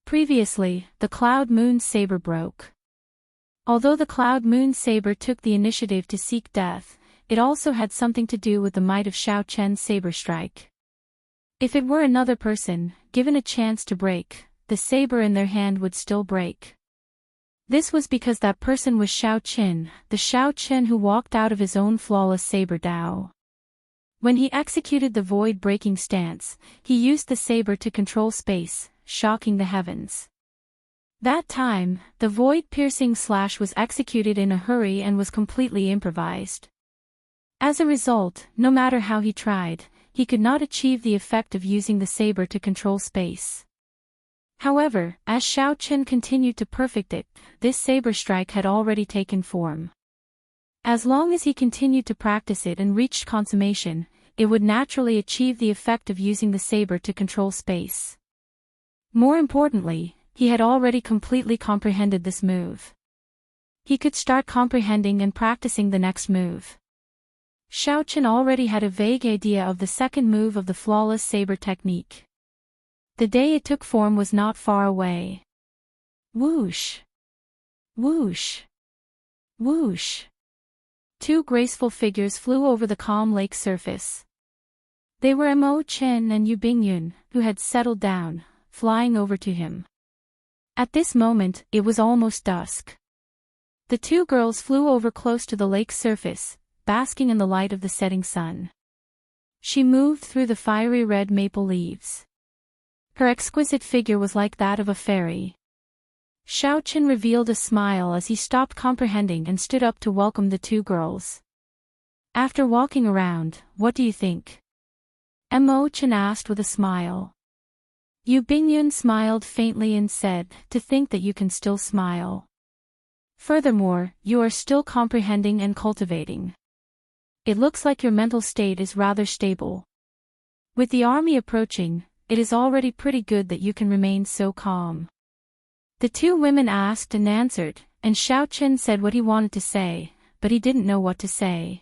S1: Previously, the Cloud Moon saber broke. Although the Cloud Moon saber took the initiative to seek death, it also had something to do with the might of Xiao Chen's saber strike. If it were another person, given a chance to break, the saber in their hand would still break. This was because that person was Xiao Qin, the Xiao Qin who walked out of his own flawless saber Dao. When he executed the void-breaking stance, he used the saber to control space, shocking the heavens. That time, the void-piercing slash was executed in a hurry and was completely improvised. As a result, no matter how he tried, he could not achieve the effect of using the saber to control space. However, as Xiaochen continued to perfect it, this saber strike had already taken form. As long as he continued to practice it and reached consummation, it would naturally achieve the effect of using the saber to control space. More importantly, he had already completely comprehended this move. He could start comprehending and practicing the next move. Xiaochen already had a vague idea of the second move of the flawless saber technique. The day it took form was not far away. Whoosh! Whoosh! Whoosh! Two graceful figures flew over the calm lake surface. They were Mo Chen and Yu Bingyun, who had settled down, flying over to him. At this moment, it was almost dusk. The two girls flew over close to the lake's surface, basking in the light of the setting sun. She moved through the fiery red maple leaves. Her exquisite figure was like that of a fairy. Xiaochen revealed a smile as he stopped comprehending and stood up to welcome the two girls. After walking around, what do you think? Mo Chen asked with a smile. Yu Bingyun smiled faintly and said, to think that you can still smile. Furthermore, you are still comprehending and cultivating. It looks like your mental state is rather stable. With the army approaching, it is already pretty good that you can remain so calm. The two women asked and answered, and Xiaochen said what he wanted to say, but he didn't know what to say.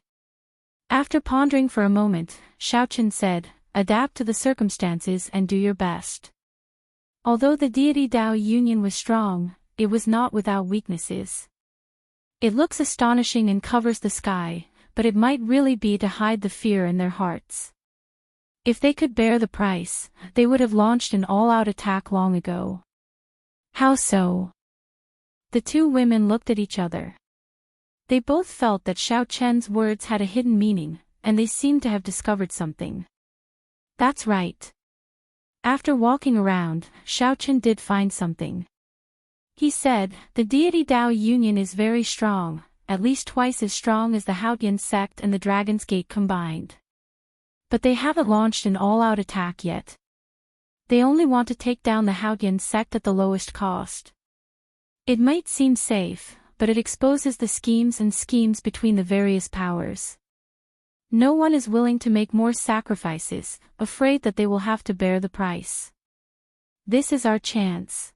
S1: After pondering for a moment, Xiaochen said, adapt to the circumstances and do your best. Although the deity Dao union was strong, it was not without weaknesses. It looks astonishing and covers the sky, but it might really be to hide the fear in their hearts. If they could bear the price, they would have launched an all-out attack long ago. How so? The two women looked at each other. They both felt that Xiaochen's words had a hidden meaning, and they seemed to have discovered something. That's right. After walking around, Xiaochen did find something. He said, the deity Dao union is very strong, at least twice as strong as the Haotian sect and the Dragon's Gate combined. But they haven't launched an all-out attack yet. They only want to take down the Haotian sect at the lowest cost. It might seem safe, but it exposes the schemes between the various powers. No one is willing to make more sacrifices, afraid that they will have to bear the price. This is our chance.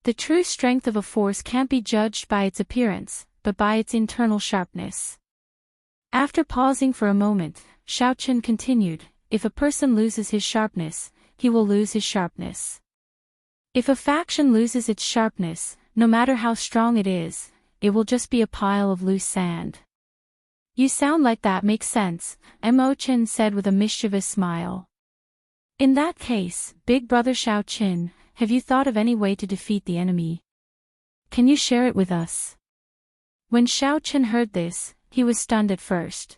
S1: The true strength of a force can't be judged by its appearance, but by its internal sharpness. After pausing for a moment, Xiaochen continued, if a person loses his sharpness, he will lose his sharpness. If a faction loses its sharpness, no matter how strong it is, it will just be a pile of loose sand. You sound like that makes sense, Mo Chen said with a mischievous smile. In that case, Big Brother Xiaochen, have you thought of any way to defeat the enemy? Can you share it with us? When Xiaochen heard this, he was stunned at first.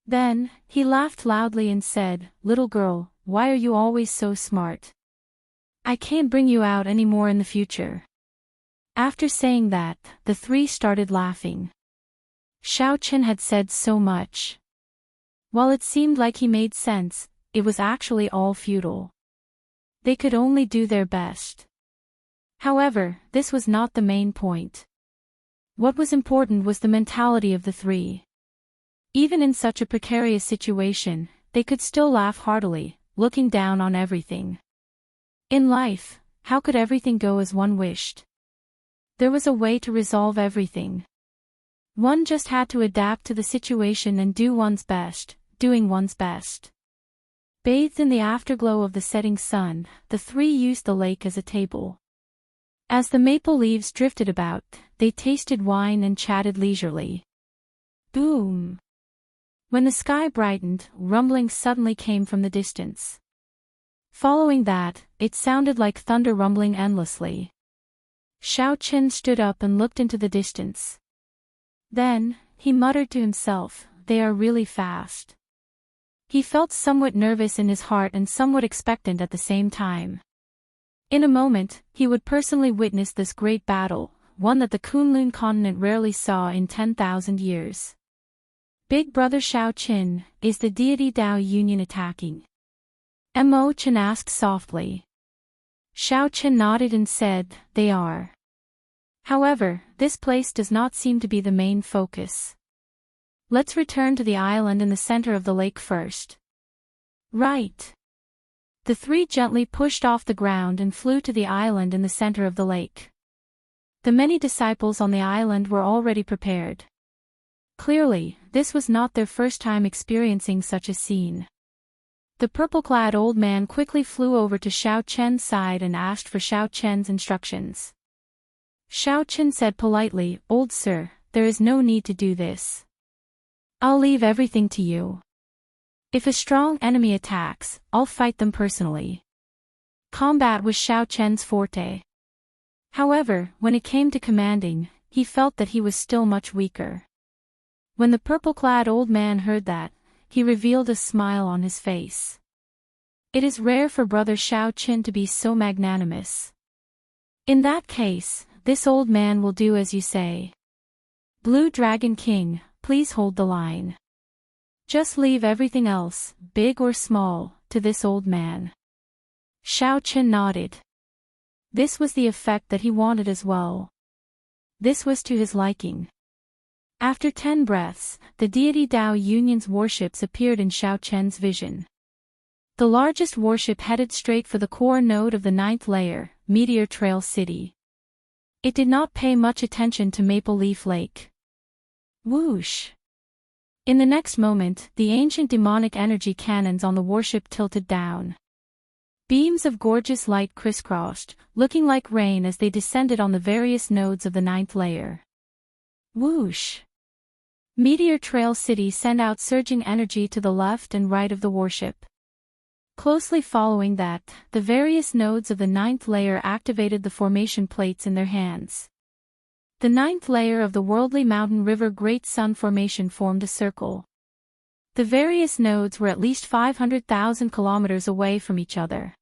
S1: Then, he laughed loudly and said, little girl, why are you always so smart? I can't bring you out any more in the future. After saying that, the three started laughing. Xiaochen had said so much. While it seemed like he made sense, it was actually all futile. They could only do their best. However, this was not the main point. What was important was the mentality of the three. Even in such a precarious situation, they could still laugh heartily, looking down on everything. In life, how could everything go as one wished? There was a way to resolve everything. One just had to adapt to the situation and do one's best, doing one's best. Bathed in the afterglow of the setting sun, the three used the lake as a table. As the maple leaves drifted about, they tasted wine and chatted leisurely. Boom! When the sky brightened, rumbling suddenly came from the distance. Following that, it sounded like thunder rumbling endlessly. Xiaochen stood up and looked into the distance. Then, he muttered to himself, they are really fast. He felt somewhat nervous in his heart and somewhat expectant at the same time. In a moment, he would personally witness this great battle, one that the Kunlun continent rarely saw in 10,000 years. Big Brother Xiaoqin, is the deity Dao Union attacking? Mo Chen asked softly. Xiaoqin nodded and said, they are. However, this place does not seem to be the main focus. Let's return to the island in the center of the lake first. Right. The three gently pushed off the ground and flew to the island in the center of the lake. The many disciples on the island were already prepared. Clearly, this was not their first time experiencing such a scene. The purple-clad old man quickly flew over to Xiaoqian's side and asked for Xiaoqian's instructions. Xiaoqian said politely, "Old sir, there is no need to do this. I'll leave everything to you. If a strong enemy attacks, I'll fight them personally." Combat was Xiaoqian's forte. However, when it came to commanding, he felt that he was still much weaker. When the purple-clad old man heard that, he revealed a smile on his face. It is rare for Brother Xiaoqin to be so magnanimous. In that case, this old man will do as you say. Blue Dragon King, please hold the line. Just leave everything else, big or small, to this old man. Xiaoqin nodded. This was the effect that he wanted as well. This was to his liking. After 10 breaths, the deity Dao Union's warships appeared in Xiaoqian's vision. The largest warship headed straight for the core node of the 9th layer, Meteor Trail City. It did not pay much attention to Maple Leaf Lake. Whoosh! In the next moment, the ancient demonic energy cannons on the warship tilted down. Beams of gorgeous light crisscrossed, looking like rain as they descended on the various nodes of the 9th layer. Whoosh! Meteor Trail City sent out surging energy to the left and right of the warship. Closely following that, the various nodes of the 9th layer activated the formation plates in their hands. The 9th layer of the worldly mountain river Great Sun Formation formed a circle. The various nodes were at least 500,000 kilometers away from each other.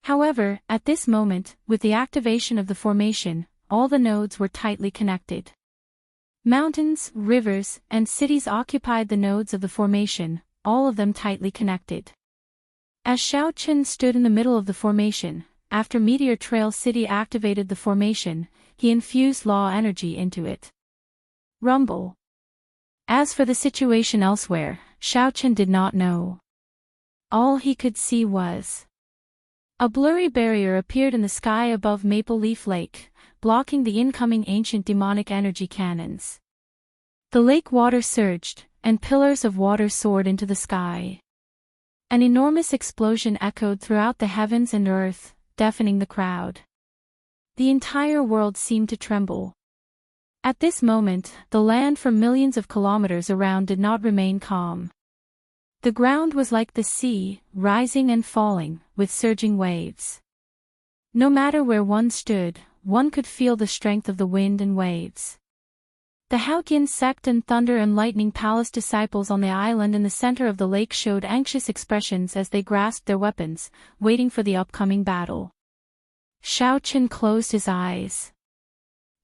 S1: However, at this moment, with the activation of the formation, all the nodes were tightly connected. Mountains, rivers, and cities occupied the nodes of the formation, all of them tightly connected. As Xiaoqin stood in the middle of the formation, after Meteor Trail City activated the formation, he infused law energy into it. Rumble. As for the situation elsewhere, Xiaoqin did not know. All he could see was a blurry barrier appeared in the sky above Maple Leaf Lake, blocking the incoming ancient demonic energy cannons. The lake water surged, and pillars of water soared into the sky. An enormous explosion echoed throughout the heavens and earth, deafening the crowd. The entire world seemed to tremble. At this moment, the land for millions of kilometers around did not remain calm. The ground was like the sea, rising and falling, with surging waves. No matter where one stood, one could feel the strength of the wind and waves. The Haoqian sect and Thunder and Lightning Palace disciples on the island in the center of the lake showed anxious expressions as they grasped their weapons, waiting for the upcoming battle. Xiaoqin closed his eyes.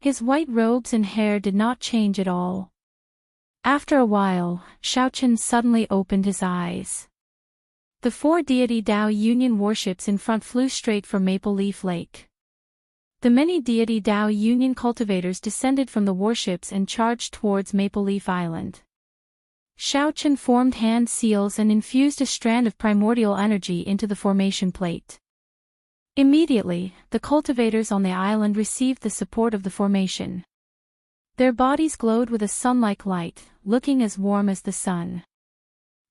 S1: His white robes and hair did not change at all. After a while, Xiaoqin suddenly opened his eyes. The 4 deity Dao Union warships in front flew straight for Maple Leaf Lake. The many deity Dao Union cultivators descended from the warships and charged towards Maple Leaf Island. Xiaoqin formed hand seals and infused a strand of primordial energy into the formation plate. Immediately, the cultivators on the island received the support of the formation. Their bodies glowed with a sun-like light, looking as warm as the sun.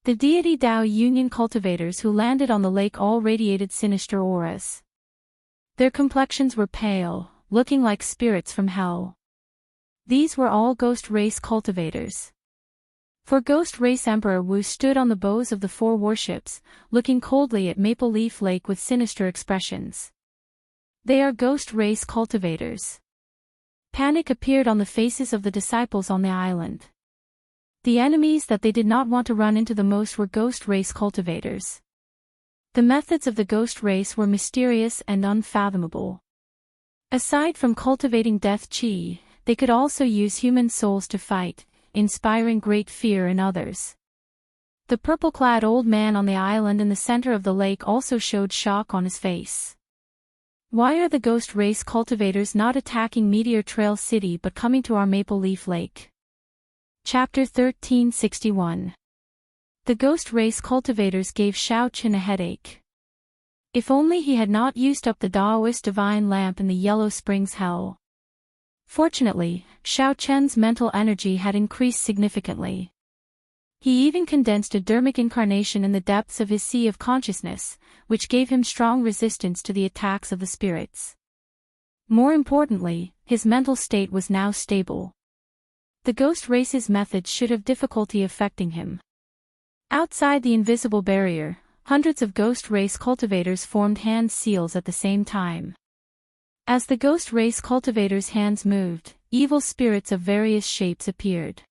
S1: The deity Dao Union cultivators who landed on the lake all radiated sinister auras. Their complexions were pale, looking like spirits from hell. These were all Ghost Race cultivators. For Ghost Race Emperor Wu stood on the bows of the 4 warships, looking coldly at Maple Leaf Lake with sinister expressions. They are Ghost Race cultivators. Panic appeared on the faces of the disciples on the island. The enemies that they did not want to run into the most were ghost race cultivators. The methods of the ghost race were mysterious and unfathomable. Aside from cultivating death chi, they could also use human souls to fight, inspiring great fear in others. The purple-clad old man on the island in the center of the lake also showed shock on his face. Why are the ghost race cultivators not attacking Meteor Trail City but coming to our Maple Leaf Lake? Chapter 1361. The ghost race cultivators gave Xiaoqin a headache. If only he had not used up the Daoist divine lamp in the Yellow Springs Hell. Fortunately, Xiaoqin's mental energy had increased significantly. He even condensed a dermic incarnation in the depths of his sea of consciousness, which gave him strong resistance to the attacks of the spirits. More importantly, his mental state was now stable. The ghost race's methods should have difficulty affecting him. Outside the invisible barrier, hundreds of ghost race cultivators formed hand seals at the same time. As the ghost race cultivators' hands moved, evil spirits of various shapes appeared.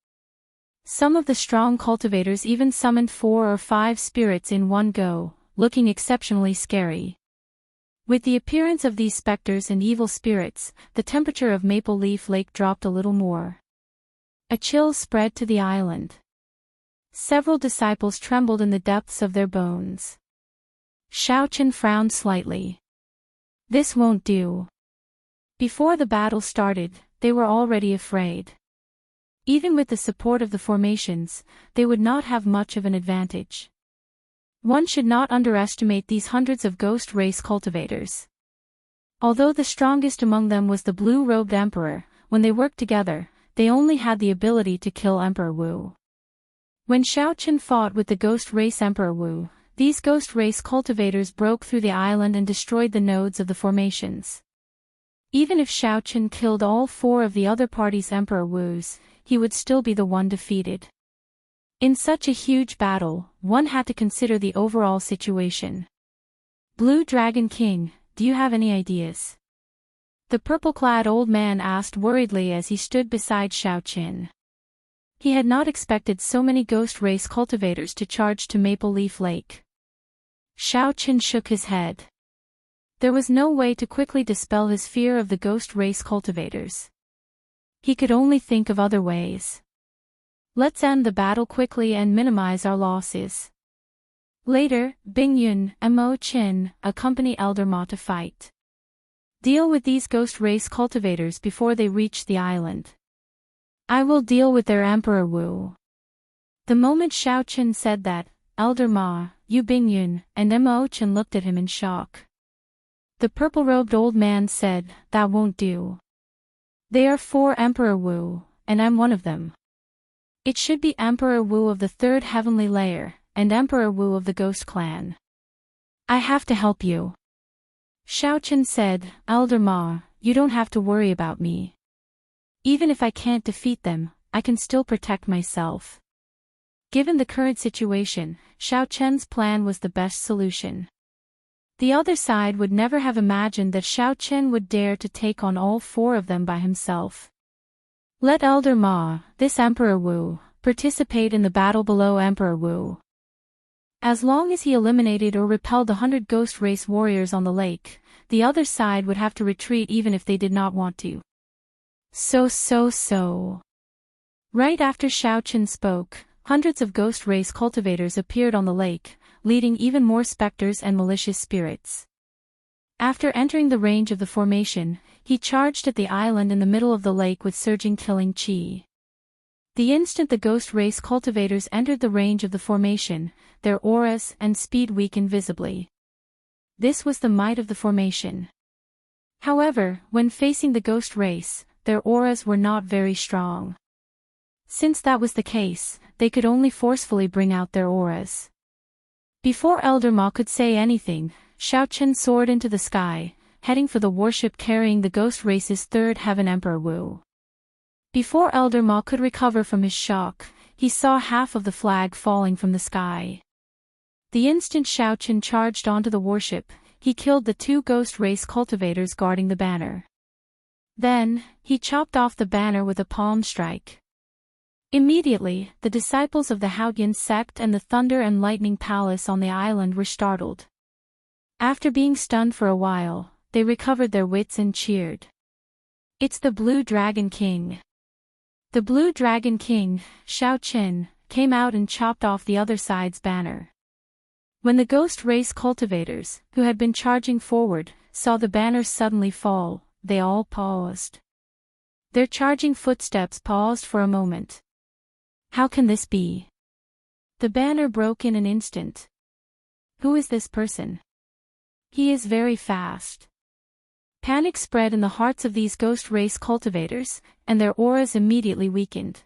S1: Some of the strong cultivators even summoned 4 or 5 spirits in one go, looking exceptionally scary. With the appearance of these specters and evil spirits, the temperature of Maple Leaf Lake dropped a little more. A chill spread to the island. Several disciples trembled in the depths of their bones. Xiaoqin frowned slightly. This won't do. Before the battle started, they were already afraid. Even with the support of the formations, they would not have much of an advantage. One should not underestimate these hundreds of ghost race cultivators. Although the strongest among them was the blue-robed emperor, when they worked together, they only had the ability to kill Emperor Wu. When Xiaoqin fought with the ghost race Emperor Wu, these ghost race cultivators broke through the island and destroyed the nodes of the formations. Even if Xiaoqin killed all 4 of the other party's Emperor Wus, he would still be the one defeated. In such a huge battle, one had to consider the overall situation. Blue Dragon King, do you have any ideas? The purple-clad old man asked worriedly as he stood beside Xiaoqin. He had not expected so many ghost race cultivators to charge to Maple Leaf Lake. Xiaoqin shook his head. There was no way to quickly dispel his fear of the ghost race cultivators. He could only think of other ways. Let's end the battle quickly and minimize our losses. Later, Bingyun and Mo Qin accompany Elder Ma to fight. Deal with these ghost race cultivators before they reach the island. I will deal with their Emperor Wu. The moment Xiaoqin said that, Elder Ma, Yu Bingyun, and Mo Qin looked at him in shock. The purple-robed old man said, that won't do. They are 4 Emperor Wu, and I'm one of them. It should be Emperor Wu of the 3rd heavenly layer, and Emperor Wu of the Ghost Clan. I have to help you. Xiaoqin said, Elder Ma, you don't have to worry about me. Even if I can't defeat them, I can still protect myself. Given the current situation, Xiaoqin's plan was the best solution. The other side would never have imagined that Xiaoqin would dare to take on all 4 of them by himself. Let Elder Ma, this Emperor Wu, participate in the battle below Emperor Wu. As long as he eliminated or repelled the 100 ghost race warriors on the lake, the other side would have to retreat even if they did not want to. So. Right after Xiaoqin spoke, hundreds of ghost race cultivators appeared on the lake, leading even more specters and malicious spirits. After entering the range of the formation, he charged at the island in the middle of the lake with surging killing chi. The instant the ghost race cultivators entered the range of the formation, their auras and speed weakened visibly. This was the might of the formation. However, when facing the ghost race, their auras were not very strong. Since that was the case, they could only forcefully bring out their auras. Before Elder Ma could say anything, Xiaoqin soared into the sky, heading for the warship carrying the ghost race's 3rd heaven Emperor Wu. Before Elder Ma could recover from his shock, he saw half of the flag falling from the sky. The instant Xiaoqin charged onto the warship, he killed the 2 ghost race cultivators guarding the banner. Then, he chopped off the banner with a palm strike. Immediately, the disciples of the Haoyan sect and the Thunder and Lightning Palace on the island were startled. After being stunned for a while, they recovered their wits and cheered. "It's the Blue Dragon King." The Blue Dragon King, Xiaoqin, came out and chopped off the other side's banner. When the ghost race cultivators, who had been charging forward, saw the banner suddenly fall, they all paused. Their charging footsteps paused for a moment. How can this be? The banner broke in an instant. Who is this person? He is very fast. Panic spread in the hearts of these ghost race cultivators, and their auras immediately weakened.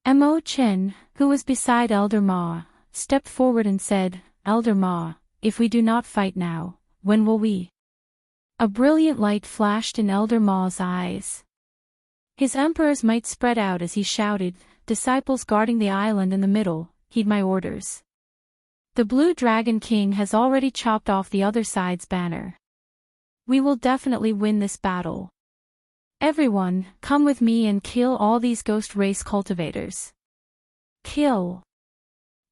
S1: Mo Chen, who was beside Elder Ma, stepped forward and said, "Elder Ma, if we do not fight now, when will we?" A brilliant light flashed in Elder Ma's eyes. His emperor's might spread out as he shouted, "Disciples guarding the island in the middle, heed my orders. The Blue Dragon King has already chopped off the other side's banner. We will definitely win this battle. Everyone, come with me and kill all these ghost race cultivators. Kill."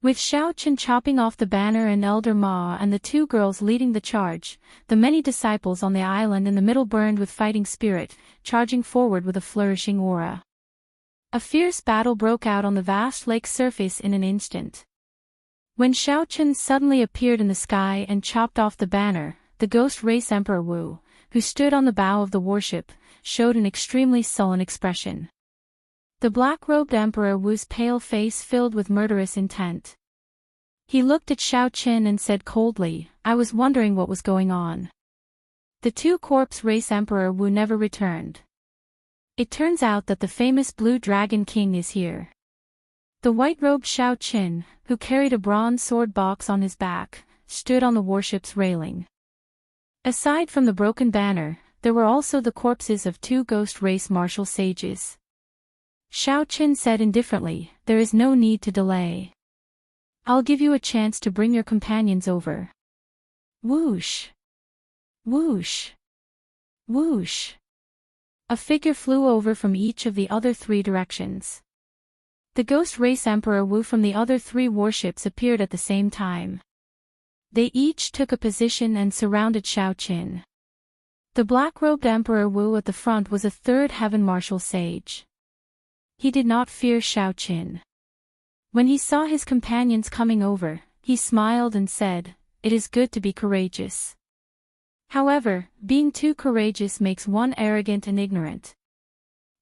S1: With Xiaoqin chopping off the banner and Elder Ma and the two girls leading the charge, the many disciples on the island in the middle burned with fighting spirit, charging forward with a flourishing aura. A fierce battle broke out on the vast lake surface in an instant. When Xiaoqin suddenly appeared in the sky and chopped off the banner, the ghost race Emperor Wu, who stood on the bow of the warship, showed an extremely sullen expression. The black-robed Emperor Wu's pale face filled with murderous intent. He looked at Xiaoqin and said coldly, "I was wondering what was going on." The two corpse race Emperor Wu never returned. It turns out that the famous Blue Dragon King is here. The white-robed Xiaoqin, who carried a bronze sword box on his back, stood on the warship's railing. Aside from the broken banner, there were also the corpses of two ghost race martial sages. Xiaoqin said indifferently, "There is no need to delay. I'll give you a chance to bring your companions over." Whoosh! Whoosh! Whoosh! A figure flew over from each of the other three directions. The ghost race Emperor Wu from the other three warships appeared at the same time. They each took a position and surrounded Xiaoqin. The black-robed Emperor Wu at the front was a third heaven martial sage. He did not fear Xiaoqin. When he saw his companions coming over, he smiled and said, "It is good to be courageous. However, being too courageous makes one arrogant and ignorant.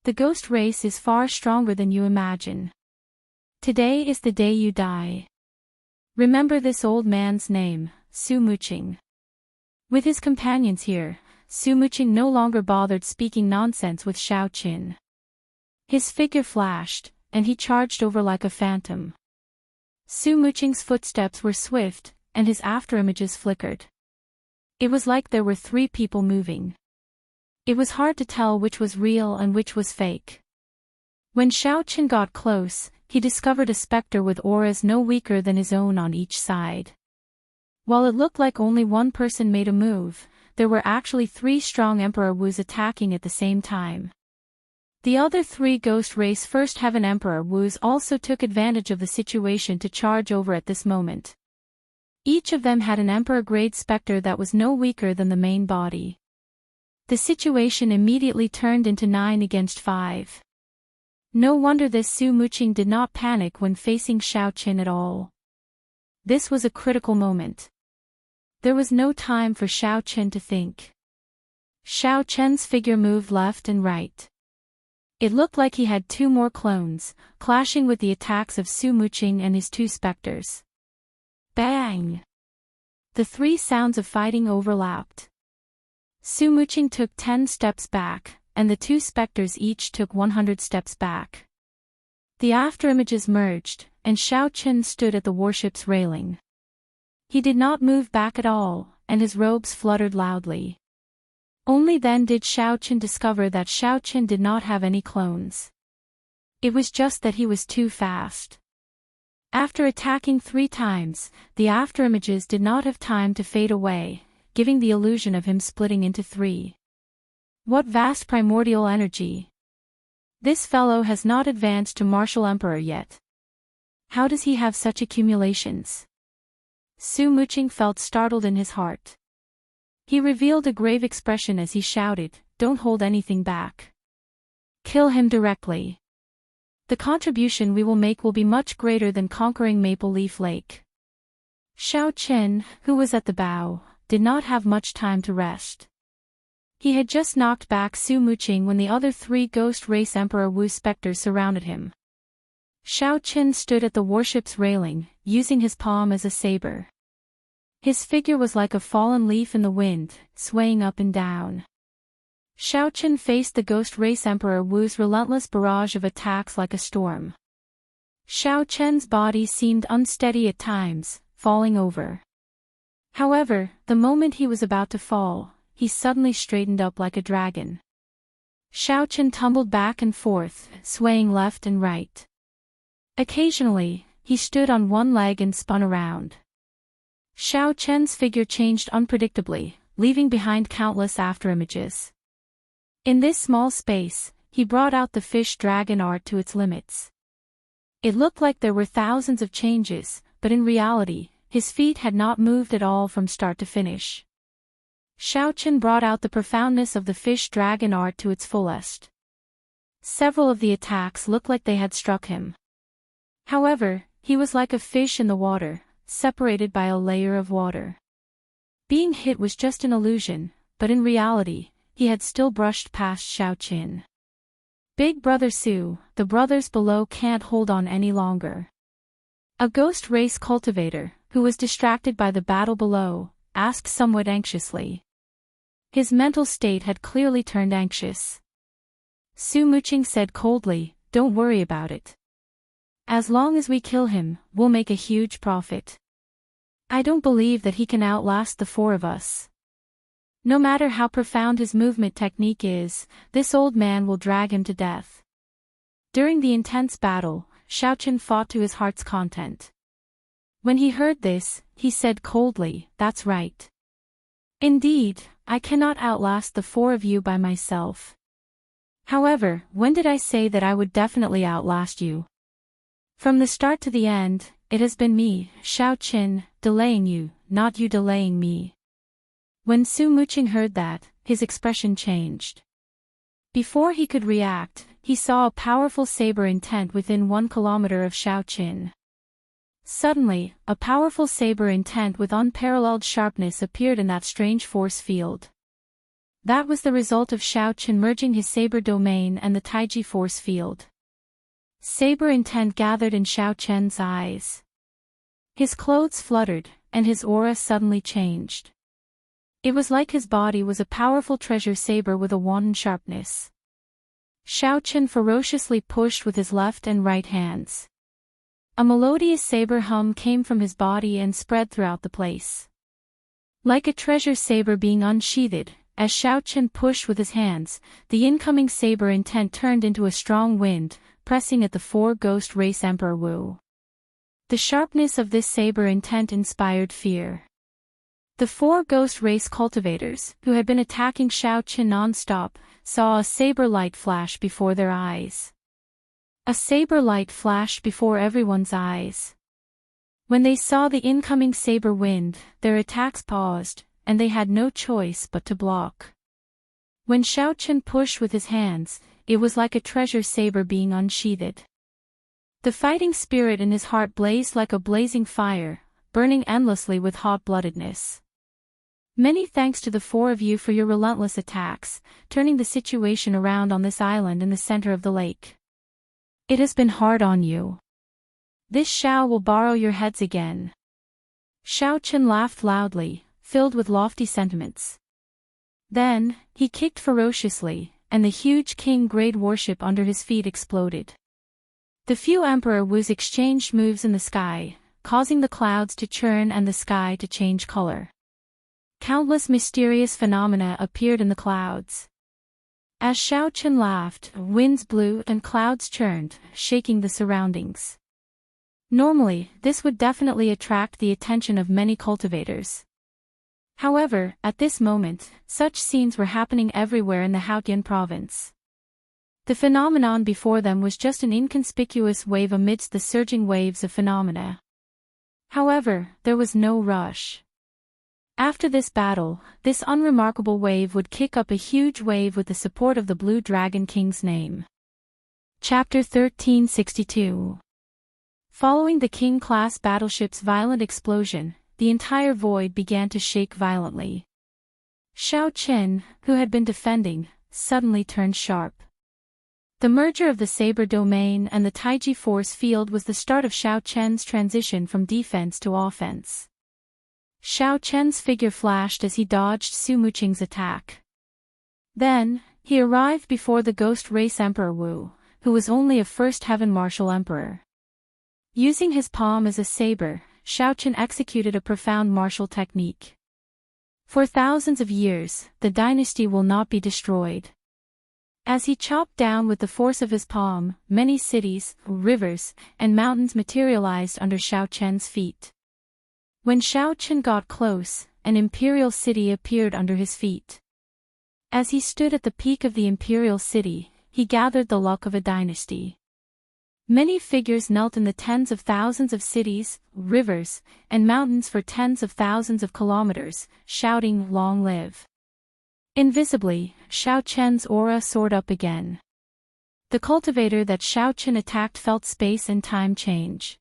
S1: The ghost race is far stronger than you imagine. Today is the day you die. Remember this old man's name, Su Muqing." With his companions here, Su Muqing no longer bothered speaking nonsense with Xiaoqin. His figure flashed, and he charged over like a phantom. Su Muqing's footsteps were swift, and his afterimages flickered. It was like there were three people moving. It was hard to tell which was real and which was fake. When Xiaoqin got close, he discovered a specter with auras no weaker than his own on each side. While it looked like only one person made a move, there were actually three strong Emperor Wus attacking at the same time. The other three Ghost Race First Heaven Emperor Wus also took advantage of the situation to charge over at this moment. Each of them had an Emperor-grade specter that was no weaker than the main body. The situation immediately turned into 9 against 5. No wonder this Su Muqing did not panic when facing Xiaoqin at all. This was a critical moment. There was no time for Xiaoqin to think. Xiaoqin's figure moved left and right. It looked like he had two more clones, clashing with the attacks of Su Muqing and his two specters. Bang! The three sounds of fighting overlapped. Su Muqing took 10 steps back, and the two specters each took 100 steps back. The afterimages merged, and Xiaoqin stood at the warship's railing. He did not move back at all, and his robes fluttered loudly. Only then did Xiaoqin discover that Xiaoqin did not have any clones. It was just that he was too fast. After attacking 3 times, the afterimages did not have time to fade away, giving the illusion of him splitting into 3. What vast primordial energy! This fellow has not advanced to martial emperor yet. How does he have such accumulations? Su Muqing felt startled in his heart. He revealed a grave expression as he shouted, "Don't hold anything back. Kill him directly. The contribution we will make will be much greater than conquering Maple Leaf Lake." Xiao Chen, who was at the bow, did not have much time to rest. He had just knocked back Su Muqing when the other 3 Ghost Race Emperor Wu specters surrounded him. Xiao Chen stood at the warship's railing, using his palm as a saber. His figure was like a fallen leaf in the wind, swaying up and down. Xiao Chen faced the Ghost Race Emperor Wu's relentless barrage of attacks like a storm. Xiao Chen's body seemed unsteady at times, falling over. However, the moment he was about to fall, he suddenly straightened up like a dragon. Xiao Chen tumbled back and forth, swaying left and right. Occasionally, he stood on one leg and spun around. Xiao Chen's figure changed unpredictably, leaving behind countless afterimages. In this small space, he brought out the fish dragon art to its limits. It looked like there were thousands of changes, but in reality, his feet had not moved at all from start to finish. Xiao Chen brought out the profoundness of the fish dragon art to its fullest. Several of the attacks looked like they had struck him. However, he was like a fish in the water, separated by a layer of water. Being hit was just an illusion, but in reality, he had still brushed past Xiao Chen. Big Brother Su, the brothers below can't hold on any longer. A ghost race cultivator, who was distracted by the battle below, asked somewhat anxiously. His mental state had clearly turned anxious. Su Muqing said coldly, "Don't worry about it. As long as we kill him, we'll make a huge profit. I don't believe that he can outlast the 4 of us. No matter how profound his movement technique is, this old man will drag him to death." During the intense battle, Xiao Chen fought to his heart's content. When he heard this, he said coldly, "That's right. Indeed, I cannot outlast the 4 of you by myself. However, when did I say that I would definitely outlast you? From the start to the end, it has been me, Xiao Chen, delaying you, not you delaying me." When Su Muqing heard that, his expression changed. Before he could react, he saw a powerful saber intent within 1 kilometer of Xiao Chen. Suddenly, a powerful saber intent with unparalleled sharpness appeared in that strange force field. That was the result of Xiao Chen merging his saber domain and the Taiji force field. Saber intent gathered in Xiao Chen's eyes. His clothes fluttered, and his aura suddenly changed. It was like his body was a powerful treasure saber with a wanton sharpness. Xiao Chen ferociously pushed with his left and right hands. A melodious saber hum came from his body and spread throughout the place. Like a treasure saber being unsheathed, as Xiao Chen pushed with his hands, the incoming saber intent turned into a strong wind, pressing at the 4 Ghost Race Emperor Wu. The sharpness of this saber intent inspired fear. The 4 Ghost Race cultivators, who had been attacking Xiao Chen non-stop, saw a saber light flash before their eyes. A saber light flashed before everyone's eyes. When they saw the incoming saber wind, their attacks paused, and they had no choice but to block. When Xiao Chen pushed with his hands, it was like a treasure saber being unsheathed. The fighting spirit in his heart blazed like a blazing fire, burning endlessly with hot-bloodedness. Many thanks to the 4 of you for your relentless attacks, turning the situation around on this island in the center of the lake. It has been hard on you. This Xiao will borrow your heads again." Xiao Chen laughed loudly, filled with lofty sentiments. Then, he kicked ferociously, and the huge king-grade warship under his feet exploded. The few Emperor Wus exchanged moves in the sky, causing the clouds to churn and the sky to change color. Countless mysterious phenomena appeared in the clouds. As Xiao Chen laughed, winds blew and clouds churned, shaking the surroundings. Normally, this would definitely attract the attention of many cultivators. However, at this moment, such scenes were happening everywhere in the Haotian province. The phenomenon before them was just an inconspicuous wave amidst the surging waves of phenomena. However, there was no rush. After this battle, this unremarkable wave would kick up a huge wave with the support of the Blue Dragon King's name. Chapter 1362. Following the King-class battleship's violent explosion, the entire void began to shake violently. Xiao Qin, who had been defending, suddenly turned sharp. The merger of the Saber domain and the Taiji force field was the start of Xiao Qian's transition from defense to offense. Xiao Qian's figure flashed as he dodged Su Muqing's attack. Then, he arrived before the ghost race Emperor Wu, who was only a first heaven martial emperor. Using his palm as a saber, Xiao Qian executed a profound martial technique. For thousands of years, the dynasty will not be destroyed. As he chopped down with the force of his palm, many cities, rivers, and mountains materialized under Xiao Qian's feet. When Xiao Qian got close, an imperial city appeared under his feet. As he stood at the peak of the imperial city, he gathered the luck of a dynasty. Many figures knelt in the tens of thousands of cities, rivers, and mountains for tens of thousands of kilometers, shouting, "Long live!" Invisibly, Xiao Qian's aura soared up again. The cultivator that Xiao Qian attacked felt space and time change.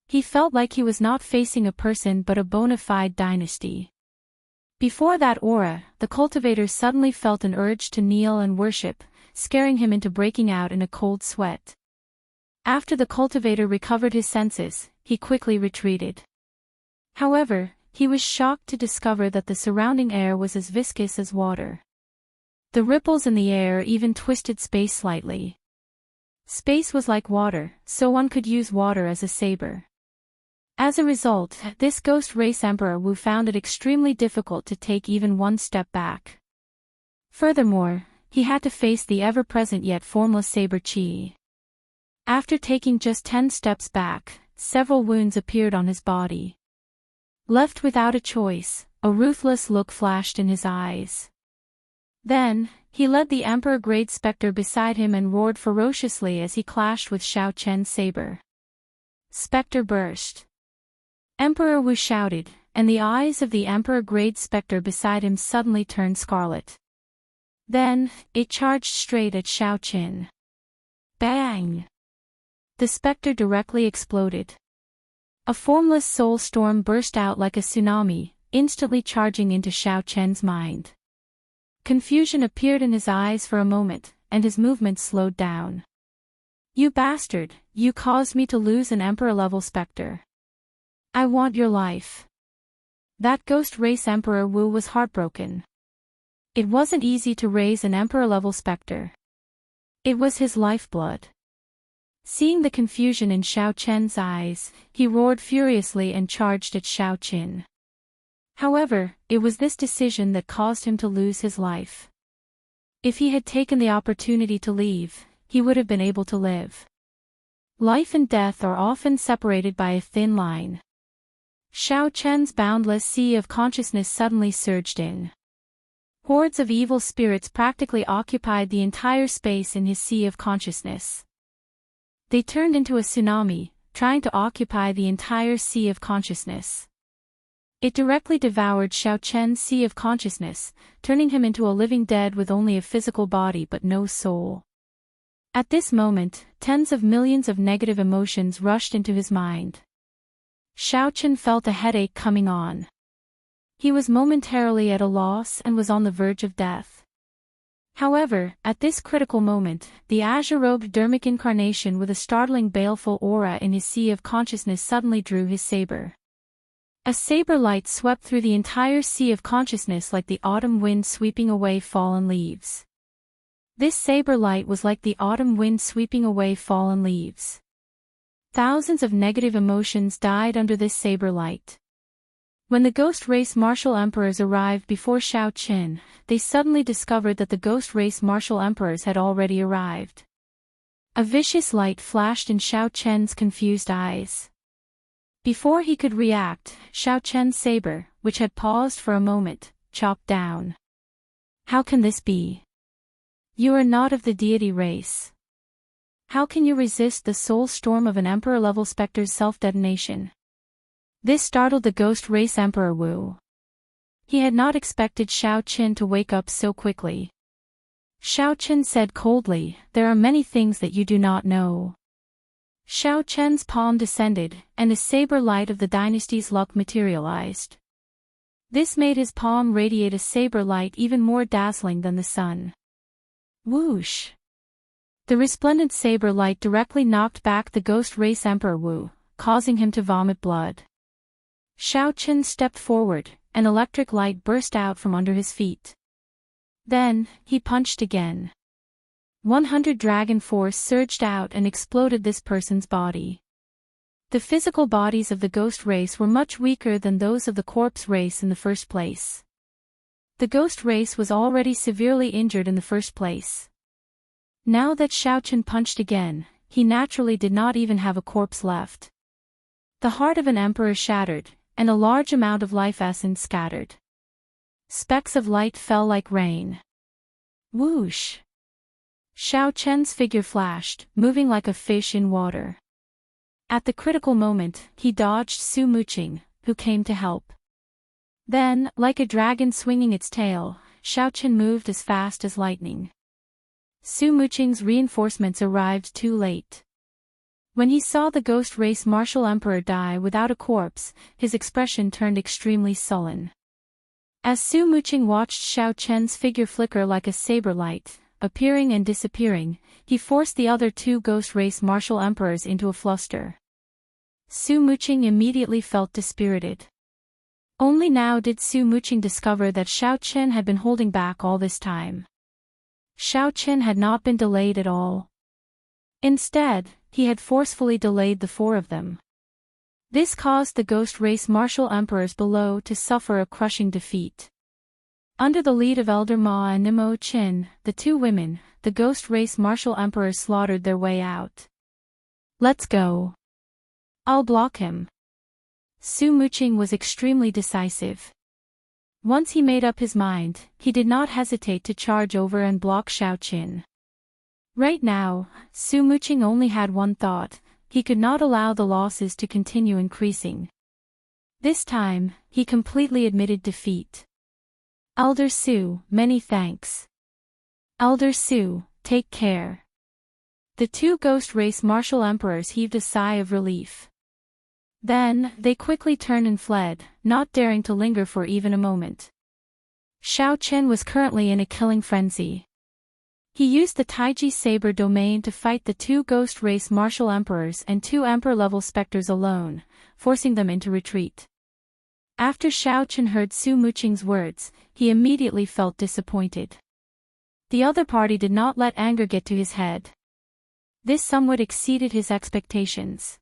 S1: He felt like he was not facing a person but a bona fide dynasty. Before that aura, the cultivator suddenly felt an urge to kneel and worship, scaring him into breaking out in a cold sweat. After the cultivator recovered his senses, he quickly retreated. However, he was shocked to discover that the surrounding air was as viscous as water. The ripples in the air even twisted space slightly. Space was like water, so one could use water as a saber. As a result, this ghost race Emperor Wu found it extremely difficult to take even one step back. Furthermore, he had to face the ever-present yet formless saber qi. After taking just 10 steps back, several wounds appeared on his body. Left without a choice, a ruthless look flashed in his eyes. Then, he led the Emperor-grade Spectre beside him and roared ferociously as he clashed with Xiao Qian's saber. Spectre burst. Emperor Wu shouted, and the eyes of the Emperor-grade Spectre beside him suddenly turned scarlet. Then, it charged straight at Xiao Qian. Bang! The Spectre directly exploded. A formless soul storm burst out like a tsunami, instantly charging into Xiao Qian's mind. Confusion appeared in his eyes for a moment, and his movements slowed down. "You bastard, you caused me to lose an Emperor-level Spectre. I want your life." That ghost race Emperor Wu was heartbroken. It wasn't easy to raise an Emperor-level Spectre. It was his lifeblood. Seeing the confusion in Xiao Qian's eyes, he roared furiously and charged at Xiao Qian. However, it was this decision that caused him to lose his life. If he had taken the opportunity to leave, he would have been able to live. Life and death are often separated by a thin line. Xiao Qian's boundless sea of consciousness suddenly surged in. Hordes of evil spirits practically occupied the entire space in his sea of consciousness. They turned into a tsunami, trying to occupy the entire sea of consciousness. It directly devoured Xiao Qian's sea of consciousness, turning him into a living dead with only a physical body but no soul. At this moment, tens of millions of negative emotions rushed into his mind. Xiao Qian felt a headache coming on. He was momentarily at a loss and was on the verge of death. However, at this critical moment, the azure-robed dermic incarnation with a startling baleful aura in his sea of consciousness suddenly drew his saber. A saber light swept through the entire sea of consciousness like the autumn wind sweeping away fallen leaves. This saber light was like the autumn wind sweeping away fallen leaves. Thousands of negative emotions died under this saber light. When the ghost race martial emperors arrived before Xiao Qian, they suddenly discovered that the ghost race martial emperors had already arrived. A vicious light flashed in Xiao Qian's confused eyes. Before he could react, Xiao Qian's saber, which had paused for a moment, chopped down. How can this be? You are not of the deity race. How can you resist the soul storm of an emperor-level specter's self-detonation? This startled the ghost race Emperor Wu. He had not expected Xiao Qin to wake up so quickly. Xiao Qin said coldly, "There are many things that you do not know." Xiao Qin's palm descended, and a saber light of the dynasty's luck materialized. This made his palm radiate a saber light even more dazzling than the sun. Whoosh! The resplendent saber light directly knocked back the ghost race Emperor Wu, causing him to vomit blood. Xiao Qin stepped forward, an electric light burst out from under his feet. Then, he punched again. 100 dragon force surged out and exploded this person's body. The physical bodies of the ghost race were much weaker than those of the corpse race in the first place. The ghost race was already severely injured in the first place. Now that Xiao Qin punched again, he naturally did not even have a corpse left. The heart of an emperor shattered, and a large amount of life essence scattered. Specks of light fell like rain. Whoosh! Xiao Chen's figure flashed, moving like a fish in water. At the critical moment, he dodged Su Muqing, who came to help. Then, like a dragon swinging its tail, Xiao Chen moved as fast as lightning. Su Muqing's reinforcements arrived too late. When he saw the ghost race martial emperor die without a corpse, his expression turned extremely sullen. As Su Muqing watched Xiao Chen's figure flicker like a saber light, appearing and disappearing, he forced the other two ghost race martial emperors into a fluster. Su Muqing immediately felt dispirited. Only now did Su Muqing discover that Xiao Chen had been holding back all this time. Xiao Chen had not been delayed at all. Instead, he had forcefully delayed the four of them. This caused the ghost race martial emperors below to suffer a crushing defeat. Under the lead of Elder Ma and Nimo Qin, the two women, the ghost race martial emperors slaughtered their way out. "Let's go. I'll block him." Su Muqing was extremely decisive. Once he made up his mind, he did not hesitate to charge over and block Xiao Qin. Right now, Su Muqing only had one thought: he could not allow the losses to continue increasing. This time, he completely admitted defeat. "Elder Su, many thanks. Elder Su, take care." The two ghost race martial emperors heaved a sigh of relief. Then, they quickly turned and fled, not daring to linger for even a moment. Xiao Chen was currently in a killing frenzy. He used the Taiji Saber domain to fight the two ghost race martial emperors and two emperor-level specters alone, forcing them into retreat. After Xiao Chen heard Su Muqing's words, he immediately felt disappointed. The other party did not let anger get to his head. This somewhat exceeded his expectations.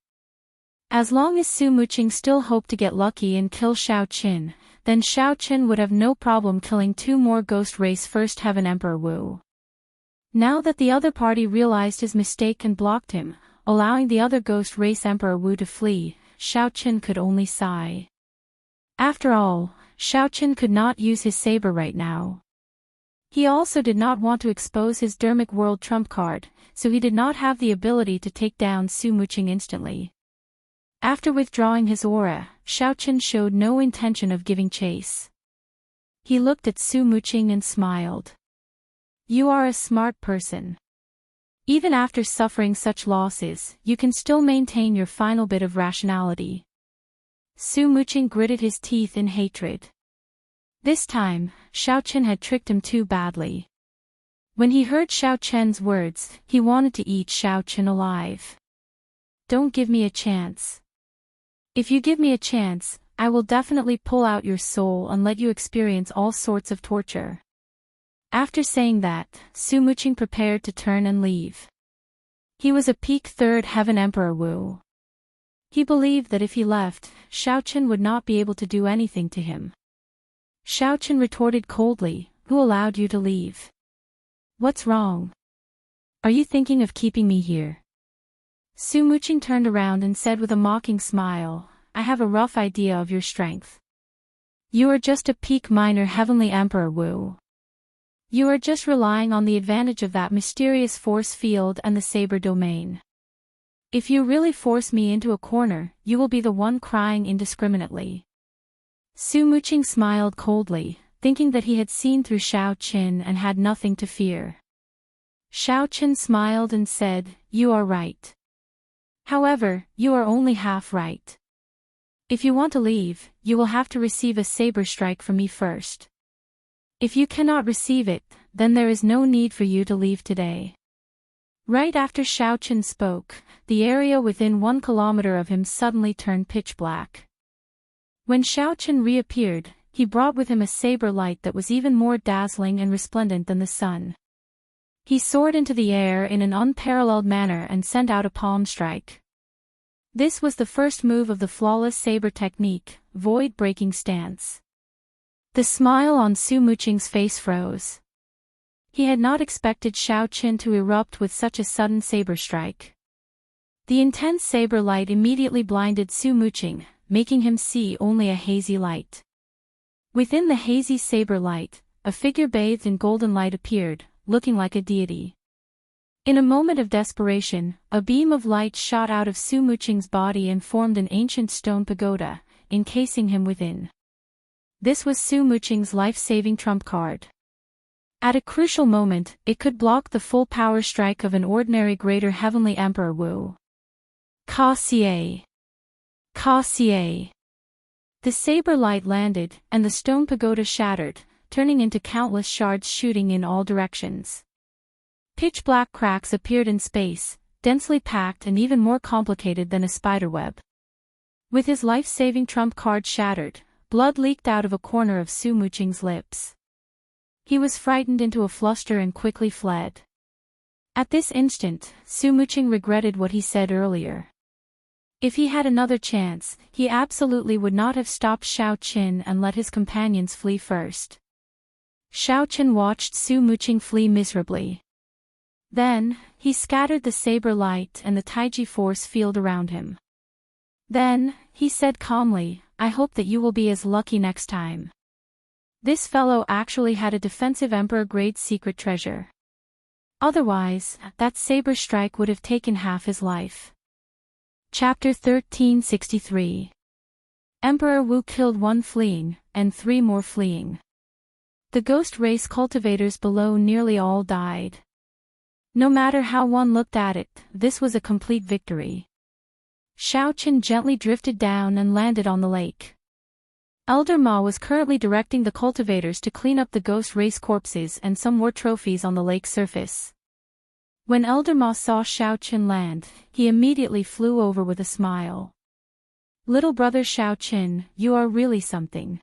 S1: As long as Su Muqing still hoped to get lucky and kill Xiao Qin, then Xiao Qin would have no problem killing two more ghost race First Heaven Emperor Wu. Now that the other party realized his mistake and blocked him, allowing the other ghost race Emperor Wu to flee, Xiao Qin could only sigh. After all, Xiao Qin could not use his saber right now. He also did not want to expose his Dermic World trump card, so he did not have the ability to take down Su Muqing instantly. After withdrawing his aura, Xiao Qin showed no intention of giving chase. He looked at Su Muqing and smiled. "You are a smart person. Even after suffering such losses, you can still maintain your final bit of rationality." Su Muqing gritted his teeth in hatred. This time, Xiao Chen had tricked him too badly. When he heard Xiao Chen's words, he wanted to eat Xiao Chen alive. "Don't give me a chance. If you give me a chance, I will definitely pull out your soul and let you experience all sorts of torture." After saying that, Su Muqing prepared to turn and leave. He was a peak Third Heaven Emperor Wu. He believed that if he left, Xiao Chen would not be able to do anything to him. Xiao Chen retorted coldly, "Who allowed you to leave? What's wrong? Are you thinking of keeping me here?" Su Muqing turned around and said with a mocking smile, "I have a rough idea of your strength. You are just a peak minor Heavenly Emperor Wu. You are just relying on the advantage of that mysterious force field and the saber domain. If you really force me into a corner, you will be the one crying indiscriminately. Su Muqing smiled coldly, thinking that he had seen through Xiao Qin and had nothing to fear. Xiao Qin smiled and said, "You are right. However, you are only half right. If you want to leave, you will have to receive a saber strike from me first. If you cannot receive it, then there is no need for you to leave today." Right after Xiao Qin spoke, the area within 1 kilometer of him suddenly turned pitch black. When Xiao Qin reappeared, he brought with him a saber light that was even more dazzling and resplendent than the sun. He soared into the air in an unparalleled manner and sent out a palm strike. This was the first move of the flawless saber technique, void-breaking stance. The smile on Su Muqing's face froze. He had not expected Xiao Qin to erupt with such a sudden saber strike. The intense saber light immediately blinded Su Muqing, making him see only a hazy light. Within the hazy saber light, a figure bathed in golden light appeared, looking like a deity. In a moment of desperation, a beam of light shot out of Su Muqing's body and formed an ancient stone pagoda, encasing him within. This was Su Muqing's life-saving trump card. At a crucial moment, it could block the full power strike of an ordinary greater heavenly emperor Wu. Ka Xie. Ka Xie. The saber light landed, and the stone pagoda shattered, turning into countless shards shooting in all directions. Pitch-black cracks appeared in space, densely packed and even more complicated than a spiderweb. With his life-saving trump card shattered, blood leaked out of a corner of Su Muqing's lips. He was frightened into a fluster and quickly fled. At this instant, Su Muqing regretted what he said earlier. If he had another chance, he absolutely would not have stopped Xiao Qin and let his companions flee first. Xiao Qin watched Su Muqing flee miserably. Then, he scattered the saber light and the Taiji force field around him. Then, he said calmly, "I hope that you will be as lucky next time." This fellow actually had a defensive emperor-grade secret treasure. Otherwise, that saber strike would have taken half his life. Chapter 1363. Emperor Wu killed 1 fleeing, and 3 more fleeing. The ghost race cultivators below nearly all died. No matter how one looked at it, this was a complete victory. Xiao Qin gently drifted down and landed on the lake. Elder Ma was currently directing the cultivators to clean up the ghost race corpses and some war trophies on the lake surface. When Elder Ma saw Xiao Qin land, he immediately flew over with a smile. "Little brother Xiao Qin, you are really something.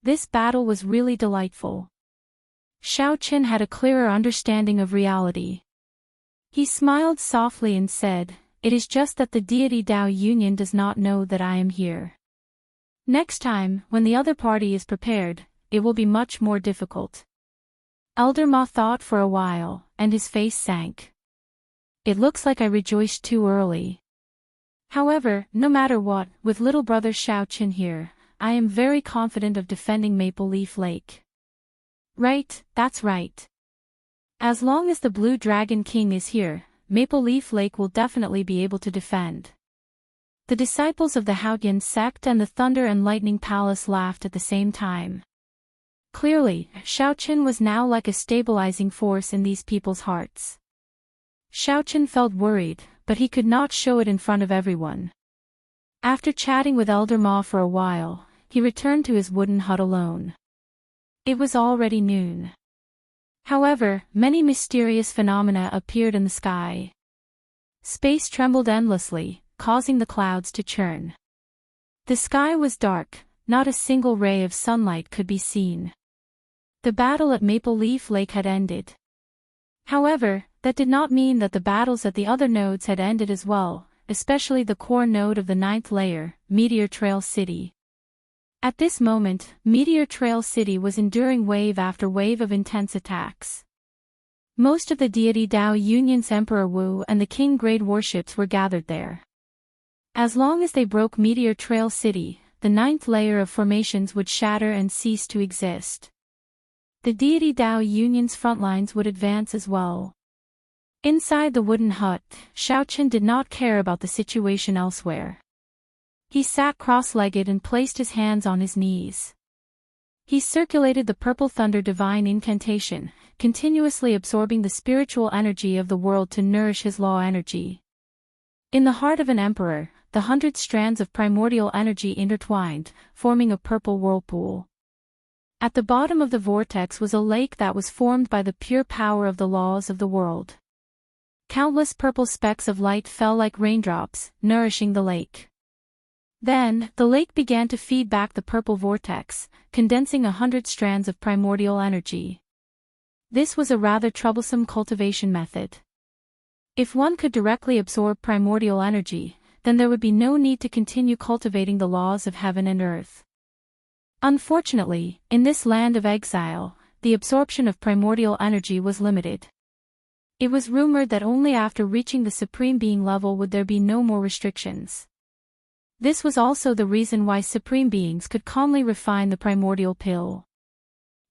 S1: This battle was really delightful." Xiao Qin had a clearer understanding of reality. He smiled softly and said, "It is just that the deity Dao Union does not know that I am here. Next time, when the other party is prepared, it will be much more difficult." Elder Ma thought for a while, and his face sank. "It looks like I rejoiced too early. However, no matter what, with little brother Xiao Qin here, I am very confident of defending Maple Leaf Lake." "Right, that's right. As long as the Blue Dragon King is here, Maple Leaf Lake will definitely be able to defend." The disciples of the Haotian sect and the Thunder and Lightning Palace laughed at the same time. Clearly, Xiao Qin was now like a stabilizing force in these people's hearts. Xiao Qin felt worried, but he could not show it in front of everyone. After chatting with Elder Ma for a while, he returned to his wooden hut alone. It was already noon. However, many mysterious phenomena appeared in the sky. Space trembled endlessly, causing the clouds to churn. The sky was dark, not a single ray of sunlight could be seen. The battle at Maple Leaf Lake had ended. However, that did not mean that the battles at the other nodes had ended as well, especially the core node of the 9th layer, Meteor Trail City. At this moment, Meteor Trail City was enduring wave after wave of intense attacks. Most of the deity Dao Union's Emperor Wu and the King Grade warships were gathered there. As long as they broke Meteor Trail City, the 9th layer of formations would shatter and cease to exist. The deity Dao Union's front lines would advance as well. Inside the wooden hut, Xiaoqin did not care about the situation elsewhere. He sat cross-legged and placed his hands on his knees. He circulated the purple thunder divine incantation, continuously absorbing the spiritual energy of the world to nourish his law energy. In the heart of an emperor, the 100 strands of primordial energy intertwined, forming a purple whirlpool. At the bottom of the vortex was a lake that was formed by the pure power of the laws of the world. Countless purple specks of light fell like raindrops, nourishing the lake. Then, the lake began to feed back the purple vortex, condensing 100 strands of primordial energy. This was a rather troublesome cultivation method. If one could directly absorb primordial energy, then there would be no need to continue cultivating the laws of heaven and earth. Unfortunately, in this land of exile, the absorption of primordial energy was limited. It was rumored that only after reaching the Supreme Being level would there be no more restrictions. This was also the reason why Supreme Beings could calmly refine the primordial pill.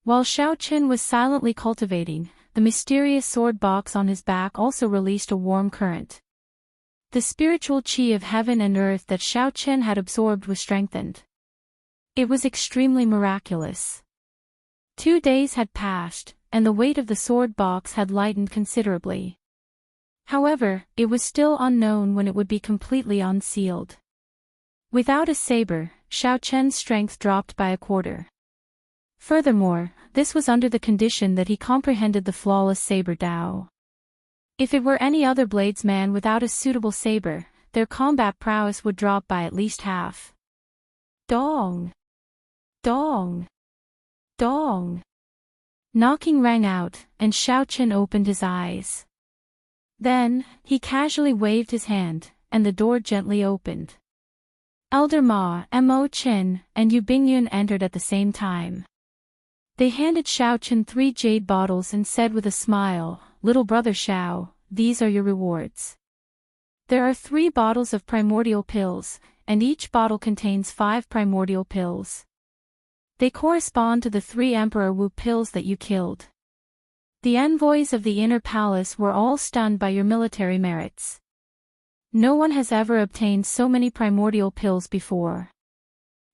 S1: While Xiaoqin was silently cultivating, the mysterious sword box on his back also released a warm current. The spiritual qi of heaven and earth that Xiaoqin had absorbed was strengthened. It was extremely miraculous. 2 days had passed, and the weight of the sword box had lightened considerably. However, it was still unknown when it would be completely unsealed. Without a saber, Xiaoqin's strength dropped by a quarter. Furthermore, this was under the condition that he comprehended the flawless saber Dao. If it were any other bladesman without a suitable saber, their combat prowess would drop by at least half. Dong! Dong! Dong! Knocking rang out, and Xiaoqin opened his eyes. Then, he casually waved his hand, and the door gently opened. Elder Ma, Mo Qin, and Yu Bingyun entered at the same time. They handed Xiaoqin 3 jade bottles and said with a smile, "Little brother Xiao, these are your rewards. There are 3 bottles of primordial pills, and each bottle contains 5 primordial pills. They correspond to the 3 Emperor Wu pills that you killed. The envoys of the inner palace were all stunned by your military merits. No one has ever obtained so many primordial pills before."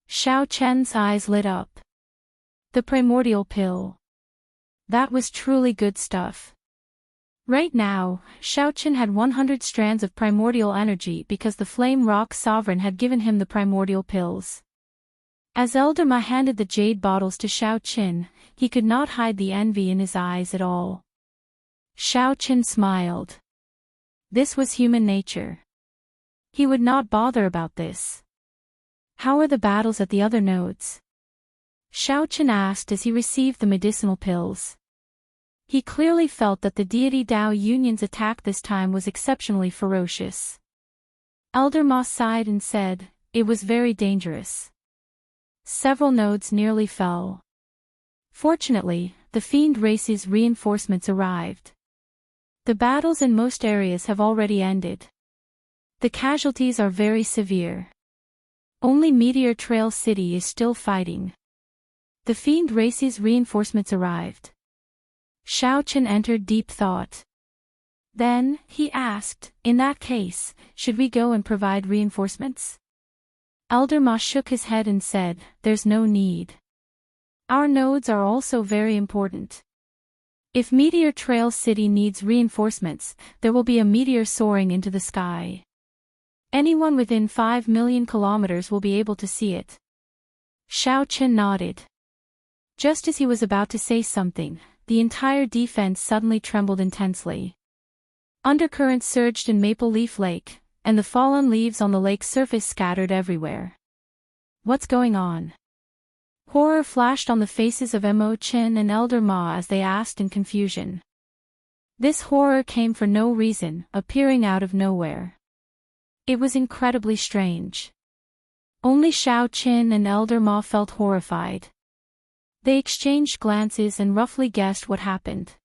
S1: Xiaoqin's eyes lit up. The primordial pill. That was truly good stuff. Right now, Xiaoqin had 100 strands of primordial energy because the Flame Rock Sovereign had given him the primordial pills. As Elder Ma handed the jade bottles to Xiaoqin, he could not hide the envy in his eyes at all. Xiaoqin smiled. This was human nature. He would not bother about this. "How are the battles at the other nodes?" Xiaoqin asked as he received the medicinal pills. He clearly felt that the deity Dao Union's attack this time was exceptionally ferocious. Elder Ma sighed and said, "It was very dangerous. Several nodes nearly fell. Fortunately, the fiend race's reinforcements arrived. The battles in most areas have already ended. The casualties are very severe. Only Meteor Trail City is still fighting. The fiend race's reinforcements arrived." Xiaoqin entered deep thought. Then, he asked, "In that case, should we go and provide reinforcements?" Elder Ma shook his head and said, "There's no need. Our nodes are also very important. If Meteor Trail City needs reinforcements, there will be a meteor soaring into the sky. Anyone within 5 million kilometers will be able to see it." Xiaoqin nodded. Just as he was about to say something, the entire defense suddenly trembled intensely. Undercurrents surged in Maple Leaf Lake, and the fallen leaves on the lake's surface scattered everywhere. "What's going on?" Horror flashed on the faces of Mo Qin and Elder Ma as they asked in confusion. This horror came for no reason, appearing out of nowhere. It was incredibly strange. Only Xiaoqin and Elder Ma felt horrified. They exchanged glances and roughly guessed what happened.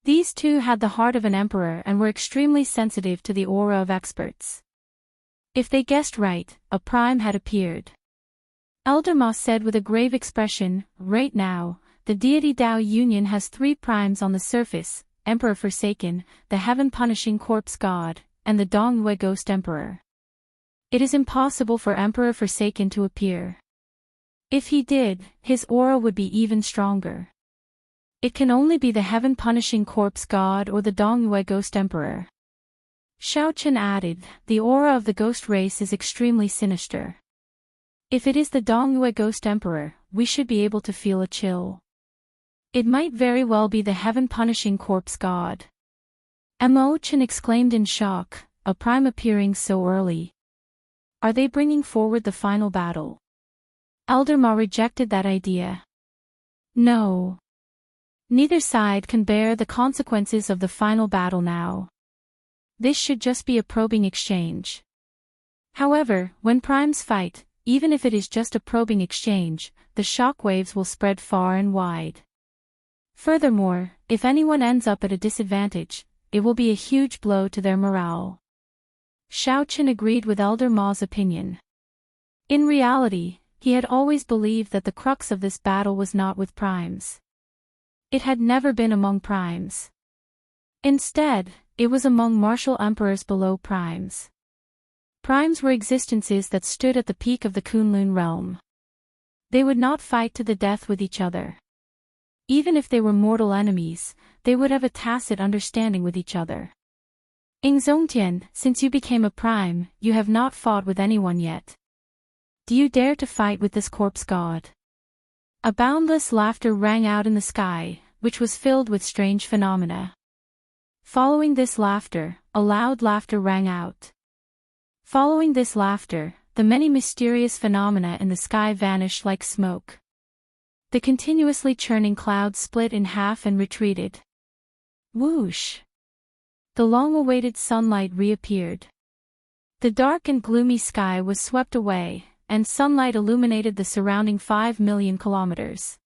S1: These two had the heart of an emperor and were extremely sensitive to the aura of experts. If they guessed right, a prime had appeared. Elder Ma said with a grave expression, "Right now, the deity Dao Union has 3 primes on the surface: Emperor Forsaken, the heaven-punishing corpse god, and the Dongyue Ghost Emperor. It is impossible for Emperor Forsaken to appear. If he did, his aura would be even stronger. It can only be the heaven-punishing corpse god or the Dongyue Ghost Emperor. Xiaochen added, the aura of the ghost race is extremely sinister. If it is the Dongyue Ghost Emperor, we should be able to feel a chill. It might very well be the heaven-punishing corpse god. Chen exclaimed in shock, a prime appearing so early. Are they bringing forward the final battle? Elder Ma rejected that idea. No. Neither side can bear the consequences of the final battle now. This should just be a probing exchange. However, when primes fight, even if it is just a probing exchange, the shockwaves will spread far and wide. Furthermore, if anyone ends up at a disadvantage, it will be a huge blow to their morale. Xiaochen agreed with Elder Ma's opinion. In reality, he had always believed that the crux of this battle was not with primes. It had never been among primes. Instead, it was among martial emperors below primes. Primes were existences that stood at the peak of the Kunlun realm. They would not fight to the death with each other. Even if they were mortal enemies, they would have a tacit understanding with each other. Zongtian, since you became a prime, you have not fought with anyone yet. Do you dare to fight with this corpse god? A boundless laughter rang out in the sky, which was filled with strange phenomena. Following this laughter, a loud laughter rang out. Following this laughter, the many mysterious phenomena in the sky vanished like smoke. The continuously churning clouds split in half and retreated. Whoosh! The long-awaited sunlight reappeared. The dark and gloomy sky was swept away, and sunlight illuminated the surrounding 5 million kilometers.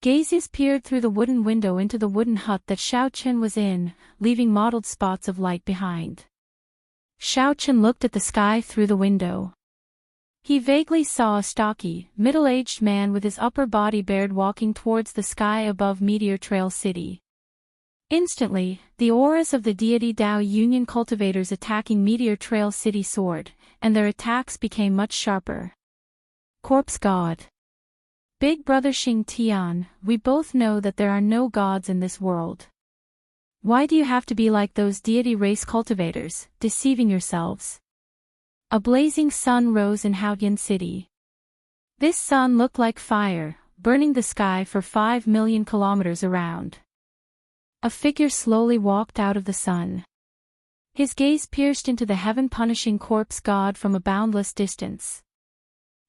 S1: Gazes peered through the wooden window into the wooden hut that Xiaochen was in, leaving mottled spots of light behind. Xiaochen looked at the sky through the window. He vaguely saw a stocky, middle-aged man with his upper body bared walking towards the sky above Meteor Trail City. Instantly, the auras of the deity Dao Union cultivators attacking Meteor Trail City soared, and their attacks became much sharper. Corpse God. Big Brother Xing Tian, we both know that there are no gods in this world. Why do you have to be like those deity race cultivators, deceiving yourselves? A blazing sun rose in Haotian City. This sun looked like fire, burning the sky for 5 million kilometers around. A figure slowly walked out of the sun. His gaze pierced into the heaven-punishing corpse god from a boundless distance.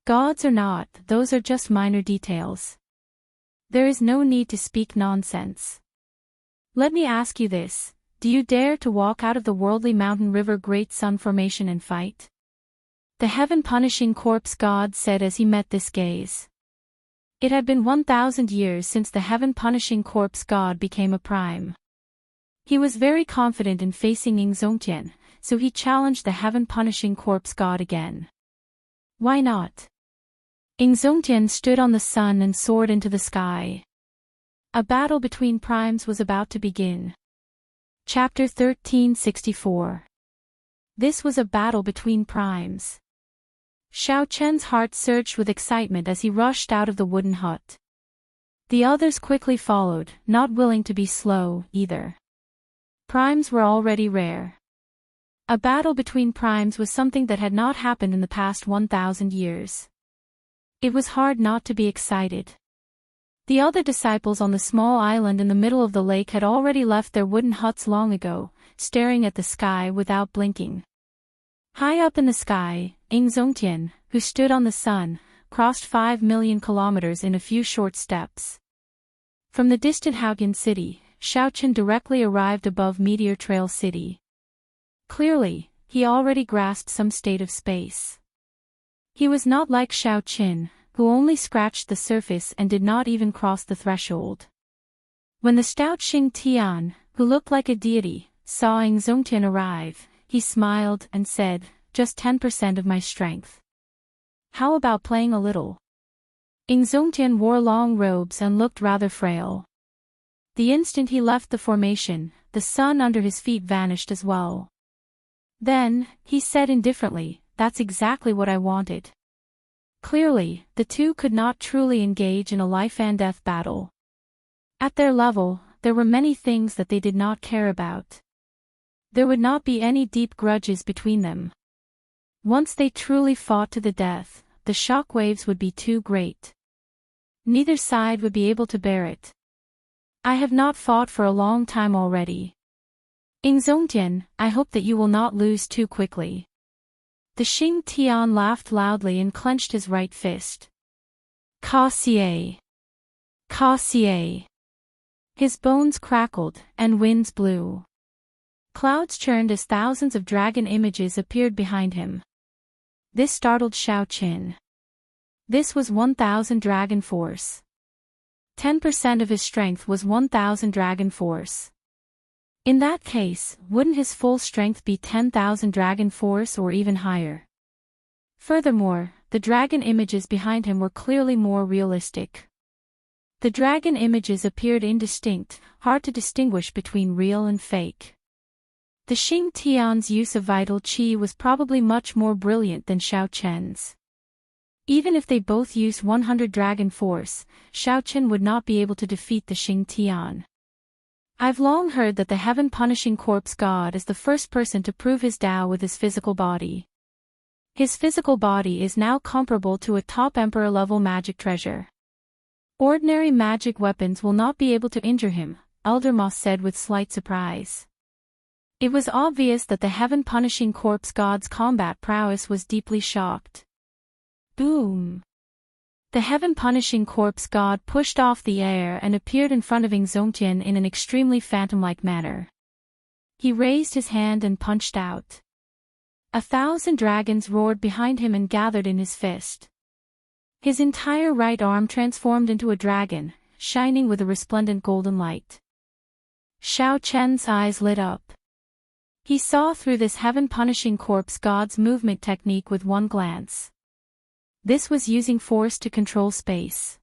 S1: Gods or not, those are just minor details. There is no need to speak nonsense. Let me ask you this, do you dare to walk out of the worldly mountain river Great Sun Formation and fight? The heaven-punishing corpse god said as he met this gaze. It had been 1,000 years since the heaven-punishing corpse god became a prime. He was very confident in facing Zongtian, so he challenged the heaven-punishing corpse god again. Why not? Zongtian stood on the sun and soared into the sky. A battle between primes was about to begin. Chapter 1364. This was a battle between primes. Xiaochen's heart surged with excitement as he rushed out of the wooden hut. The others quickly followed, not willing to be slow, either. Primes were already rare. A battle between primes was something that had not happened in the past 1,000 years. It was hard not to be excited. The other disciples on the small island in the middle of the lake had already left their wooden huts long ago, staring at the sky without blinking. High up in the sky, Zongtian, who stood on the sun, crossed 5 million kilometers in a few short steps. From the distant Haotian City, Xiaochen directly arrived above Meteor Trail City. Clearly, he already grasped some state of space. He was not like Xiaochen, who only scratched the surface and did not even cross the threshold. When the stout Xing Tian, who looked like a deity, saw Zongtian arrive, he smiled and said, "Just 10% of my strength. How about playing a little?" Xianxia wore long robes and looked rather frail. The instant he left the formation, the sun under his feet vanished as well. Then, he said indifferently, "That's exactly what I wanted." Clearly, the two could not truly engage in a life-and-death battle. At their level, there were many things that they did not care about. There would not be any deep grudges between them. Once they truly fought to the death, the shock waves would be too great. Neither side would be able to bear it. "I have not fought for a long time already. Xianxia, I hope that you will not lose too quickly." The Xing Tian laughed loudly and clenched his right fist. "Ka xie! Ka xie!" His bones crackled, and winds blew. Clouds churned as thousands of dragon images appeared behind him. This startled Xiaoqin. This was 1,000 dragon force. 10% of his strength was 1,000 dragon force. In that case, wouldn't his full strength be 10,000 dragon force or even higher? Furthermore, the dragon images behind him were clearly more realistic. The dragon images appeared indistinct, hard to distinguish between real and fake. The Xing Tian's use of vital qi was probably much more brilliant than Xiaoqian's. Even if they both used 100 dragon force, Xiaoqin would not be able to defeat the Xing Tian. I've long heard that the heaven-punishing corpse god is the first person to prove his Tao with his physical body. His physical body is now comparable to a top emperor-level magic treasure. Ordinary magic weapons will not be able to injure him, Elder Moss said with slight surprise. It was obvious that the heaven-punishing corpse god's combat prowess was deeply shocked. Boom! The heaven-punishing corpse god pushed off the air and appeared in front of Xianxia in an extremely phantom-like manner. He raised his hand and punched out. 1,000 dragons roared behind him and gathered in his fist. His entire right arm transformed into a dragon, shining with a resplendent golden light. Xiaoqian's eyes lit up. He saw through this heaven-punishing corpse god's movement technique with one glance. This was using force to control space.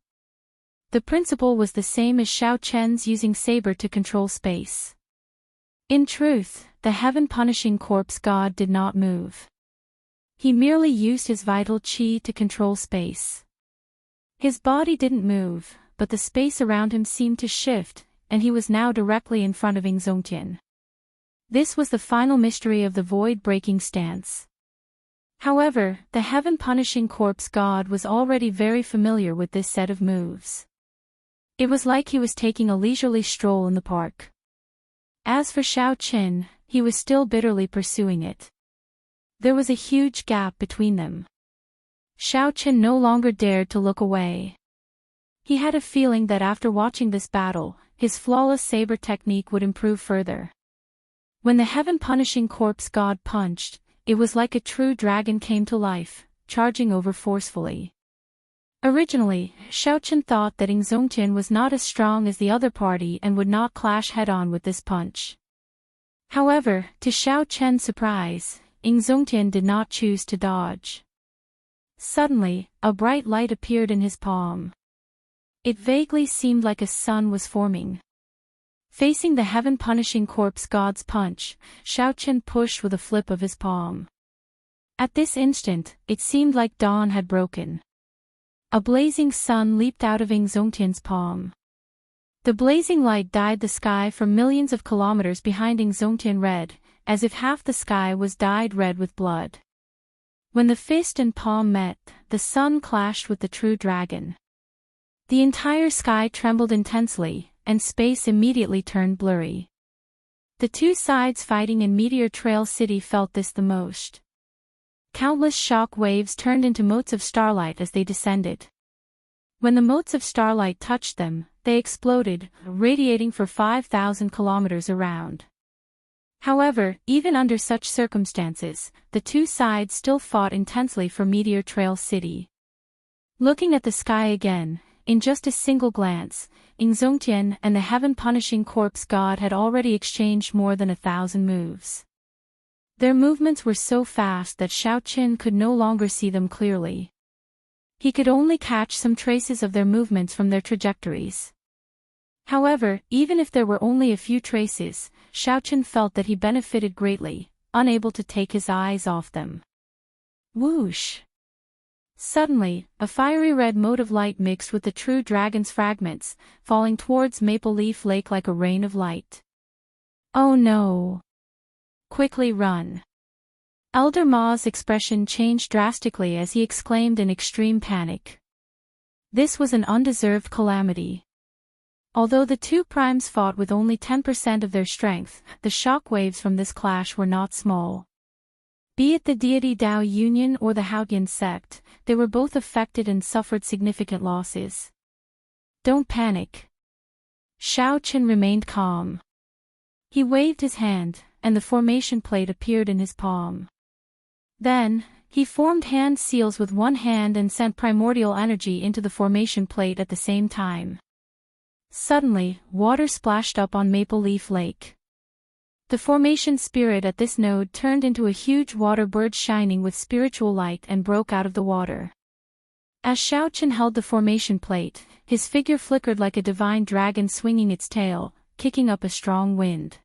S1: The principle was the same as Xiaoqian's using saber to control space. In truth, the heaven-punishing corpse god did not move. He merely used his vital qi to control space. His body didn't move, but the space around him seemed to shift, and he was now directly in front of Xianxia. This was the final mystery of the void-breaking stance. However, the heaven-punishing corpse god was already very familiar with this set of moves. It was like he was taking a leisurely stroll in the park. As for Xiaoqin, he was still bitterly pursuing it. There was a huge gap between them. Xiaoqin no longer dared to look away. He had a feeling that after watching this battle, his flawless saber technique would improve further. When the heaven-punishing corpse god punched, it was like a true dragon came to life, charging over forcefully. Originally, Xiaoqin thought that Xianxia was not as strong as the other party and would not clash head-on with this punch. However, to Xiaoqian's surprise, Xianxia did not choose to dodge. Suddenly, a bright light appeared in his palm. It vaguely seemed like a sun was forming. Facing the heaven-punishing corpse god's punch, Xiaoqin pushed with a flip of his palm. At this instant, it seemed like dawn had broken. A blazing sun leaped out of Xianxia's palm. The blazing light dyed the sky for millions of kilometers behind Xianxia red, as if half the sky was dyed red with blood. When the fist and palm met, the sun clashed with the true dragon. The entire sky trembled intensely, and space immediately turned blurry. The two sides fighting in Meteor Trail City felt this the most. Countless shock waves turned into motes of starlight as they descended. When the motes of starlight touched them, they exploded, radiating for 5,000 kilometers around. However, even under such circumstances, the two sides still fought intensely for Meteor Trail City. Looking at the sky again, in just a single glance, Xianxia and the heaven-punishing corpse god had already exchanged more than 1,000 moves. Their movements were so fast that Xiaoqin could no longer see them clearly. He could only catch some traces of their movements from their trajectories. However, even if there were only a few traces, Xiaochen felt that he benefited greatly, unable to take his eyes off them. Whoosh! Suddenly, a fiery red mote of light mixed with the true dragon's fragments, falling towards Maple Leaf Lake like a rain of light. Oh no! Quickly run! Elder Ma's expression changed drastically as he exclaimed in extreme panic. This was an undeserved calamity. Although the two primes fought with only 10% of their strength, the shock waves from this clash were not small. Be it the deity Dao Union or the Haotian sect, they were both affected and suffered significant losses. Don't panic. Xiaochen remained calm. He waved his hand, and the formation plate appeared in his palm. Then, he formed hand seals with one hand and sent primordial energy into the formation plate at the same time. Suddenly, water splashed up on Maple Leaf Lake. The formation spirit at this node turned into a huge water bird shining with spiritual light and broke out of the water. As Xiaochen held the formation plate, his figure flickered like a divine dragon swinging its tail, kicking up a strong wind.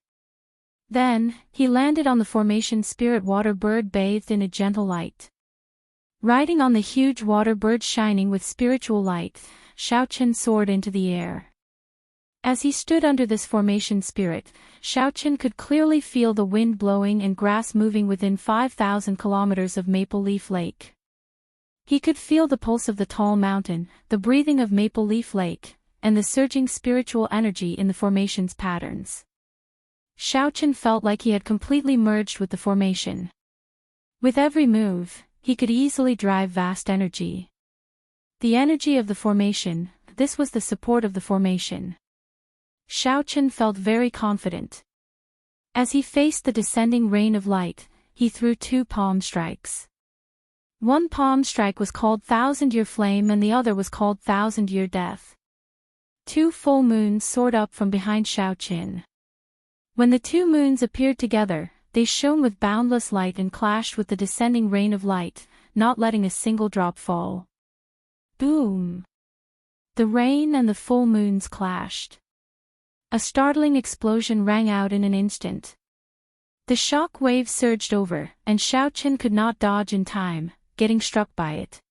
S1: Then, he landed on the formation spirit water bird bathed in a gentle light. Riding on the huge water bird shining with spiritual light, Xiaochen soared into the air. As he stood under this formation spirit, Xiaochen could clearly feel the wind blowing and grass moving within 5,000 kilometers of Maple Leaf Lake. He could feel the pulse of the tall mountain, the breathing of Maple Leaf Lake, and the surging spiritual energy in the formation's patterns. Xiaochen felt like he had completely merged with the formation. With every move, he could easily drive vast energy. The energy of the formation, this was the support of the formation. Xiaochen felt very confident. As he faced the descending rain of light, he threw two palm strikes. One palm strike was called Thousand-Year Flame and the other was called Thousand-Year Death. Two full moons soared up from behind Xiaochen. When the two moons appeared together, they shone with boundless light and clashed with the descending rain of light, not letting a single drop fall. Boom! The rain and the full moons clashed. A startling explosion rang out in an instant. The shock wave surged over, and Xiaochen could not dodge in time, getting struck by it.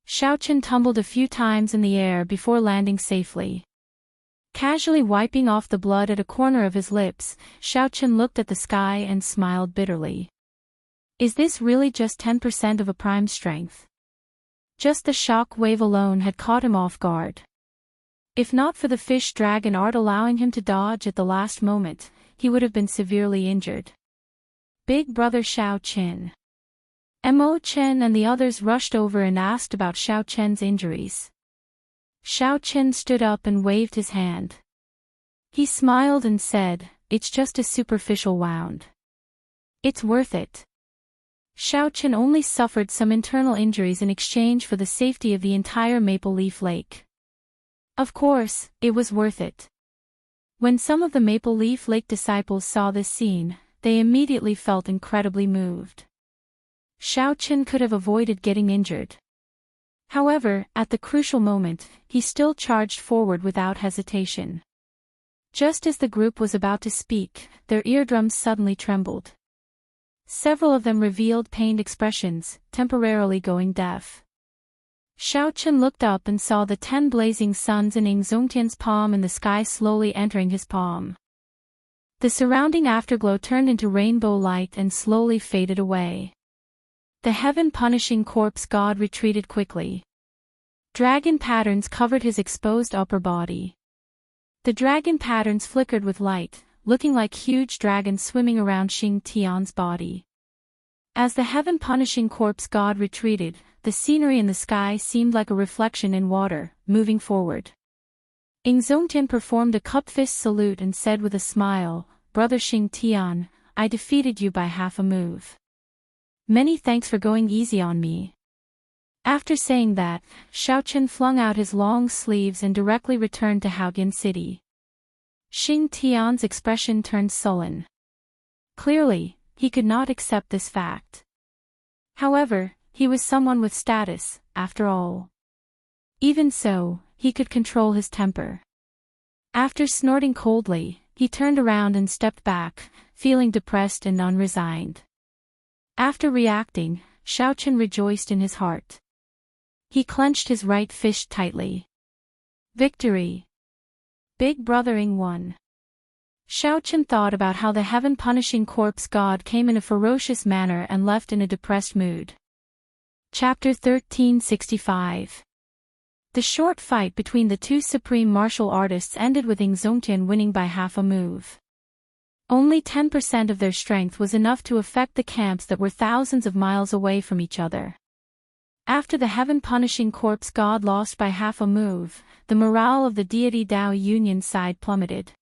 S1: Xiaochen tumbled a few times in the air before landing safely. Casually wiping off the blood at a corner of his lips, Xiaochen looked at the sky and smiled bitterly. Is this really just 10% of a prime's strength? Just the shock wave alone had caught him off guard. If not for the fish dragon art allowing him to dodge at the last moment, he would have been severely injured. Big brother Xiaochen. Mo Chen and the others rushed over and asked about Xiaochen's injuries. Xiaochen stood up and waved his hand. He smiled and said, "It's just a superficial wound. It's worth it." Xiaochen only suffered some internal injuries in exchange for the safety of the entire Maple Leaf Lake. Of course, it was worth it. When some of the Maple Leaf Lake disciples saw this scene, they immediately felt incredibly moved. Xiaochen could have avoided getting injured. However, at the crucial moment, he still charged forward without hesitation. Just as the group was about to speak, their eardrums suddenly trembled. Several of them revealed pained expressions, temporarily going deaf. Xiaochen looked up and saw the 10 blazing suns in Yingzongtian's palm and the sky slowly entering his palm. The surrounding afterglow turned into rainbow light and slowly faded away. The heaven-punishing corpse god retreated quickly. Dragon patterns covered his exposed upper body. The dragon patterns flickered with light, looking like huge dragons swimming around Xing Tian's body. As the heaven-punishing corpse god retreated, the scenery in the sky seemed like a reflection in water, moving forward. Yingzongtian performed a cup fist salute and said with a smile, "Brother Xing Tian, I defeated you by half a move. Many thanks for going easy on me." After saying that, Xiaochen flung out his long sleeves and directly returned to Haotian City. Xing Tian's expression turned sullen. Clearly, he could not accept this fact. However, he was someone with status, after all. Even so, he could control his temper. After snorting coldly, he turned around and stepped back, feeling depressed and unresigned. After reacting, Xiaochen rejoiced in his heart. He clenched his right fist tightly. Victory! Big Brothering won. Xiaochen thought about how the heaven-punishing corpse god came in a ferocious manner and left in a depressed mood. Chapter 1365. The short fight between the two supreme martial artists ended with Zongtian winning by half a move. Only 10% of their strength was enough to affect the camps that were thousands of miles away from each other. After the heaven-punishing corpse god lost by half a move, the morale of the deity Dao Union side plummeted.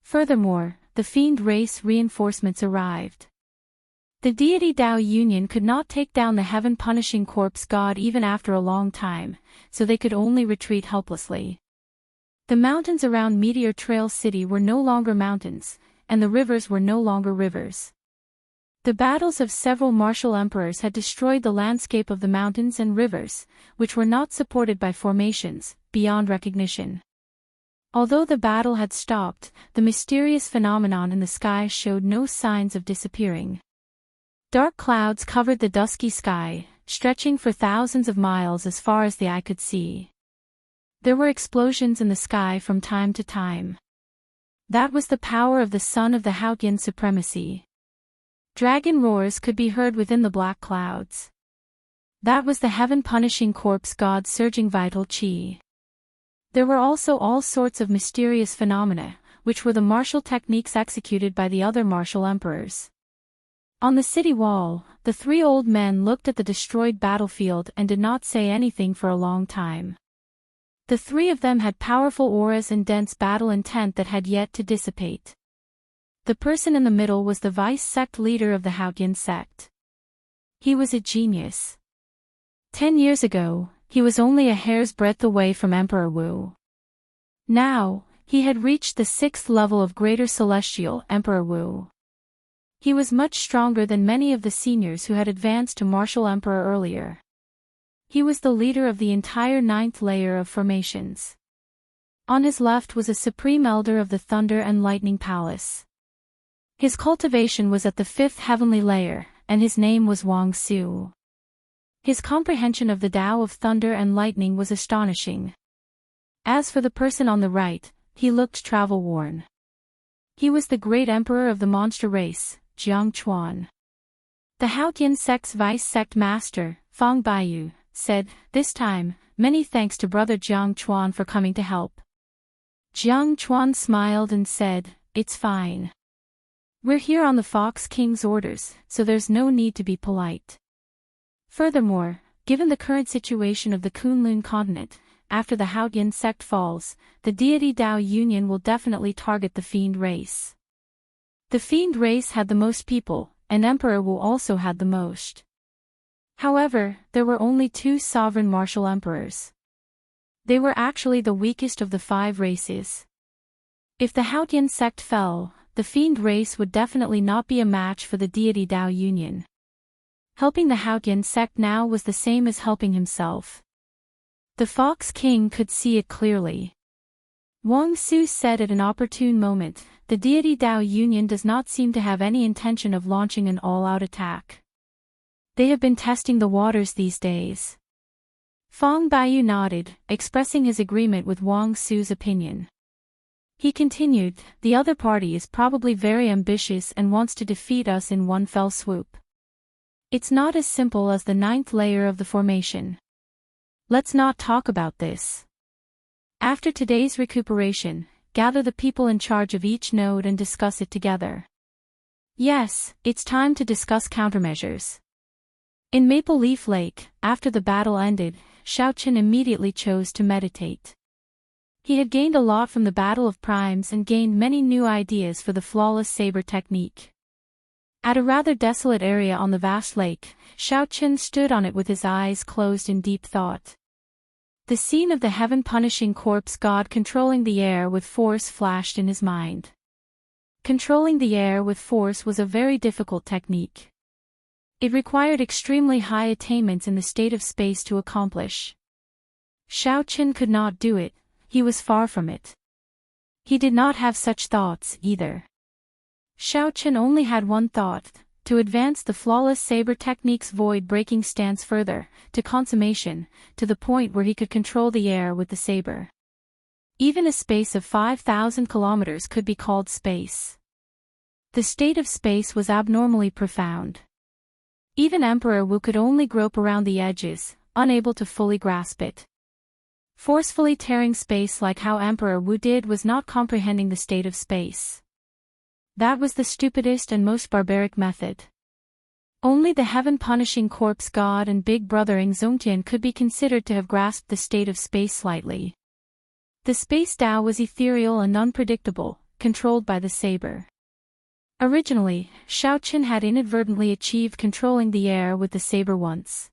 S1: Furthermore, the fiend race reinforcements arrived. The deity Dao Union could not take down the heaven-punishing corpse god even after a long time, so they could only retreat helplessly. The mountains around Meteor Trail City were no longer mountains, and the rivers were no longer rivers. The battles of several martial emperors had destroyed the landscape of the mountains and rivers, which were not supported by formations, beyond recognition. Although the battle had stopped, the mysterious phenomenon in the sky showed no signs of disappearing. Dark clouds covered the dusky sky, stretching for thousands of miles as far as the eye could see. There were explosions in the sky from time to time. That was the power of the son of the Haotian supremacy. Dragon roars could be heard within the black clouds. That was the heaven-punishing corpse god surging vital qi. There were also all sorts of mysterious phenomena, which were the martial techniques executed by the other martial emperors. On the city wall, the three old men looked at the destroyed battlefield and did not say anything for a long time. The three of them had powerful auras and dense battle intent that had yet to dissipate. The person in the middle was the vice-sect leader of the Haotian sect. He was a genius. 10 years ago, he was only a hair's breadth away from Emperor Wu. Now, he had reached the 6th level of Greater Celestial Emperor Wu. He was much stronger than many of the seniors who had advanced to Martial Emperor earlier. He was the leader of the entire 9th layer of formations. On his left was a supreme elder of the Thunder and Lightning Palace. His cultivation was at the 5th heavenly layer, and his name was Wang Su. His comprehension of the Tao of Thunder and Lightning was astonishing. As for the person on the right, he looked travel-worn. He was the great emperor of the monster race, Jiang Chuan. The Haotian sect's vice-sect master, Fang Baiyu, said, "This time, many thanks to brother Jiang Chuan for coming to help." Jiang Chuan smiled and said, "It's fine. We're here on the Fox King's orders, so there's no need to be polite. Furthermore, given the current situation of the Kunlun continent, after the Haotian sect falls, the deity Dao Union will definitely target the fiend race. The fiend race had the most people, and Emperor Wu also had the most. However, there were only 2 sovereign martial emperors. They were actually the weakest of the 5 races. If the Haotian sect fell, the fiend race would definitely not be a match for the deity Dao Union. Helping the Haotian sect now was the same as helping himself. The Fox King could see it clearly. Wang Su said at an opportune moment, "The deity Dao Union does not seem to have any intention of launching an all-out attack. They have been testing the waters these days." Fang Baiyu nodded, expressing his agreement with Wang Su's opinion. He continued, "The other party is probably very ambitious and wants to defeat us in one fell swoop. It's not as simple as the 9th layer of the formation. Let's not talk about this. After today's recuperation, gather the people in charge of each node and discuss it together. Yes, it's time to discuss countermeasures." In Maple Leaf Lake, after the battle ended, Xiaochen immediately chose to meditate. He had gained a lot from the Battle of Primes and gained many new ideas for the flawless saber technique. At a rather desolate area on the vast lake, Xiaochen stood on it with his eyes closed in deep thought. The scene of the heaven-punishing corpse god controlling the air with force flashed in his mind. Controlling the air with force was a very difficult technique. It required extremely high attainments in the state of space to accomplish. Xiaoqin could not do it, he was far from it. He did not have such thoughts, either. Xiaoqin only had one thought, to advance the flawless saber technique's void-breaking stance further, to consummation, to the point where he could control the air with the saber. Even a space of 5,000 kilometers could be called space. The state of space was abnormally profound. Even Emperor Wu could only grope around the edges, unable to fully grasp it. Forcefully tearing space like how Emperor Wu did was not comprehending the state of space. That was the stupidest and most barbaric method. Only the heaven-punishing corpse god and big brothering Zongtian could be considered to have grasped the state of space slightly. The space Tao was ethereal and unpredictable, controlled by the saber. Originally, Xiaoqin had inadvertently achieved controlling the air with the saber once.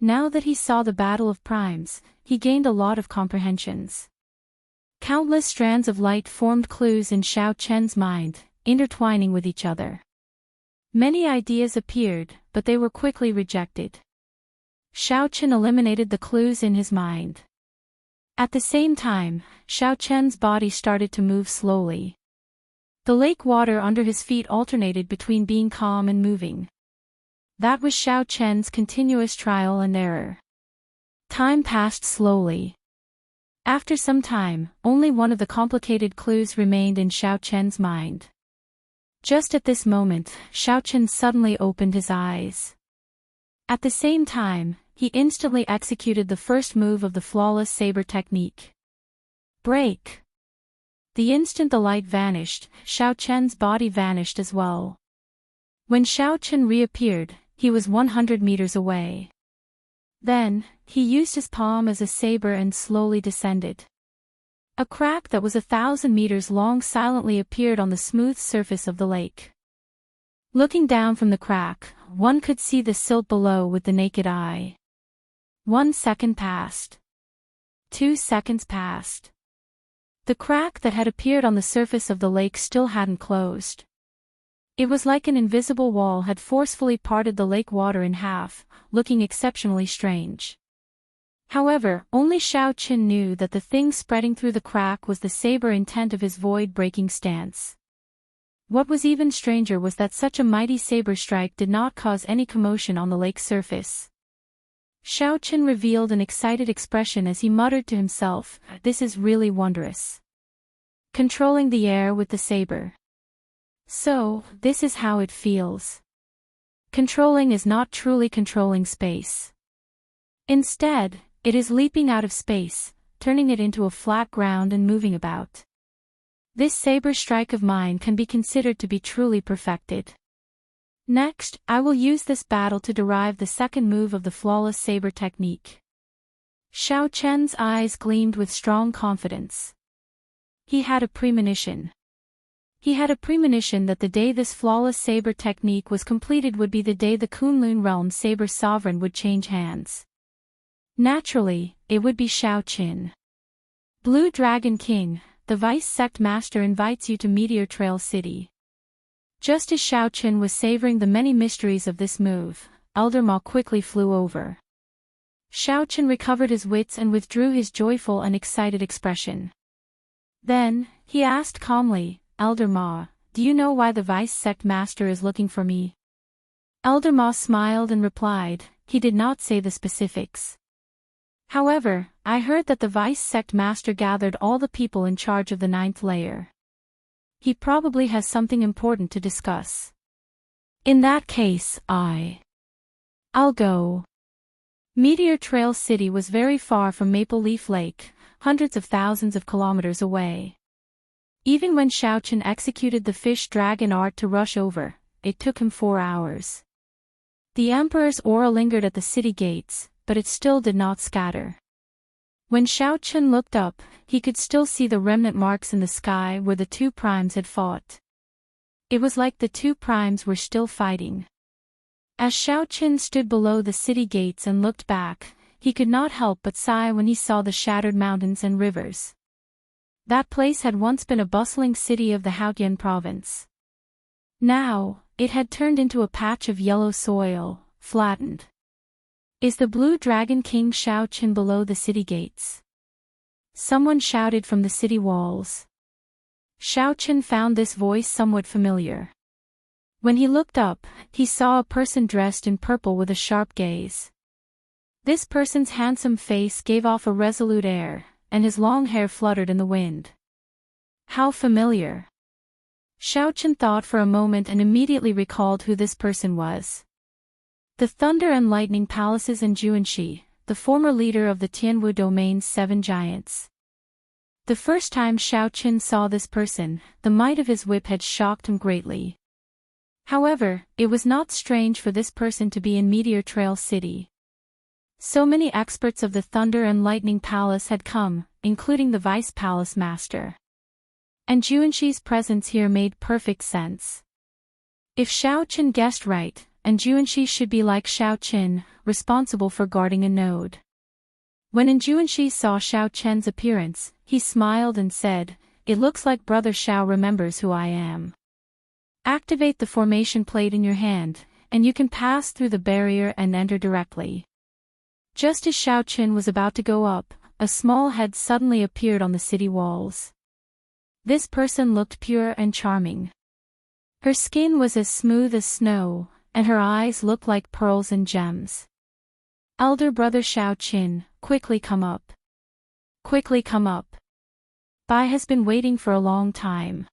S1: Now that he saw the battle of primes, he gained a lot of comprehensions. Countless strands of light formed clues in Xiaoqian's mind, intertwining with each other. Many ideas appeared, but they were quickly rejected. Xiaoqian eliminated the clues in his mind. At the same time, Xiaoqian's body started to move slowly. The lake water under his feet alternated between being calm and moving. That was Xiaoqian's continuous trial and error. Time passed slowly. After some time, only one of the complicated clues remained in Xiaoqian's mind. Just at this moment, Xiaoqian suddenly opened his eyes. At the same time, he instantly executed the first move of the flawless saber technique. Break! The instant the light vanished, Xiaoqian's body vanished as well. When Xiaoqian reappeared, he was 100 meters away. Then, he used his palm as a saber and slowly descended. A crack that was 1,000 meters long silently appeared on the smooth surface of the lake. Looking down from the crack, one could see the silt below with the naked eye. 1 second passed. 2 seconds passed. The crack that had appeared on the surface of the lake still hadn't closed. It was like an invisible wall had forcefully parted the lake water in half, looking exceptionally strange. However, only Xiaoqin knew that the thing spreading through the crack was the saber intent of his void-breaking stance. What was even stranger was that such a mighty saber strike did not cause any commotion on the lake's surface. Xiaoqin revealed an excited expression as he muttered to himself, "This is really wondrous." Controlling the air with the saber. So, this is how it feels. Controlling is not truly controlling space. Instead, it is leaping out of space, turning it into a flat ground and moving about. This saber strike of mine can be considered to be truly perfected. Next, I will use this battle to derive the second move of the flawless saber technique. Xiaoqian's eyes gleamed with strong confidence. He had a premonition. He had a premonition that the day this flawless saber technique was completed would be the day the Kunlun realm saber sovereign would change hands. Naturally, it would be Xiaoqin. Blue Dragon King, the Vice Sect Master invites you to Meteor Trail City. Just as Xiaoqin was savoring the many mysteries of this move, Elder Ma quickly flew over. Xiaoqin recovered his wits and withdrew his joyful and excited expression. Then, he asked calmly, "Elder Ma, do you know why the Vice Sect Master is looking for me?" Elder Ma smiled and replied, "He did not say the specifics. However, I heard that the Vice Sect Master gathered all the people in charge of the 9th layer. He probably has something important to discuss. In that case, I'll go." Meteor Trail City was very far from Maple Leaf Lake, hundreds of thousands of kilometers away. Even when Xiaoqin executed the fish dragon art to rush over, it took him 4 hours. The Emperor's aura lingered at the city gates, but it still did not scatter. When Xiaoqin looked up, he could still see the remnant marks in the sky where the two primes had fought. It was like the two primes were still fighting. As Xiaoqin stood below the city gates and looked back, he could not help but sigh when he saw the shattered mountains and rivers. That place had once been a bustling city of the Haotian province. Now, it had turned into a patch of yellow soil, flattened. Is the blue dragon king Xiaochen below the city gates? Someone shouted from the city walls. Xiaochen found this voice somewhat familiar. When he looked up, he saw a person dressed in purple with a sharp gaze. This person's handsome face gave off a resolute air, and his long hair fluttered in the wind. How familiar! Xiaochen thought for a moment and immediately recalled who this person was. The Thunder and Lightning Palaces and Juanxi, the former leader of the Tianwu Domain's 7 giants. The first time Xiaochen saw this person, the might of his whip had shocked him greatly. However, it was not strange for this person to be in Meteor Trail City. So many experts of the Thunder and Lightning Palace had come, including the Vice Palace Master. And Juanxi's presence here made perfect sense. If Xiaochen guessed right, and Juanxi should be like Xiaochen, responsible for guarding a node. When Juanxi saw Xiaochen's appearance, he smiled and said, "It looks like Brother Xiao remembers who I am. Activate the formation plate in your hand, and you can pass through the barrier and enter directly." Just as Xiaochen was about to go up, a small head suddenly appeared on the city walls. This person looked pure and charming. Her skin was as smooth as snow, and her eyes looked like pearls and gems. "Elder Brother Xiaochen, quickly come up. Quickly come up. Bai has been waiting for a long time."